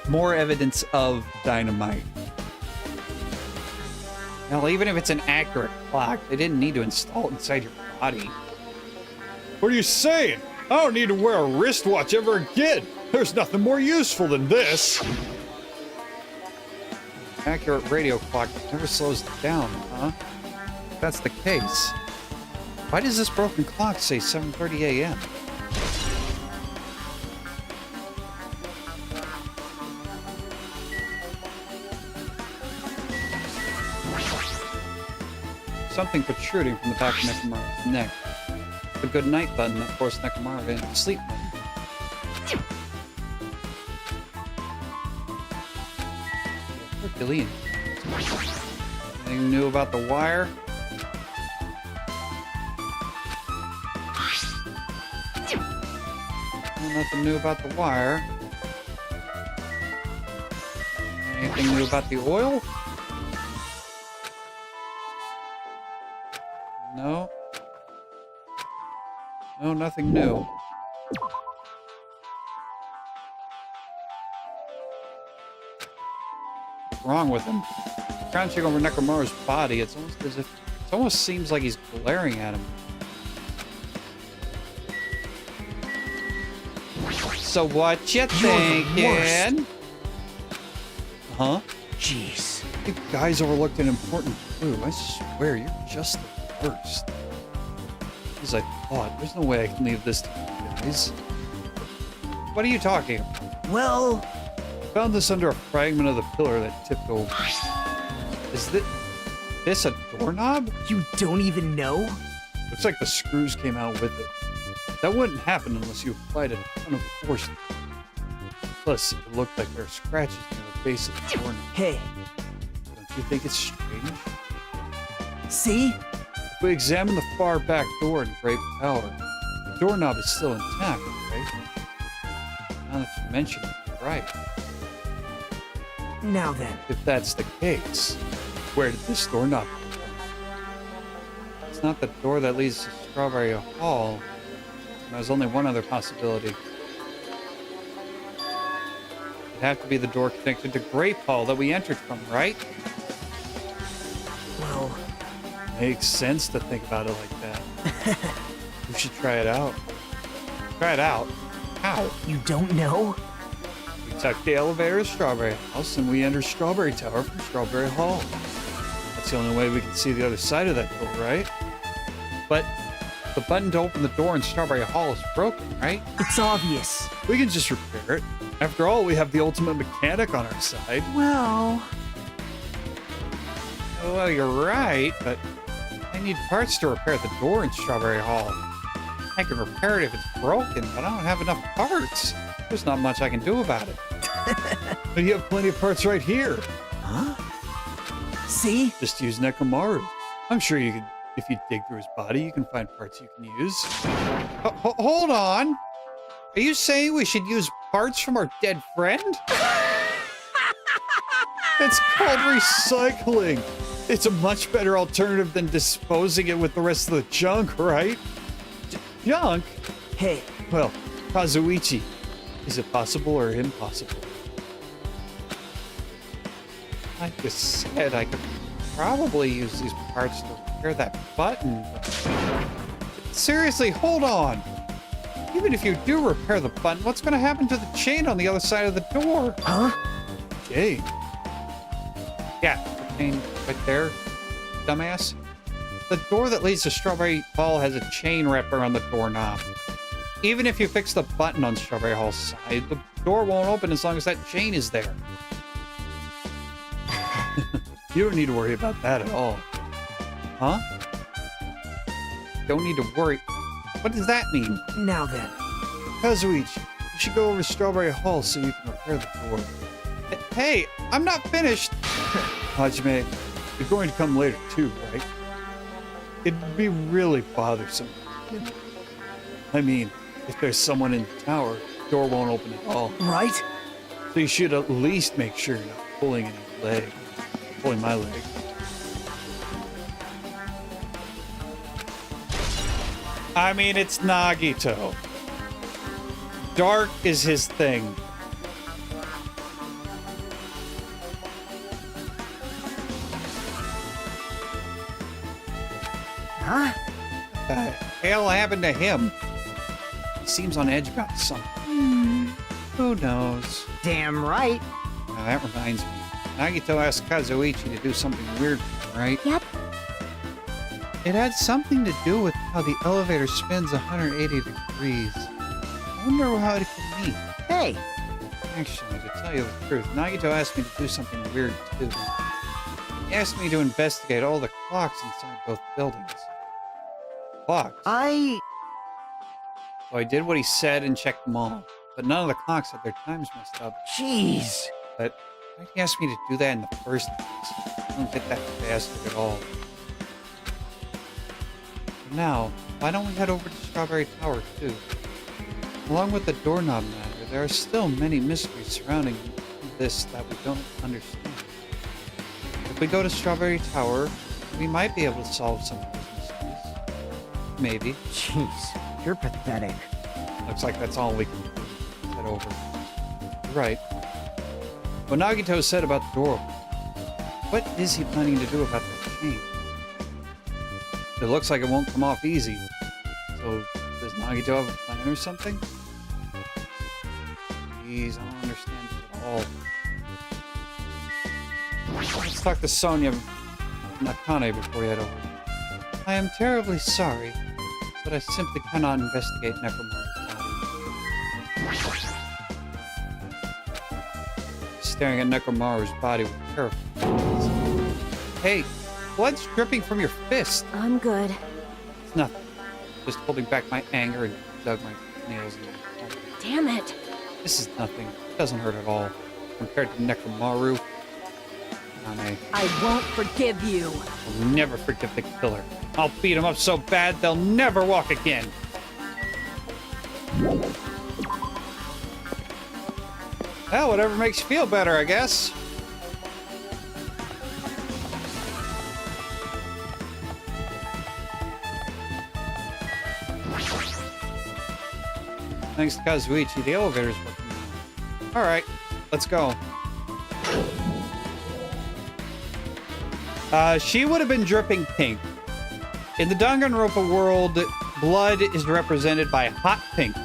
more evidence of dynamite. Well, even if it's an accurate clock, they didn't need to install it inside your body. What are you saying? I don't need to wear a wristwatch ever again. There's nothing more useful than this. Accurate radio clock never slows down, huh? If that's the case, why does this broken clock say 7:30 a.m.? Something protruding from the back of Nekomaru's neck. The good night button that forced Nekomaru into sleep mode. Herculean. Anything new about the wire? Nothing new about the wire. Anything new about the oil? No. No, nothing new. What's wrong with him? Crouching over Nekomaru's body, it's almost as if it almost seems like he's glaring at him. So what you thinking? Huh? Jeez. You guys overlooked an important clue. I swear, you're just the worst. As I thought, there's no way I can leave this to you guys. What are you talking about? Well, I found this under a fragment of the pillar that tipped over. Is this a doorknob? you don't even know? Looks like the screws came out with it. That wouldn't happen unless you applied a ton of force. Plus, it looked like there are scratches near the base of the doorknob. Hey, Don't you think it's strange? see? If we examine the far back door in Grape Tower, the doorknob is still intact, right? Now that you mention it, you're right. Now then. If that's the case, where did this doorknob come from? It's not the door that leads to Strawberry Hall. There's only one other possibility. It'd have to be the door connected to Grape Hall that we entered from, right? Well, makes sense to think about it like that. We should try it out. Try it out. How? You don't know? We took the elevator to Strawberry House and we enter Strawberry Tower from Strawberry Hall. That's the only way we can see the other side of that door, right? But the button to open the door in Strawberry Hall is broken, right? It's obvious. We can just repair it. After all, we have the ultimate mechanic on our side. Well, Well, you're right, but I need parts to repair the door in Strawberry Hall. I can repair it if it's broken, but I don't have enough parts. There's not much I can do about it. But you have plenty of parts right here. huh? See? Just use Nekomaru. I'm sure you could, if you dig through his body, you can find parts you can use. Hold on. Are you saying we should use parts from our dead friend? It's called recycling. It's a much better alternative than disposing it with the rest of the junk, right? Junk? Hey, Well, Kazuichi, is it possible or impossible? Like I said, I could probably use these parts to repair that button. But... Seriously, hold on. Even if you do repair the button, what's going to happen to the chain on the other side of the door? huh? Jay, Yeah, the chain right there, dumbass. The door that leads to Strawberry Hall has a chain wrapped around the doorknob. Even if you fix the button on Strawberry Hall's side, the door won't open as long as that chain is there. you don't need to worry about that at all. Huh? Don't need to worry. What does that mean? Now then. Kazuichi, you should go over to Strawberry Hall so you can repair the door. Hey, I'm not finished. Hajime, you're going to come later too, right? It'd be really bothersome. I mean, if there's someone in the tower, the door won't open at all. Right? So you should at least make sure you're not pulling any leg. Pulling my leg. I mean, it's Nagito. Dark is his thing. Huh? What the hell happened to him? He seems on edge about something. Who knows? Damn right. Now that reminds me. Nagito asked Kazuichi to do something weird for him, right? Yep. It had something to do with how the elevator spins 180 degrees. I wonder how it could mean. Hey, Actually, to tell you the truth, Nagito asked me to do something weird too. He asked me to investigate all the clocks inside both buildings. Clocks? So I did what he said and checked them all, but none of the clocks had their times messed up. jeez. But why'd he ask me to do that in the first place? I don't get that bastard at all. Now, why don't we head over to Strawberry Tower too? Along with the doorknob matter, there are still many mysteries surrounding this that we don't understand. If we go to Strawberry Tower, we might be able to solve some of those mysteries. Maybe. Jeez, you're pathetic. Looks like that's all we can do. Head over. You're right. What Nagito said about the door, what is he planning to do about that chain? It looks like it won't come off easy. So, does Nagito have a plan or something? Jeez, I don't understand this at all. Let's talk to Sonia Nakane before we head over. I am terribly sorry, but I simply cannot investigate Nekomaru's body. Staring at Nekomaru's body with terrifying eyes. Hey, blood's dripping from your fist. I'm good. It's nothing. Just holding back my anger and dug my nails in my heart. Damn it. This is nothing. It doesn't hurt at all. Compared to Nekomaru, Nane, I won't forgive you. I'll never forgive the killer. I'll beat him up so bad they'll never walk again. Well, whatever makes you feel better, I guess. Thanks to Kazuichi, the elevator's working now. Alright, let's go. She would have been dripping pink. In the Danganronpa world, blood is represented by hot pink.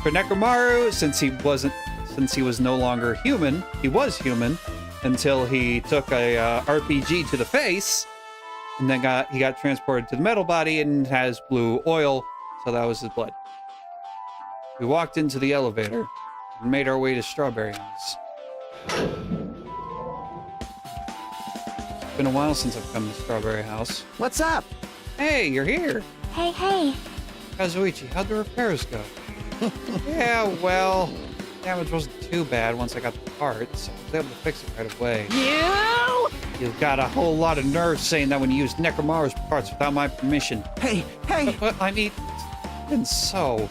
For Nekomaru, since he was no longer human, he was human until he took a RPG to the face, and then he got transported to the metal body and has blue oil, so that was his blood. We walked into the elevator and made our way to Strawberry House. It's been a while since I've come to Strawberry House. What's up? Hey, you're here. Hey. Kazuichi, how'd the repairs go? Yeah, well, damage wasn't too bad once I got the parts. I was able to fix it right away. You! You've got a whole lot of nerve saying that when you used Nekomaru's parts without my permission. Hey. But I mean, and so.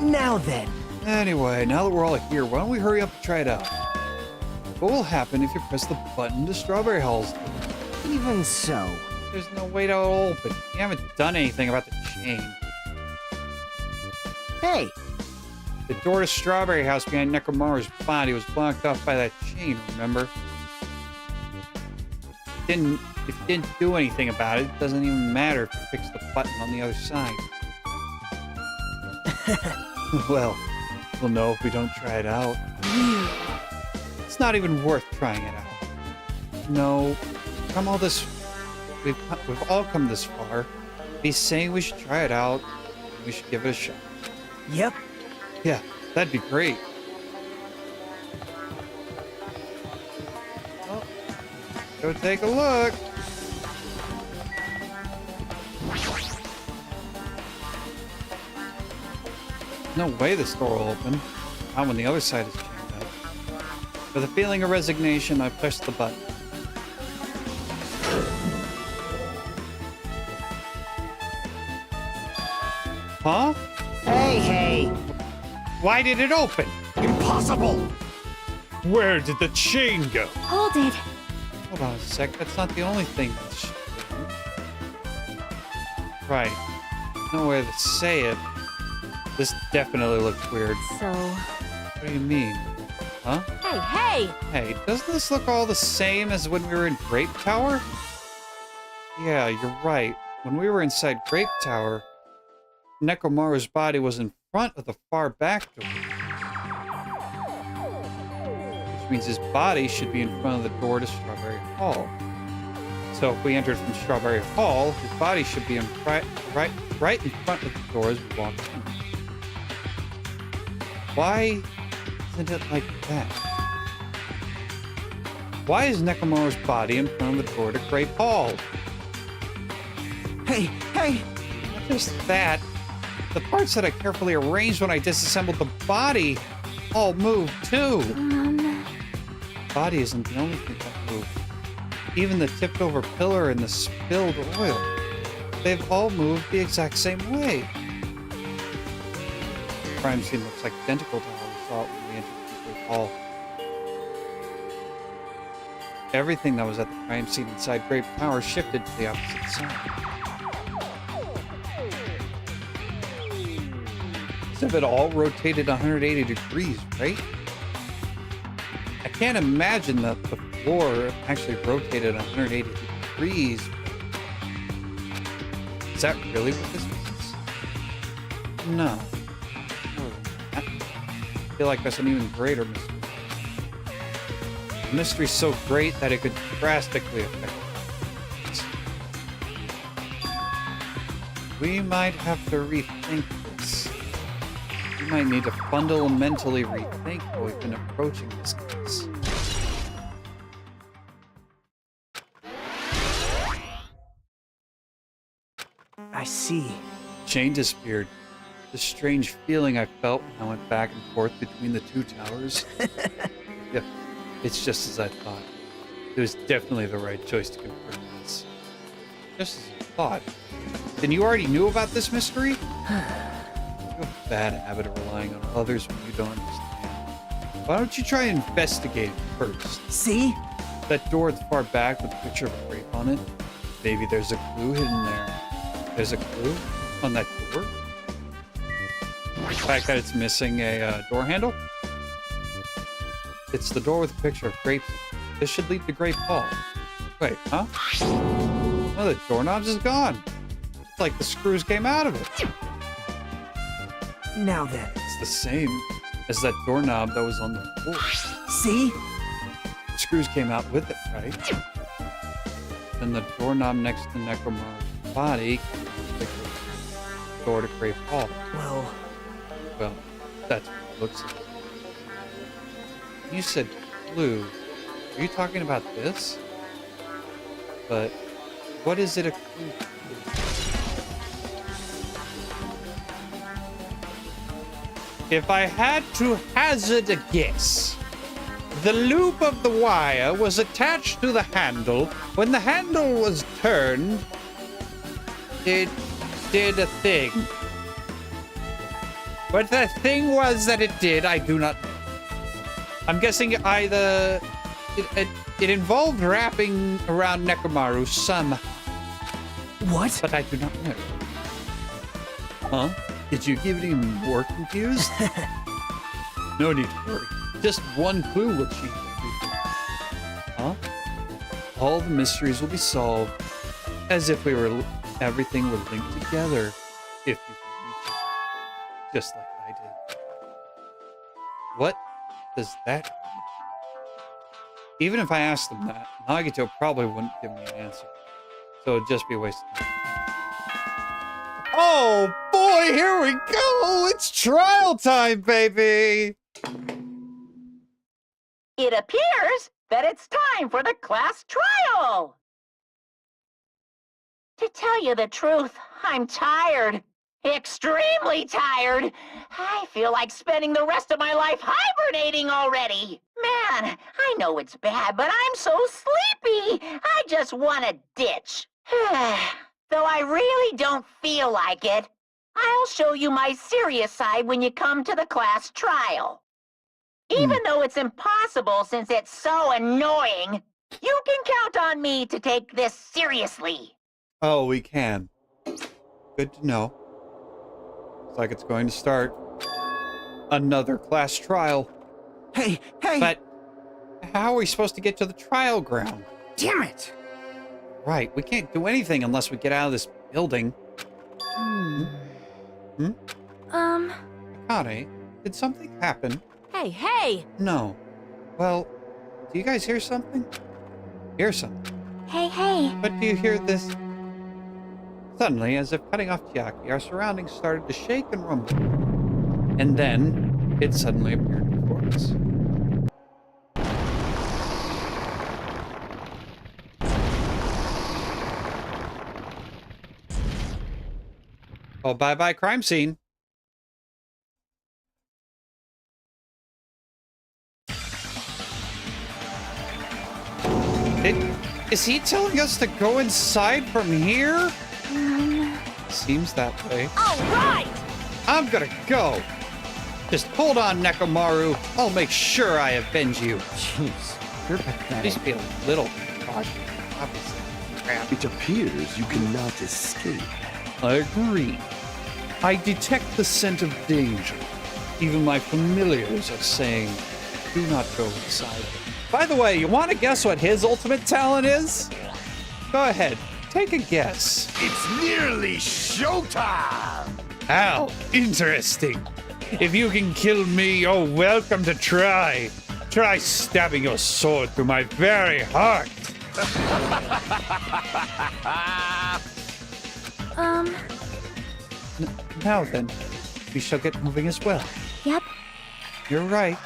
Now then. Anyway, now that we're all here, why don't we hurry up and try it out? What will happen if you press the button to Strawberry Hall's door? Even so. There's no way to open. You haven't done anything about the chain. Hey. The door to Strawberry House behind Nekomaru's body was blocked off by that chain, remember? If you didn't do anything about it, it doesn't even matter if you fix the button on the other side. Well, we'll know if we don't try it out. It's not even worth trying it out. No, we've all come this far. He's saying we should try it out. We should give it a shot. Yep. Yeah, that'd be great. Well, go take a look. No way this door will open. Not when the other side is chained up. With a feeling of resignation, I pushed the button. Huh? Hey. Why did it open? Impossible! Where did the chain go? Hold it. Hold on a sec. That's not the only thing that's... Right. No way to say it. This definitely looks weird. So... What do you mean? Huh? Hey! Hey, doesn't this look all the same as when we were in Grape Tower? Yeah, you're right. When we were inside Grape Tower, Nekomaru's body was in front of the far back door. Which means his body should be in front of the door to Strawberry Hall. So if we entered from Strawberry Hall, his body should be in right in front of the door as we walk in. Why isn't it like that? Why is Nekomaru's body in front of the door to Grape Hall? Hey. Not just that. The parts that I carefully arranged when I disassembled the body all moved too. The body isn't the only thing that moved. Even the tipped over pillar and the spilled oil. They've all moved the exact same way. The crime scene looks identical to how we saw it when we entered the Great Hall. Everything that was at the crime scene inside Grape Tower shifted to the opposite side. If it all rotated 180 degrees, right? I can't imagine that the floor actually rotated 180 degrees. Is that really what this means? No. I feel like that's an even greater mystery. The mystery's so great that it could drastically affect us. We might have to rethink this. We might need to fundamentally rethink how we've been approaching this case. I see. Chain disappeared. The strange feeling I felt when I went back and forth between the two towers. Yeah, it's just as I thought. It was definitely the right choice to confirm this. Just as I thought. Then you already knew about this mystery? You have a bad habit of relying on others when you don't understand. Why don't you try and investigate it first? See? That door at the far back with a picture of a grape on it. Maybe there's a clue hidden there. There's a clue on that door? The fact that it's missing a door handle? It's the door with a picture of grapes. This should lead to Grape Hall. Wait, huh? Oh, the doorknobs is gone. like the screws came out of it. Now then, It's the same as that doorknob that was on the floor. see? The screws came out with it, right? Then the doorknob next to Necromar's body like the door to Great Hall. Well, Well, that's what it looks like. You said clue. Are you talking about this? But what is it a clue to? If I had to hazard a guess, the loop of the wire was attached to the handle. When the handle was turned, it did a thing. What the thing was that it did, I do not know. I'm guessing either it involved wrapping around Nekomaru somehow, what? but I do not know. Huh? Did you get any more confused? No need to worry. Just one clue will change everything. Huh? All the mysteries will be solved as if everything were linked together if you believe it. Just like I did. What does that mean? Even if I asked them that, Nagito probably wouldn't give me an answer. So it'd just be a waste of time. Oh boy, here we go! It's trial time, baby! It appears that it's time for the class trial. To tell you the truth, I'm tired. Extremely tired. I feel like spending the rest of my life hibernating already. Man, I know it's bad, but I'm so sleepy. I just want to ditch. Though I really don't feel like it, I'll show you my serious side when you come to the class trial. Even though it's impossible since it's so annoying, you can count on me to take this seriously. Oh, we can. Good to know. Looks like it's going to start another class trial. Hey, hey! But how are we supposed to get to the trial ground? Damn it! Right, we can't do anything unless we get out of this building. Akane, did something happen? Hey! No. Well, do you guys hear something? Hear something? Hey. But do you hear this? Suddenly, as if cutting off Chiaki, our surroundings started to shake and rumble. And then, it suddenly appeared before us. Oh, bye-bye crime scene. Is he telling us to go inside from here? Seems that way. All right! I'm gonna go. Just hold on, Nekomaru. I'll make sure I avenge you. Jeez, you're pathetic. Just be a little cautious, obviously. Crap. It appears you cannot escape. I agree. I detect the scent of danger. Even my familiars are saying, do not go inside. By the way, you want to guess what his ultimate talent is? Go ahead, take a guess. It's nearly showtime! How interesting. If you can kill me, you're welcome to try. Try stabbing your sword through my very heart. Now then, we shall get moving as well. Yep. You're right.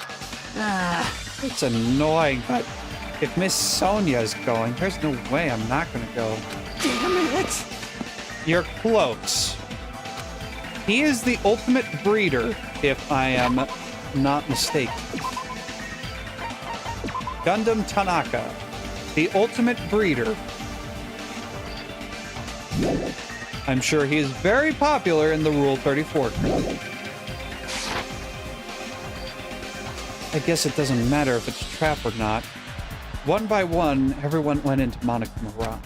It's annoying, but if Miss Sonia is going, there's no way I'm not gonna go. Damn it! You're close. He is the ultimate breeder, if I am not mistaken. Gundam Tanaka, the ultimate breeder. I'm sure he is very popular in the Rule 34 group. I guess it doesn't matter if it's a trap or not. One by one, everyone went into Monokuma Rock.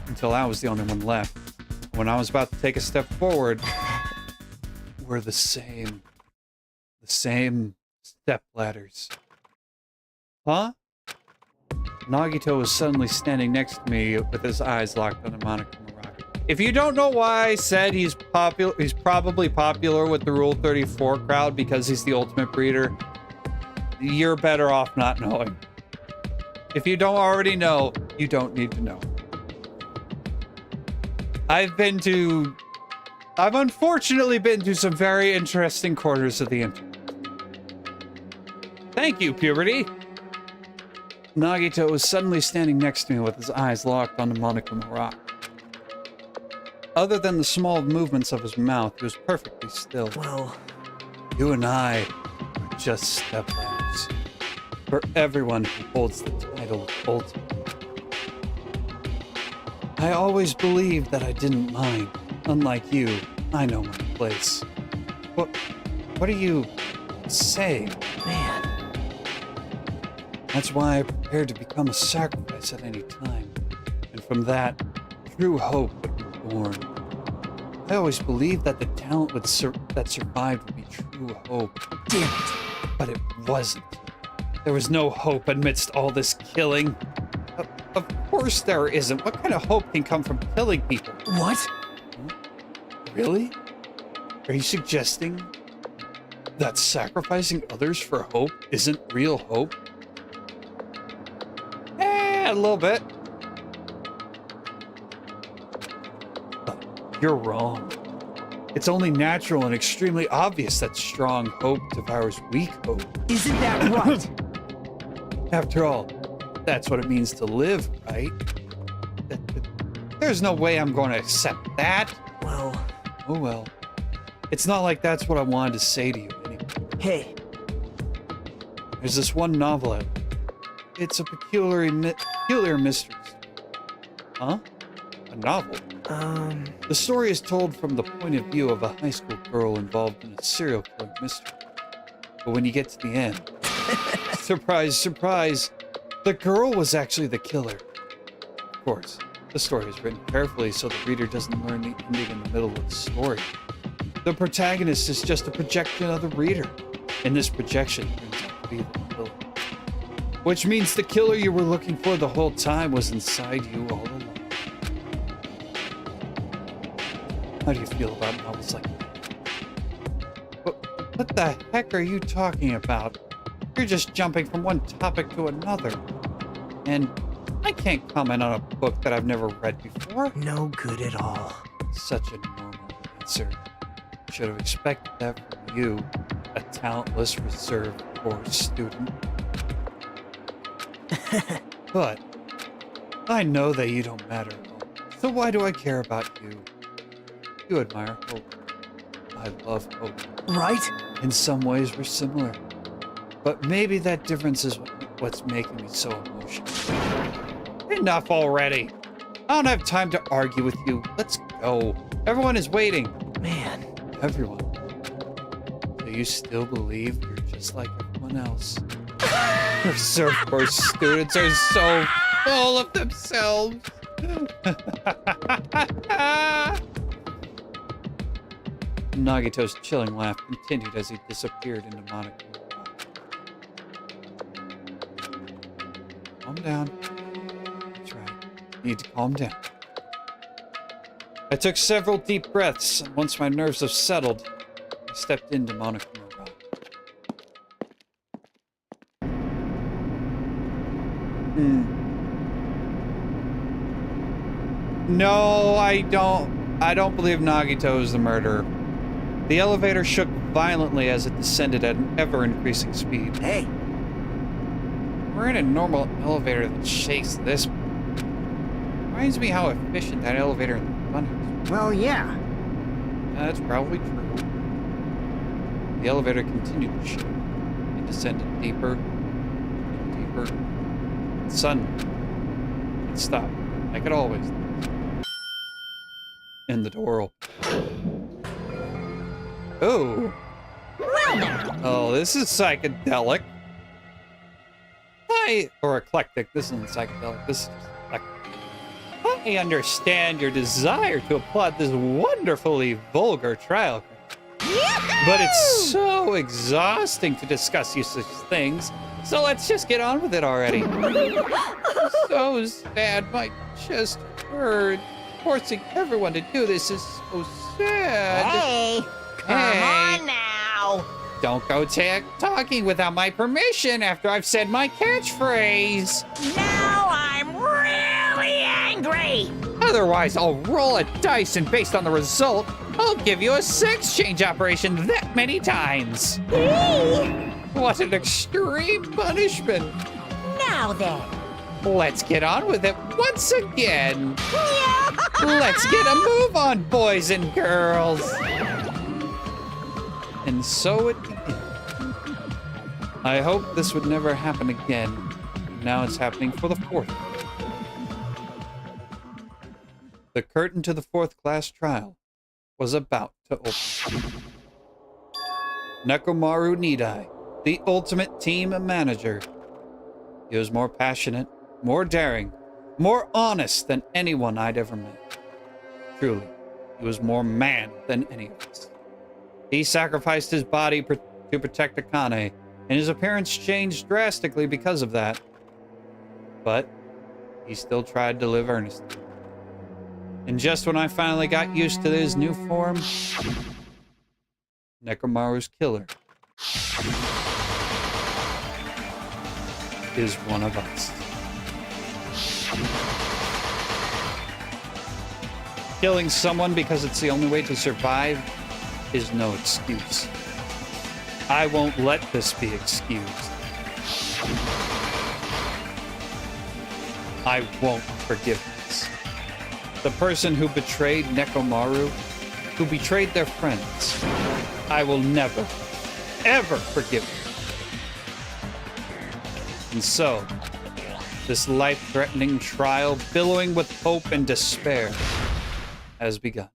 Until I was the only one left. When I was about to take a step forward, we're the same. The same step ladders. Huh? Nagito was suddenly standing next to me with his eyes locked on Monokuma Rock. If you don't know why I said he's probably popular with the Rule 34 crowd because he's the ultimate breeder, you're better off not knowing. If you don't already know, you don't need to know. I've unfortunately been to some very interesting corners of the internet. Thank you, puberty. Nagito was suddenly standing next to me with his eyes locked on the Monokuma rock. Other than the small movements of his mouth, he was perfectly still. Well, You and I are just stepladders for everyone who holds the title of Ultimate. I always believed that I didn't mind. Unlike you, I know my place. What are you saying? man. That's why I prepared to become a sacrifice at any time. And from that, true hope would be born. I always believed that the talent that survived would be true hope. Damn it. But it wasn't. There was no hope amidst all this killing. Of course there isn't. What kind of hope can come from killing people? What? Really? Are you suggesting that sacrificing others for hope isn't real hope? A little bit. But you're wrong. It's only natural and extremely obvious that strong hope devours weak hope. Isn't that right? After all, that's what it means to live, right? There's no way I'm going to accept that. Well, Oh well. It's not like that's what I wanted to say to you anyway. hey, There's this one novel out. It's a peculiar mystery. Huh? A novel? The story is told from the point of view of a high school girl involved in a serial killing mystery. But when you get to the end, surprise, surprise, the girl was actually the killer. Of course, the story is written carefully so the reader doesn't learn the ending in the middle of the story. The protagonist is just a projection of the reader, and this projection turns out to be the killer. Which means the killer you were looking for the whole time was inside you all along. How do you feel about novels like that? What the heck are you talking about? You're just jumping from one topic to another. And I can't comment on a book that I've never read before. no good at all. Such a normal answer. Should have expected that from you, a talentless, reserved, poor student. But I know that you don't matter at all. So why do I care about you? You admire hope. I love hope. Right? In some ways, we're similar. But maybe that difference is what's making me so emotional. Enough already. I don't have time to argue with you. Let's go. Everyone is waiting. Man, Everyone. Do you still believe you're just like everyone else? Reserve Corps students are so full of themselves. Nagito's chilling laugh continued as he disappeared into Monaco. Calm down. That's right. You need to calm down. I took several deep breaths, and once my nerves have settled, I stepped into Monaco. No, I don't believe Nagito is the murderer. The elevator shook violently as it descended at an ever-increasing speed. hey, We're in a normal elevator that shakes this. Reminds me how efficient that elevator in the funhouse. well, yeah. That's probably true. The elevator continued to shake. It descended deeper and deeper. And suddenly, it stopped, like it always does. And the door opened. Oh. Oh, this is psychedelic. Or eclectic. This isn't psychedelic. This is just eclectic. I understand your desire to applaud this wonderfully vulgar trial. But it's so exhausting to discuss such things. So let's just get on with it already. So sad. My chest hurts. Forcing everyone to do this is so sad. Hey, come Hey. on now. Don't go talking without my permission after I've said my catchphrase. Now I'm really angry. Otherwise, I'll roll a dice, and based on the result, I'll give you a sex change operation that many times. What an extreme punishment. Now then. Let's get on with it once again. Let's get a move on, boys and girls. And so it began. I hoped this would never happen again. Now it's happening for the fourth. The curtain to the fourth class trial was about to open. Nekomaru Nidai, the ultimate team manager. He was more passionate, more daring, more honest than anyone I'd ever met. Truly, he was more man than any of us. He sacrificed his body to protect Akane, and his appearance changed drastically because of that. But he still tried to live earnestly. And just when I finally got used to his new form, Nekomaru's killer is one of us. Killing someone because it's the only way to survive is no excuse. I won't let this be excused. I won't forgive this. The person who betrayed Nekomaru, who betrayed their friends, I will never, ever forgive them. And so, this life-threatening trial, billowing with hope and despair, has begun.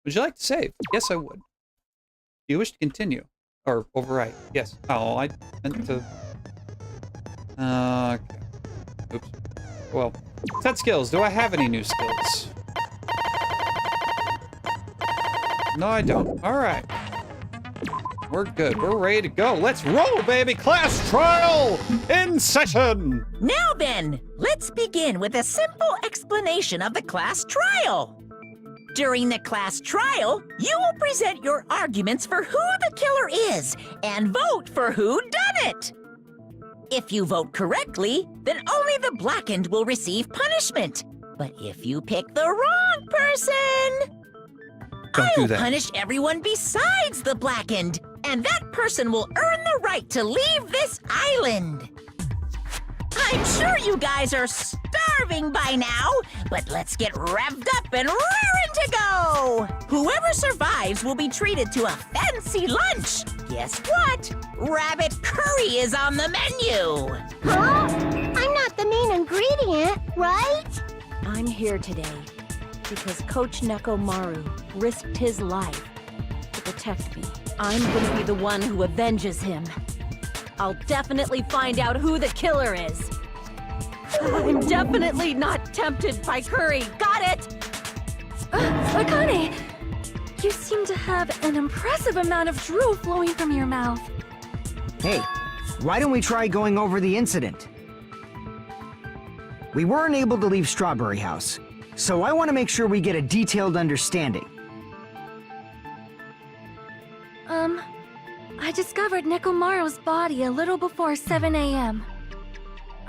Would you like to save? Yes, I would. Do you wish to continue? Or overwrite? Yes. Oh, I meant to... Okay. Oops. Well, set skills. Do I have any new skills? No, I don't. All right. We're good. We're ready to go. Let's roll, baby! Class trial in session! Now then, let's begin with a simple explanation of the class trial. During the class trial, you will present your arguments for who the killer is and vote for who done it. If you vote correctly, then only the blackened will receive punishment. But if you pick the wrong person, I'll punish everyone besides the blackened, and that person will earn the right to leave this island. I'm sure you guys are starving by now, but let's get revved up and raring to go! Whoever survives will be treated to a fancy lunch. Guess what? Rabbit curry is on the menu. Huh? I'm not the main ingredient, right? I'm here today because Coach Nekomaru risked his life to protect me. I'm gonna be the one who avenges him. I'll definitely find out who the killer is. I'm definitely not tempted by curry. Got it? Akane! You seem to have an impressive amount of drool flowing from your mouth. Hey, why don't we try going over the incident? We weren't able to leave Strawberry House, so I want to make sure we get a detailed understanding. I discovered Nekomaru's body a little before 7 a.m.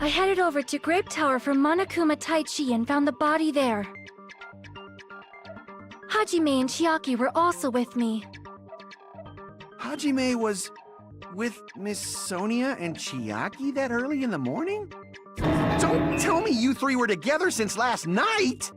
I headed over to Grape Tower for Monokuma Taichi and found the body there. Hajime and Chiaki were also with me. Hajime was with Miss Sonia and Chiaki that early in the morning? Don't tell me you three were together since last night!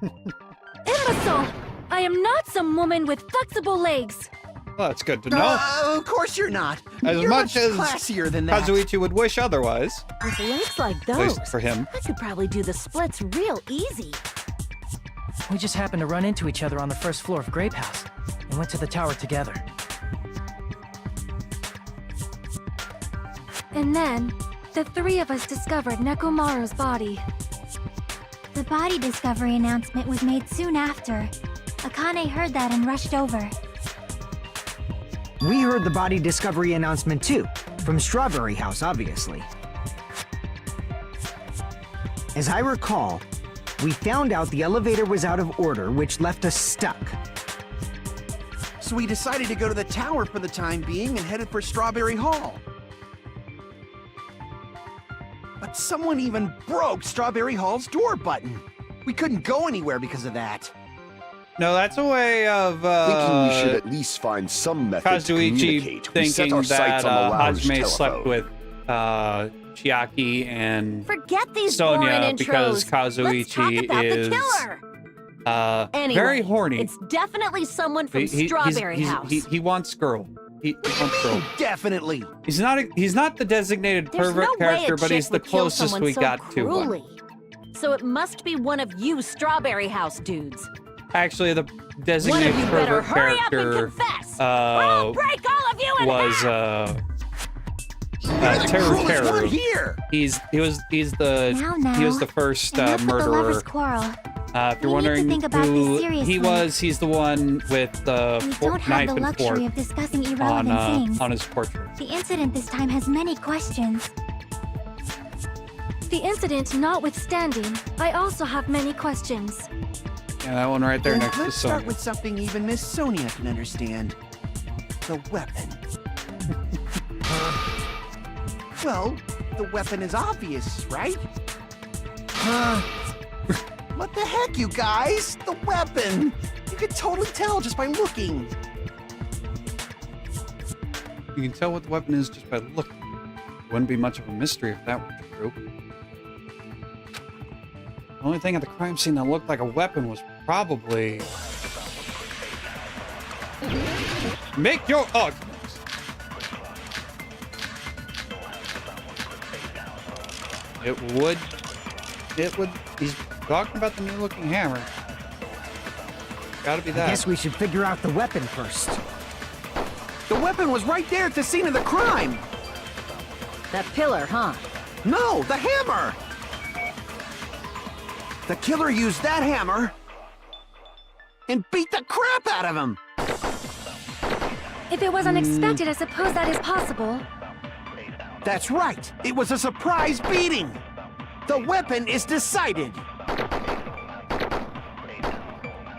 Imbecile! I am not some woman with flexible legs. Well, that's good to know. Of course you're not. As You're much as classier than that. Kazuichi would wish otherwise. With legs like At least those, for him. I could probably do the splits real easy. We just happened to run into each other on the first floor of Grape House and went to the tower together. And then, the three of us discovered Nekomaru's body. The body discovery announcement was made soon after. Akane heard that and rushed over. We heard the body discovery announcement too, from Strawberry House, obviously. As I recall, We found out the elevator was out of order, which left us stuck. So we decided to go to the tower for the time being and headed for Strawberry Hall. But someone even broke Strawberry Hall's door button. We couldn't go anywhere because of that. No, that's a way of Thinking we should at least find some method to Kazuichi communicate. We set thinking our that sights on the lounge Hajime slept telephone. with Chiaki and Forget these Sonia boring because intros. Let's talk Kazuichi about is the killer. Anyway, very horny. It's definitely someone from He's- Strawberry House. He wants girl. He wants girl. Definitely. He's not the designated There's pervert no way character, a but chick he's the would kill closest someone we so got to one. cruelly. So it must be one of you Strawberry House dudes. Actually, the One designated of you better pervert hurry up and character confess, or I'll break all of you in was half. You're the Terror cruelest one Terror. here. He's Now, the first enough with the murderer. lovers' quarrel. If you're We need to wondering think about this who he seriously. was, he's the one with the We don't have knife the and luxury fork of discussing irrelevant things. on his portrait. The incident this time has many questions. The incident notwithstanding, I also have many questions. Yeah, that one right there Well, next to let's start Sonya. with something even Miss Sonia can understand. The weapon. Well, the weapon is obvious, right? What the heck, you guys? The weapon! You could totally tell just by looking. You can tell what the weapon is just by looking. Wouldn't be much of a mystery if that were true. The only thing at the crime scene that looked like a weapon was probably... Make your... Oh! It would... He's talking about the new-looking hammer. Gotta be I that. guess we should figure out the weapon first. The weapon was right there at the scene of the crime. That pillar, huh? No, the hammer! The killer used that hammer and beat the crap out of him. If it was unexpected, I suppose that is possible. That's right. It was a surprise beating. The weapon is decided.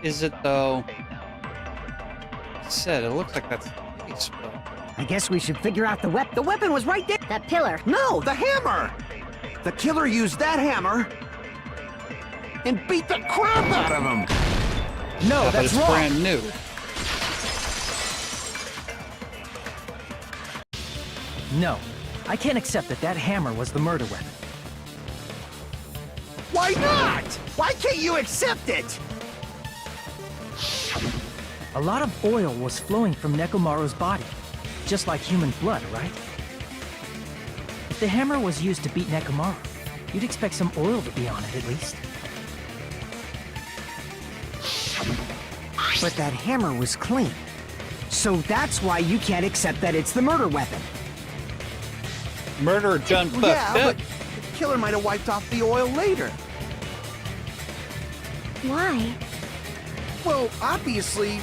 Is it, though? Like I said, it looks like that's the case, but... I guess we should figure out the weapon. The weapon was right there. That pillar. No, the hammer! The killer used that hammer and beat the crap out of him. No, but that's it's wrong. brand new. No, I can't accept that that hammer was the murder weapon. Why not? Why can't you accept it? A lot of oil was flowing from Nekomaru's body, just like human blood, right? If the hammer was used to beat Nekomaru, you'd expect some oil to be on it at least. But that hammer was clean. So that's why you can't accept that it's the murder weapon. Murderer John fucked Yeah, up. but the killer might have wiped off the oil later. Why? Well, obviously,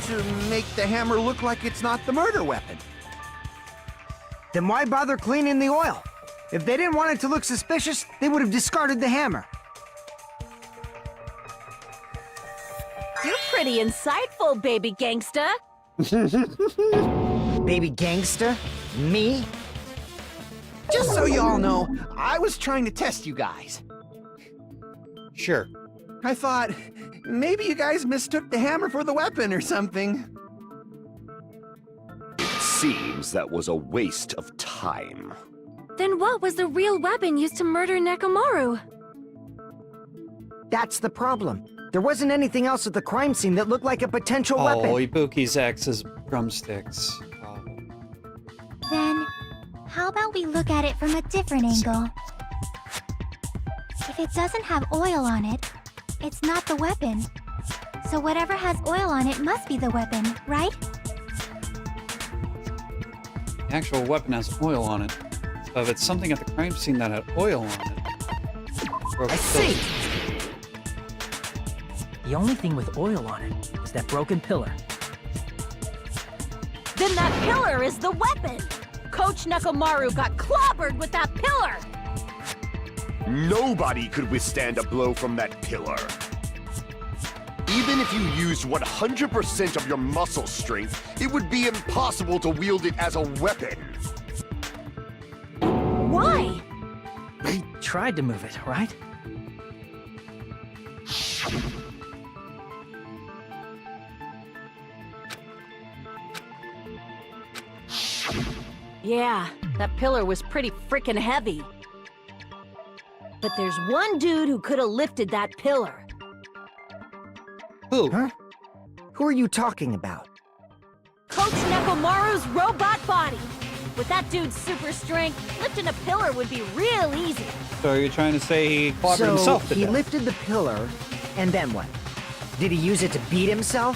to make the hammer look like it's not the murder weapon. Then why bother cleaning the oil? If they didn't want it to look suspicious, they would have discarded the hammer. You're pretty insightful, baby gangsta. Baby gangster? Me? Just so you all know, I was trying to test you guys. Sure. I thought, maybe you guys mistook the hammer for the weapon or something. It seems that was a waste of time. Then what was the real weapon used to murder Nekomaru? That's the problem. There wasn't anything else at the crime scene that looked like a potential weapon. Oh, Ibuki's ex's drumsticks. Oh. Then, how about we look at it from a different angle? If it doesn't have oil on it, it's not the weapon. So whatever has oil on it must be the weapon, right? The actual weapon has oil on it. But if it's something at the crime scene that had oil on it... I see! The only thing with oil on it is that broken pillar. Then that pillar is the weapon. Coach Nekomaru got clobbered with that pillar. Nobody could withstand a blow from that pillar. Even if you used 100% of your muscle strength, it would be impossible to wield it as a weapon. Why? He tried to move it, right? Yeah, that pillar was pretty freaking heavy. But there's one dude who could have lifted that pillar. Who? Huh? Who are you talking about? Coach Nekomaru's robot body. With that dude's super strength, lifting a pillar would be real easy. So you're trying to say he clobbered So himself to he death? lifted the pillar, and then what? Did he use it to beat himself?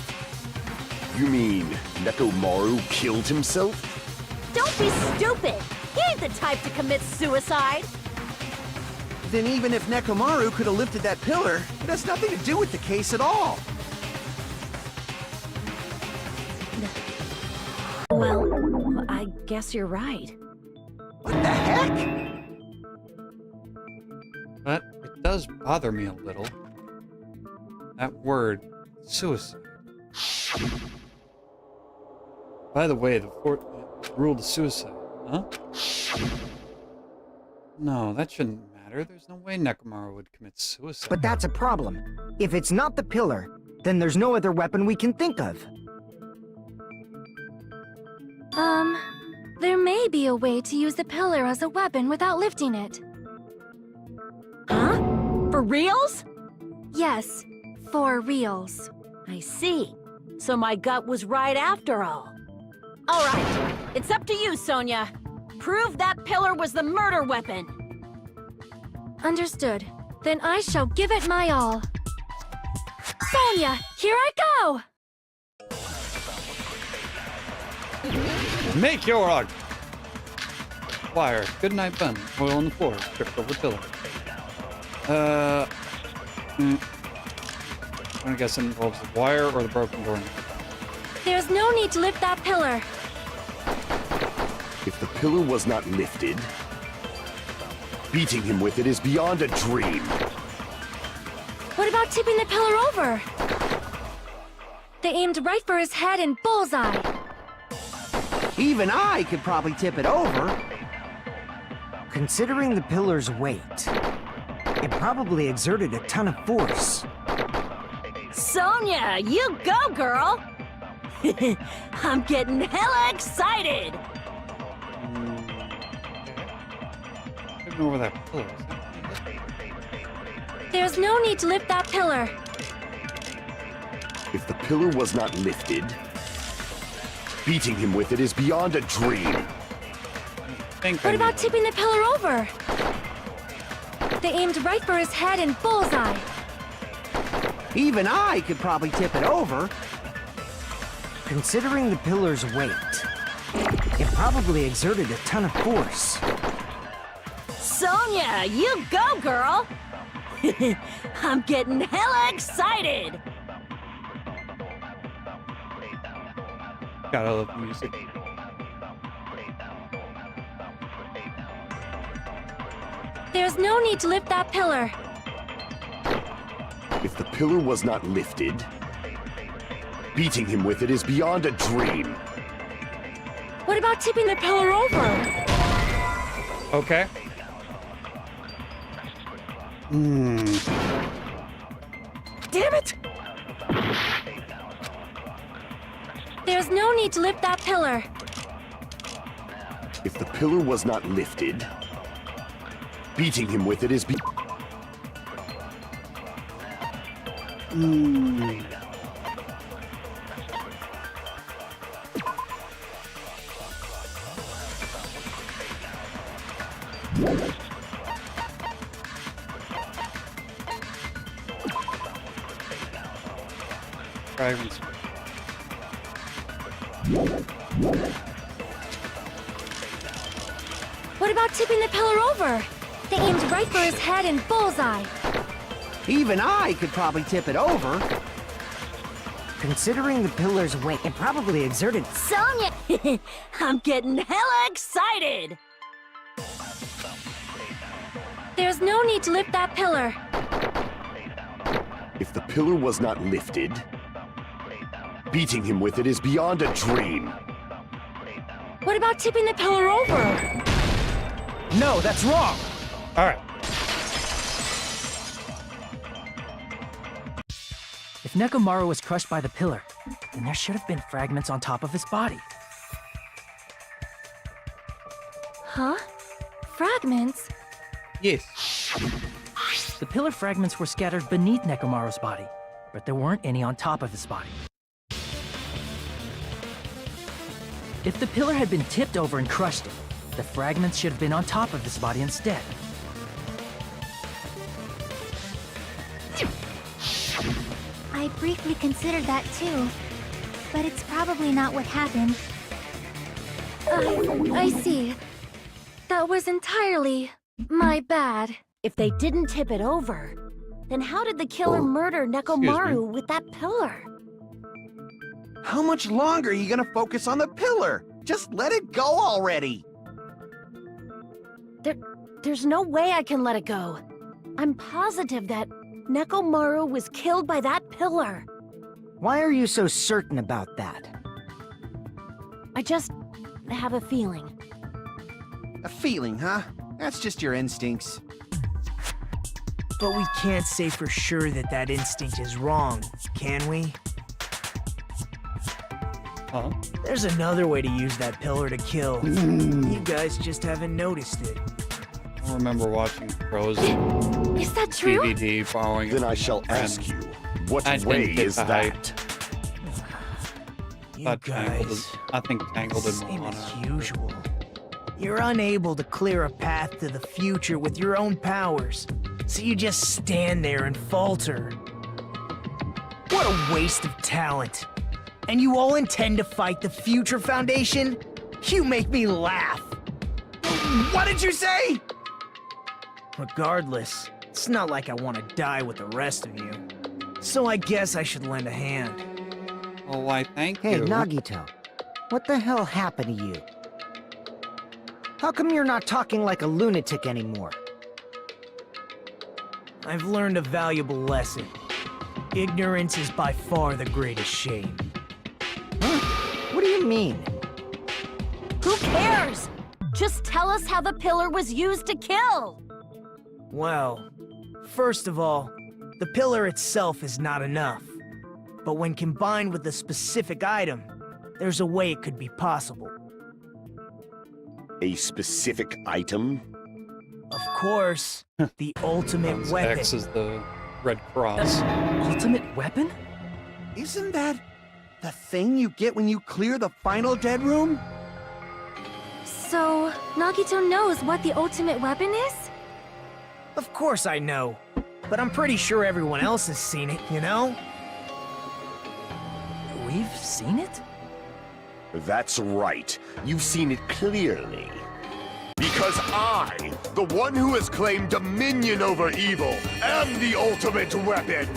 You mean Nekomaru killed himself? Don't be stupid! He ain't the type to commit suicide! Then even if Nekomaru could have lifted that pillar, it has nothing to do with the case at all. Well, I guess you're right. What the heck? But it does bother me a little. That word, suicide. By the way, the fourth ruled suicide, huh? No, that shouldn't matter. There's no way Nekomaru would commit suicide. But that's a problem. If it's not the pillar, then there's no other weapon we can think of. There may be a way to use the pillar as a weapon without lifting it. Huh? For reals? Yes, for reals. I see. So my gut was right after all. All right, it's up to you, Sonia. Prove that pillar was the murder weapon. Understood. Then I shall give it my all. Sonia, here I go! Make your argument. Wire. Good night, Ben. Oil on the floor. Tripped over pillar. I guess it involves the wire or the broken door. There's no need to lift that pillar. If the pillar was not lifted, beating him with it is beyond a dream. What about tipping the pillar over? They aimed right for his head and bullseye. Even I could probably tip it over. Considering the pillar's weight, it probably exerted a ton of force. Sonia, you go, girl! I'm getting hella excited! Tripping over that pillar. There's no need to lift that pillar. If the pillar was not lifted, beating him with it is beyond a dream. What about tipping the pillar over? They aimed right for his head and bullseye. Even I could probably tip it over. Considering the pillar's weight, it probably exerted a ton of force. Sonia, you go, girl! I'm getting hella excited! Gotta love the music. There's no need to lift that pillar. If the pillar was not lifted, beating him with it is beyond a dream. What about tipping the pillar over? Okay. Damn it! There's no need to lift that pillar. If the pillar was not lifted, beating him with it is Fragments. What about tipping the pillar over? They aimed right for his head and bullseye. Even I could probably tip it over. Considering the pillar's weight, it probably exerted... Sonia! I'm getting hella excited! There's no need to lift that pillar. If the pillar was not lifted, beating him with it is beyond a dream. What about tipping the pillar over? No, that's wrong! All right. If Nekomaru was crushed by the pillar, then there should have been fragments on top of his body. Huh? Fragments? Yes. The pillar fragments were scattered beneath Nekomaru's body, but there weren't any on top of his body. If the pillar had been tipped over and crushed it, the fragments should have been on top of his body instead. I briefly considered that too, but it's probably not what happened. I see. That was entirely my bad. If they didn't tip it over, then how did the killer murder Nekomaru with that pillar? How much longer are you gonna focus on the pillar? Just let it go already! There's no way I can let it go. I'm positive that Nekomaru was killed by that pillar. Why are you so certain about that? I just have a feeling. A feeling, huh? That's just your instincts. But we can't say for sure that that instinct is wrong, can we? Huh? There's another way to use that pillar to kill. You guys just haven't noticed it. I don't remember watching Frozen Is that true? DVD following. Then I shall ask you, what I way didn't get is the that? You Thought Tangled guys, is- I think Tangled and same Moana. as usual. You're unable to clear a path to the future with your own powers, so you just stand there and falter. What a waste of talent. And you all intend to fight the Future Foundation? You make me laugh. What did you say? Regardless, it's not like I want to die with the rest of you. So I guess I should lend a hand. Oh, why, thank Hey, you. Nagito. What the hell happened to you? How come you're not talking like a lunatic anymore? I've learned a valuable lesson. Ignorance is by far the greatest shame. What do you mean? Who cares? Just tell us how the pillar was used to kill. Well, first of all, the pillar itself is not enough. But when combined with a specific item, there's a way it could be possible. A specific item? Of course, the ultimate weapon. X is the Red Cross. Ultimate weapon? Isn't that the thing you get when you clear the final dead room? So, Nagito knows what the ultimate weapon is? Of course I know, but I'm pretty sure everyone else has seen it, you know? We've seen it? That's right. You've seen it clearly. Because I, the one who has claimed dominion over evil, am the ultimate weapon.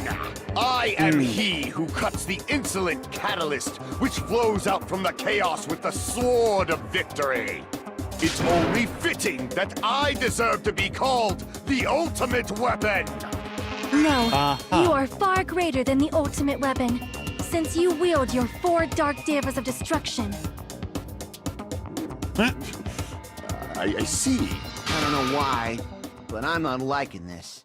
I am he who cuts the insolent catalyst which flows out from the chaos with the sword of victory. It's only fitting that I deserve to be called the ultimate weapon. No, you are far greater than the ultimate weapon, since you wield your 4 dark devas of destruction. I see. I don't know why, but I'm not liking this.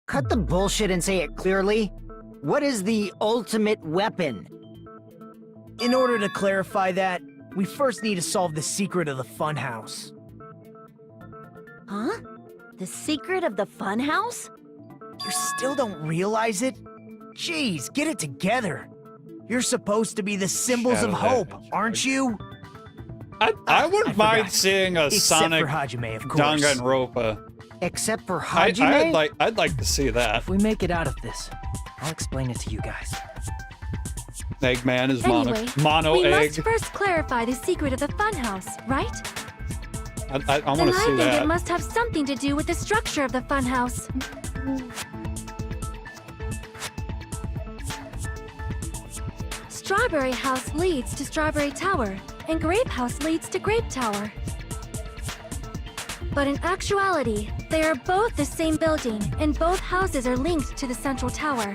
Cut the bullshit and say it clearly. What is the ultimate weapon? In order to clarify that, we first need to solve the secret of the funhouse. Huh? The secret of the funhouse? You still don't realize it? Jeez, get it together. You're supposed to be the symbols of Shadow hope, Head. aren't you? I wouldn't I mind forgot. seeing a Except Sonic for Hajime, of course. Danganronpa. Except for I'd Hajime? like to see that. If we make it out of this, I'll explain it to you guys. Eggman is Anyway, mono we egg. must first clarify the secret of the funhouse, right? I want Then to I see think that. it must have something to do with the structure of the funhouse. Strawberry House leads to Strawberry Tower, and Grape House leads to Grape Tower. But in actuality, They are both the same building, and both houses are linked to the central tower.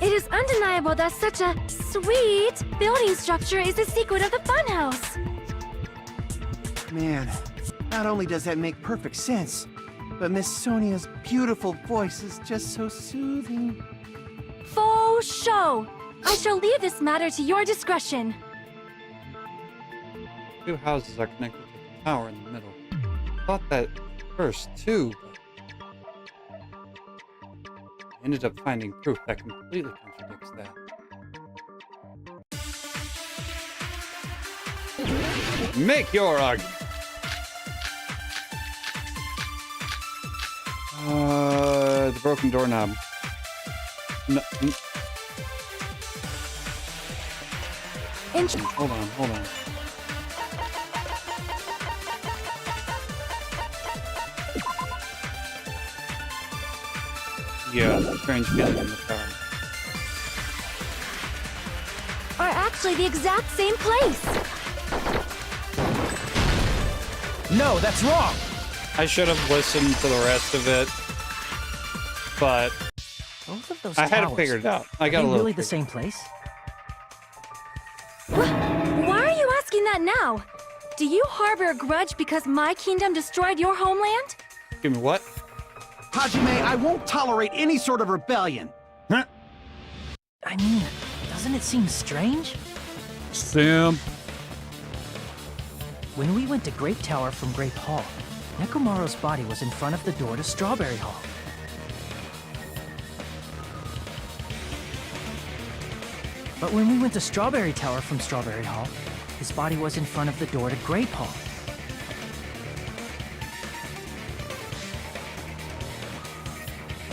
It is undeniable that such a sweet building structure is the secret of the funhouse. Man, not only does that make perfect sense, but Miss Sonia's beautiful voice is just so soothing. Faux show! I shall leave this matter to your discretion. Two houses are connected to the tower in the middle. Thought that first too, but I ended up finding proof that completely contradicts that. Make your argument. The broken doorknob. No, hold on. Yeah, strange feeling in the tower. Are actually the exact same place. No, that's wrong! I should have listened to the rest of it, but Both of those I had towers, it figured out. I got are a they little really the tricky. same place? Why are you asking that now? Do you harbor a grudge because my kingdom destroyed your homeland? Give me what? Hajime, I won't tolerate any sort of rebellion. I mean, doesn't it seem strange? Sam. When we went to Grape Tower from Grape Hall, Nekomaru's body was in front of the door to Strawberry Hall. But when we went to Strawberry Tower from Strawberry Hall, his body was in front of the door to Grape Hall.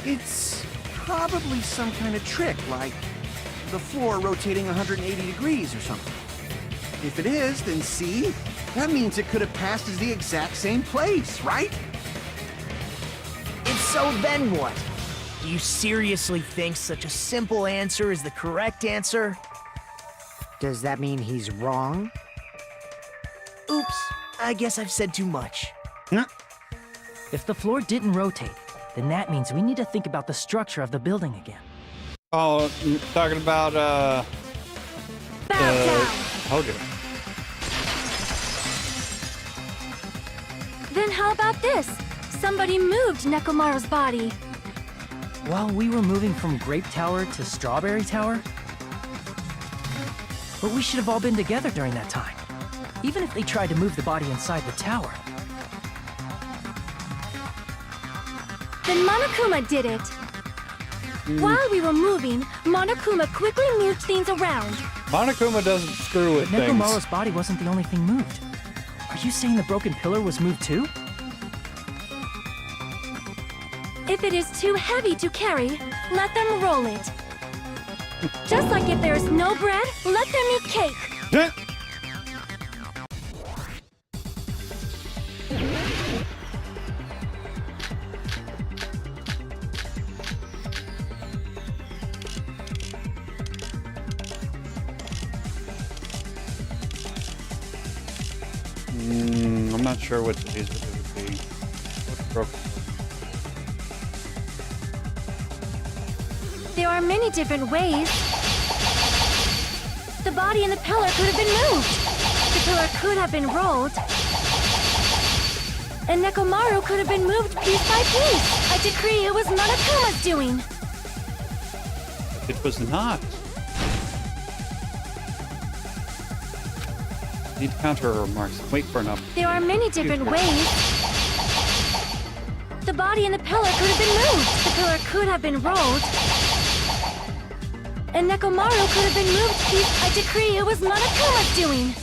It's probably some kind of trick, like the floor rotating 180 degrees or something. If it is, then see? That means it could have passed as the exact same place, right? If so, then what? Do you seriously think such a simple answer is the correct answer? Does that mean he's wrong? Oops, I guess I've said too much. If the floor didn't rotate, then that means we need to think about the structure of the building again. Oh, talking about Bow down. okay. Then how about this? Somebody moved Nekomaru's body. While we were moving from Grape Tower to Strawberry Tower? But we should have all been together during that time. Even if they tried to move the body inside the tower. Then Monokuma did it. While we were moving, Monokuma quickly moved things around. Monokuma doesn't screw with things. Nekomaru's body wasn't the only thing moved. Are you saying the broken pillar was moved too? If it is too heavy to carry, let them roll it. Just like if there is no bread, let them eat cake. I'm not sure which of these it would be. What's broken? There are many different ways. The body and the pillar could have been moved. The pillar could have been rolled. And Nekomaru could have been moved piece by piece. I decree it was Monokuma's doing. It was not. Need to counter her remarks. Wait for an up. There are many different ways. The body and the pillar could have been moved. The pillar could have been rolled. And Nekomaru could have been moved piece. I decree it was Monokuma's doing.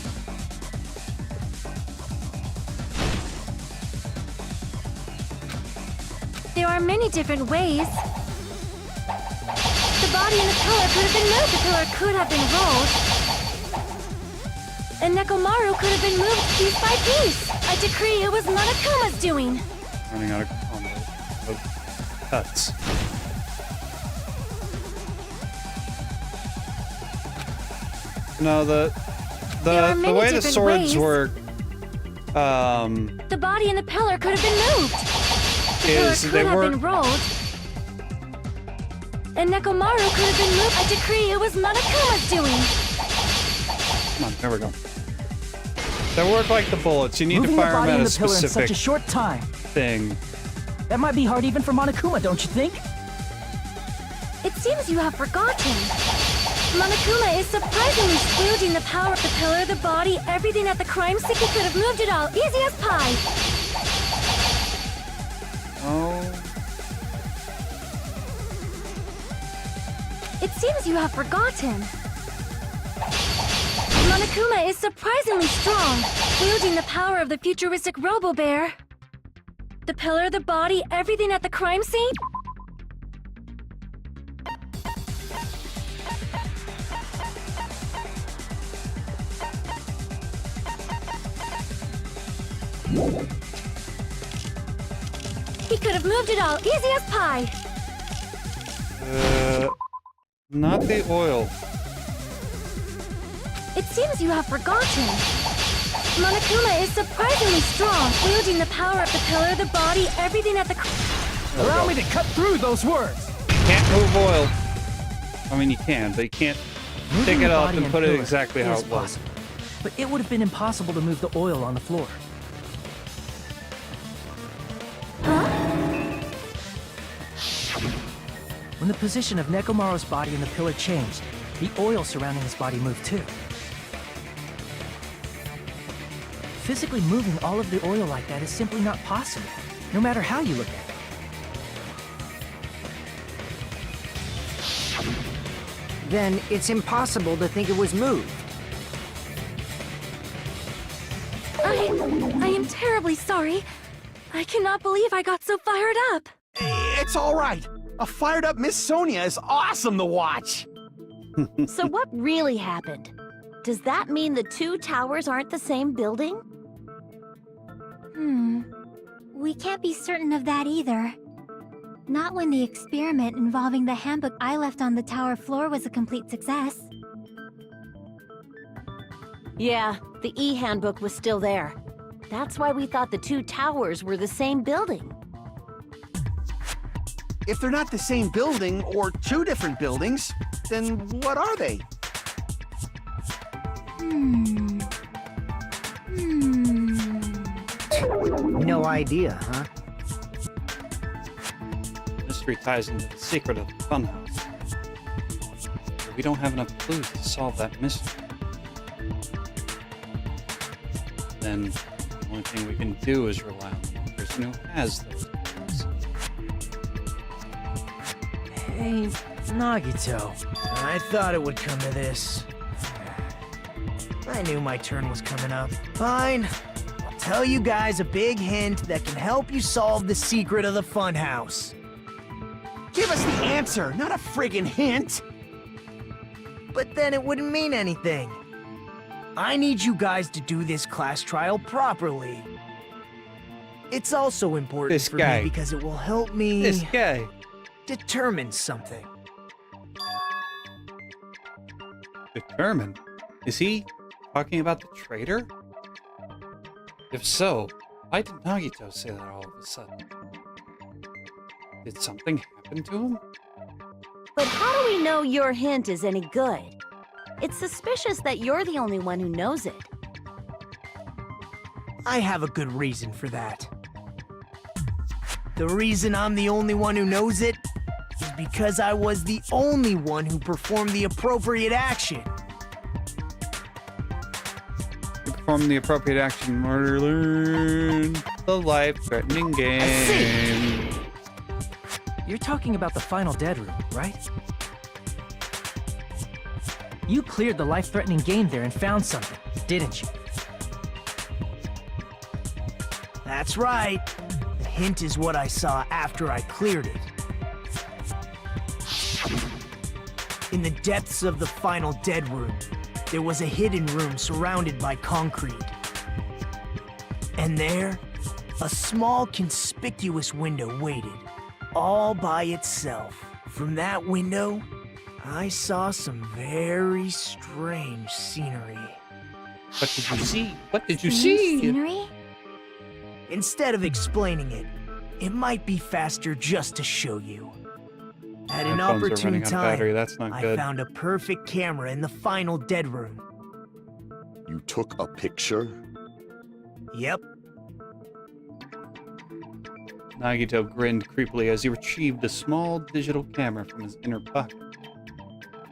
There are many different ways. The body and the pillar could have been moved. The pillar could have been rolled. And Nekomaru could have been moved piece by piece. I decree it was Monokuma's doing. Running out of combos. Of cuts. No, the There are way many the different swords ways. work The body and the pillar could have been moved. The pillar is could they have were been rolled. And Nekomaru could have been moved. I decree it was Monokuma's doing. come on, there we go. They work like the bullets. You need Moving to the fire them body at and a the pillar in such specific a short time. thing. That might be hard even for Monokuma, don't you think? It seems you have forgotten. Monokuma is surprisingly wielding the power of the pillar, the body, everything at the crime scene. He could have moved it all, easy as pie. Oh. It seems you have forgotten. Monokuma is surprisingly strong, wielding the power of the futuristic Robo-Bear. The pillar, the body, everything at the crime scene? He could have moved it all, easy as pie. Not the oil. It seems you have forgotten. Monokuma is surprisingly strong, wielding the power of the pillar, the body, everything at the... Allow me to cut through those words. Can't move oil. I mean, you can, but you can't Moving pick the it up body and and put it pillar exactly how is it was. possible. But it would have been impossible to move the oil on the floor. When the position of Nekomaru's body and the pillar changed, the oil surrounding his body moved too. Physically moving all of the oil like that is simply not possible, no matter how you look at it. Then it's impossible to think it was moved. I am terribly sorry. I cannot believe I got so fired up. It's all right. A fired up Miss Sonia is awesome to watch. So what really happened? Does that mean the two towers aren't the same building? We can't be certain of that either. Not when the experiment involving the handbook I left on the tower floor was a complete success. Yeah, the E-handbook was still there. That's why we thought the two towers were the same building. If they're not the same building or two different buildings, then what are they? No idea, huh? Mystery ties into the secret of the funhouse. But we don't have enough clues to solve that mystery. Then the only thing we can do is rely on the person who has those clues. Hey, Nagito. I thought it would come to this. I knew my turn was coming up. Fine. I'll tell you guys a big hint that can help you solve the secret of the funhouse. Give us the answer, not a friggin' hint. But then it wouldn't mean anything. I need you guys to do this class trial properly. It's also important This for guy. me because it will help me This guy. determine something. Determined? Is he talking about the traitor? If so, why did Nagito say that all of a sudden? Did something happen to him? But how do we know your hint is any good? It's suspicious that you're the only one who knows it. I have a good reason for that. The reason I'm the only one who knows it is because I was the only one who performed the appropriate action. To perform the appropriate action in order to learn the life-threatening game. You're talking about the final dead room, right? You cleared the life-threatening game there and found something, didn't you? That's right. The hint is what I saw after I cleared it. In the depths of the final dead room, there was a hidden room surrounded by concrete. And there, a small conspicuous window waited, all by itself. From that window, I saw some very strange scenery. What did you see? What did you Strange see? scenery? Instead of explaining it, it might be faster just to show you. At an My phones are opportune running out of battery. time, That's not I good. found a perfect camera in the final dead room. You took a picture? Yep, Nagito grinned creepily as he retrieved a small digital camera from his inner pocket.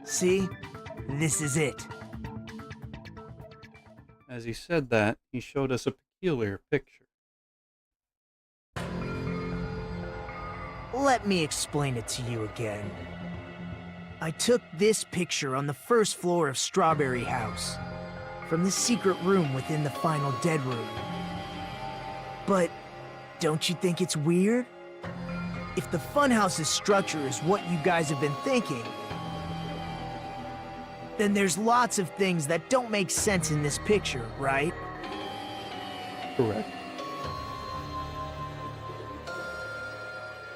see? This is it. As he said that, he showed us a peculiar picture. Let me explain it to you again. I took this picture on the first floor of Strawberry House, from the secret room within the final dead room. But don't you think it's weird? If the funhouse's structure is what you guys have been thinking, then there's lots of things that don't make sense in this picture, right? Correct.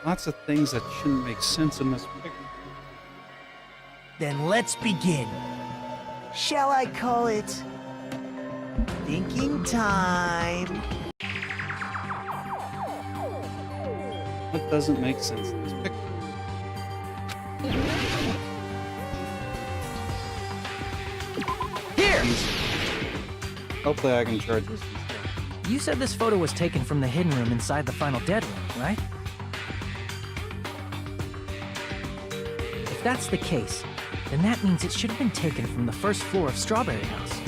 Lots of things that shouldn't make sense in this picture. Then let's begin. Shall I call it thinking time? What doesn't make sense in this picture? Here! Hopefully I can charge this instead. You said this photo was taken from the hidden room inside the final dead room, right? If that's the case, then that means it should have been taken from the first floor of Strawberry House.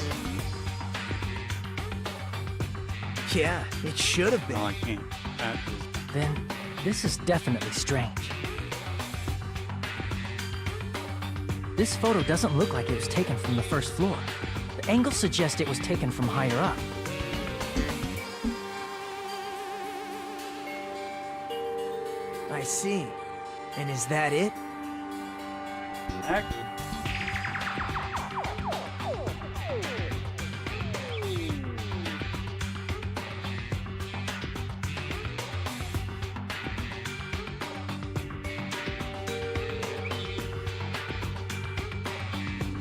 Yeah, it should have been. No, I can't. That is... Then this is definitely strange. This photo doesn't look like it was taken from the first floor. The angle suggests it was taken from higher up. I see. And is that it? Heck.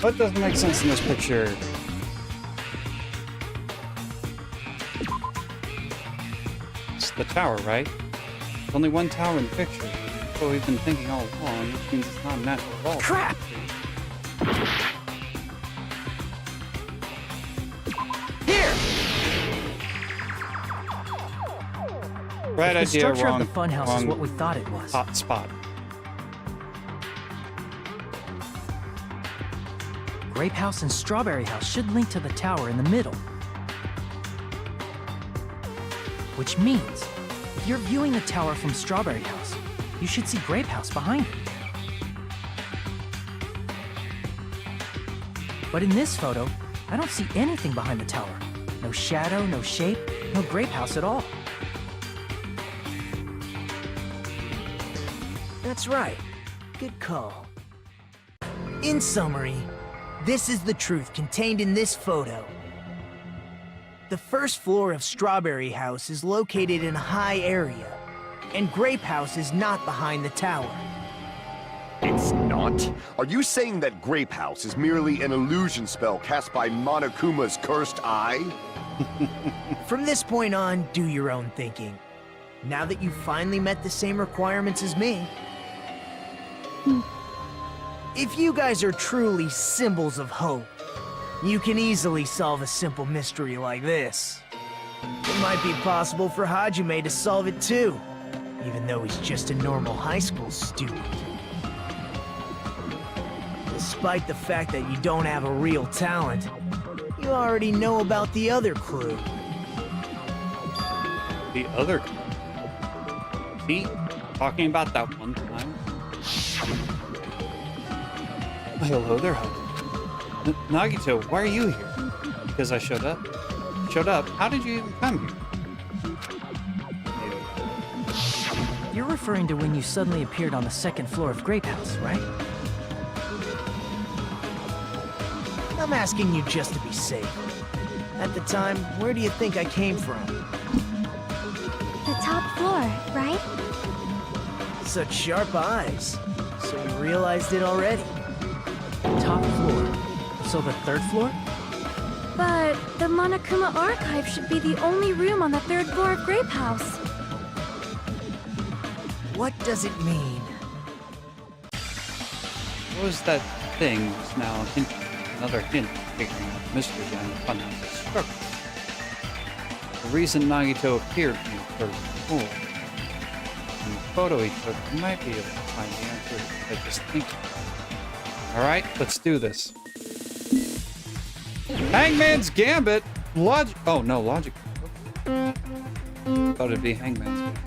What doesn't make sense in this picture? It's the tower, right? There's only one tower in the picture. That's what we've been thinking all along, which means it's not a natural vault. Crap! Here! Right If the idea, structure wrong, of the funhouse is wrong what we thought it was. hot spot. Grape House and Strawberry House should link to the tower in the middle. Which means, if you're viewing the tower from Strawberry House, you should see Grape House behind it. But in this photo, I don't see anything behind the tower. No shadow, no shape, no Grape House at all. That's right. Good call. In summary, this is the truth contained in this photo. The first floor of Strawberry House is located in a high area, and Grape House is not behind the tower. It's not? Are you saying that Grape House is merely an illusion spell cast by Monokuma's cursed eye? From this point on, do your own thinking. Now that you've finally met the same requirements as me. If you guys are truly symbols of hope, you can easily solve a simple mystery like this. It might be possible for Hajime to solve it too, even though he's just a normal high school student. Despite the fact that you don't have a real talent, you already know about the other clue. The other clue. See? Talking about that one time. Hello there, Hajime. Nagito, why are you here? Because I showed up. Showed up? How did you even come here? You're referring to when you suddenly appeared on the second floor of Grape House, right? I'm asking you just to be safe. At the time, where do you think I came from? The top floor, right? Such sharp eyes. So you realized it already. Top floor. So the third floor? But the Monokuma archive should be the only room on the 3rd floor of Grape House. What does it mean? What was that thing? It's now a hint, another hint figuring out the mystery behind the funhouse's structure. The reason Nagito appeared from the 3rd floor. In the photo he took, you might be able to find the answer by just thinking. Alright, let's do this. Hangman's Gambit! Logic. Oh no, Logic. Thought it'd be Hangman's Gambit.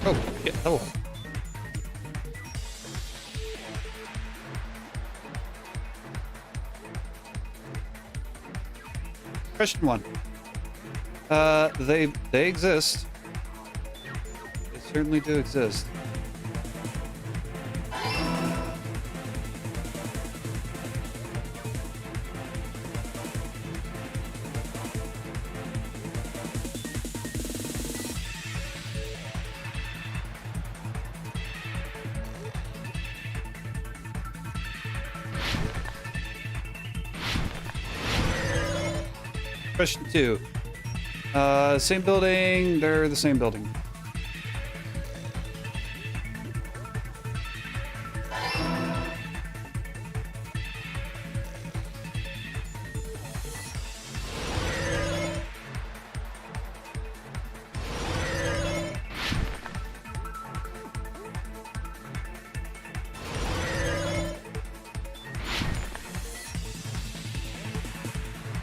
Oh, yeah, hello. Question 1. They exist. They certainly do exist. Question 2. Same building. They're the same building.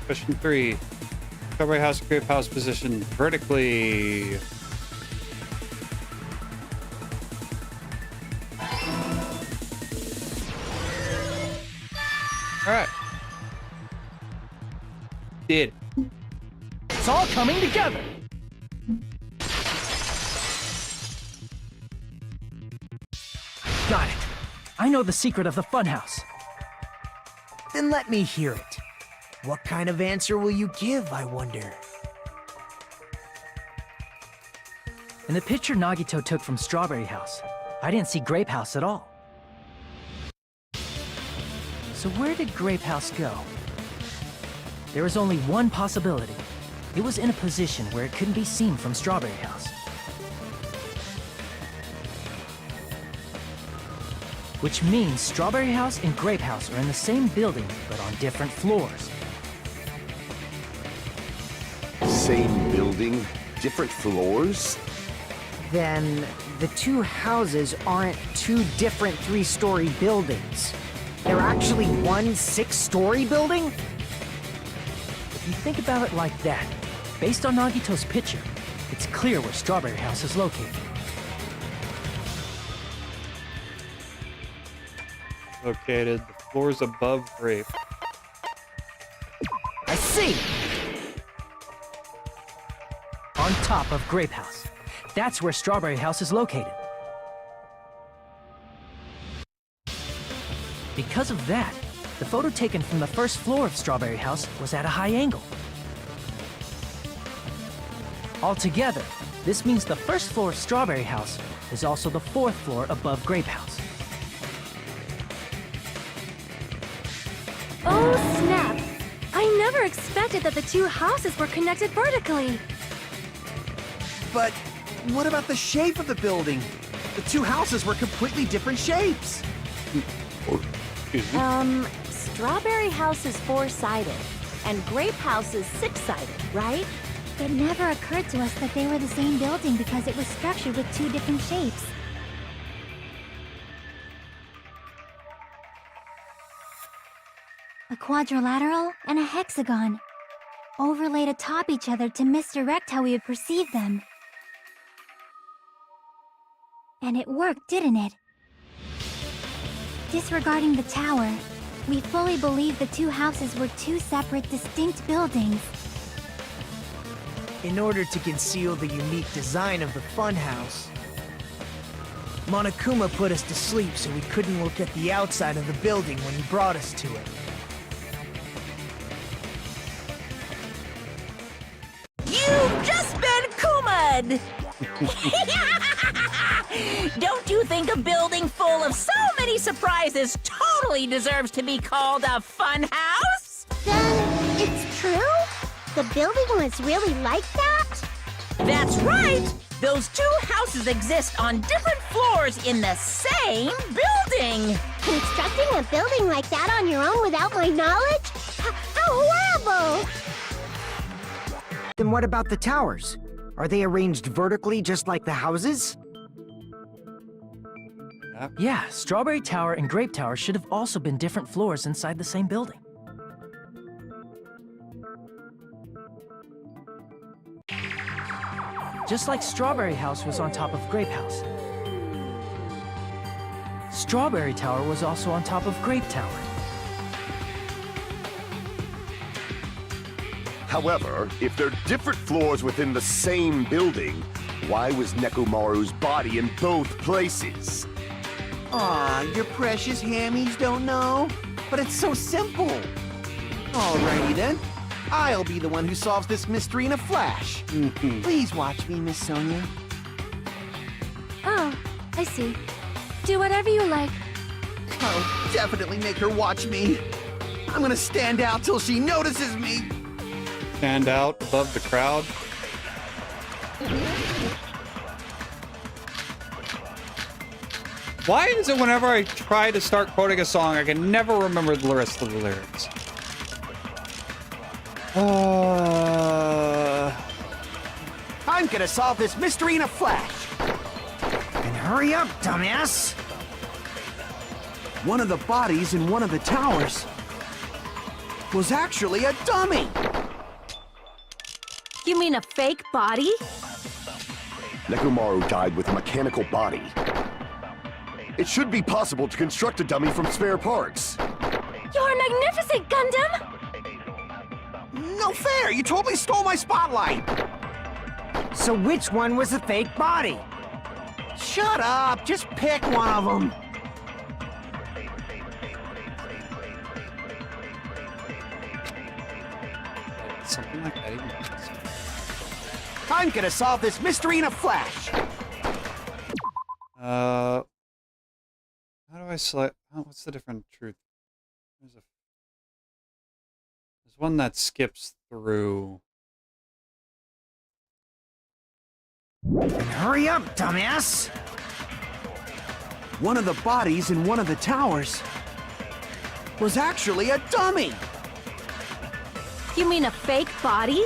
Question 3. Strawberry House, Grape House position vertically. Alright. Did. It's all coming together. Got it. I know the secret of the funhouse. Then let me hear it. What kind of answer will you give, I wonder? In the picture Nagito took from Strawberry House, I didn't see Grape House at all. So where did Grape House go? There was only one possibility. It was in a position where it couldn't be seen from Strawberry House. Which means Strawberry House and Grape House are in the same building, but on different floors. Same building, different floors? Then the two houses aren't two different 3-story buildings. They're actually one 6-story building? If you think about it like that, based on Nagito's picture, it's clear where Strawberry House is located. Located the floors above Grape. I see! On top of Grape House. That's where Strawberry House is located. Because of that, the photo taken from the first floor of Strawberry House was at a high angle. Altogether, this means the first floor of Strawberry House is also the 4th floor above Grape House. Oh, snap! I never expected that the two houses were connected vertically. But what about the shape of the building? The two houses were completely different shapes. Excuse me. Strawberry House is 4-sided, and Grape House is 6-sided, right? It never occurred to us that they were the same building because it was structured with two different shapes. A quadrilateral and a hexagon, overlaid atop each other to misdirect how we would perceive them. And it worked, didn't it? Disregarding the tower, we fully believe the two houses were two separate, distinct buildings. In order to conceal the unique design of the funhouse, Monokuma put us to sleep so we couldn't look at the outside of the building when he brought us to it. good. Don't you think a building full of so many surprises totally deserves to be called a fun house? Then it's true? The building was really like that? That's right! Those two houses exist on different floors in the same building! Constructing a building like that on your own without my knowledge? How horrible! Then what about the towers? Are they arranged vertically just like the houses? Yeah, Strawberry Tower and Grape Tower should have also been different floors inside the same building. Just like Strawberry House was on top of Grape House. Strawberry Tower was also on top of Grape Tower. However, if they're different floors within the same building, why was Nekomaru's body in both places? Aw, your precious hammies don't know? But it's so simple. Alrighty then. I'll be the one who solves this mystery in a flash. Please watch me, Miss Sonia. Oh, I see. Do whatever you like. I'll definitely make her watch me. I'm gonna stand out till she notices me. Stand out above the crowd. Why is it whenever I try to start quoting a song, I can never remember the rest of the lyrics? I'm gonna solve this mystery in a flash. And hurry up, dumbass! One of the bodies in one of the towers was actually a dummy. You mean a fake body? Nekomaru died with a mechanical body. It should be possible to construct a dummy from spare parts. You're magnificent, Gundam! No fair! You totally stole my spotlight! So which one was the fake body? Shut up! Just pick one of them. Something like that. Even I'm gonna solve this mystery in a flash. how do I select? Oh, what's the different truth? There's one that skips through. And hurry up, dumbass! One of the bodies in one of the towers was actually a dummy. You mean a fake body?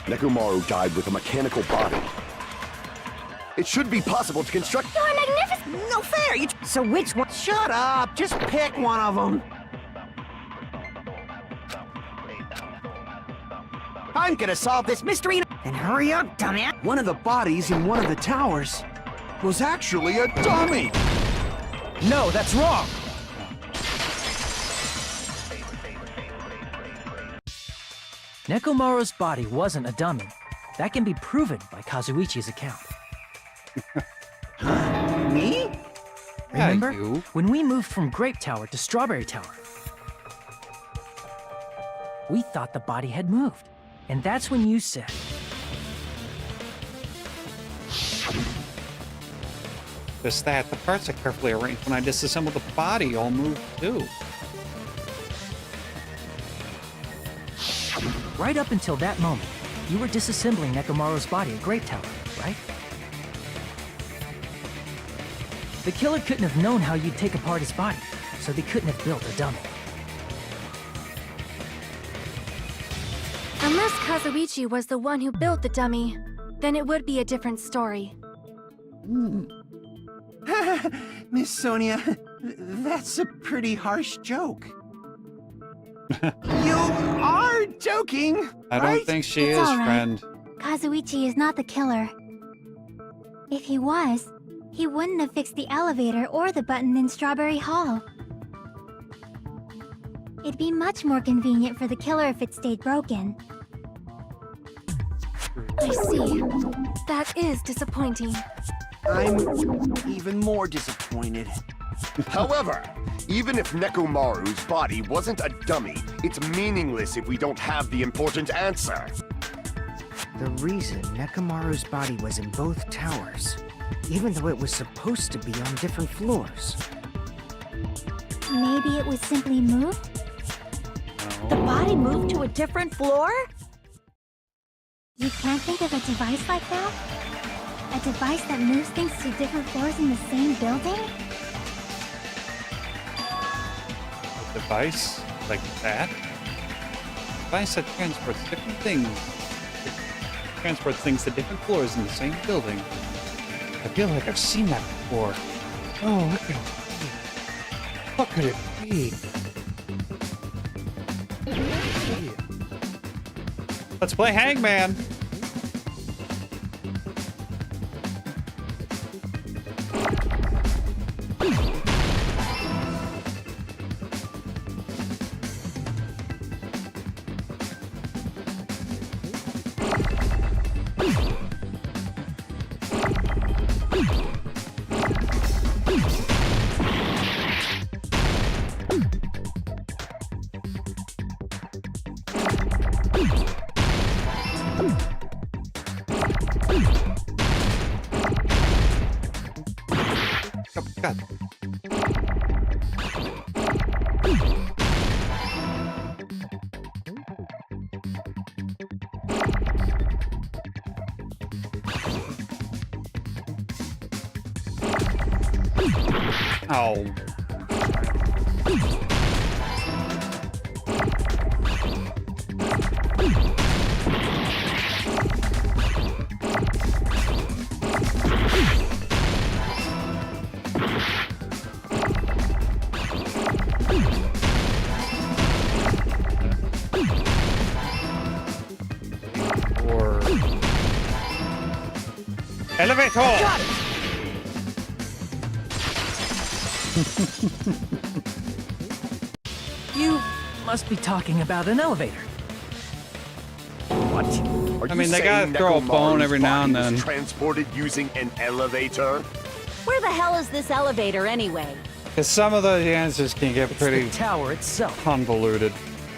Nekomaru died with a mechanical body. It should be possible to construct... You're magnificent! No fair! You So which one? Shut up! Just pick one of them. I'm gonna solve this mystery. And hurry up, dumbass! One of the bodies in one of the towers was actually a dummy. No, that's wrong! Nekomaru's body wasn't a dummy. That can be proven by Kazuichi's account. Me? Remember? you. When we moved from Grape Tower to Strawberry Tower, we thought the body had moved. And that's when you said, Just that the parts are carefully arranged. When I disassemble the body, all move too. right up until that moment, you were disassembling Nekomaru's body at Grape Tower, right? The killer couldn't have known how you'd take apart his body, so they couldn't have built a dummy. Unless Kazuichi was the one who built the dummy, then it would be a different story. Miss Sonia, that's a pretty harsh joke. You are joking, I don't right? think she It's is, all right. friend. Kazuichi is not the killer. If he was, he wouldn't have fixed the elevator or the button in Strawberry Hall. It'd be much more convenient for the killer if it stayed broken. I see. That is disappointing. I'm even more disappointed. However, even if Nekomaru's body wasn't a dummy, it's meaningless if we don't have the important answer. the reason Nekomaru's body was in both towers, even though it was supposed to be on different floors. Maybe it was simply moved? The body moved to a different floor? You can't think of a device like that? A device that moves things to different floors in the same building? A device like that? A device that transports different things. Transports things to different floors in the same building. I feel like I've seen that before. Oh, look at it. What could it be? Let's play Hangman. God. Oh. Elevator! Got it! You must be talking about an elevator. What? Are I mean, they gotta saying throw a bone Nekomaru's every now and body was then. transported using an elevator? Where the hell is this elevator anyway? Because some of those answers can get It's pretty the tower itself. convoluted.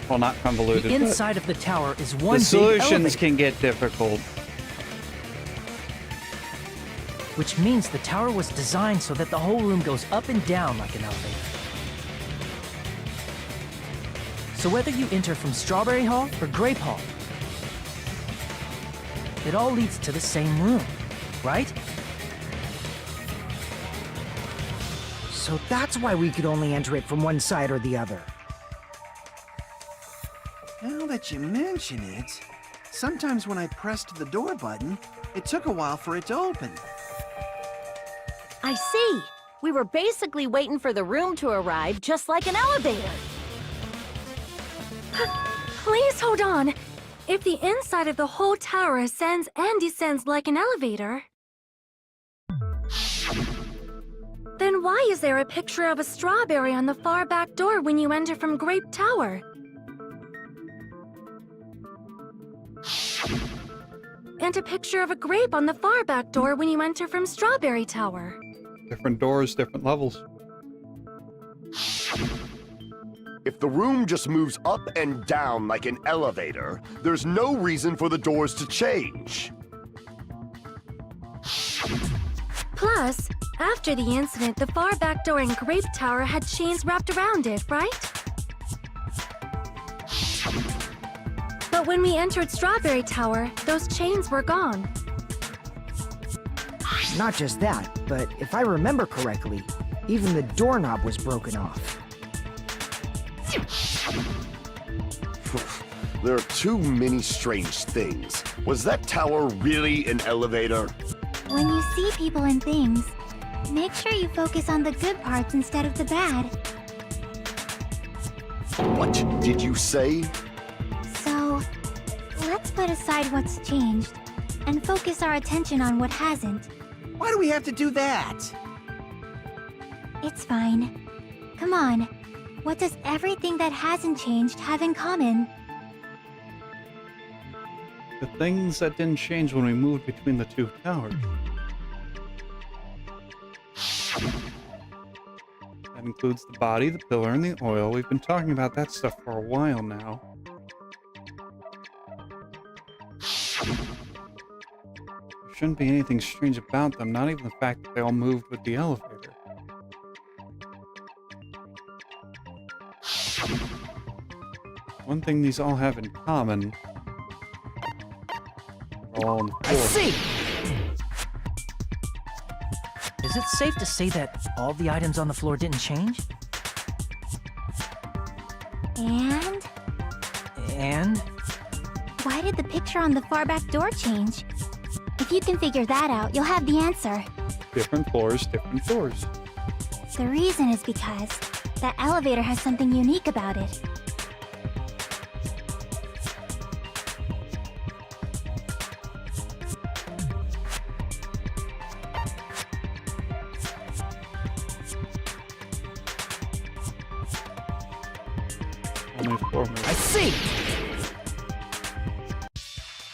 Well, not convoluted. The but inside of the tower is one the big solutions elevator, can get difficult. which means the tower was designed so that the whole room goes up and down like an elevator. So whether you enter from Strawberry Hall or Grape Hall, it all leads to the same room, right? So that's why we could only enter it from one side or the other. Now that you mention it, sometimes when I pressed the door button, it took a while for it to open. I see. We were basically waiting for the room to arrive, just like an elevator. Please hold on. If the inside of the whole tower ascends and descends like an elevator, then why is there a picture of a strawberry on the far back door when you enter from Grape Tower? And a picture of a grape on the far back door when you enter from Strawberry Tower. Different doors, different levels. If the room just moves up and down like an elevator, there's no reason for the doors to change. Plus, after the incident, the far back door in Grape Tower had chains wrapped around it, right? But when we entered Strawberry Tower, those chains were gone. Not just that, but if I remember correctly, even the doorknob was broken off. There are too many strange things. Was that tower really an elevator? When you see people and things, make sure you focus on the good parts instead of the bad. What did you say? So, let's put aside what's changed and focus our attention on what hasn't. Why do we have to do that? It's fine. Come on. What does everything that hasn't changed have in common? The things that didn't change when we moved between the two towers. That includes the body, the pillar, and the oil. We've been talking about that stuff for a while now. shouldn't be anything strange about them, not even the fact that they all moved with the elevator. One thing these all have in common, they're all on the I floor. see! Is it safe to say that all the items on the floor didn't change? And And? why did the picture on the far back door change? If you can figure that out, you'll have the answer. Different floors, different doors. The reason is because that elevator has something unique about it. Only floor moves. I see!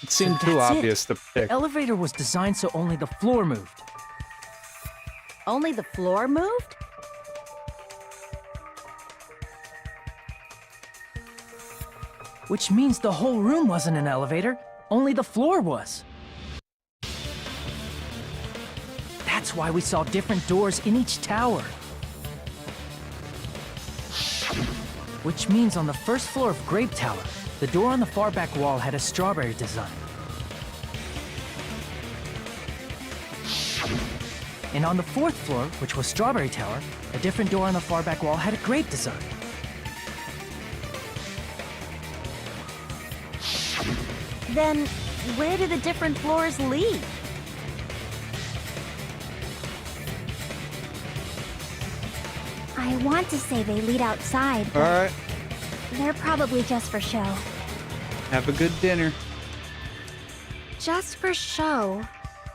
It seemed So too that's it. obvious to pick. The elevator was designed so only the floor moved. Only the floor moved? Which means the whole room wasn't an elevator, only the floor was. That's why we saw different doors in each tower. Which means on the first floor of Grape Tower, the door on the far back wall had a strawberry design. And on the fourth floor, which was Strawberry Tower, a different door on the far back wall had a grape design. Then, where do the different floors lead? I want to say they lead outside, but Alright, they're probably just for show. have a good dinner. Just for show.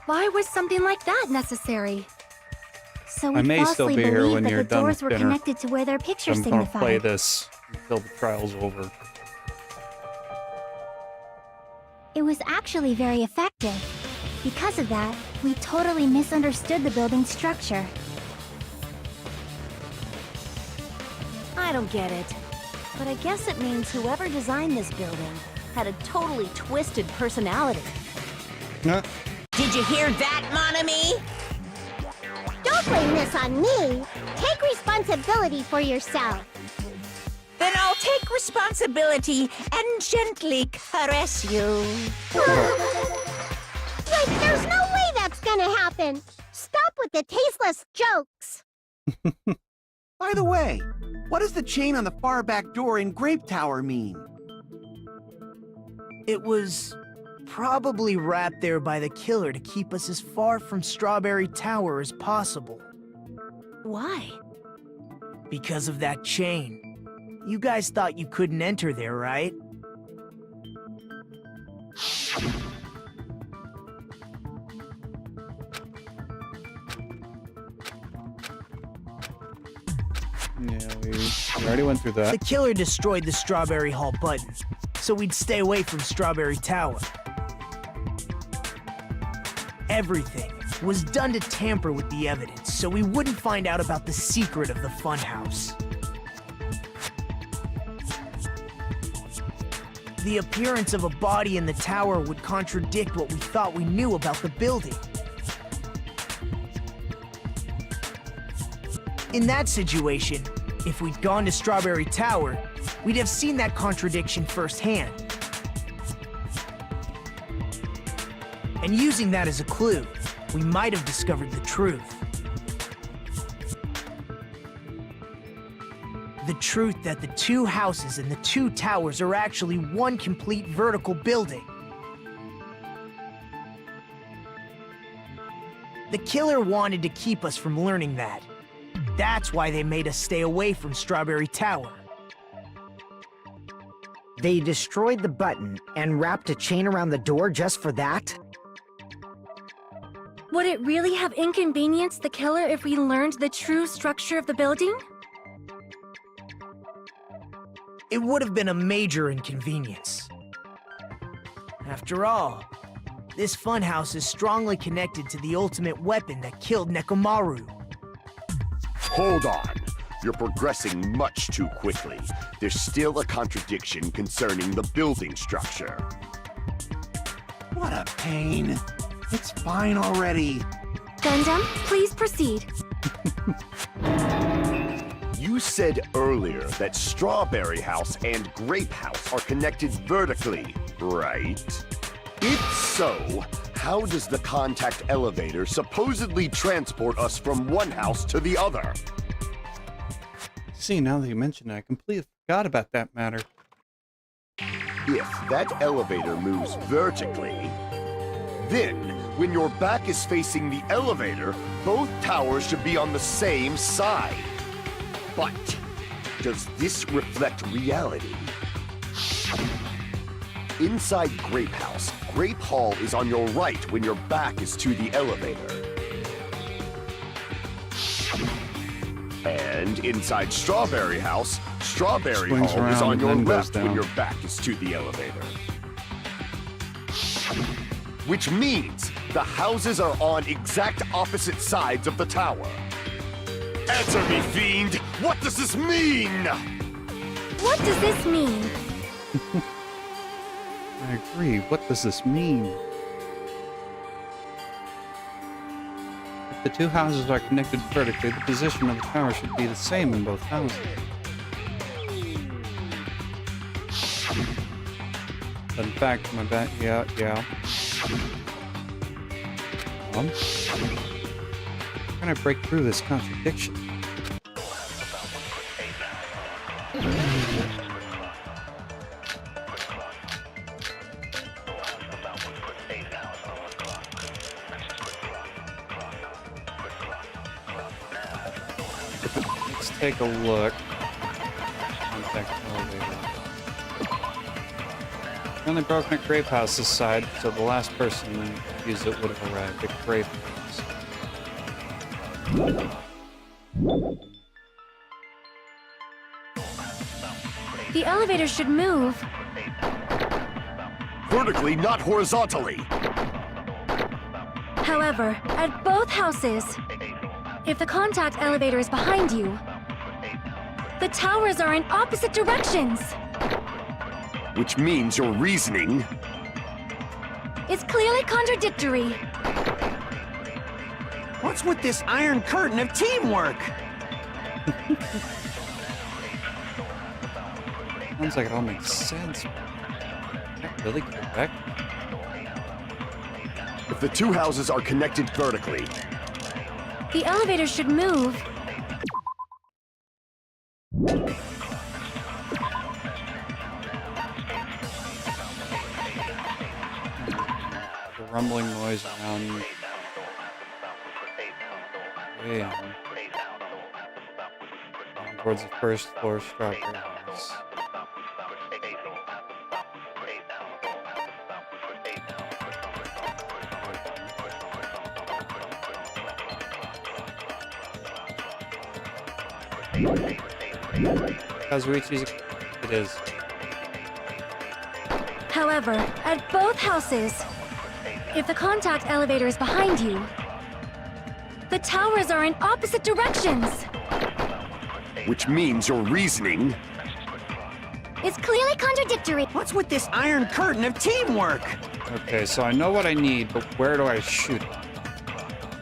Why was something like that necessary? So I we may still falsely be here believe when that you're the done doors with were dinner. connected to where their pictures I'm gonna play signified. this until the trial's over. It was actually very effective. Because of that, we totally misunderstood the building's structure. I don't get it. But I guess it means whoever designed this building had a totally twisted personality. Did you hear that, mon ami? Don't blame this on me. Take responsibility for yourself. Then I'll take responsibility and gently caress you. Like, there's no way that's gonna happen. Stop with the tasteless jokes. By the way, what does the chain on the far back door in Grape Tower mean? It was probably wrapped there by the killer to keep us as far from Strawberry Tower as possible. Why? Because of that chain. You guys thought you couldn't enter there, right? Yeah, we already went through that. The killer destroyed the Strawberry Hall button, so we'd stay away from Strawberry Tower. Everything was done to tamper with the evidence, so we wouldn't find out about the secret of the funhouse. The appearance of a body in the tower would contradict what we thought we knew about the building. In that situation, if we'd gone to Strawberry Tower, we'd have seen that contradiction firsthand. And using that as a clue, we might have discovered the truth. The truth that the two houses and the two towers are actually one complete vertical building. The killer wanted to keep us from learning that. That's why they made us stay away from Strawberry Tower. They destroyed the button and wrapped a chain around the door just for that? Would it really have inconvenienced the killer if we learned the true structure of the building? It would have been a major inconvenience. After all, this funhouse is strongly connected to the ultimate weapon that killed Nekomaru. Hold on. You're progressing much too quickly. There's still a contradiction concerning the building structure. What a pain. It's fine already. Gundam, please proceed. You said earlier that Strawberry House and Grape House are connected vertically, right? If so, how does the contact elevator supposedly transport us from one house to the other? See, now that you mention it, I completely forgot about that matter. If that elevator moves vertically, then when your back is facing the elevator, both towers should be on the same side. But does this reflect reality? Inside Grape House, Grape Hall is on your right when your back is to the elevator. And inside Strawberry House, Strawberry Swings Hall is around on and your then goes left when down. your back is to the elevator. Which means the houses are on exact opposite sides of the tower. Answer me, fiend! What does this mean? What does this mean? I agree. What does this mean? If the two houses are connected vertically, the position of the tower should be the same in both houses. In fact, my bet, yeah. How can I break through this contradiction? Let's take a look. Contact elevator. Only broken at Grape House's side, so the last person to use it would have arrived at Grape House. The elevator should move. Vertically, not horizontally. However, at both houses, if the contact elevator is behind you, the towers are in opposite directions. Which means your reasoning... It's clearly contradictory. What's with this iron curtain of teamwork? Sounds like it all makes sense. Is that really correct? If the two houses are connected vertically, The elevator should move. The rumbling noise around. Way on. Towards the first floor Strawberry House. Kazuichi's. It is. However, at both houses, if the contact elevator is behind you, the towers are in opposite directions. which means your reasoning... It's clearly contradictory. What's with this iron curtain of teamwork? Okay, so I know what I need, but where do I shoot it?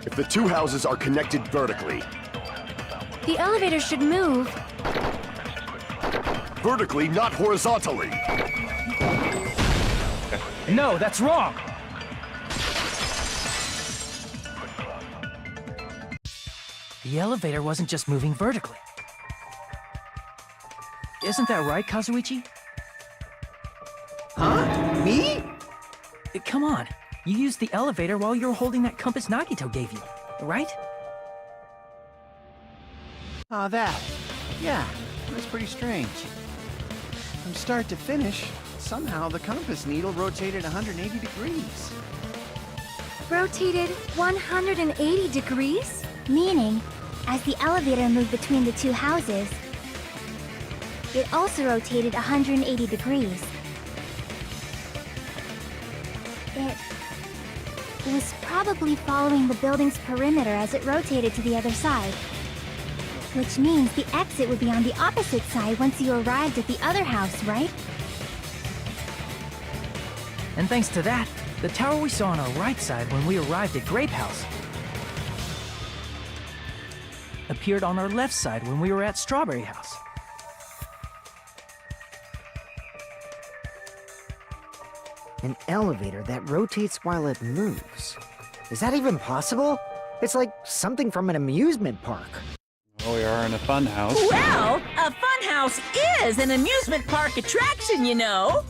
If the two houses are connected vertically, The elevator should move. vertically, not horizontally. No, that's wrong! The elevator wasn't just moving vertically. Isn't that right, Kazuichi? Huh? Me? Come on. You used the elevator while you were holding that compass Nagito gave you, right? Ah, that. Yeah, that's pretty strange. From start to finish, somehow the compass needle rotated 180 degrees. Rotated 180 degrees? Meaning, as the elevator moved between the two houses, it also rotated 180 degrees. It was probably following the building's perimeter as it rotated to the other side. Which means the exit would be on the opposite side once you arrived at the other house, right? And thanks to that, The tower we saw on our right side when we arrived at Grape House appeared on our left side when we were at Strawberry House. An elevator that rotates while it moves. Is that even possible? It's like something from an amusement park. Well, we are in a fun house. Well, a funhouse is an amusement park attraction, you know.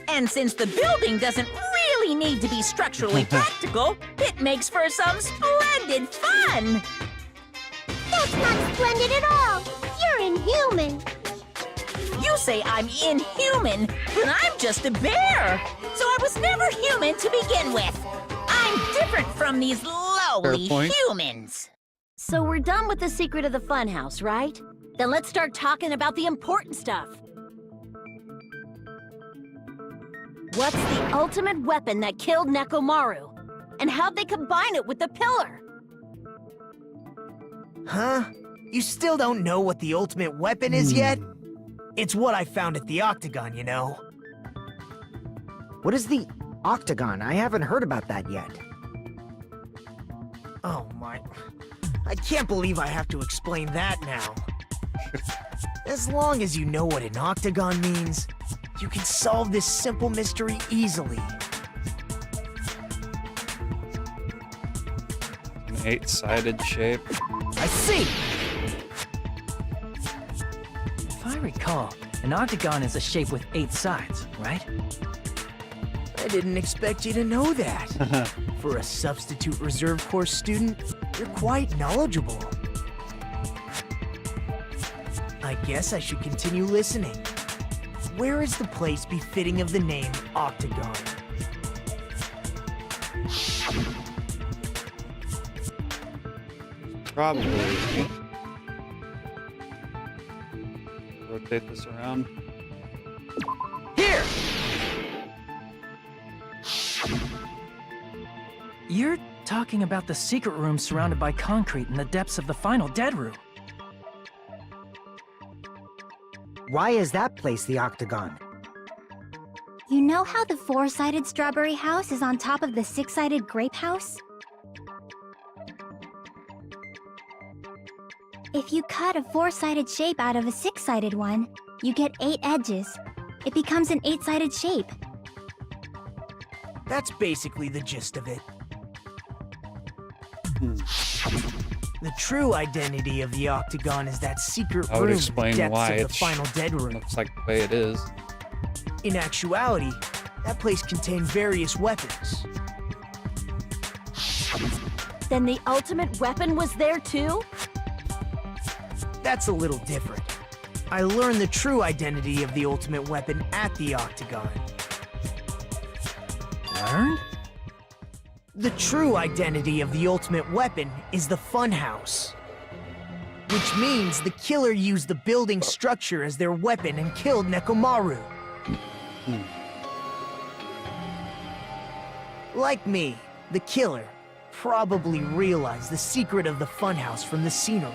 And since the building doesn't really need to be structurally practical, it makes for some splendid fun. That's not splendid at all. You're inhuman. You say I'm inhuman, but I'm just a bear. So I was never human to begin with. I'm different from these lowly humans. So we're done with the secret of the funhouse, right? Then let's start talking about the important stuff. What's the ultimate weapon that killed Nekomaru? And how'd they combine it with the pillar? Huh? You still don't know what the ultimate weapon is yet? It's what I found at the Octagon, you know. What is the Octagon? I haven't heard about that yet. Oh my... I can't believe I have to explain that now. As long as you know what an octagon means, you can solve this simple mystery easily. An 8-sided shape. I see! If I recall, an octagon is a shape with 8 sides, right? I didn't expect you to know that. For a substitute reserve course student, you're quite knowledgeable. I guess I should continue listening. Where is the place befitting of the name Octagon? Probably. Rotate this around. Here! You're talking about the secret room surrounded by concrete in the depths of the final dead room. Why is that place the Octagon? You know how the 4-sided strawberry house is on top of the 6-sided grape house? If you cut a 4-sided shape out of a 6-sided one, you get 8 edges. It becomes an 8-sided shape. That's basically the gist of it. The true identity of the Octagon is that secret I would room in the explain depths why of the it's final dead room. looks like the way it is. In actuality, that place contained various weapons. Then the ultimate weapon was there too? That's a little different. I learned the true identity of the ultimate weapon at the Octagon. Learned? The true identity of the ultimate weapon is the funhouse. Which means the killer used the building structure as their weapon and killed Nekomaru. Like me, the killer probably realized the secret of the funhouse from the scenery.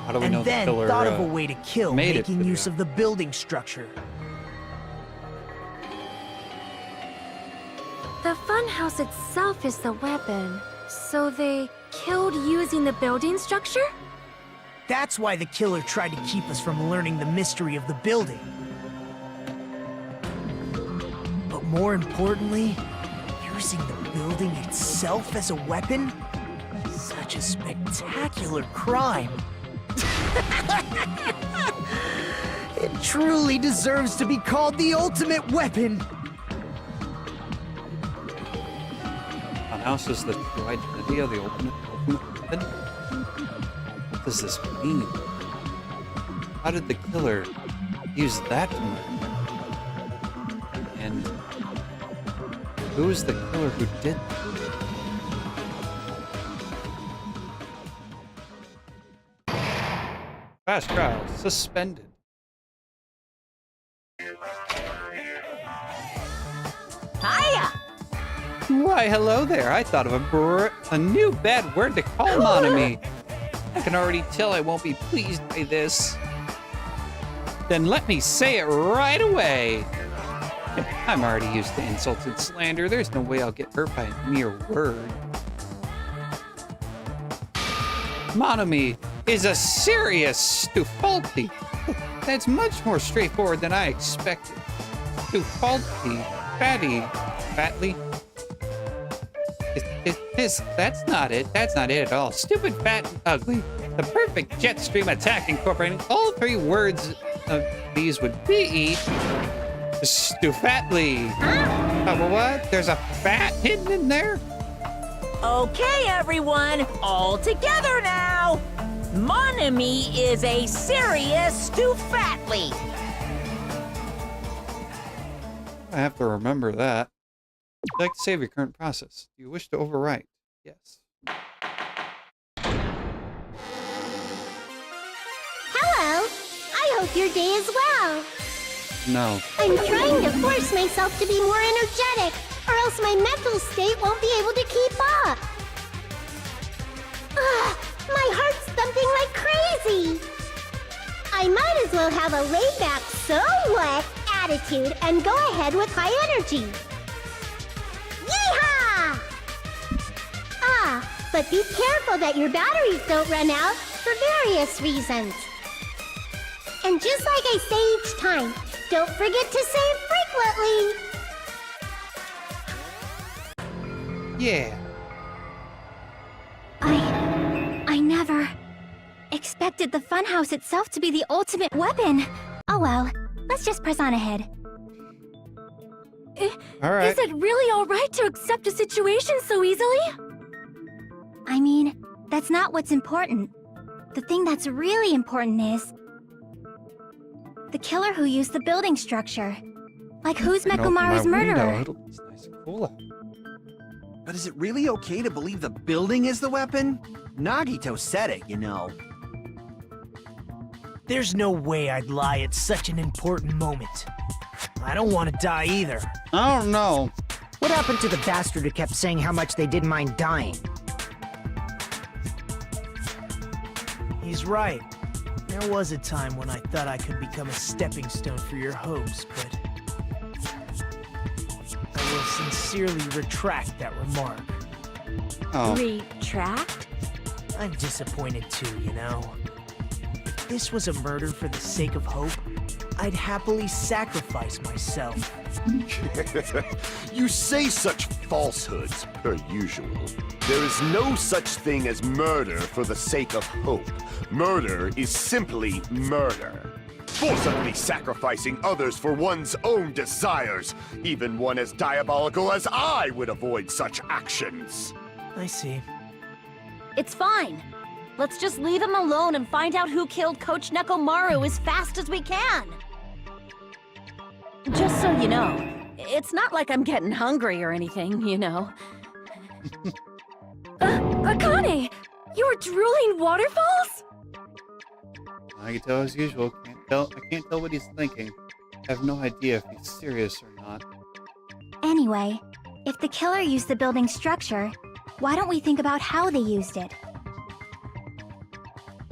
How do we know And the then killer thought of a way to kill, made it making to use the- of the building structure. The funhouse itself is the weapon. So they killed using the building structure? That's why the killer tried to keep us from learning the mystery of the building. But more importantly, using the building itself as a weapon? Such a spectacular crime. It truly deserves to be called the ultimate weapon. Funhouse is the true identity of the ultimate weapon? What does this mean? How did the killer use that to murder? And who is the killer who did that? Fast trial suspended. Hiya! Why, hello there. I thought of a new bad word to call Monami. I can already tell I won't be pleased by this. Then let me say it right away. I'm already used to insults and slander. There's no way I'll get hurt by a mere word. Monomi is a serious stufalti. That's much more straightforward than I expected. Stufalti, fatly. That's not it. That's not it at all. Stupid, fat, and ugly. The perfect jet stream attack incorporating all 3 words of these would be stufatly. What? There's a fat hidden in there? Okay, everyone, all together now. Monomi is a serious stufatly. I have to remember that. Would you like to save your current process? Do you wish to overwrite? Yes. Hello! I hope your day is well. No. I'm trying to force myself to be more energetic, or else my mental state won't be able to keep up. Ugh, my heart's thumping like crazy. I might as well have a laid-back, so what attitude and go ahead with high energy. Yeehaw! But be careful that your batteries don't run out for various reasons. And just like I say each time, don't forget to save frequently. Yeah. I never expected the funhouse itself to be the ultimate weapon. Oh well, let's just press on ahead. All right. Is it really alright to accept a situation so easily? I mean, that's not what's important. The thing that's really important is the killer who used the building structure. Like, who's Mekomaru's murderer? It's nice and cool out. But is it really okay to believe the building is the weapon? Nagito said it, you know. There's no way I'd lie at such an important moment. I don't want to die either. I don't know. What happened to the bastard who kept saying how much they didn't mind dying? He's right. There was a time when I thought I could become a stepping stone for your hopes, but I will sincerely retract that remark. Oh. Retract? I'm disappointed too, you know. If this was a murder for the sake of hope, I'd happily sacrifice myself. You say such falsehoods, per usual. There is no such thing as murder for the sake of hope. Murder is simply murder. Forcibly sacrificing others for one's own desires. Even one as diabolical as I would avoid such actions. I see. It's fine. Let's just leave him alone and find out who killed Coach Nekomaru as fast as we can. Just so you know, it's not like I'm getting hungry or anything, you know. Akane! You were drooling waterfalls? Nagito as usual. I can't tell what he's thinking. I have no idea if he's serious or not. Anyway, if the killer used the building structure, why don't we think about how they used it?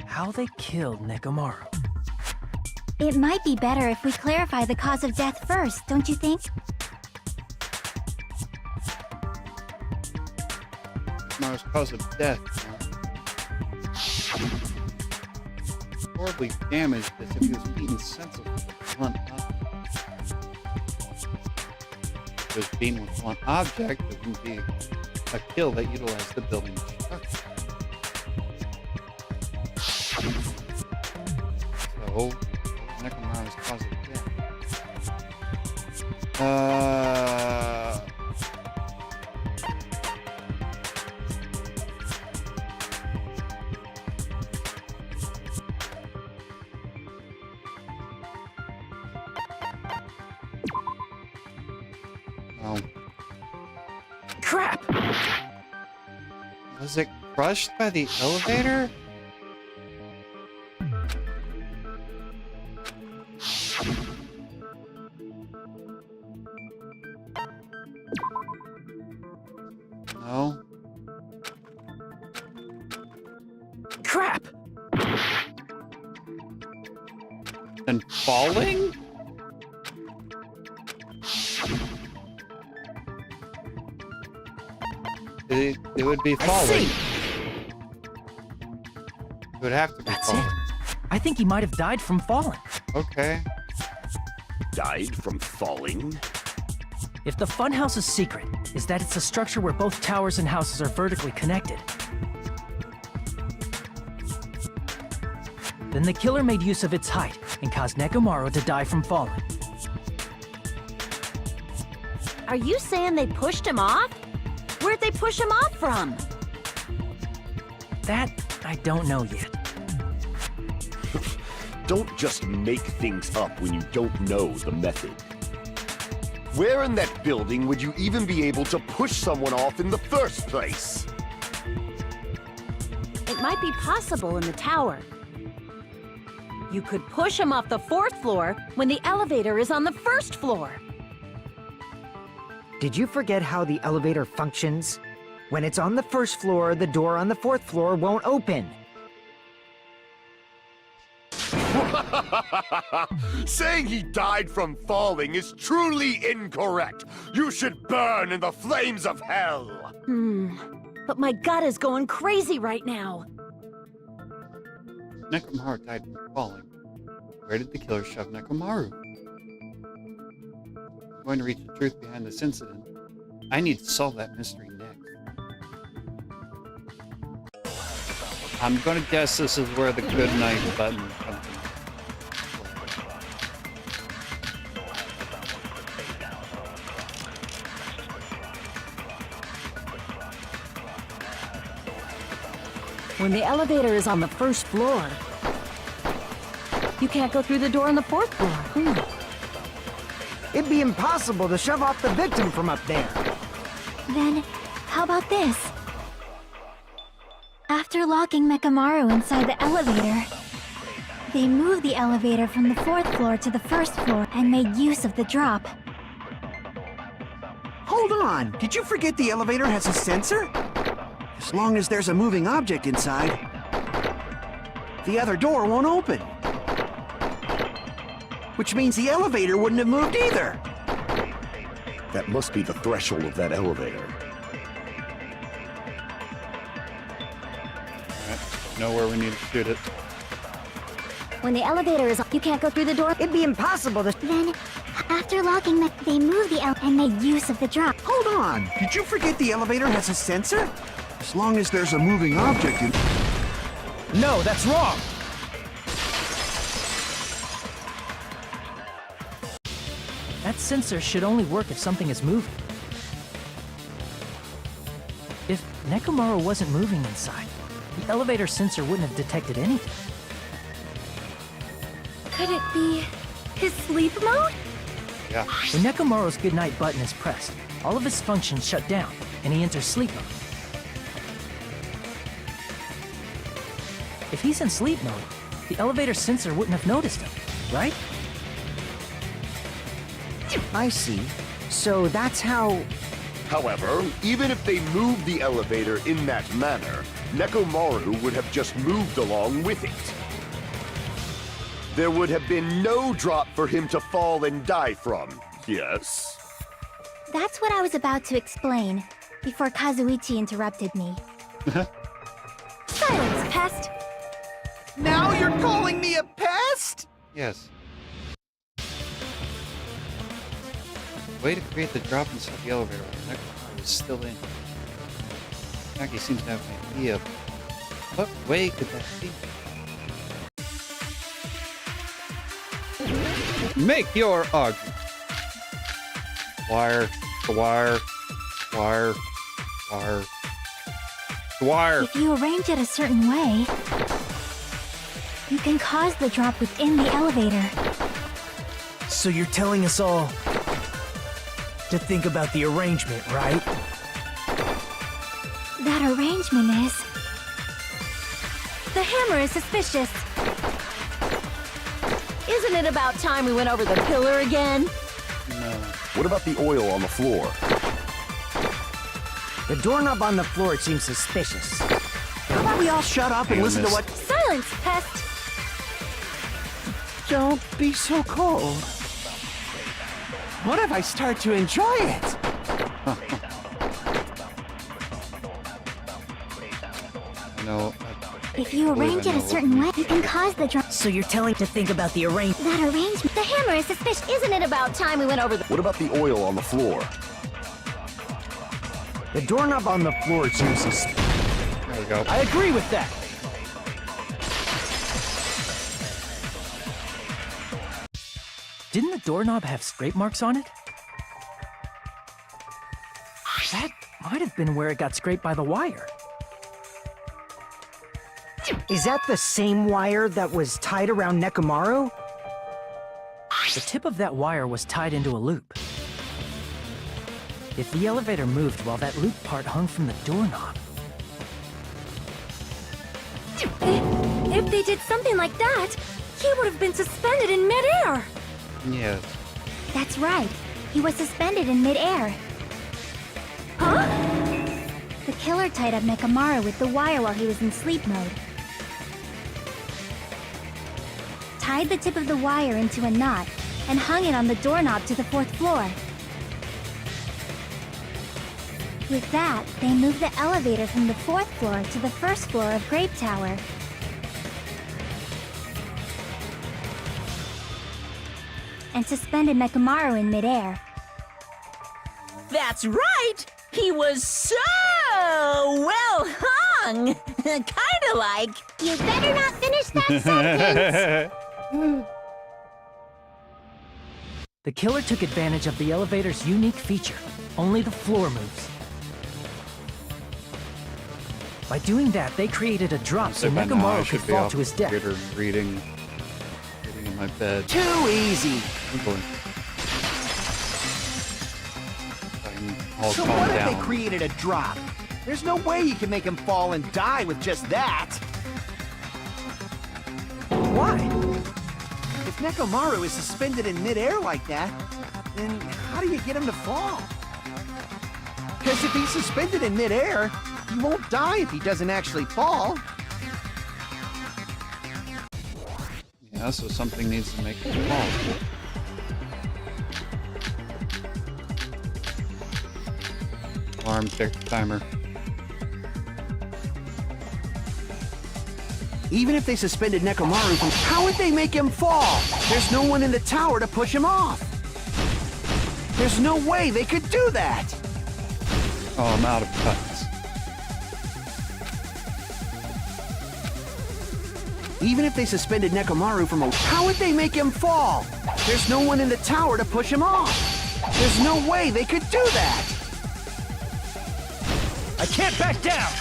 How they killed Nekomaru. It might be better if we clarify the cause of death first, don't you think? Nekomaru's cause of death. Horribly damaged as if he was beaten senseless with a blunt object. If he was beaten with a blunt object, it wouldn't be a kill that utilized the building structure. So, Nekomaru's cause of death. Oh. Crap! Was it crushed by the elevator? No. Crap! And falling? It would be I falling. see. It would have to be That's falling. it. I think he might have died from falling. Okay. Died from falling? If the funhouse's secret is that it's a structure where both towers and houses are vertically connected, then the killer made use of its height and caused Nekomaru to die from falling. Are you saying they pushed him off? Where'd they push him off from? That I don't know yet. Don't just make things up when you don't know the method. Where in that building would you even be able to push someone off in the first place? It might be possible in the tower. You could push him off the 4th floor when the elevator is on the 1st floor. Did you forget how the elevator functions? When it's on the 1st floor, the door on the 4th floor won't open. Saying he died from falling is truly incorrect. You should burn in the flames of hell. But my gut is going crazy right now. Nekomaru died from falling. Where did the killer shove Nekomaru? I'm going to reach the truth behind this incident. I need to solve that mystery next. I'm going to guess this is where the good night button comes in. When the elevator is on the 1st floor, you can't go through the door on the 4th floor. It'd be impossible to shove off the victim from up there. Then, how about this? After locking Mekamaru inside the elevator, they moved the elevator from the 4th floor to the 1st floor and made use of the drop. Hold on, did you forget the elevator has a sensor? As long as there's a moving object inside, the other door won't open. Which means the elevator wouldn't have moved either. That must be the threshold of that elevator. Alright, know where we need to shoot it. When the elevator is on, you can't go through the door. It'd be impossible to... Then, after locking they moved the elevator and made use of the drop. Hold on, did you forget the elevator has a sensor? As long as there's a moving object in... No, that's wrong! That sensor should only work if something is moving. If Nekomaru wasn't moving inside, the elevator sensor wouldn't have detected anything. Could it be his sleep mode? Yeah. When Nekomaru's goodnight button is pressed, all of his functions shut down, and he enters sleep mode. If he's in sleep mode, the elevator sensor wouldn't have noticed him, right? I see. So that's how... However, even if they moved the elevator in that manner, Nekomaru would have just moved along with it. There would have been no drop for him to fall and die from, yes? That's what I was about to explain, before Kazuichi interrupted me. Silence, pest! Now you're calling me a pest? Yes. Way to create the drop inside the elevator while Nekomaru is still in. Naki seems to have an idea. What way could that be? Make your argument. Wire, the wire, wire, wire, the wire. If you arrange it a certain way, you can cause the drop within the elevator. So you're telling us all to think about the arrangement, right? That arrangement is... The hammer is suspicious. Isn't it about time we went over the pillar again? No. What about the oil on the floor? The doorknob on the floor seems suspicious. How about we all shut up and listen to what... Silence, pest! Don't be so cold. What if I start to enjoy it? know. If you arrange it a certain way, you can cause the drum. So you're telling to think about the arrangement. That arrangement. The hammer is suspicious. Isn't it about time we went over the... What about the oil on the floor? The doorknob on the floor seems suspicious. There we go. I agree with that. Didn't the doorknob have scrape marks on it? That might have been where it got scraped by the wire. Is that the same wire that was tied around Nekomaru? The tip of that wire was tied into a loop. If the elevator moved while that loop part hung from the doorknob... If they did something like that, he would have been suspended in midair. Yes. That's right. He was suspended in midair. Huh? The killer tied up Nekomaru with the wire while he was in sleep mode. Tied the tip of the wire into a knot and hung it on the doorknob to the 4th floor. With that, they moved the elevator from the 4th floor to the 1st floor of Grape Tower. And suspended Nekomaru in midair. That's right! He was so well hung! Kinda like... You better not finish that sentence! The killer took advantage of the elevator's unique feature. Only the floor moves. By doing that, they created a drop so by now I Nekomaru could should be fall off to his the death. computer reading in my bed. Too easy. Oh boy. I'll So calm what if down. they created a drop? There's no way you can make him fall and die with just that. Why? If Nekomaru is suspended in midair like that, then how do you get him to fall? Because if he's suspended in midair, he won't die if he doesn't actually fall. Yeah, so something needs to make it fall. Alarm timer. Even if they suspended Nekomaru from... How would they make him fall? There's no one in the tower to push him off. There's no way they could do that. Oh, I'm out of cuts. Even if they suspended Nekomaru from a... How would they make him fall? There's no one in the tower to push him off. There's no way they could do that. I can't back down!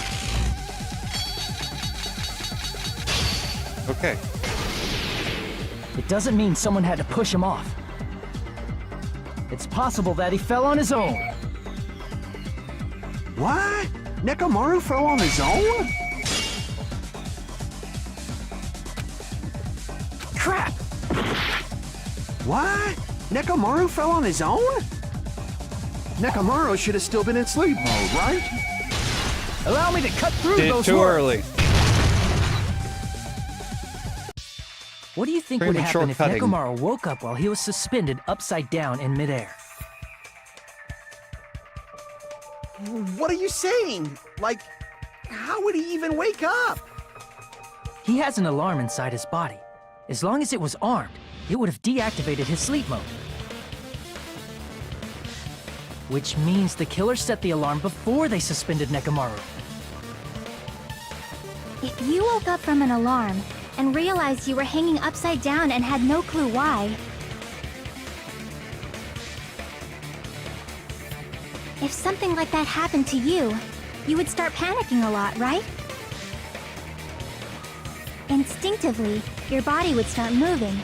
Okay. It doesn't mean someone had to push him off. It's possible that he fell on his own. What? Nekomaru fell on his own? Crap! What? Nekomaru fell on his own? Nekomaru should have still been in sleep mode, right? Allow me to cut through Did it those too words. early. What do you think would Premature happen if cutting. Nekomaru woke up while he was suspended upside down in midair? What are you saying? Like, how would he even wake up? He has an alarm inside his body. As long as it was armed, it would have deactivated his sleep mode. Which means the killer set the alarm before they suspended Nekomaru. If you woke up from an alarm and realized you were hanging upside down and had no clue why, if something like that happened to you, you would start panicking a lot, right? Instinctively, your body would start moving.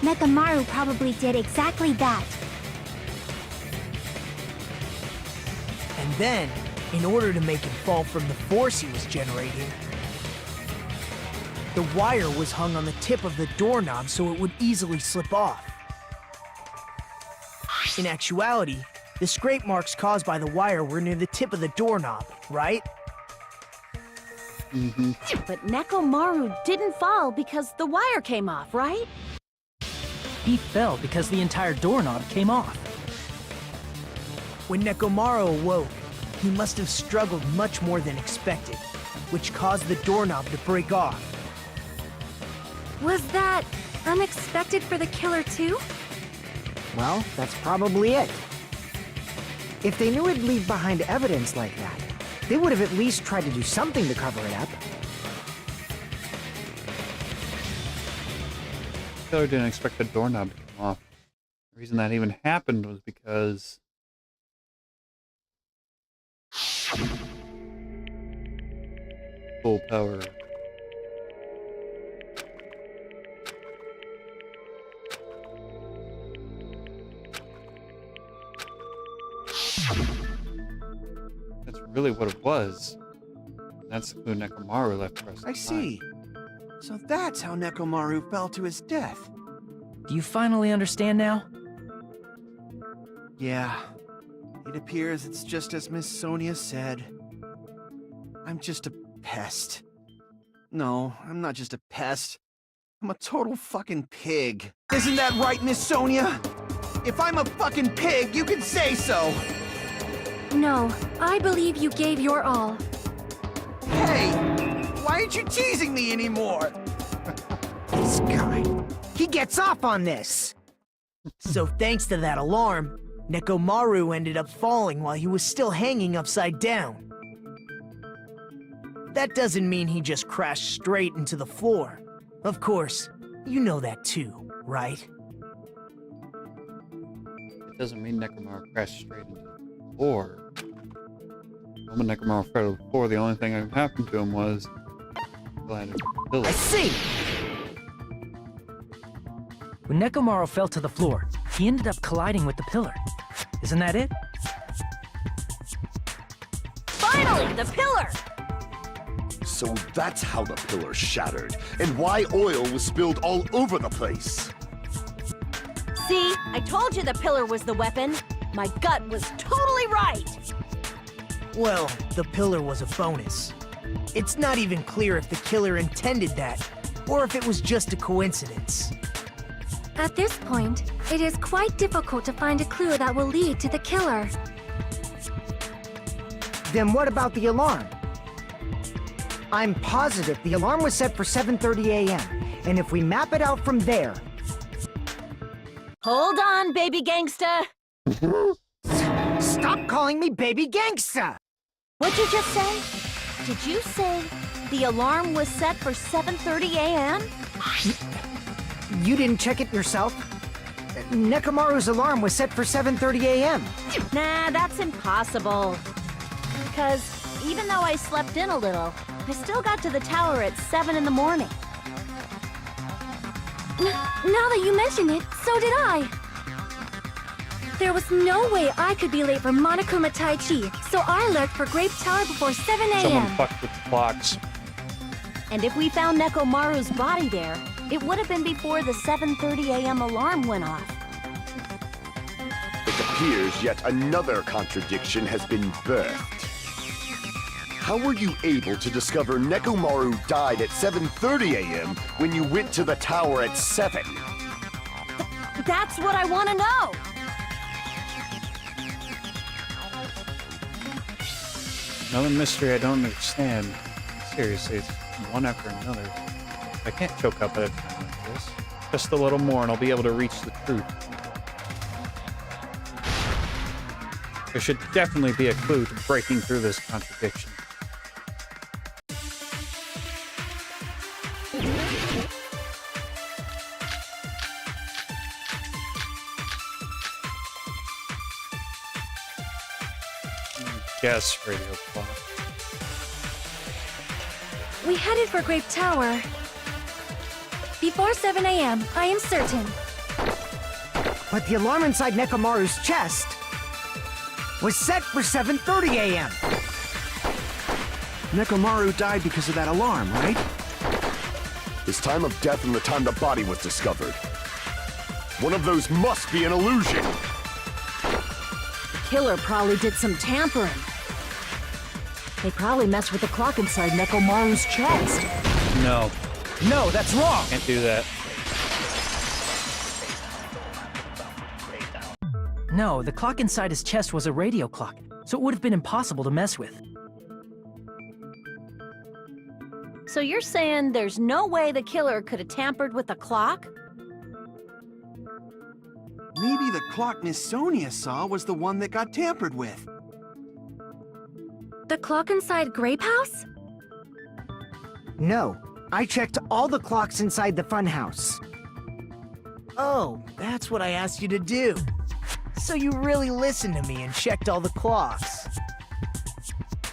Nekomaru probably did exactly that. And then, in order to make him fall from the force he was generating, the wire was hung on the tip of the doorknob so it would easily slip off. In actuality, the scrape marks caused by the wire were near the tip of the doorknob, right? But Nekomaru didn't fall because the wire came off, right? He fell because the entire doorknob came off. When Nekomaru awoke, he must have struggled much more than expected. which caused the doorknob to break off. Was that unexpected for the killer too? Well, that's probably it. If they knew it'd leave behind evidence like that, they would have at least tried to do something to cover it up. The killer didn't expect the doorknob to come off. The reason that even happened was because full power. That's really what it was. That's the clue Nekomaru left for us. I see. So that's how Nekomaru fell to his death. Do you finally understand now? Yeah. It appears it's just as Miss Sonia said. I'm just a pest. No, I'm not just a pest. I'm a total fucking pig. Isn't that right, Miss Sonia? If I'm a fucking pig, you can say so! No, I believe you gave your all. Hey! Why aren't you teasing me anymore? This guy, he gets off on this! So thanks to that alarm, Nekomaru ended up falling while he was still hanging upside down. That doesn't mean he just crashed straight into the floor. Of course, you know that too, right? It doesn't mean Nekomaru crashed straight into the floor. When Nekomaru fell to the floor, the only thing that happened to him was he landed on the pillow. I see! When Nekomaru fell to the floor, he ended up colliding with the pillar. Isn't that it? Finally, the pillar! So that's how the pillar shattered, and why oil was spilled all over the place. See, I told you the pillar was the weapon. My gut was totally right. Well, the pillar was a bonus. It's not even clear if the killer intended that, or if it was just a coincidence. At this point, it is quite difficult to find a clue that will lead to the killer. Then what about the alarm? I'm positive the alarm was set for 7:30 a.m., and if we map it out from there... Hold on, baby gangsta. Stop calling me baby gangsta! What'd you just say? Did you say the alarm was set for 7:30 a.m.? You didn't check it yourself? Nekomaru's alarm was set for 7:30 a.m. Nah, that's impossible. Because even though I slept in a little, I still got to the tower at 7 in the morning. Now that you mention it, so did I. There was no way I could be late for Monokuma Tai Chi, so I left for Grape Tower before 7 Someone a.m. fucked with the clocks. And if we found Nekomaru's body there, it would have been before the 7:30 a.m. alarm went off. It appears yet another contradiction has been birthed. How were you able to discover Nekomaru died at 7:30 a.m. when you went to the tower at 7? That's what I want to know! Another mystery I don't understand. Seriously, it's one after another. I can't choke up at a time like this. Just a little more and I'll be able to reach the truth. There should definitely be a clue to breaking through this contradiction. Yes, radio clock. We headed for Grape Tower. Before 7 a.m., I am certain. But the alarm inside Nekomaru's chest was set for 7:30 a.m. Nekomaru died because of that alarm, right? His time of death and the time the body was discovered. One of those must be an illusion. The killer probably did some tampering. They probably messed with the clock inside Nekomaru's chest. No. No, that's wrong! Can't do that. No, the clock inside his chest was a radio clock, so it would have been impossible to mess with. So you're saying there's no way the killer could have tampered with the clock? Maybe the clock Miss Sonia saw was the one that got tampered with. The clock inside Grape House? No, I checked all the clocks inside the funhouse. Oh, that's what I asked you to do. So you really listened to me and checked all the clocks.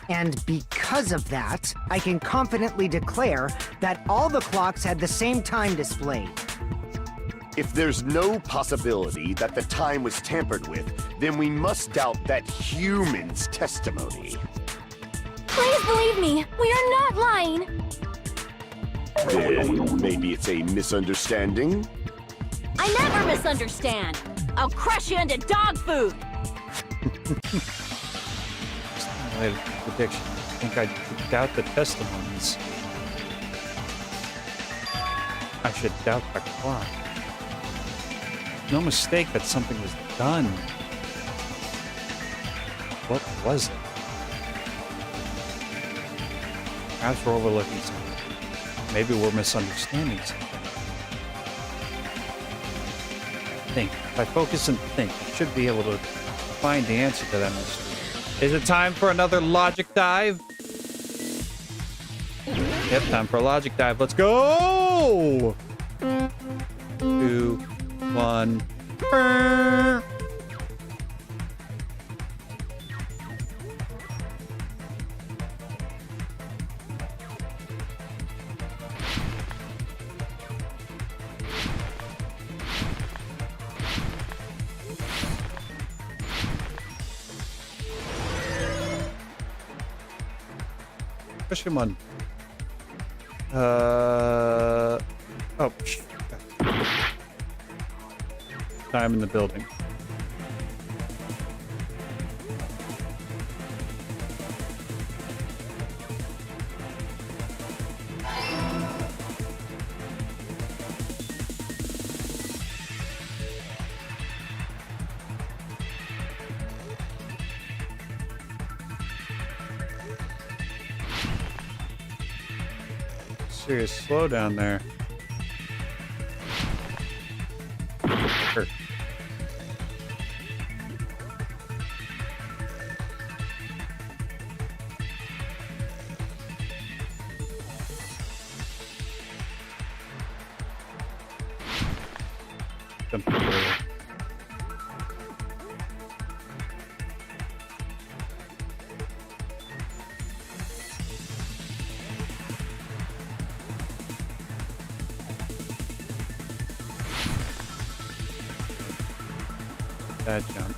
And because of that, I can confidently declare that all the clocks had the same time displayed. If there's no possibility that the time was tampered with, then we must doubt that human's testimony. Please believe me, we are not lying. Then maybe it's a misunderstanding? I never misunderstand. I'll crush you into dog food. Prediction. I think I doubt the testimonies. I should doubt the clock. No mistake that something was done. What was it? Perhaps we're overlooking something. Maybe we're misunderstanding something. Think. If I focus and think, I should be able to find the answer to that mystery. Is it time for another logic dive? Yep, time for a logic dive. Let's go! 2, 1. Question one. Oh. Time in the building. Serious slowdown there. Sure. Jumping forward. That jump.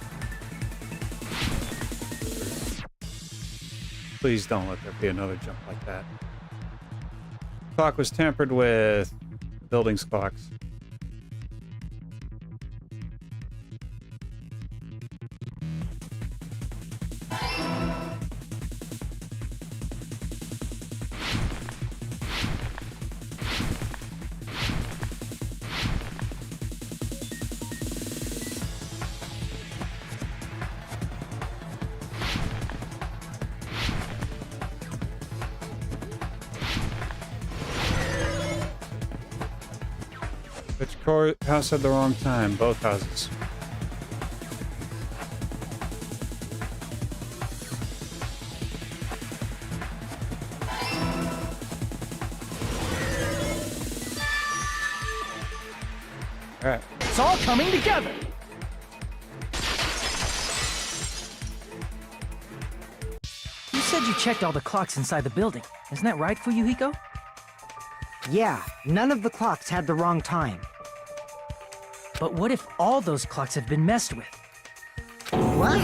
Please don't let there be another jump like that. Clock was tampered with. Building's clocks. Which house had the wrong time? Both houses. All right. It's all coming together. You said you checked all the clocks inside the building. Isn't that right, Fuyuhiko? Yeah, none of the clocks had the wrong time. But what if all those clocks have been messed with? What?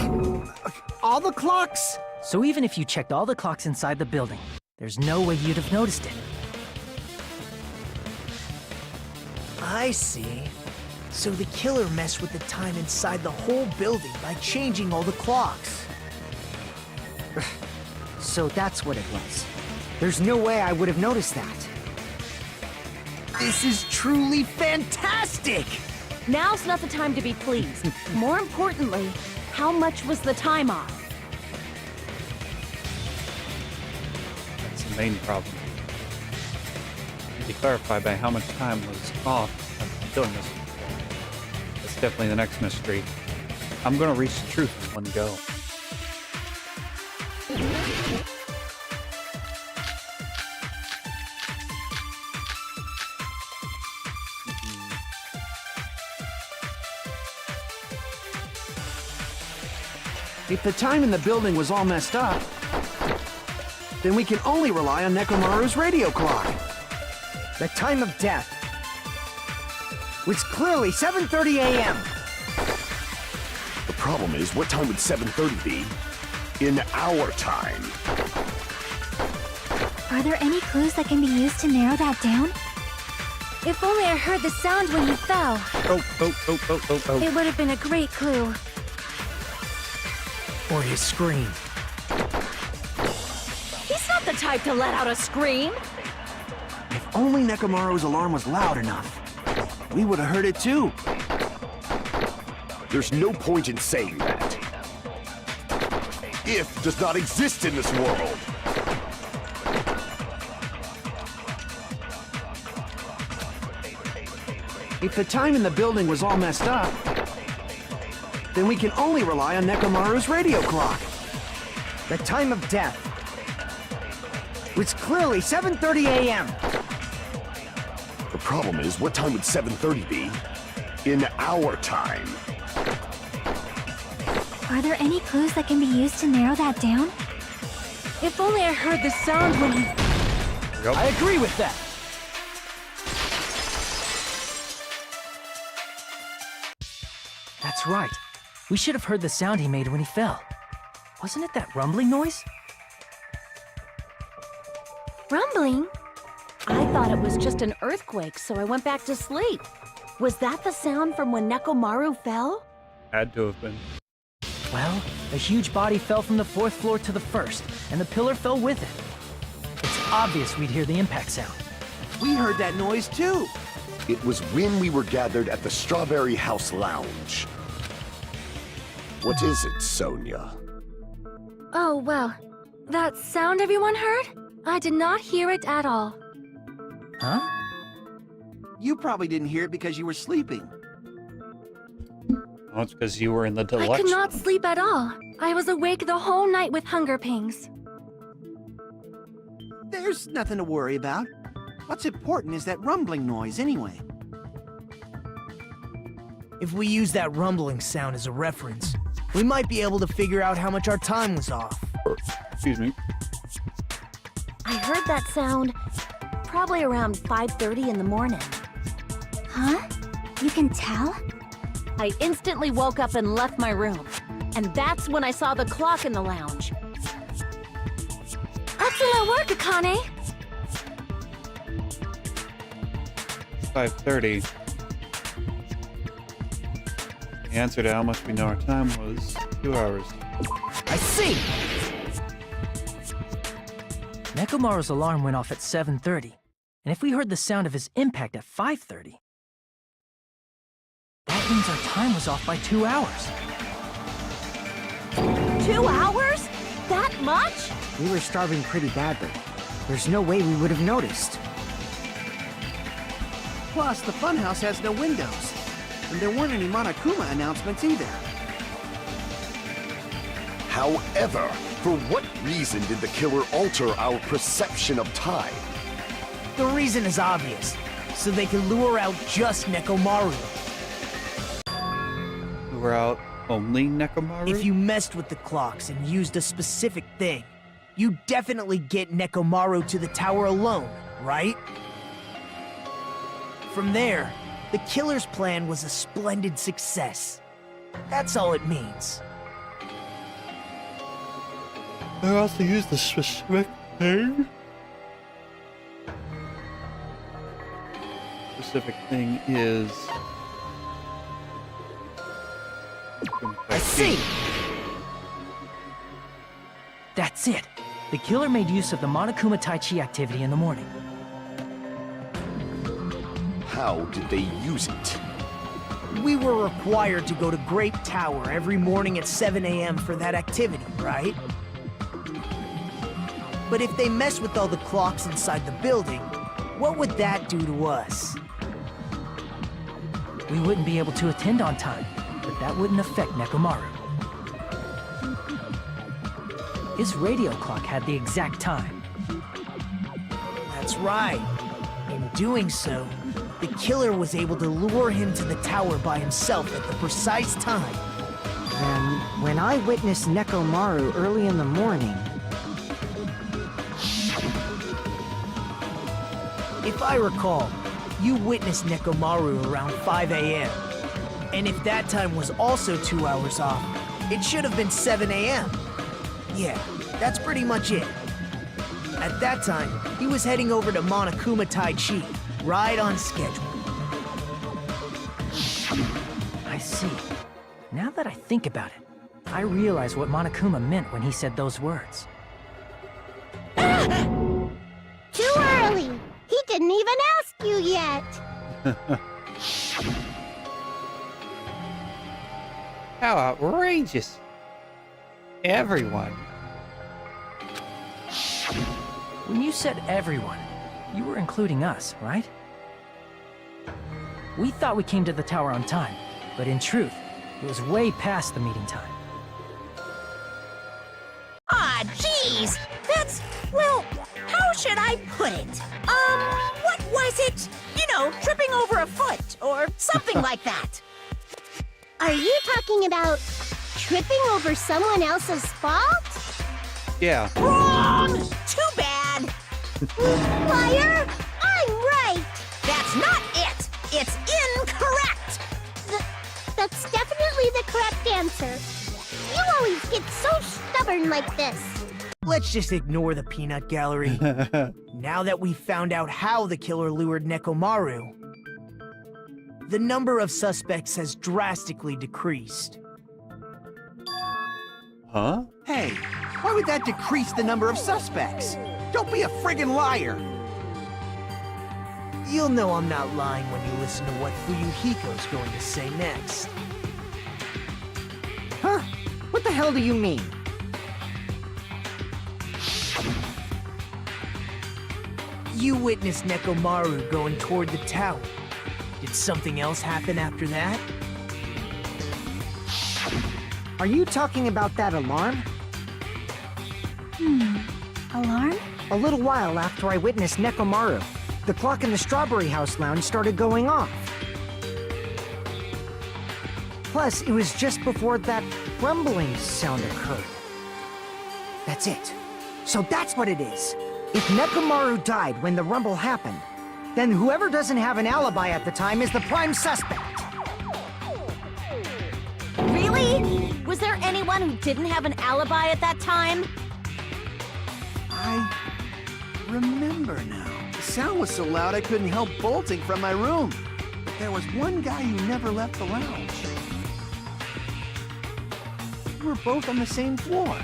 All the clocks? So even if you checked all the clocks inside the building, there's no way you'd have noticed it. I see. So the killer messed with the time inside the whole building by changing all the clocks. So that's what it was. There's no way I would have noticed that. This is truly fantastic! Now's not the time to be pleased. More importantly, how much was the time off? That's the main problem. be clarified by how much time was off of doing this. That's definitely the next mystery. I'm gonna reach the truth in one go. If the time in the building was all messed up, then we can only rely on Nekomaru's radio clock. The time of death was clearly 7:30 a.m. The problem is, what time would 7:30 be in our time? Are there any clues that can be used to narrow that down? If only I heard the sound when he fell. Oh. It would have been a great clue. Or his scream. He's not the type to let out a scream. If only Nekomaru's alarm was loud enough, we would have heard it too. There's no point in saying that. If does not exist in this world. If the time in the building was all messed up, then we can only rely on Nekomaru's radio clock. The time of death was clearly 7:30 a.m. The problem is, what time would 7:30 be in our time? Are there any clues that can be used to narrow that down? If only I heard the sound when he... I agree with that. That's right. We should have heard the sound he made when he fell. Wasn't it that rumbling noise? Rumbling? I thought it was just an earthquake, so I went back to sleep. Was that the sound from when Nekomaru fell? Had to have been. Well, a huge body fell from the 4th floor to the 1st, and the pillar fell with it. It's obvious we'd hear the impact sound. We heard that noise too. It was when we were gathered at the Strawberry House Lounge. What is it, Sonia? Oh, well, that sound everyone heard? I did not hear it at all. Huh? You probably didn't hear it because you were sleeping. Oh, it's because you were in the deluxe. I could not sleep at all. I was awake the whole night with hunger pangs. There's nothing to worry about. What's important is that rumbling noise anyway. If we use that rumbling sound as a reference, we might be able to figure out how much our time was off. Excuse me. I heard that sound probably around 5:30 in the morning. Huh? You can tell? I instantly woke up and left my room. And that's when I saw the clock in the lounge. Excellent work, Akane! 5:30. The answer to how much we know our time was 2 hours. I see! Nekomaru's alarm went off at 7:30, and if we heard the sound of his impact at 5:30, that means our time was off by 2 hours. 2 hours? That much? We were starving pretty badly. There's no way we would have noticed. Plus, the funhouse has no windows. And there weren't any Monokuma announcements either. However, for what reason did the killer alter our perception of time? The reason is obvious. So they can lure out just Nekomaru. We're out only Nekomaru? If you messed with the clocks and used a specific thing, you definitely get Nekomaru to the tower alone, right? From there, the killer's plan was a splendid success. That's all it means. They also used the specific thing? Specific thing is... I see! That's it. The killer made use of the Monokuma Tai Chi activity in the morning. How did they use it? We were required to go to Great Tower every morning at 7 a.m. for that activity, right? But if they mess with all the clocks inside the building, What would that do to us? We wouldn't be able to attend on time, but that wouldn't affect Nekomaru. His radio clock had the exact time. That's right. In doing so, the killer was able to lure him to the tower by himself at the precise time. Then, when I witnessed Nekomaru early in the morning, if I recall, you witnessed Nekomaru around 5 a.m. And if that time was also 2 hours off, it should have been 7 a.m. Yeah, that's pretty much it. At that time, he was heading over to Monokuma Tai Chi, right on schedule. I see. Now that I think about it, I realize what Monokuma meant when he said those words. Too early! He didn't even ask you yet! How outrageous. Everyone. When you said everyone, you were including us, right? We thought we came to the tower on time, but in truth, it was way past the meeting time. Ah, jeez! That's, well, how should I put it? What was it? You know, tripping over a foot, or something like that. Are you talking about tripping over someone else's fault? Yeah. Wrong! Too bad! Liar! I'm right! That's not it! It's incorrect! That's definitely the correct answer. You always get so stubborn like this. Let's just ignore the peanut gallery. Now that we've found out how the killer lured Nekomaru, the number of suspects has drastically decreased. Huh? Hey, why would that decrease the number of suspects? Don't be a friggin' liar! You'll know I'm not lying when you listen to what Fuyuhiko's going to say next. huh? What the hell do you mean? You witnessed Nekomaru going toward the tower. Did something else happen after that? Are you talking about that alarm? Alarm? A little while after I witnessed Nekomaru, the clock in the Strawberry House lounge started going off. Plus, it was just before that rumbling sound occurred. That's it. So that's what it is. If Nekomaru died when the rumble happened, then whoever doesn't have an alibi at the time is the prime suspect. Really? Was there anyone who didn't have an alibi at that time? I remember now. The sound was so loud I couldn't help bolting from my room. But there was one guy who never left the lounge. We were both on the same floor.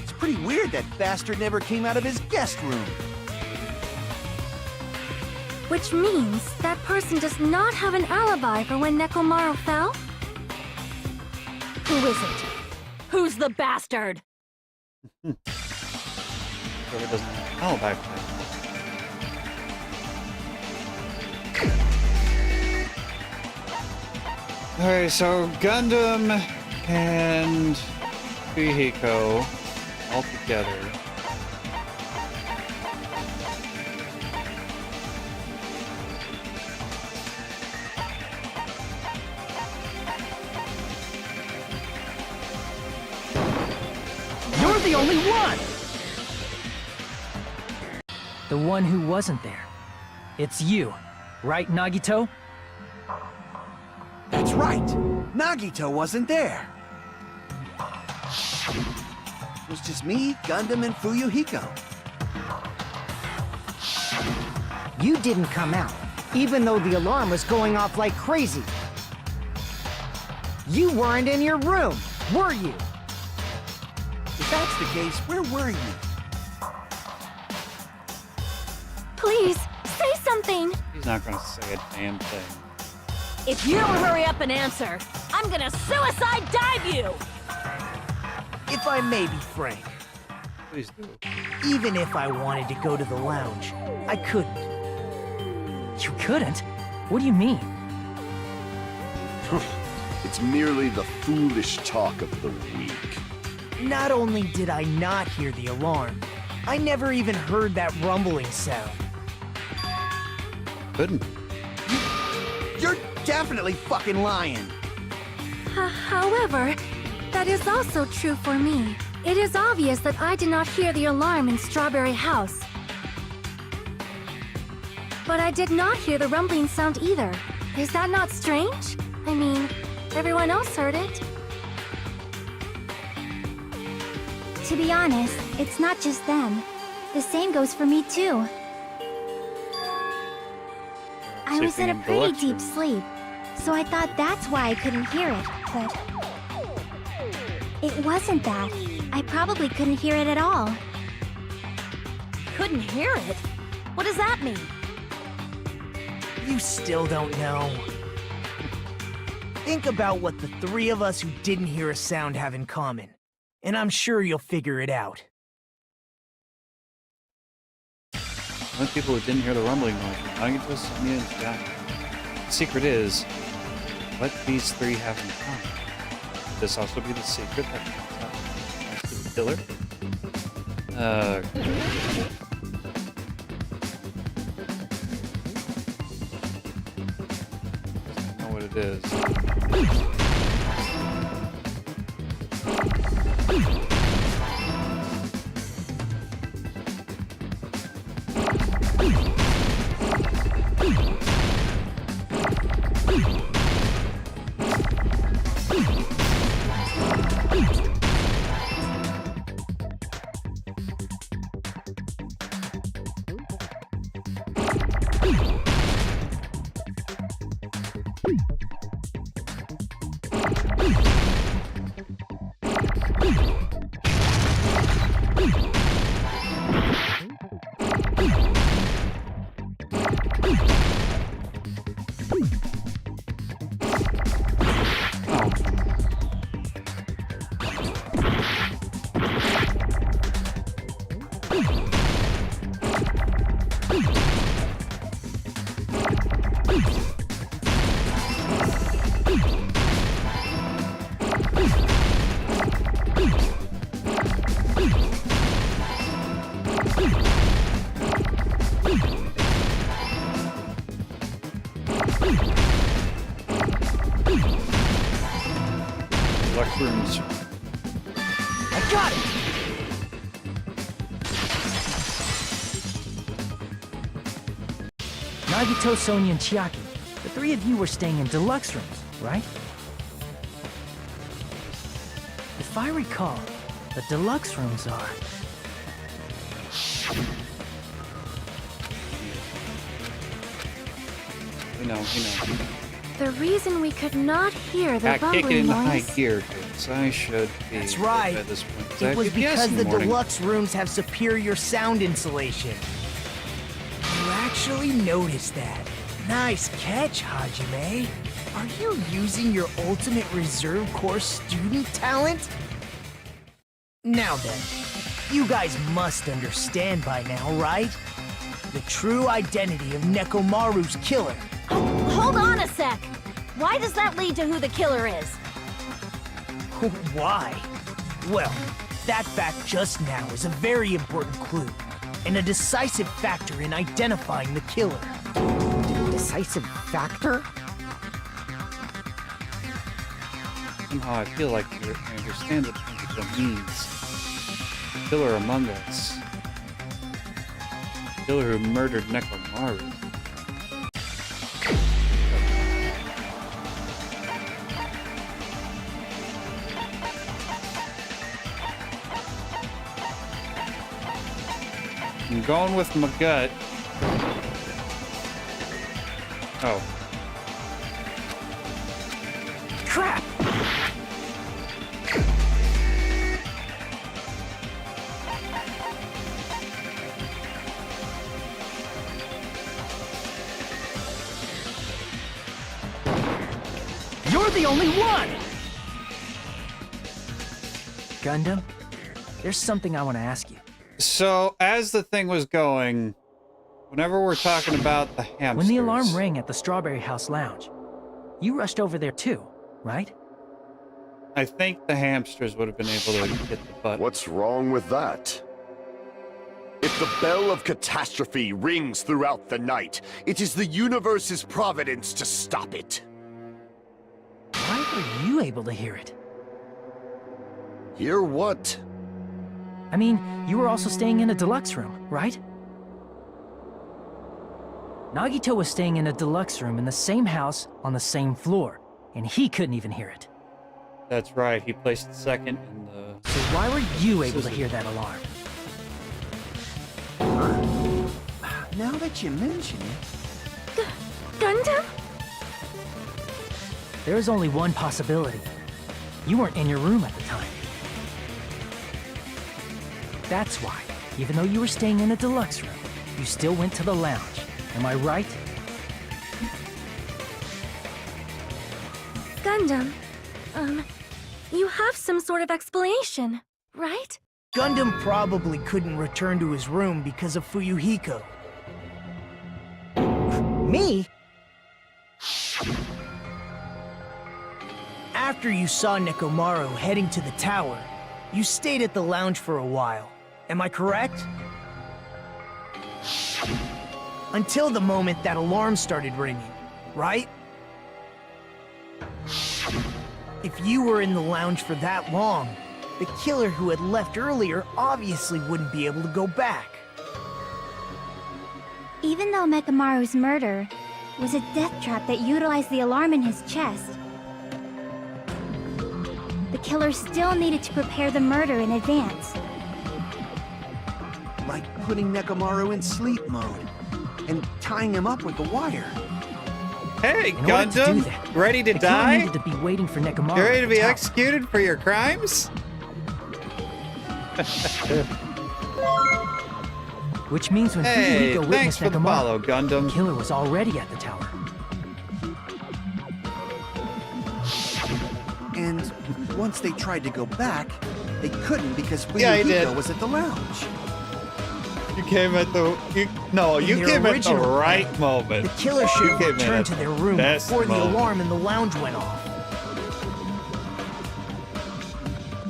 It's pretty weird that bastard never came out of his guest room. Which means that person does not have an alibi for when Nekomaru fell? Who is it? Who's the bastard? Whoever doesn't have an alibi for that. Alright, so Gundam and Fuyuhiko all together. You're the only one! The one who wasn't there. It's you, right, Nagito? That's right. Nagito wasn't there. It was just me, Gundam, and Fuyuhiko. You didn't come out, even though the alarm was going off like crazy. You weren't in your room, were you? If that's the case, where were you? Please, say something! He's not gonna say a damn thing. If you don't hurry up and answer, I'm gonna suicide dive you! If I may be frank, Please do. even if I wanted to go to the lounge, I couldn't. You couldn't? What do you mean? It's merely the foolish talk of the weak. Not only did I not hear the alarm, I never even heard that rumbling sound. Couldn't. You're definitely fucking lying. However, that is also true for me. It is obvious that I did not hear the alarm in Strawberry House. But I did not hear the rumbling sound either. Is that not strange? I mean, everyone else heard it. To be honest, it's not just them. The same goes for me too. I was in a pretty deep sleep, so I thought that's why I couldn't hear it, but... It wasn't that. I probably couldn't hear it at all. Couldn't hear it? What does that mean? You still don't know. Think about what the three of us who didn't hear a sound have in common, and I'm sure you'll figure it out. Most people who didn't hear the rumbling noise were not just immune to that. The secret is what these three have in common. Could this also be the secret that comes to the killer? I know what it is. Deluxe rooms. I got it! Nagito, Sonia, and Chiaki. The three of you were staying in deluxe rooms, right? If I recall, the deluxe rooms are... We know. The reason we could not hear the Got kick it rumbling into high noise... gear, kids. I should be. That's right. At this point. It was because the morning. deluxe rooms have superior sound insulation. You actually noticed that. Nice catch, Hajime. Are you using your ultimate reserve corps student talent? Now then, you guys must understand by now, right? The true identity of Nekomaru's killer. Hold on a sec. Why does that lead to who the killer is? Why? Well, that fact just now is a very important clue, and a decisive factor in identifying the killer. Decisive factor? Somehow I feel like I understand what it means. Killer among us. Killer who murdered Nekomaru. I'm going with my gut. Oh. Crap! You're the only one! Gundam, there's something I want to ask you. So, as the thing was going, Whenever we're talking about the hamsters. When the alarm rang at the Strawberry House Lounge, you rushed over there too, right? I think the hamsters would have been able to get the button. What's wrong with that? If the bell of catastrophe rings throughout the night, it is the universe's providence to stop it. Why were you able to hear it? Hear what? I mean, you were also staying in a deluxe room, right? Nagito was staying in a deluxe room in the same house on the same floor, and he couldn't even hear it. That's right, he placed second in the... So why were you able to hear that alarm? Now that you mention it... Gundam? There is only one possibility. You weren't in your room at the time. That's why, even though you were staying in a deluxe room, you still went to the lounge. Am I right? Gundam, you have some sort of explanation, right? Gundam probably couldn't return to his room because of Fuyuhiko. Me? After you saw Nekomaru heading to the tower, you stayed at the lounge for a while. Am I correct? Until the moment that alarm started ringing, right? If you were in the lounge for that long, the killer who had left earlier obviously wouldn't be able to go back. Even though Mekamaru's murder was a death trap that utilized the alarm in his chest, the killer still needed to prepare the murder in advance. Like putting Nekomaru in sleep mode and tying him up with the wire. Hey, In order to do Gundam! that, Ready to the killer die? needed to be waiting for Nekomaru. You ready to at be the tower. executed for your crimes? Which means when Hey, Fuyuhiko thanks witnessed for the follow, Nekomaru, the Gundam. killer was already at the tower. And once they tried to go back, they couldn't because Yeah, he did. Fuyuhiko was at the lounge. You came at the... You In their came at the original right plan, moment. The killer should have came in returned at to their room best before the moment. alarm in the lounge went off.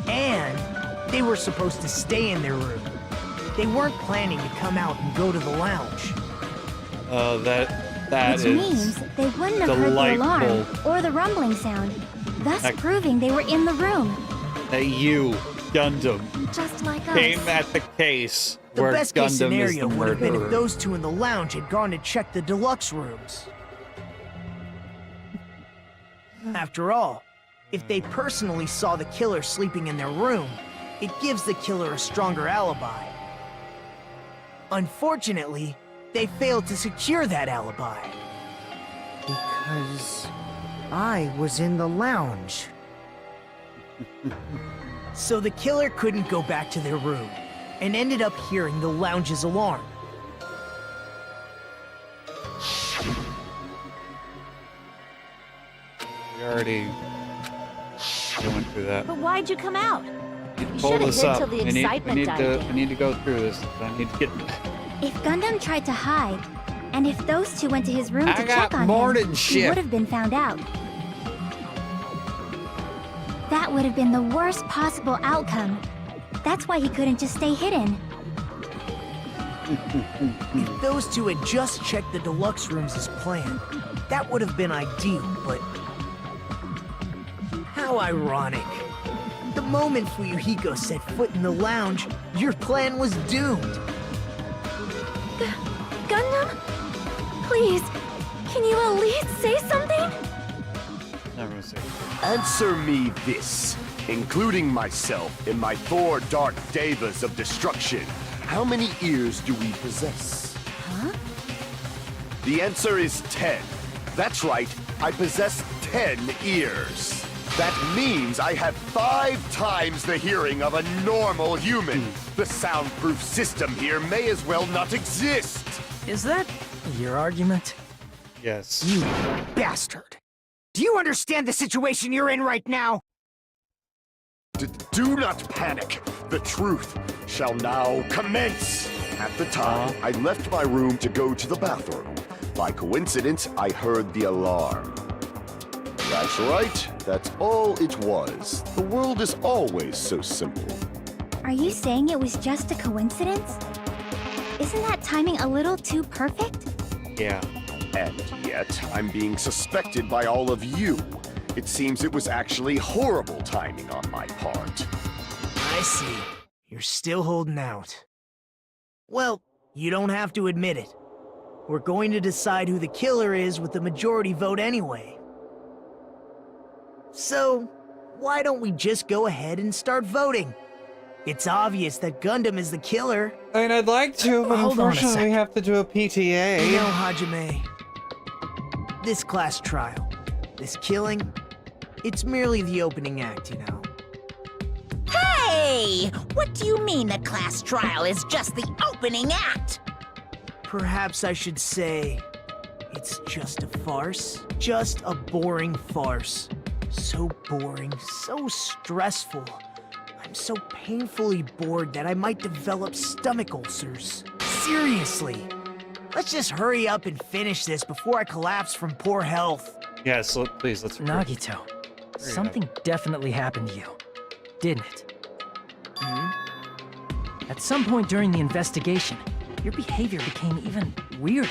And they were supposed to stay in their room. They weren't planning to come out and go to the lounge. Oh, that Which is... means they wouldn't have heard the alarm delightful. or the rumbling sound, thus That- proving they were in the room. That you, Gundam, Just like us. came at the case The where best Gundam case scenario is the would have been murderer. if those two in the lounge had gone to check the deluxe rooms. After all, if they personally saw the killer sleeping in their room, it gives the killer a stronger alibi. Unfortunately, they failed to secure that alibi. Because I was in the lounge. So the killer couldn't go back to their room, and ended up hearing the lounge's alarm. We already went through that. But why'd you come out? You You pull should've this hid up. till the We need, excitement died down. we need to go through this. I need to get... If Gundam tried to hide, and if those two went to his room I to got check on morning him, he shift. would have been found out. That would have been the worst possible outcome. That's why he couldn't just stay hidden. If those two had just checked the deluxe rooms as planned, that would have been ideal, but... How ironic. The moment Fuyuhiko set foot in the lounge, your plan was doomed. Gundam? Please, can you at least say something? Never gonna say it. Answer me this, including myself in my 4 dark devas of destruction. How many ears do we possess? Huh? The answer is 10. That's right, I possess 10 ears. That means I have 5 times the hearing of a normal human. The soundproof system here may as well not exist. Is that your argument? Yes. You Bastard! Do you understand the situation you're in right now? Do not panic. The truth shall now commence. At the time, I left my room to go to the bathroom. By coincidence, I heard the alarm. That's right. That's all it was. The world is always so simple. Are you saying it was just a coincidence? Isn't that timing a little too perfect? Yeah. And yet, I'm being suspected by all of you. It seems it was actually horrible timing on my part. I see. You're still holding out. Well, you don't have to admit it. We're going to decide who the killer is with the majority vote anyway. So, why don't we just go ahead and start voting? It's obvious that Gundam is the killer. I mean, I'd like to, but Hold on a unfortunately we sec. have to do a PTA. You know, Hajime, this class trial, this killing, it's merely the opening act, you know. Hey! What do you mean the class trial is just the opening act? Perhaps I should say, it's just a farce. Just a boring farce. So boring, so stressful. I'm so painfully bored that I might develop stomach ulcers. Seriously. Let's just hurry up and finish this before I collapse from poor health. Yes, please, let's... Nagito, something definitely happened to you, didn't it? At some point during the investigation, your behavior became even weirder.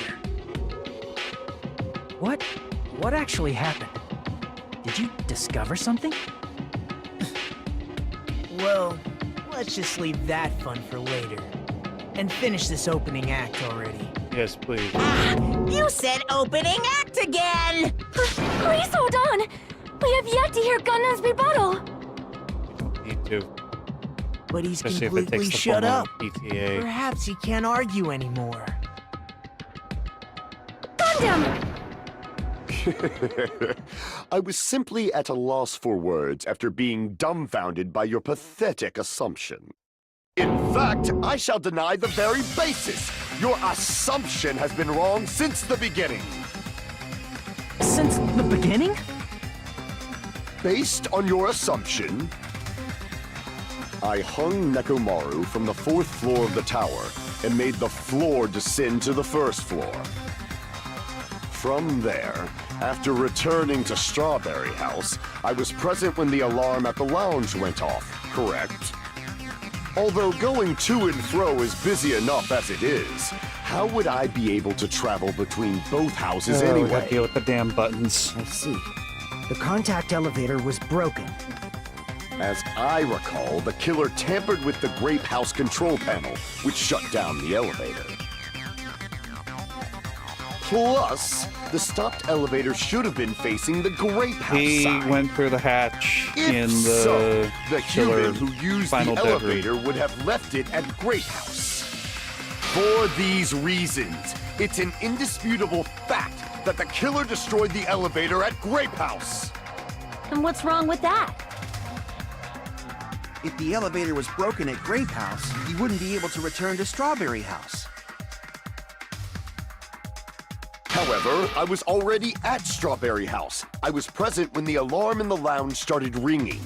What actually happened? Did you discover something? Well, let's just leave that fun for later. And finish this opening act already. Yes, please. You said opening act again! Please hold on! We have yet to hear Gundam's rebuttal! Need to. But he's Especially if it completely takes the shut form up. of PTA. Perhaps he can't argue anymore. Gundam! I was simply at a loss for words after being dumbfounded by your pathetic assumption. In fact, I shall deny the very basis. Your assumption has been wrong since the beginning. Since the beginning? Based on your assumption, I hung Nekomaru from the 4th floor of the tower and made the floor descend to the 1st floor. From there, after returning to Strawberry House, I was present when the alarm at the lounge went off, correct? Although going to and fro is busy enough as it is, how would I be able to travel between both houses We gotta anyway? deal with the damn buttons. I see. The contact elevator was broken. As I recall, the killer tampered with the Grape House control panel, which shut down the elevator. Plus, the stopped elevator should have been facing the Grape House He side. went through the hatch If in so, the the killer human who used the final bedroom. elevator would have left it at Grape House. For these reasons, it's an indisputable fact that the killer destroyed the elevator at Grape House. And what's wrong with that? If the elevator was broken at Grape House, he wouldn't be able to return to Strawberry House. However, I was already at Strawberry House. I was present when the alarm in the lounge started ringing.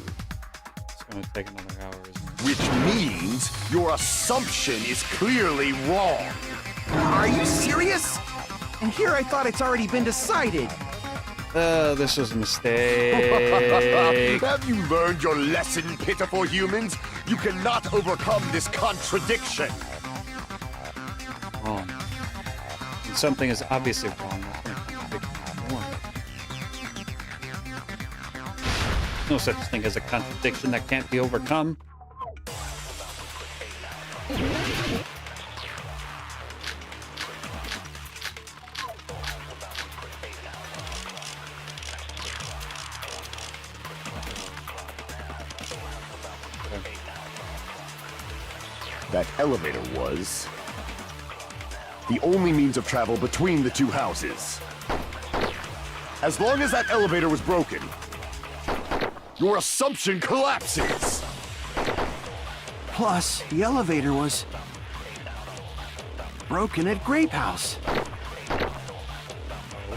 It's gonna take another hour, isn't it? Which means your assumption is clearly wrong. Are you serious? And here I thought it's already been decided. This was a mistake. Have you learned your lesson, pitiful humans? You cannot overcome this contradiction. Wrong. When something is obviously wrong, that's gonna contradict it more. No such thing as a contradiction that can't be overcome. That elevator was the only means of travel between the two houses. As long as that elevator was broken, your assumption collapses. Plus, the elevator was broken at Grape House.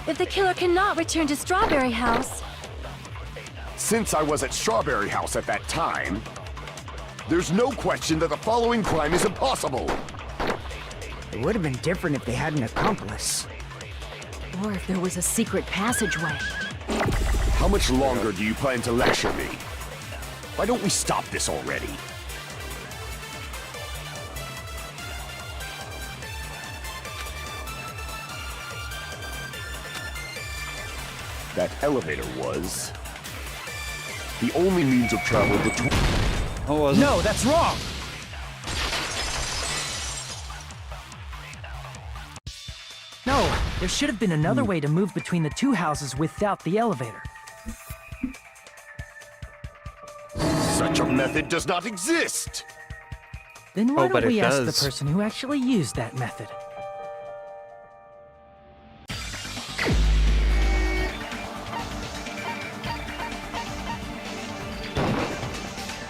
If the killer cannot return to Strawberry House, Since I was at Strawberry House at that time, there's no question that the following crime is impossible. It would have been different if they had an accomplice. Or if there was a secret passageway. How much longer do you plan to lecture me? Why don't we stop this already? That elevator was the only means of travel between... Oh, was it? No, that's wrong! No, there should have been another way to move between the two houses without the elevator. Such a method does not exist! Then why but don't it we ask the does. person who actually used that method?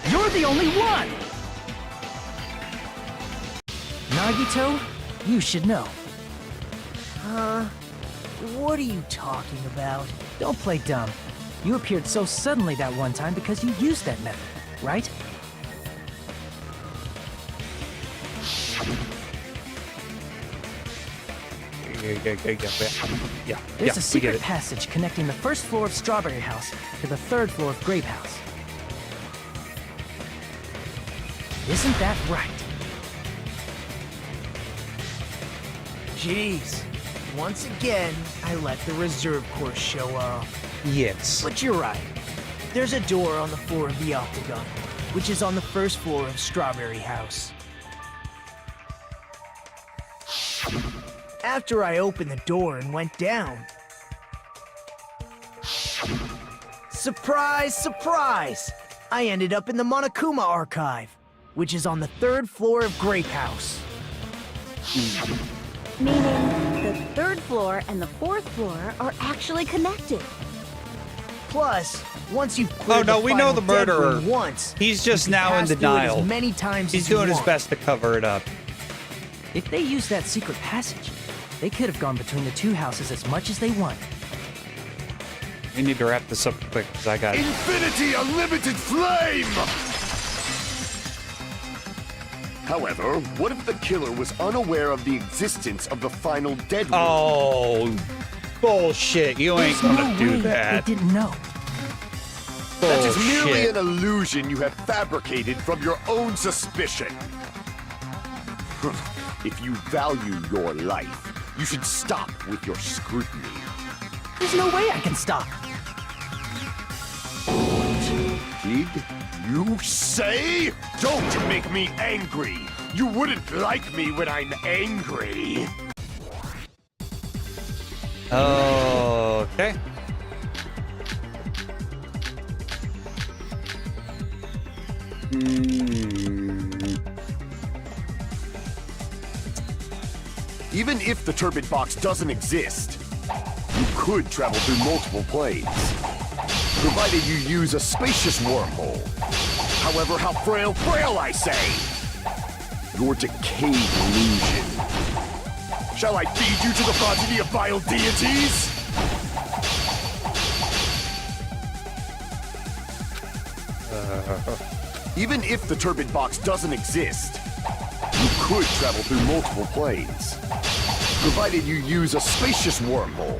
You're the only one! Nagito, you should know. What are you talking about? Don't play dumb. You appeared so suddenly that one time because you used that method, right? Yeah. There's a we get secret it. passage connecting the first floor of Strawberry House to the third floor of Grape House. Isn't that right? Jeez. Once again, I let the reserve course show off. Yes. But you're right. There's a door on the floor of the Octagon, which is on the first floor of Strawberry House. After I opened the door and went down... Surprise, surprise! I ended up in the Monokuma Archive, which is on the third floor of Grape House. Meaning, the third floor and the fourth floor are actually connected. Plus, once you've cleared no, the we know final the dead murderer. room once, He's just you can now in pass through it denial. as many times He's as you doing his want. best to cover it up. If they used that secret passage, they could have gone between the two houses as much as they want. We need to wrap this up quick because I got Infinity Unlimited Flame! However, what if the killer was unaware of the existence of the final dead room? Oh, bullshit. You ain't gonna do They that. didn't know. That is merely Bullshit. an illusion you have fabricated from your own suspicion. If you value your life, you should stop with your scrutiny. There's no way I can stop. Did you say? Don't make me angry! You wouldn't like me when I'm angry! Okay. Even if the turbid box doesn't exist, you could travel through multiple planes, provided you use a spacious wormhole. However, how frail I say! Your decayed illusion. Shall I feed you to the progeny of vile deities? Even if the turbid box doesn't exist, you could travel through multiple planes, provided you use a spacious wormhole.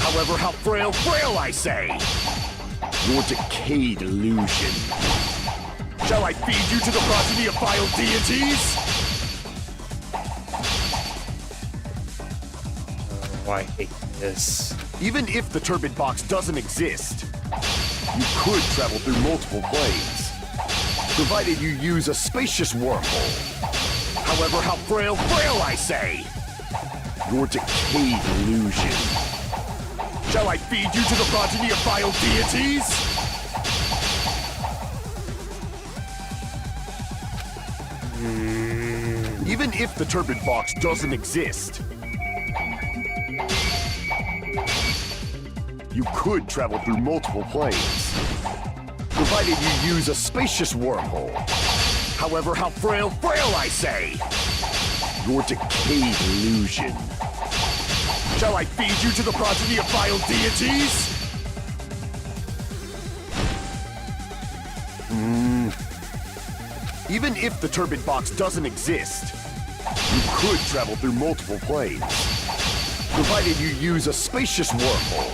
However, how frail I say! Your decayed illusion. Shall I feed you to the progeny of vile deities? Oh, I hate this. Even if the turbid box doesn't exist, you could travel through multiple planes, provided you use a spacious wormhole. However, how frail I say! Your decayed illusion. Shall I feed you to the progeny of vile deities? Even if the turbid box doesn't exist, you could travel through multiple planes, provided you use a spacious wormhole. However, how frail I say! Your decayed illusion. Shall I feed you to the progeny of vile deities? Even if the turbid box doesn't exist, You could travel through multiple planes, provided you use a spacious wormhole.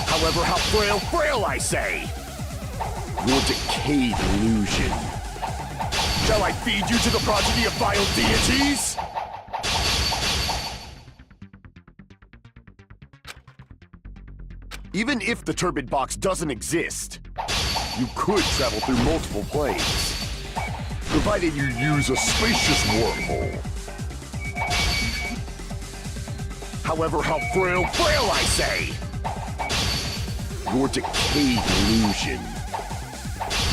However, how frail I say! Your decayed illusion. Shall I feed you to the progeny of vile deities? Even if the turbid box doesn't exist, you could travel through multiple planes, provided you use a spacious wormhole. However, how frail I say! Your decayed illusion.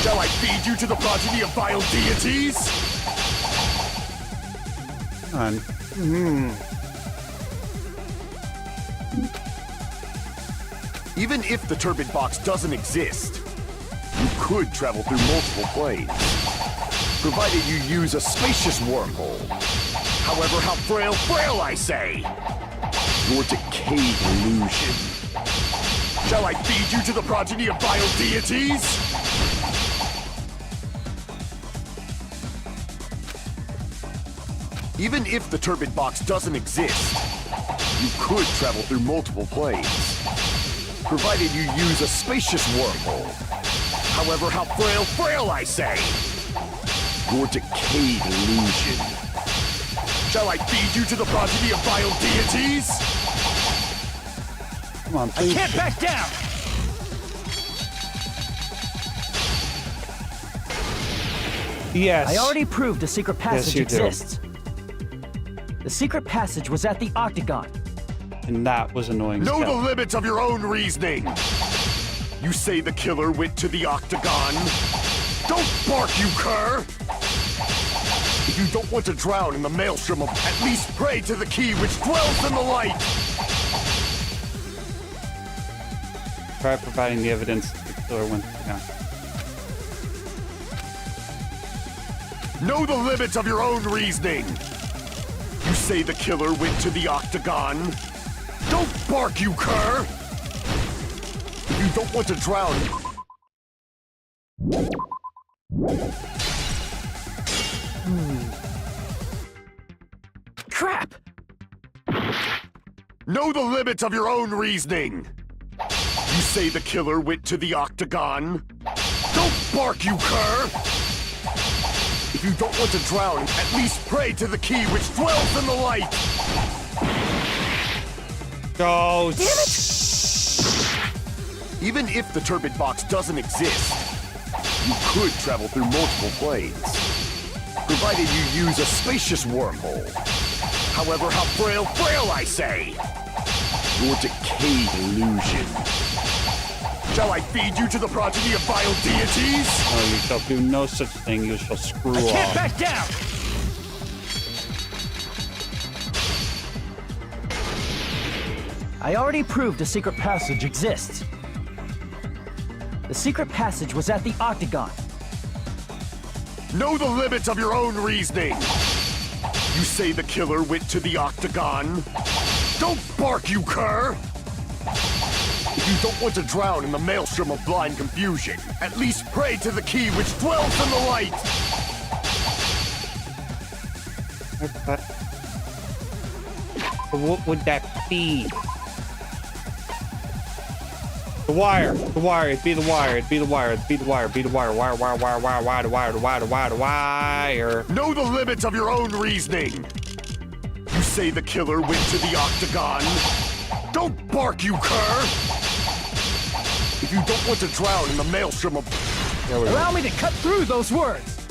Shall I feed you to the progeny of vile deities? Come on. Even if the turbid box doesn't exist, you could travel through multiple planes, provided you use a spacious wormhole. However, how frail I say! Your decayed illusion. Shall I feed you to the progeny of vile deities? Even if the turbid box doesn't exist, you could travel through multiple planes, provided you use a spacious wormhole. However, how frail I say! Your decayed illusion. Shall I feed you to the progeny of vile deities? Come on, I please. can't back down! Yes. I already proved a secret passage you do. exists. The secret passage was at the Octagon. And that was annoying. as Know the hell. limits of your own reasoning. You say the killer went to the Octagon. Don't bark, you cur! If you don't want to drown in the maelstrom of, at least pray to the key which dwells in the light! Try providing the evidence that the killer went down. Know the limits of your own reasoning. You say the killer went to the Octagon. Don't bark, you cur! If you don't want to drown... Crap! Know the limits of your own reasoning. You say the killer went to the Octagon. Don't bark, you cur! If you don't want to drown, at least pray to the key which dwells in the light! Go. Even if the turbid box doesn't exist, you could travel through multiple planes, provided you use a spacious wormhole. However, how frail I say! Your decayed illusion. Shall I feed you to the progeny of vile deities? Oh, you shall do no such thing. You shall screw I can't off. back down! I already proved a secret passage exists. The secret passage was at the Octagon. Know the limits of your own reasoning. You say the killer went to the Octagon. Don't bark, you cur! If you don't want to drown in the maelstrom of blind confusion, at least pray to the key which dwells in the light! But what would that be? The wire. The wire. It'd be the wire. It'd be the wire. It'd be the wire. It'd be the wire. Wire. Know the limits of your own reasoning. You say the killer went to the Octagon. Don't bark, you cur! If you don't want to drown in the maelstrom of... Allow me to cut through those words!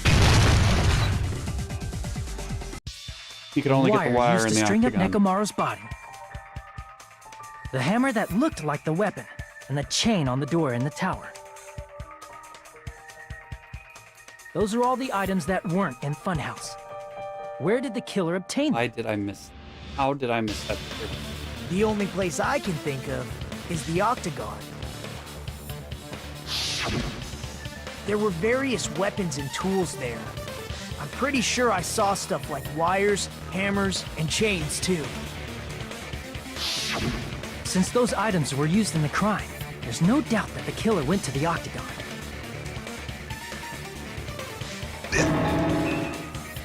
You could only get the wire used in to the string octagon. up Nekomaru's body. The hammer that looked like the weapon, and the chain on the door in the tower. Those are all the items that weren't in Funhouse. Where did the killer obtain them? Why did I miss? How did I miss that? The only place I can think of is the Octagon. There were various weapons and tools there. I'm pretty sure I saw stuff like wires, hammers, and chains too. Since those items were used in the crime, there's no doubt that the killer went to the Octagon.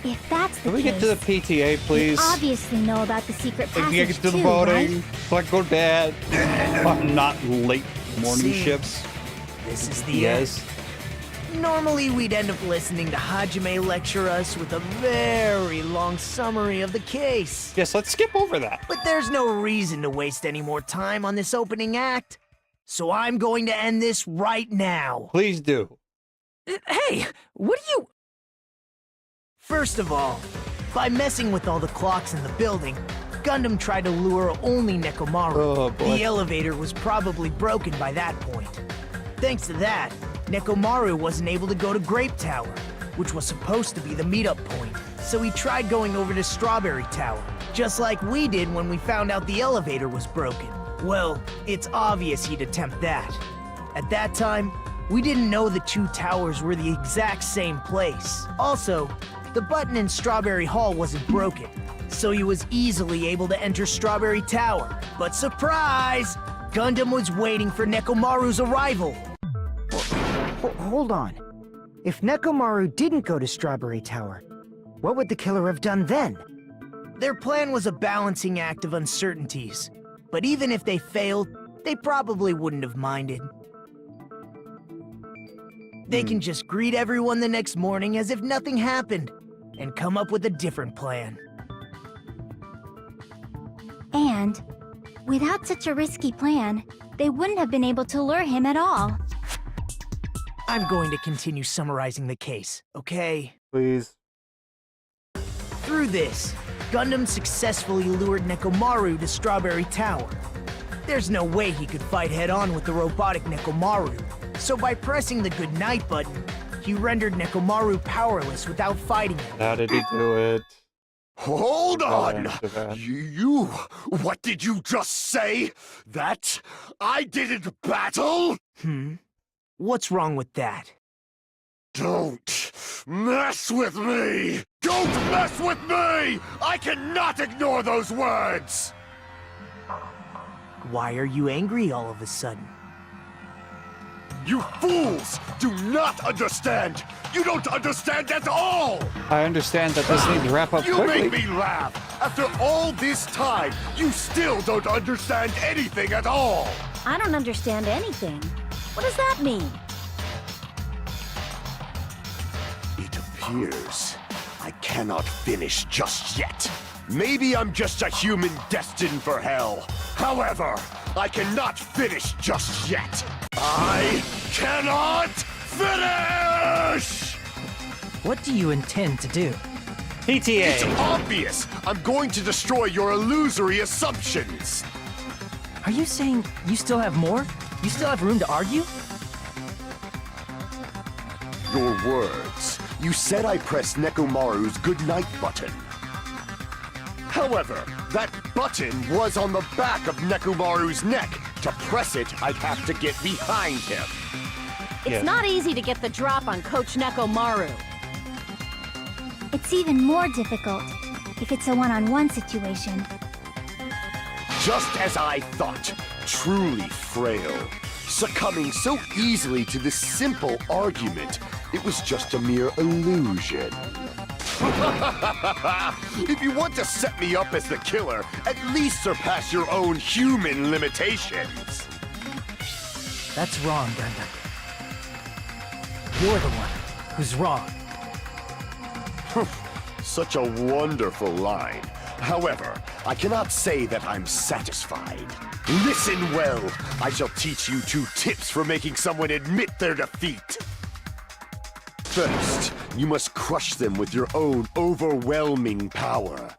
If that's the Can we case, get to the PTA, please? you obviously know about the secret Can we passage get to the too, voting? right? So I can go to bed. I'm not late morning See, shifts. This is the Yes. end. Normally, we'd end up listening to Hajime lecture us with a very long summary of the case. Yes, let's skip over that. But there's no reason to waste any more time on this opening act. So I'm going to end this right now. Please do. Hey, what do you... First of all, by messing with all the clocks in the building, Gundam tried to lure only Nekomaru. Oh, boy. The elevator was probably broken by that point. Thanks to that, Nekomaru wasn't able to go to Grape Tower, which was supposed to be the meetup point. So he tried going over to Strawberry Tower, just like we did when we found out the elevator was broken. Well, it's obvious he'd attempt that. At that time, we didn't know the two towers were the exact same place. Also, the button in Strawberry Hall wasn't broken, so he was easily able to enter Strawberry Tower. But surprise! Gundam was waiting for Nekomaru's arrival. Hold on. If Nekomaru didn't go to Strawberry Tower, what would the killer have done then? Their plan was a balancing act of uncertainties, but even if they failed, they probably wouldn't have minded. They can just greet everyone the next morning as if nothing happened, and come up with a different plan. And without such a risky plan, they wouldn't have been able to lure him at all. I'm going to continue summarizing the case, okay? Please. Through this, Gundam successfully lured Nekomaru to Strawberry Tower. There's no way he could fight head-on with the robotic Nekomaru, so by pressing the goodnight button, he rendered Nekomaru powerless without fighting him. How did he do it? Hold on! Oh, bad. What did you just say? That I didn't battle? What's wrong with that? Don't mess with me! Don't mess with me! I cannot ignore those words! Why are you angry all of a sudden? You fools do not understand! You don't understand at all! I understand that this needs to wrap up You quickly. made me laugh! After all this time, you still don't understand anything at all! I don't understand anything. What does that mean? It appears I cannot finish just yet. Maybe I'm just a human destined for hell. However, I cannot finish just yet. I cannot finish! What do you intend to do? PTA. It's obvious! I'm going to destroy your illusory assumptions! Are you saying you still have more? You still have room to argue? Your words. You said I pressed Nekomaru's goodnight button. However, that button was on the back of Nekomaru's neck. To press it, I'd have to get behind him. It's not easy to get the drop on Coach Nekomaru. It's even more difficult if it's a one-on-one situation. Just as I thought, truly frail. Succumbing so easily to this simple argument, it was just a mere illusion. If you want to set me up as the killer, at least surpass your own human limitations. That's wrong, Gundam. You're the one who's wrong. Such a wonderful line. However, I cannot say that I'm satisfied. Listen well. I shall teach you 2 tips for making someone admit their defeat. First, you must crush them with your own overwhelming power.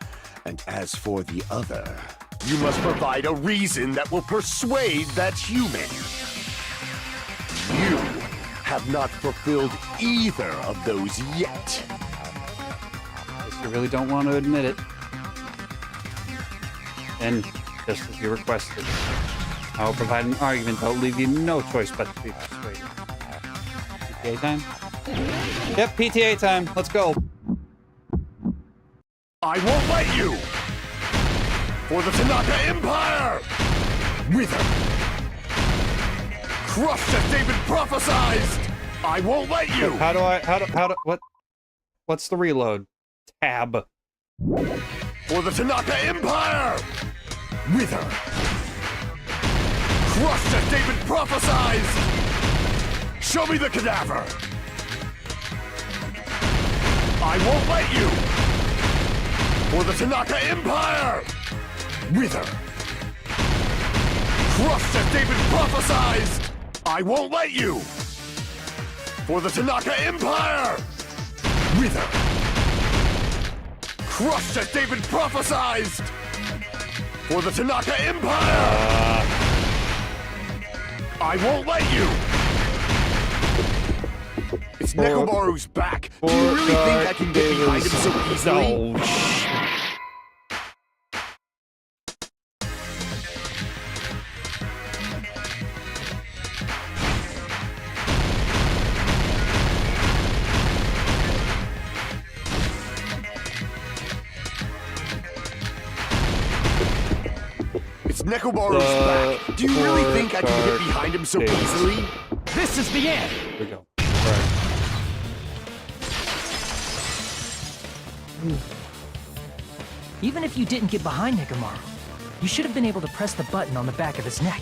And as for the other, you must provide a reason that will persuade that human. You have not fulfilled either of those yet. Guess you really don't want to admit it. And just as you requested, I will provide an argument that will leave you no choice but to be persuaded. PTA time? Yep, PTA time. Let's go. I won't let you! For the Tanaka Empire! Wither! Crushed as David prophesized! I won't let you! How do, what's the reload? tab. For the Tanaka Empire! Wither! Crushed as David prophesies! Show me the cadaver! I won't let you! For the Tanaka Empire! Wither! Crushed as David prophesies! I won't let you! For the Tanaka Empire! Wither! Crushed as David prophesied! For the Tanaka Empire! I won't let you! It's Nekomaru's back! Do you really think I can get behind him so easily? No. It's Nekomaru's back! Do you really think I can get behind him so easily? This is the end! Here we go. Alright. Even if you didn't get behind Nekomaru, you should have been able to press the button on the back of his neck.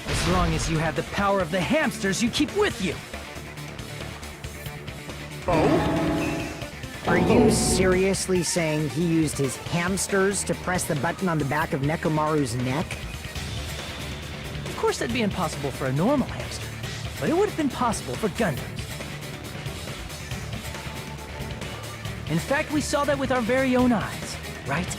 As long as you have the power of the hamsters you keep with you. Are you seriously saying he used his hamsters to press the button on the back of Nekomaru's neck? Of course that'd be impossible for a normal hamster, but it would have been possible for Gundams. In fact, we saw that with our very own eyes, right?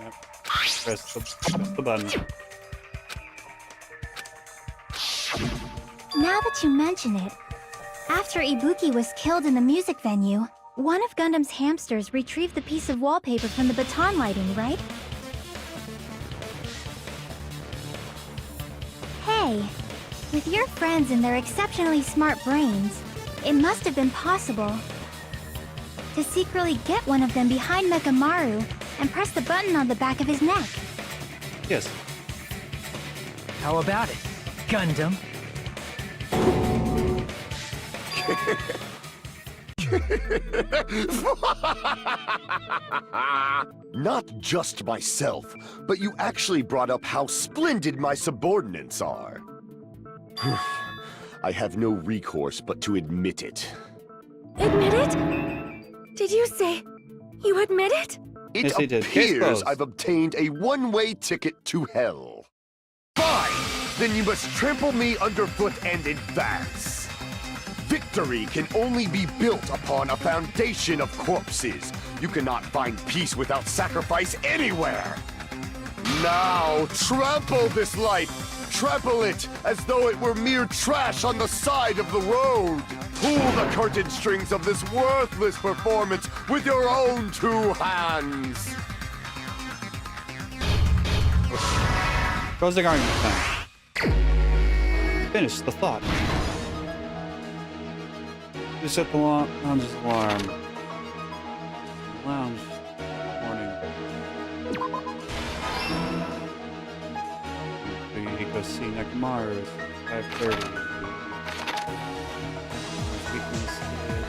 Yep. Press the button. Now that you mention it, after Ibuki was killed in the music venue, one of Gundam's hamsters retrieved the piece of wallpaper from the baton lighting, right? Hey, with your friends and their exceptionally smart brains, it must have been possible to secretly get one of them behind Nekomaru and press the button on the back of his neck. Yes. How about it, Gundam? Not just myself, but you actually brought up how splendid my subordinates are. I have no recourse but to admit it. Admit it? Did you say you admit it? It Yes, he did. Case appears closed. I've obtained a one-way ticket to hell. Fine! Then you must trample me underfoot and advance. Victory can only be built upon a foundation of corpses. You cannot find peace without sacrifice anywhere. Now, trample this life. Trample it as though it were mere trash on the side of the road. Pull the curtain strings of this worthless performance with your own two hands. Closing argument time. Finish the thought. You set the lounge's alarm. Lounge. Morning. So you need to go see Nekomaru. 5:30. Weakness is...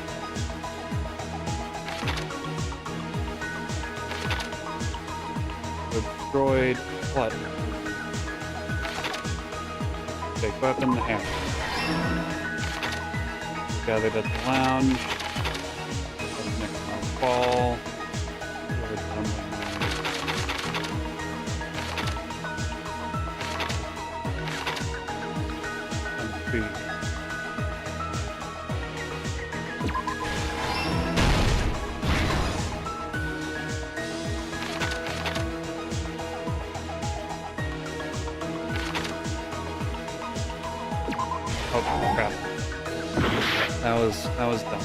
Destroyed what? Take weapon and hammer. Gathered at the lounge. Next round fall. Oh crap. That was dumb.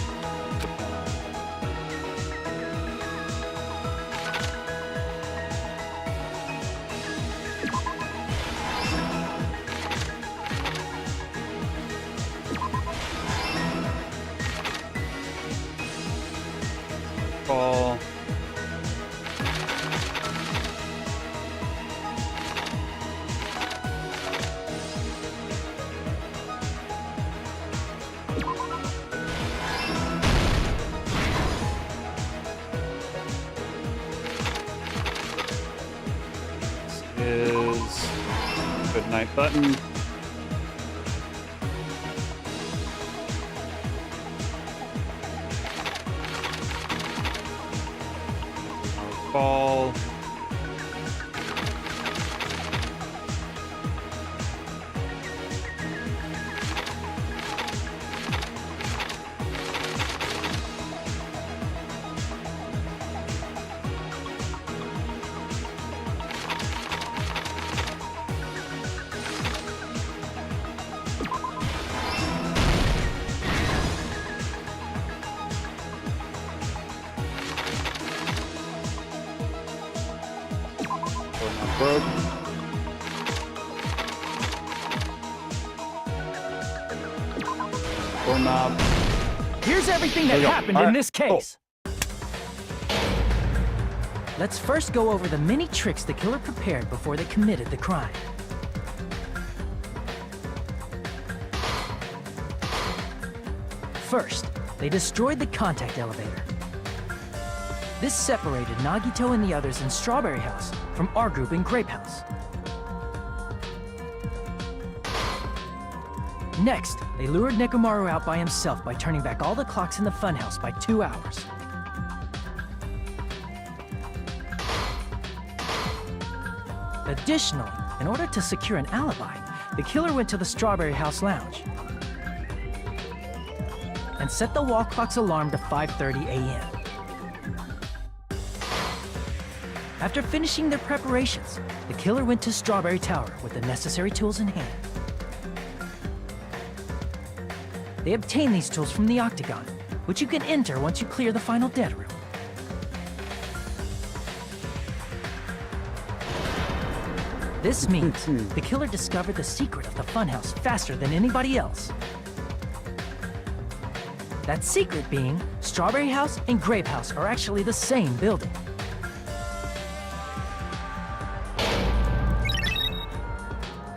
Ball. is good night button. Ball. Broke. Doorknob. Here's everything that There we go. happened All in right. this case. Let's first go over the many tricks the killer prepared before they committed the crime. First, they destroyed the contact elevator. This separated Nagito and the others in Strawberry House from our group in Grape House. Next, they lured Nekomaru out by himself by turning back all the clocks in the funhouse by 2 hours. Additionally, in order to secure an alibi, the killer went to the Strawberry House lounge and set the wall clock's alarm to 5:30 a.m. After finishing their preparations, the killer went to Strawberry Tower with the necessary tools in hand. They obtained these tools from the Octagon, which you can enter once you clear the final dead room. This means the killer discovered the secret of the funhouse faster than anybody else. That secret being, Strawberry House and Grape House are actually the same building.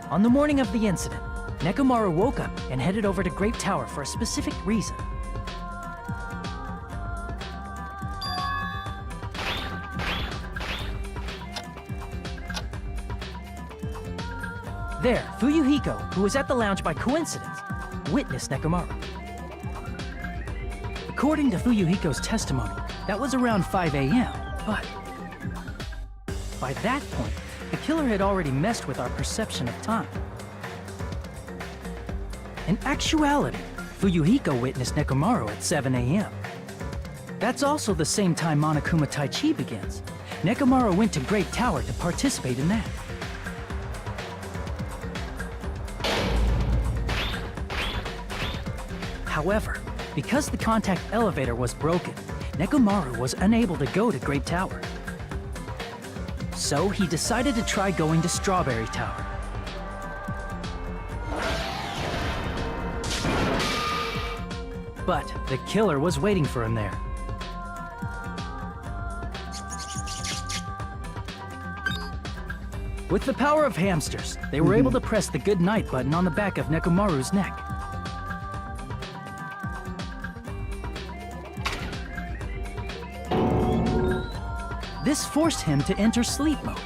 On the morning of the incident, Nekomaru woke up and headed over to Grape Tower for a specific reason. There, Fuyuhiko, who was at the lounge by coincidence, witnessed Nekomaru. According to Fuyuhiko's testimony, that was around 5 a.m., but by that point, the killer had already messed with our perception of time. In actuality, Fuyuhiko witnessed Nekomaru at 7 a.m. That's also the same time Monokuma Taichi begins. Nekomaru went to Grape Tower to participate in that. However, because the contact elevator was broken, Nekomaru was unable to go to Grape Tower. So he decided to try going to Strawberry Tower. But the killer was waiting for him there. With the power of hamsters, they were able to press the good night button on the back of Nekomaru's neck. This forced him to enter sleep mode,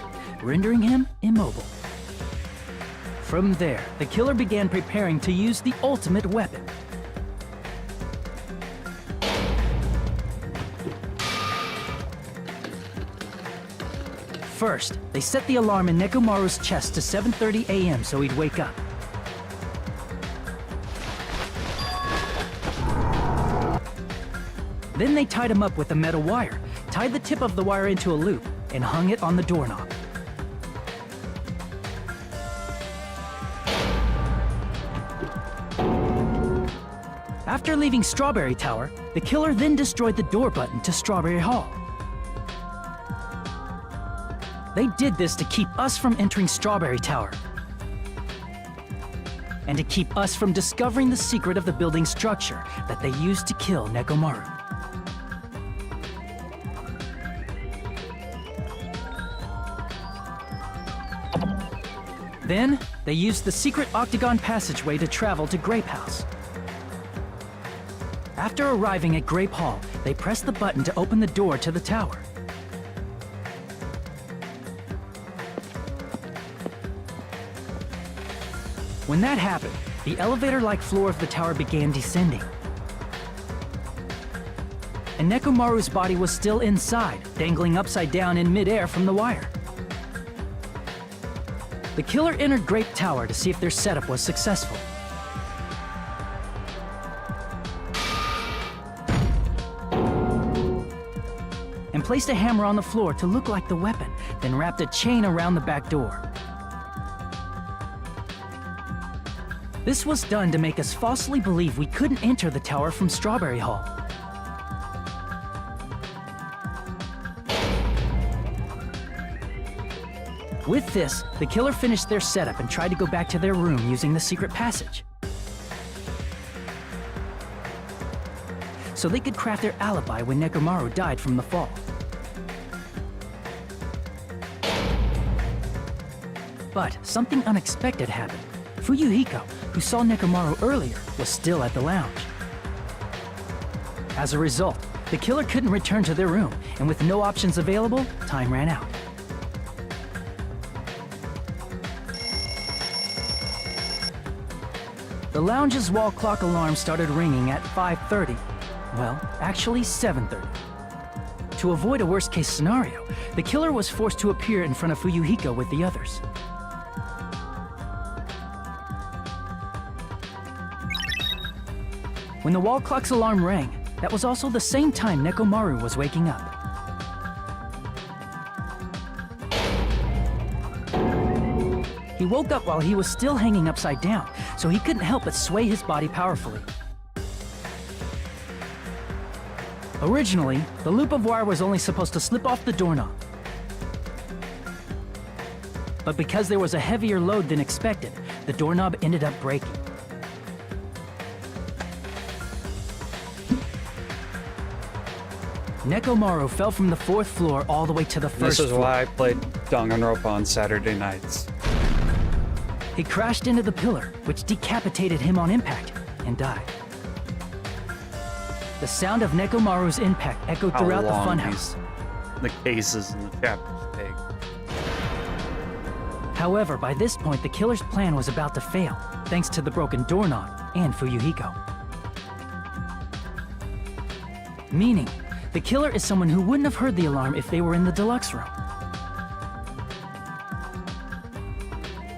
rendering him immobile. From there, the killer began preparing to use the ultimate weapon. First, they set the alarm in Nekomaru's chest to 7:30 a.m. so he'd wake up. Then they tied him up with a metal wire, tied the tip of the wire into a loop, and hung it on the doorknob. After leaving Strawberry Tower, the killer then destroyed the door button to Strawberry Hall. They did this to keep us from entering Strawberry Tower, and to keep us from discovering the secret of the building structure that they used to kill Nekomaru. Then, they used the secret octagon passageway to travel to Grape House. After arriving at Grape Hall, they pressed the button to open the door to the tower. When that happened, the elevator-like floor of the tower began descending. And Nekomaru's body was still inside, dangling upside down in midair from the wire. The killer entered Grape Tower to see if their setup was successful. And placed a hammer on the floor to look like the weapon, then wrapped a chain around the back door. This was done to make us falsely believe we couldn't enter the tower from Strawberry Hall. With this, the killer finished their setup and tried to go back to their room using the secret passage. So they could craft their alibi when Nekomaru died from the fall. But something unexpected happened. Fuyuhiko, who saw Nekomaru earlier, was still at the lounge. As a result, the killer couldn't return to their room, and with no options available, time ran out. The lounge's wall clock alarm started ringing at 5:30. Well, actually 7:30. To avoid a worst-case scenario, the killer was forced to appear in front of Fuyuhiko with the others. When the wall clock's alarm rang, that was also the same time Nekomaru was waking up. He woke up while he was still hanging upside down, so he couldn't help but sway his body powerfully. Originally, the loop of wire was only supposed to slip off the doorknob. But because there was a heavier load than expected, the doorknob ended up breaking. Nekomaru fell from the 4th floor all the way to the 1st floor. This is why I played Danganronpa on Saturday nights. He crashed into the pillar, which decapitated him on impact, and died. The sound of Nekomaru's impact echoed throughout the funhouse. The cases and the chapters take. However, by this point, the killer's plan was about to fail, thanks to the broken doorknob and Fuyuhiko. Meaning, the killer is someone who wouldn't have heard the alarm if they were in the deluxe room.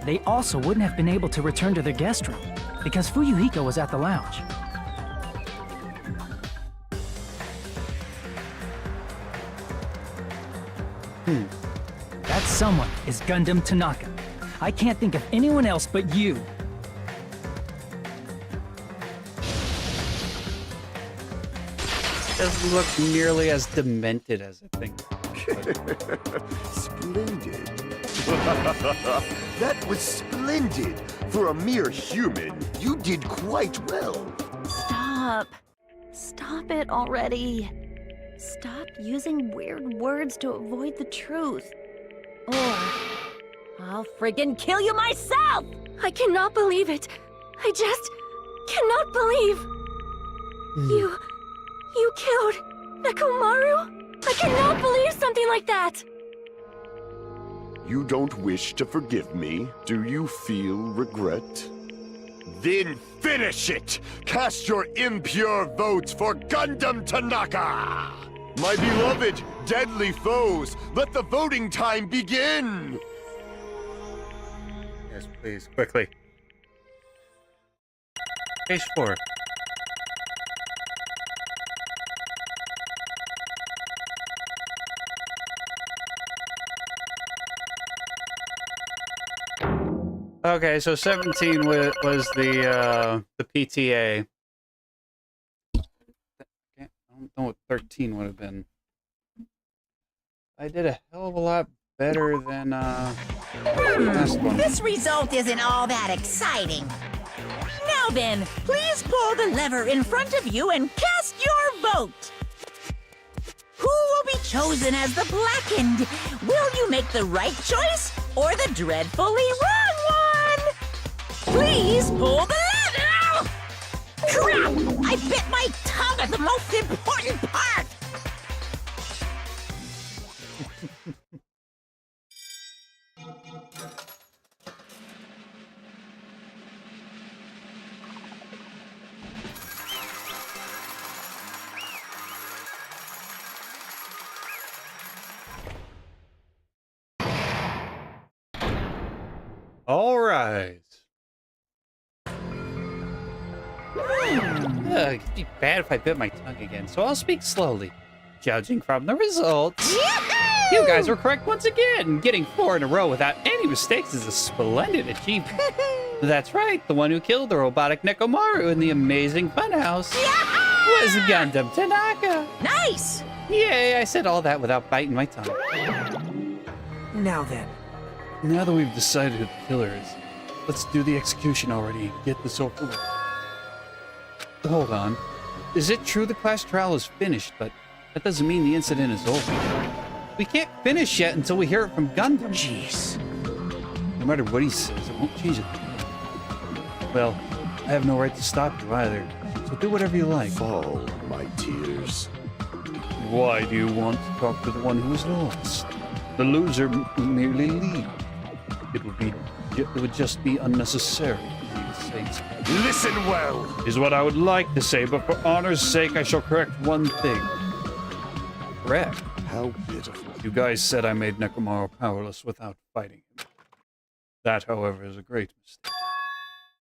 They also wouldn't have been able to return to their guest room, because Fuyuhiko was at the lounge. That someone is Gundam Tanaka. I can't think of anyone else but you. Doesn't look nearly as demented as I think. Splendid. That was splendid. For a mere human, you did quite well. Stop. Stop it already. Stop using weird words to avoid the truth. Or I'll friggin' kill you myself! I cannot believe it. I just cannot believe. You killed Nekomaru? I cannot believe something like that. You don't wish to forgive me? Do you feel regret? Then finish it! Cast your impure votes for Gundam Tanaka! My beloved, deadly foes, let the voting time begin! Yes, please, quickly. Page 4. Okay, so 17 was the PTA. I don't know what 13 would have been. I did a hell of a lot better than the last one. This result isn't all that exciting. Now then, please pull the lever in front of you and cast your vote. Who will be chosen as the blackened? Will you make the right choice or the dreadfully wrong one? Please pull the lever! Crap! I bit my tongue at the most important part! All right. It'd be bad if I bit my tongue again, so I'll speak slowly. Judging from the results, you guys were correct once again. Getting 4 in a row without any mistakes is a splendid achievement. That's right, the one who killed the robotic Nekomaru in the amazing funhouse was Gundam Tanaka. Nice! Yay, I said all that without biting my tongue. Now then. Now that we've decided who the killer is, let's do the execution already and get this over with. Hold on. Is it true the class trial is finished, but that doesn't mean the incident is over? We can't finish yet until we hear it from Gundam. Jeez. No matter what he says, it won't change it. Well, I have no right to stop you either, so do whatever you like. Fall, my tears. Why do you want to talk to the one who is lost? The loser will merely leave. It would just be unnecessary for me to say so. Listen well! Is what I would like to say, but for honor's sake, I shall correct one thing. Correct. How pitiful. You guys said I made Nekomaru powerless without fighting him. That, however, is a great mistake.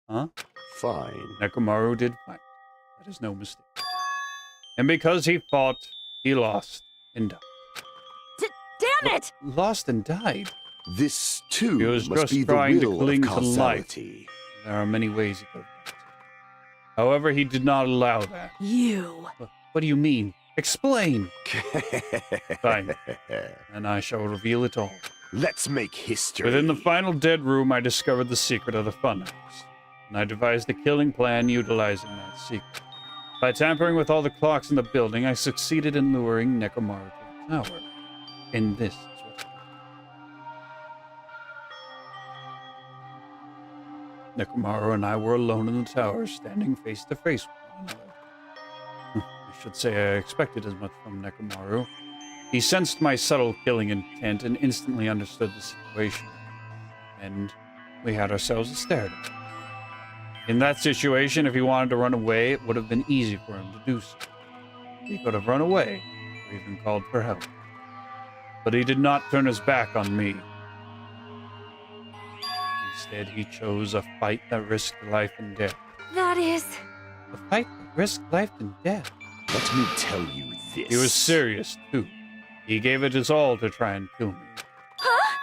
Huh? Fine. Nekomaru did fight. That is no mistake. And because he fought, he lost and died. Damn it! Lost and died? This, too, He was must just be the trying to will cling of to life. causality. There are many ways he could have done it. However, he did not allow that. You. What do you mean? Explain! Fine. And I shall reveal it all. Let's make history. Within the final dead room, I discovered the secret of the funhouse. And I devised a killing plan utilizing that secret. By tampering with all the clocks in the building, I succeeded in luring Nekomaru to the tower. And this is what happened. Nekomaru and I were alone in the tower, standing face to face with one another. I should say I expected as much from Nekomaru. He sensed my subtle killing intent and instantly understood the situation. And we had ourselves a stare down. In that situation, if he wanted to run away, it would have been easy for him to do so. He could have run away, or even called for help. But he did not turn his back on me. Instead, he chose a fight that risked life and death. That is... A fight that risked life and death? Let me tell you this. He was serious, too. He gave it his all to try and kill me. Huh?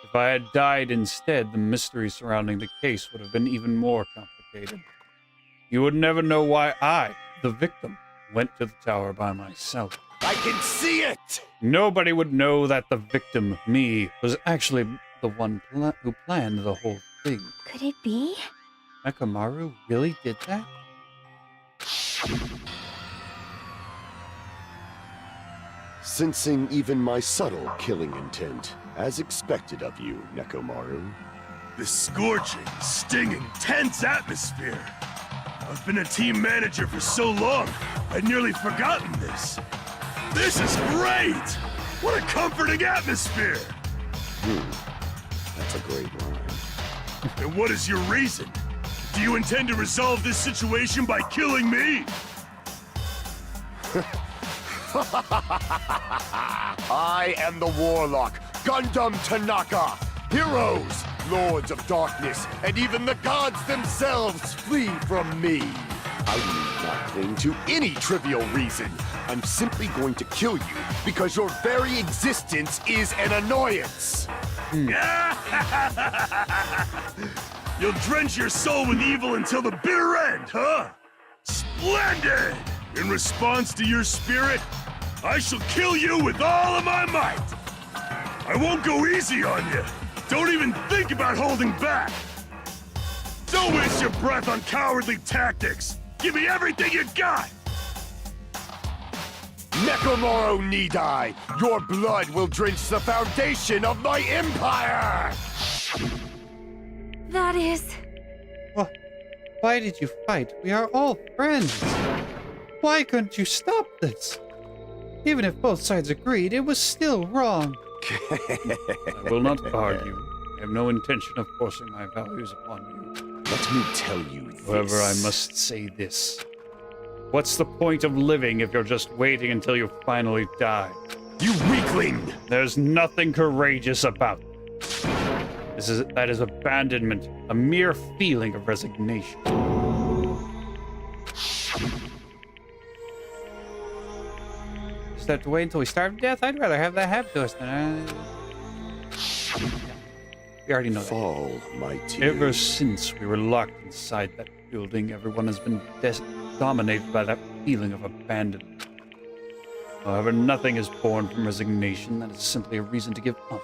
If I had died instead, the mystery surrounding the case would have been even more complicated. You would never know why I, the victim, went to the tower by myself. I can see it! Nobody would know that the victim, me, was actually the one who planned the whole thing. Could it be? Nekomaru really did that? Sensing even my subtle killing intent, as expected of you, Nekomaru. The scorching, stinging, tense atmosphere. I've been a team manager for so long, I'd nearly forgotten this. This is great! What a comforting atmosphere! That's a great line. And what is your reason? Do you intend to resolve this situation by killing me? I am the Warlock, Gundam Tanaka. Heroes, Lords of Darkness, and even the gods themselves flee from me. I need not cling to any trivial reason. I'm simply going to kill you because your very existence is an annoyance. You'll drench your soul with evil until the bitter end, huh? Splendid! In response to your spirit, I shall kill you with all of my might. I won't go easy on you. Don't even think about holding back. Don't waste your breath on cowardly tactics. Give me everything you got. Nekomaru need I. Your blood will drench the foundation of my empire! That is... Well, why did you fight? We are all friends. Why couldn't you stop this? Even if both sides agreed, it was still wrong. I will not argue. I have no intention of forcing my values upon you. Let me tell you this. However, I must say this. What's the point of living if you're just waiting until you finally die? You weak weakling! There's nothing courageous about it. That is abandonment, a mere feeling of resignation. Just have to wait until we starve to death? I'd rather have that happen to us than we already know that. Fall, my tears. Ever since we were locked inside that building, everyone has been dominated by that feeling of abandonment. However, nothing is born from resignation. That is simply a reason to give up.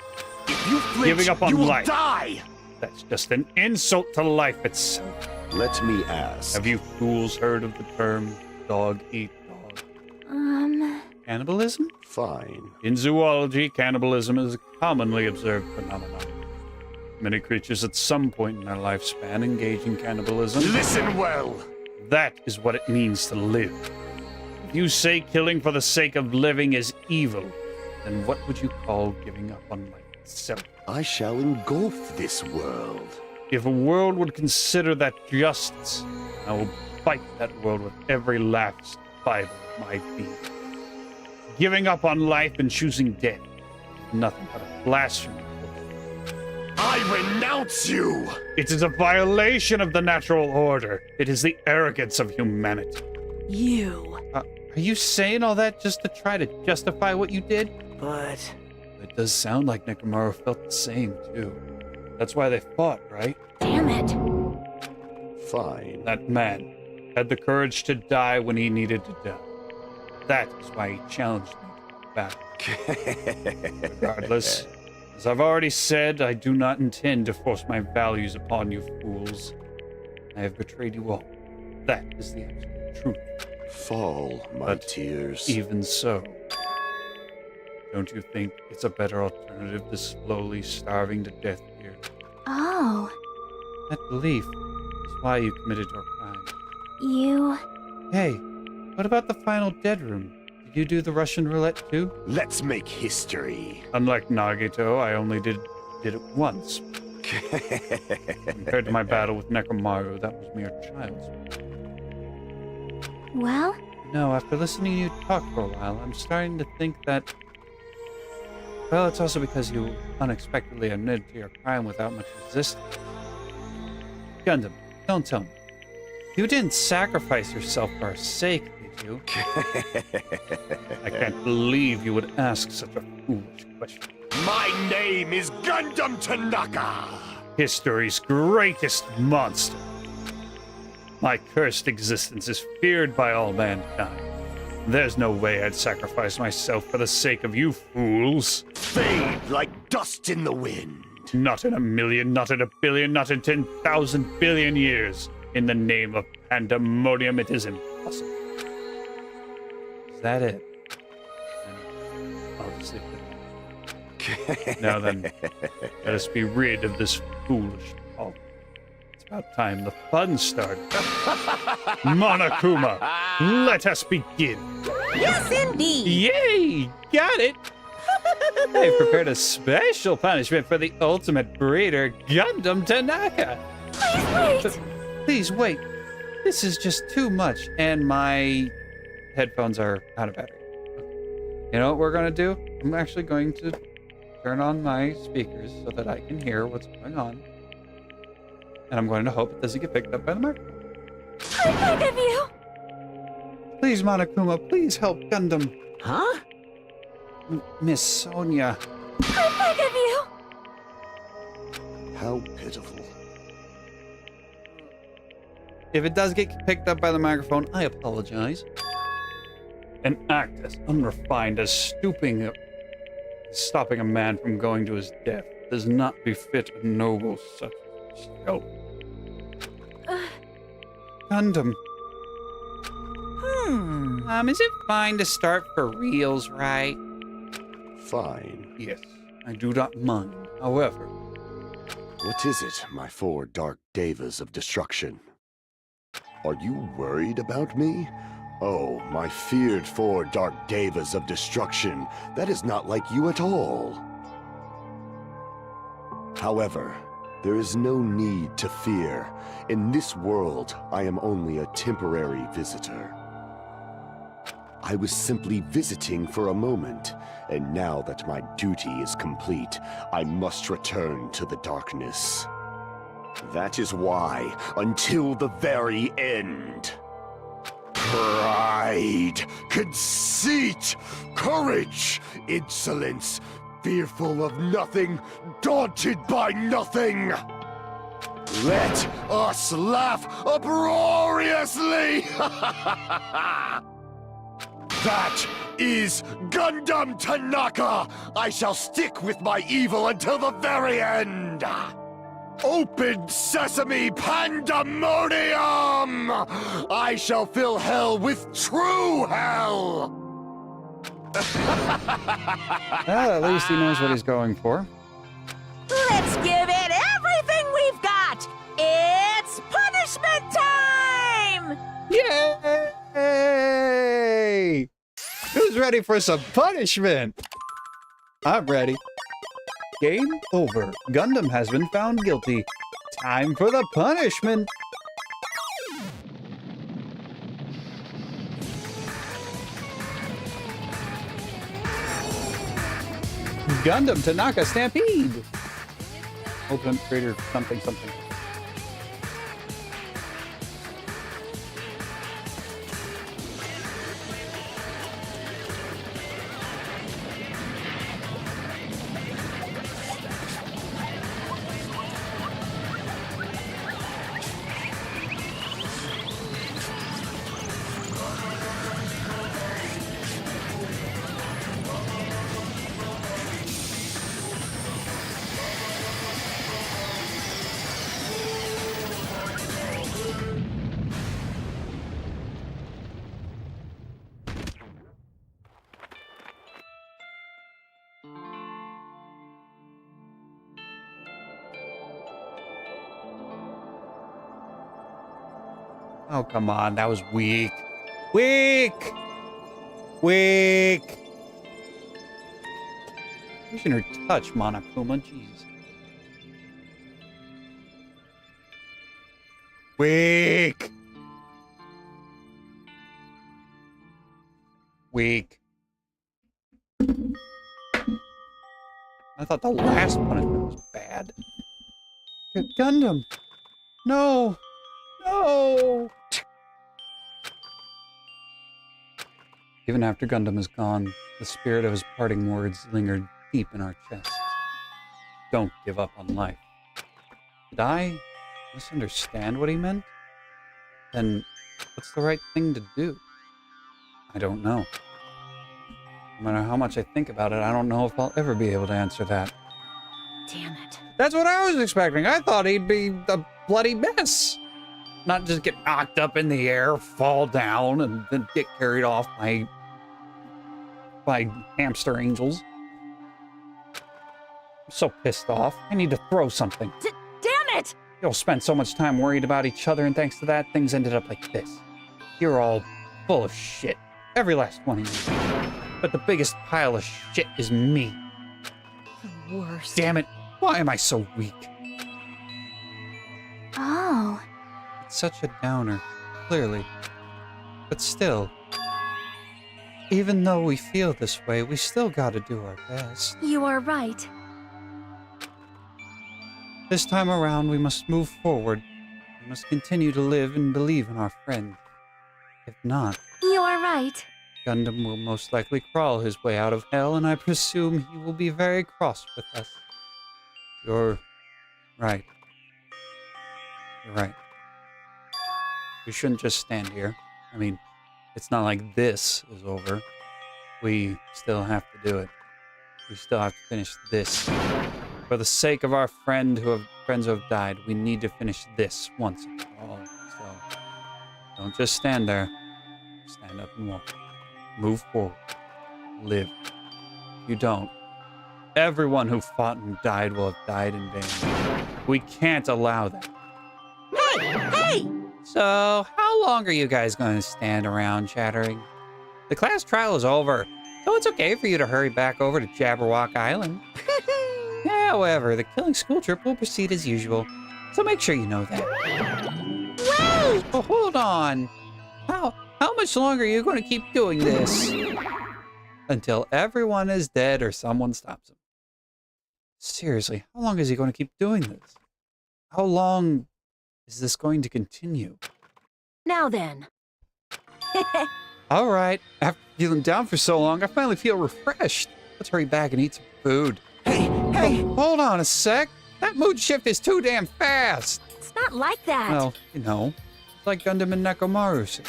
If you flinch, Giving up on you will life. die! That's just an insult to life itself. Let me ask. Have you fools heard of the term dog eat dog? Cannibalism? Fine. In zoology, cannibalism is a commonly observed phenomenon. Many creatures at some point in their lifespan engage in cannibalism. Listen well! That is what it means to live. If you say killing for the sake of living is evil, then what would you call giving up on life itself? I shall engulf this world. If a world would consider that justice, I will fight that world with every last fiber of my being. Giving up on life and choosing death is nothing but a blasphemy. I renounce you! It is a violation of the natural order. It is the arrogance of humanity. You. Are you saying all that just to try to justify what you did? But It does sound like Nekomaru felt the same, too. That's why they fought, right? Damn it. Fine. That man had the courage to die when he needed to die. That is why he challenged me to battle. Regardless, as I've already said, I do not intend to force my values upon you fools. I have betrayed you all. That is the absolute truth. Fall, my But tears. Even so, don't you think it's a better alternative to slowly starving to death here? Oh, That belief is why you committed your crime. you... Hey, what about the final dead room? Did you do the Russian roulette too? Let's make history. Unlike Nagito, I only did it once. Compared to my battle with Nekomaru, that was mere child's play. Well, No, after listening to you talk for a while, I'm starting to think that... Well, it's also because you unexpectedly admitted to your crime without much resistance. Gundam, don't tell me. You didn't sacrifice yourself for our sake, did you? I can't believe you would ask such a foolish question. My name is Gundam Tanaka! History's greatest monster. My cursed existence is feared by all mankind. There's no way I'd sacrifice myself for the sake of you fools. Fade like dust in the wind. Not in a million, not in a billion, not in 10,000 billion years. In the name of pandemonium, it is impossible. Is that it? And I'll just leave it. Now then, let us be rid of this foolish talk. It's about time the fun started. Monokuma, let us begin. Yes, indeed. Yay! Got it! I've prepared a special punishment for the ultimate breeder, Gundam Tanaka. Please wait. Please wait. This is just too much, and my headphones are out of battery. Okay. You know what we're gonna do? I'm actually going to turn on my speakers so that I can hear what's going on. And I'm going to hope it doesn't get picked up by the microphone. I beg of you. Please, Monokuma, please help Gundam. Huh? Miss Sonia. I beg of you. How pitiful. If it does get picked up by the microphone, I apologize. An act as unrefined as stopping a man from going to his death does not befit a noble such as yourself. Gundam. Is it fine to start for reals, right? Fine. Yes, I do not mind. However, What is it, my four dark devas of destruction? Are you worried about me? Oh, my feared four dark devas of destruction, that is not like you at all. However, there is no need to fear. In this world, I am only a temporary visitor. I was simply visiting for a moment, and now that my duty is complete, I must return to the darkness. That is why, until the very end, pride, conceit, courage, insolence, fearful of nothing, daunted by nothing. Let us laugh uproariously! That is Gundam Tanaka! I shall stick with my evil until the very end! Open sesame pandemonium! I shall fill hell with true hell! Well, at least he knows what he's going for. Let's give it everything we've got! It's punishment time! Yay! Who's ready for some punishment? I'm ready. Game over. Gundam has been found guilty. Time for the punishment. Gundam Tanaka Stampede. Ultimate Creator something something. Oh, come on. That was weak. Weak! Weak! Using her touch, Monokuma. Jeez. Weak! Weak. I thought the last punishment was bad. Gundam! No! No! Even after Gundam is gone, the spirit of his parting words lingered deep in our chests. Don't give up on life. Did I misunderstand what he meant? Then what's the right thing to do? I don't know. No matter how much I think about it, I don't know if I'll ever be able to answer that. Damn it. That's what I was expecting. I thought he'd be a bloody mess. Not just get knocked up in the air, fall down, and then get carried off by hamster angels. I'm so pissed off. I need to throw something. Damn it! You'll spend so much time worried about each other, and thanks to that, things ended up like this. You're all full of shit. Every last one of you. But the biggest pile of shit is me. The worst. Damn it. Why am I so weak? Oh. It's such a downer, clearly. But still, even though we feel this way, we still gotta do our best. You are right. This time around, we must move forward. We must continue to live and believe in our friend. If not, You are right. Gundam will most likely crawl his way out of hell, and I presume he will be very cross with us. You're right. You're right. We shouldn't just stand here. I mean, it's not like this is over. We still have to do it. We still have to finish this. For the sake of our friends who have died, we need to finish this once and for all. So, don't just stand there. Stand up and walk. Move forward. Live. If you don't, everyone who fought and died will have died in vain. We can't allow that. Hey! Hey! So, how long are you guys going to stand around chattering? The class trial is over, so it's okay for you to hurry back over to Jabberwock Island. However, the killing school trip will proceed as usual, so make sure you know that. Wait! Oh, hold on. How much longer are you going to keep doing this? Until everyone is dead or someone stops him. Seriously, how long is he going to keep doing this? How long is this going to continue? Now then. All right, after feeling down for so long, I finally feel refreshed. Let's hurry back and eat some food. Hey! Hold on a sec. That mood shift is too damn fast. It's not like that. Well, you know, it's like Gundam and Nekomaru said.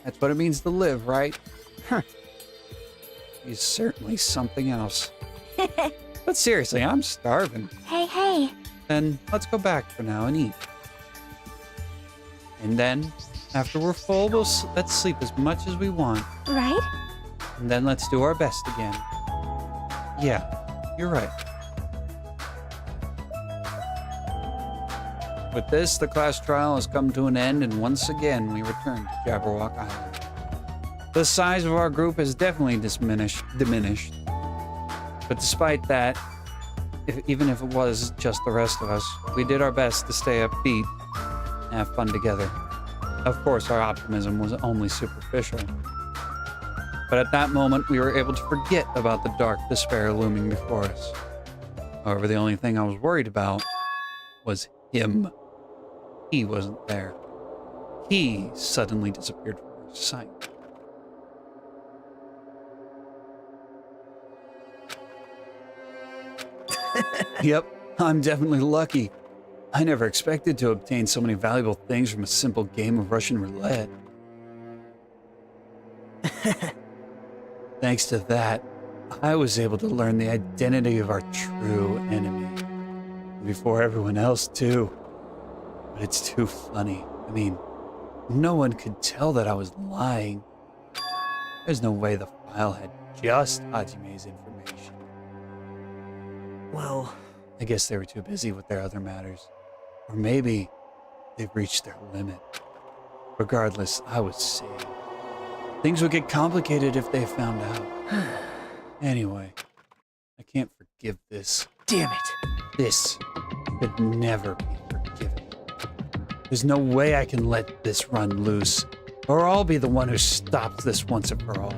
That's what it means to live, right? He's certainly something else. But seriously, I'm starving. Hey. Then let's go back for now and eat. And then, after we're full, let's sleep as much as we want. Right? And then let's do our best again. Yeah, you're right. With this, the class trial has come to an end, and once again, we return to Jabberwock Island. The size of our group has definitely diminished. But despite that, even if it was just the rest of us, we did our best to stay upbeat and have fun together. Of course, our optimism was only superficial. But at that moment, we were able to forget about the dark despair looming before us. However, the only thing I was worried about was him. He wasn't there. He suddenly disappeared from our sight. Yep, I'm definitely lucky. I never expected to obtain so many valuable things from a simple game of Russian roulette. Thanks to that, I was able to learn the identity of our true enemy. Before everyone else, too. But it's too funny. I mean, no one could tell that I was lying. There's no way the file had just Hajime's information. Well, I guess they were too busy with their other matters. Or maybe they've reached their limit. Regardless, I was saved. Things would get complicated if they found out. Anyway, I can't forgive this. damn it. This could never be forgiven. There's no way I can let this run loose, or I'll be the one who stops this once and for all.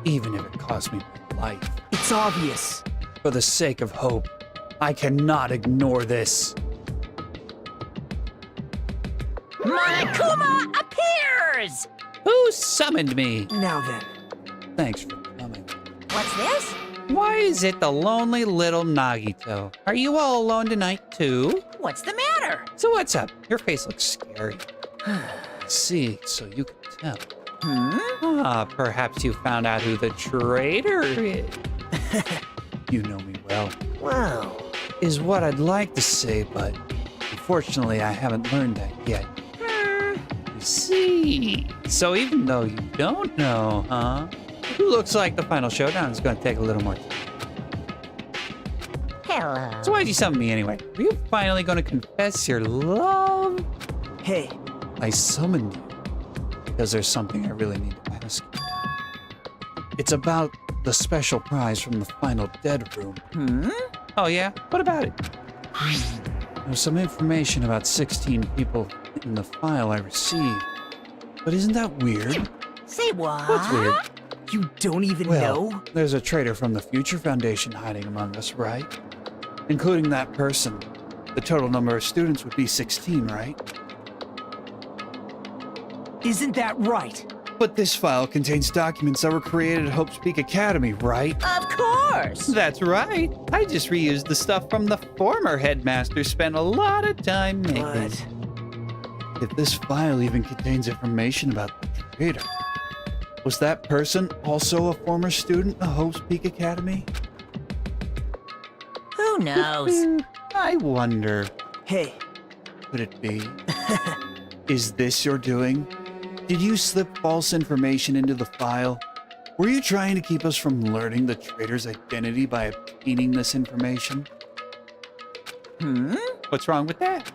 Even if it costs me my life. It's obvious. For the sake of hope, I cannot ignore this. Monokuma appears! Who summoned me? Now then. Thanks for coming. What's this? Why is it the lonely little Nagito? Are you all alone tonight, too? What's the matter? So what's up? Your face looks scary. See, so you can tell. Ah, perhaps you found out who the traitor is. You know me well. Well, Is what I'd like to say, but unfortunately I haven't learned that yet. You see. So even though you don't know, huh? Looks like the final showdown is going to take a little more time. Hello. So why'd you summon me anyway? Are you finally going to confess your love? hey, I summoned you because there's something I really need to ask you. It's about the special prize from the final dead room. Oh yeah? What about it? There's some information about 16 people in the file I received. But isn't that weird? Say what? What's weird? you don't even Well, know? there's a traitor from the Future Foundation hiding among us, right? Including that person. The total number of students would be 16, right? Isn't that right? But this file contains documents that were created at Hope's Peak Academy, right? Of course. That's right. I just reused the stuff from the former headmaster spent a lot of time making. But If this file even contains information about the traitor, was that person also a former student of Hope's Peak Academy? Who knows? I wonder, hey, could it be? Is this your doing? Did you slip false information into the file? Were you trying to keep us from learning the traitor's identity by obtaining this information? What's wrong with that?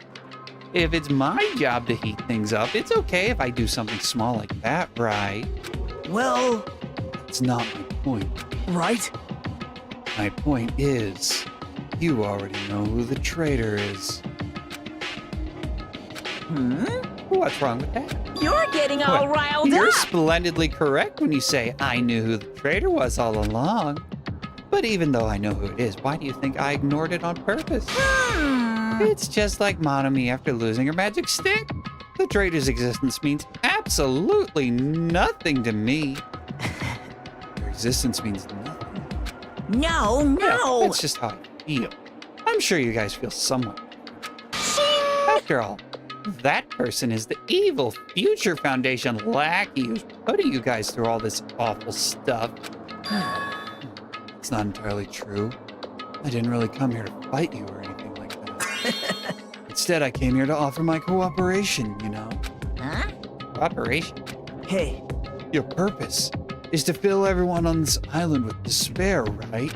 If it's my job to heat things up, it's okay if I do something small like that, right? well, It's not my point. right? My point is, you already know who the traitor is. What's wrong with that? You're getting all Well, riled You're up. splendidly correct when you say I knew who the traitor was all along. But even though I know who it is, why do you think I ignored it on purpose? It's just like Monomi after losing her magic stick. The traitor's existence means absolutely nothing to me. Your existence means nothing. No. Yeah, that's just how I feel. I'm sure you guys feel somewhat. After all, that person is the evil Future Foundation lackey who's putting you guys through all this awful stuff. It's not entirely true. I didn't really come here to fight you or anything like that. Instead, I came here to offer my cooperation, you know? Huh? Cooperation? Hey, Your purpose is to fill everyone on this island with despair, right?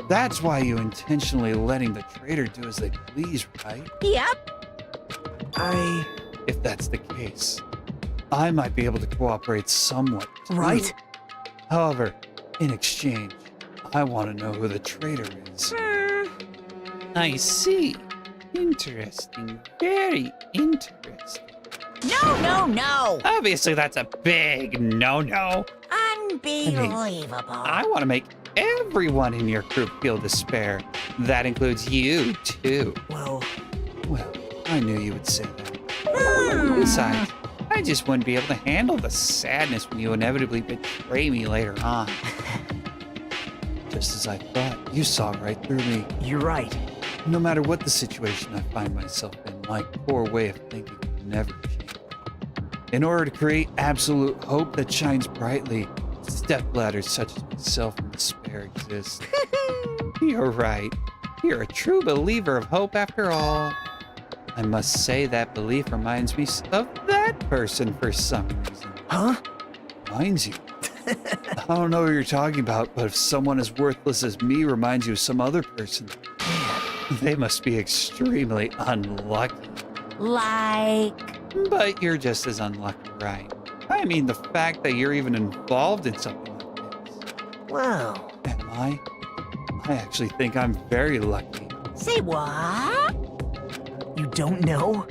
That's why you intentionally letting the traitor do as they please, right? Yep. If that's the case, I might be able to cooperate somewhat. Too. Right? However, in exchange, I want to know who the traitor is. I see. Interesting. Very interesting. No. Obviously, that's a big no-no. Unbelievable. I want to make everyone in your group feel despair. That includes you, too. well, Well, I knew you would say that. Besides, I just wouldn't be able to handle the sadness when you inevitably betray me later on. Just as I thought, you saw right through me. you're right. No matter what the situation I find myself in, my core way of thinking will never change. In order to create absolute hope that shines brightly, stepladders such as myself and despair exist. You're right. You're a true believer of hope after all. I must say that belief reminds me of that person for some reason. Huh? Reminds you? I don't know what you're talking about, but if someone as worthless as me reminds you of some other person, they must be extremely unlucky. Like. But you're just as unlucky, right? I mean, the fact that you're even involved in something like this. Wow. Am I? I actually think I'm very lucky. Say what? You don't know?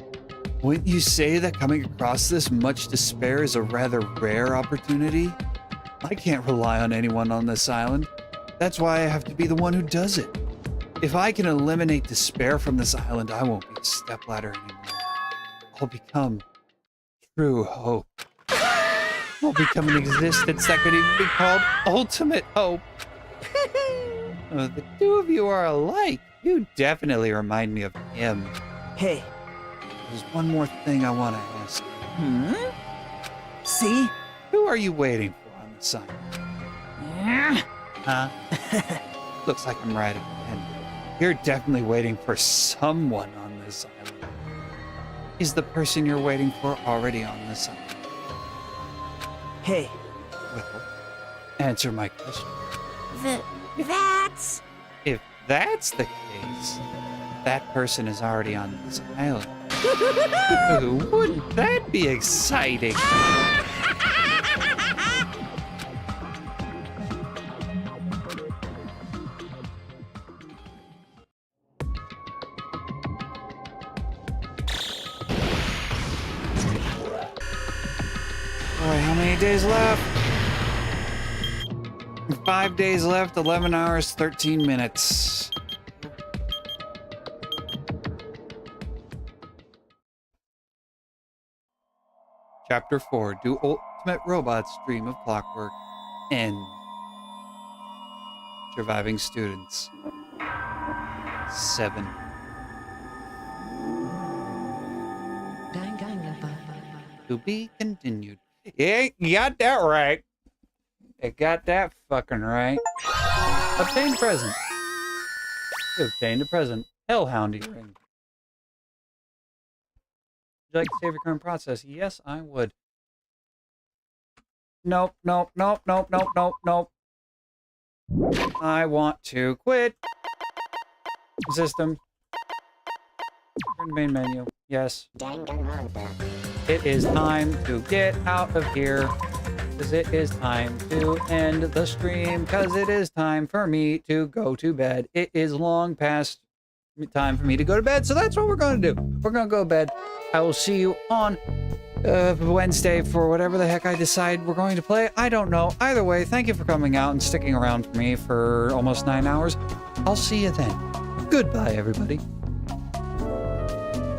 Wouldn't you say that coming across this much despair is a rather rare opportunity? I can't rely on anyone on this island. That's why I have to be the one who does it. If I can eliminate despair from this island, I won't be a stepladder anymore. I'll become true hope. I'll become an existence that could even be called ultimate hope. The two of you are alike. You definitely remind me of him. Hey, There's one more thing I want to ask. see? Who are you waiting for on the sign? Huh? Looks like I'm right again. You're definitely waiting for someone on this island. Is the person you're waiting for already on this island? Hey, Well, answer my question. That's. If that's the case, that person is already on this island. Ooh, wouldn't that be exciting? Boy, how many days left? 5 days left, 11 hours, 13 minutes. Chapter 4, Do Ultimate Robots Dream of Clockwork? End. Surviving Students. 7. To be continued. Yeah, you got that right. You got that fucking right. Obtain present. You obtained a present. Hellhound earring. Would you like to save your current process? Yes, I would. Nope. I want to quit. System. Turn to main menu. Yes. Danganronpa. It is time to get out of here. Because it is time to end the stream. Because it is time for me to go to bed. It is long past time for me to go to bed. So that's what we're going to do. We're going to go to bed. I will see you on Wednesday for whatever the heck I decide we're going to play. I don't know. Either way, thank you for coming out and sticking around for me for almost 9 hours. I'll see you then. Goodbye, everybody.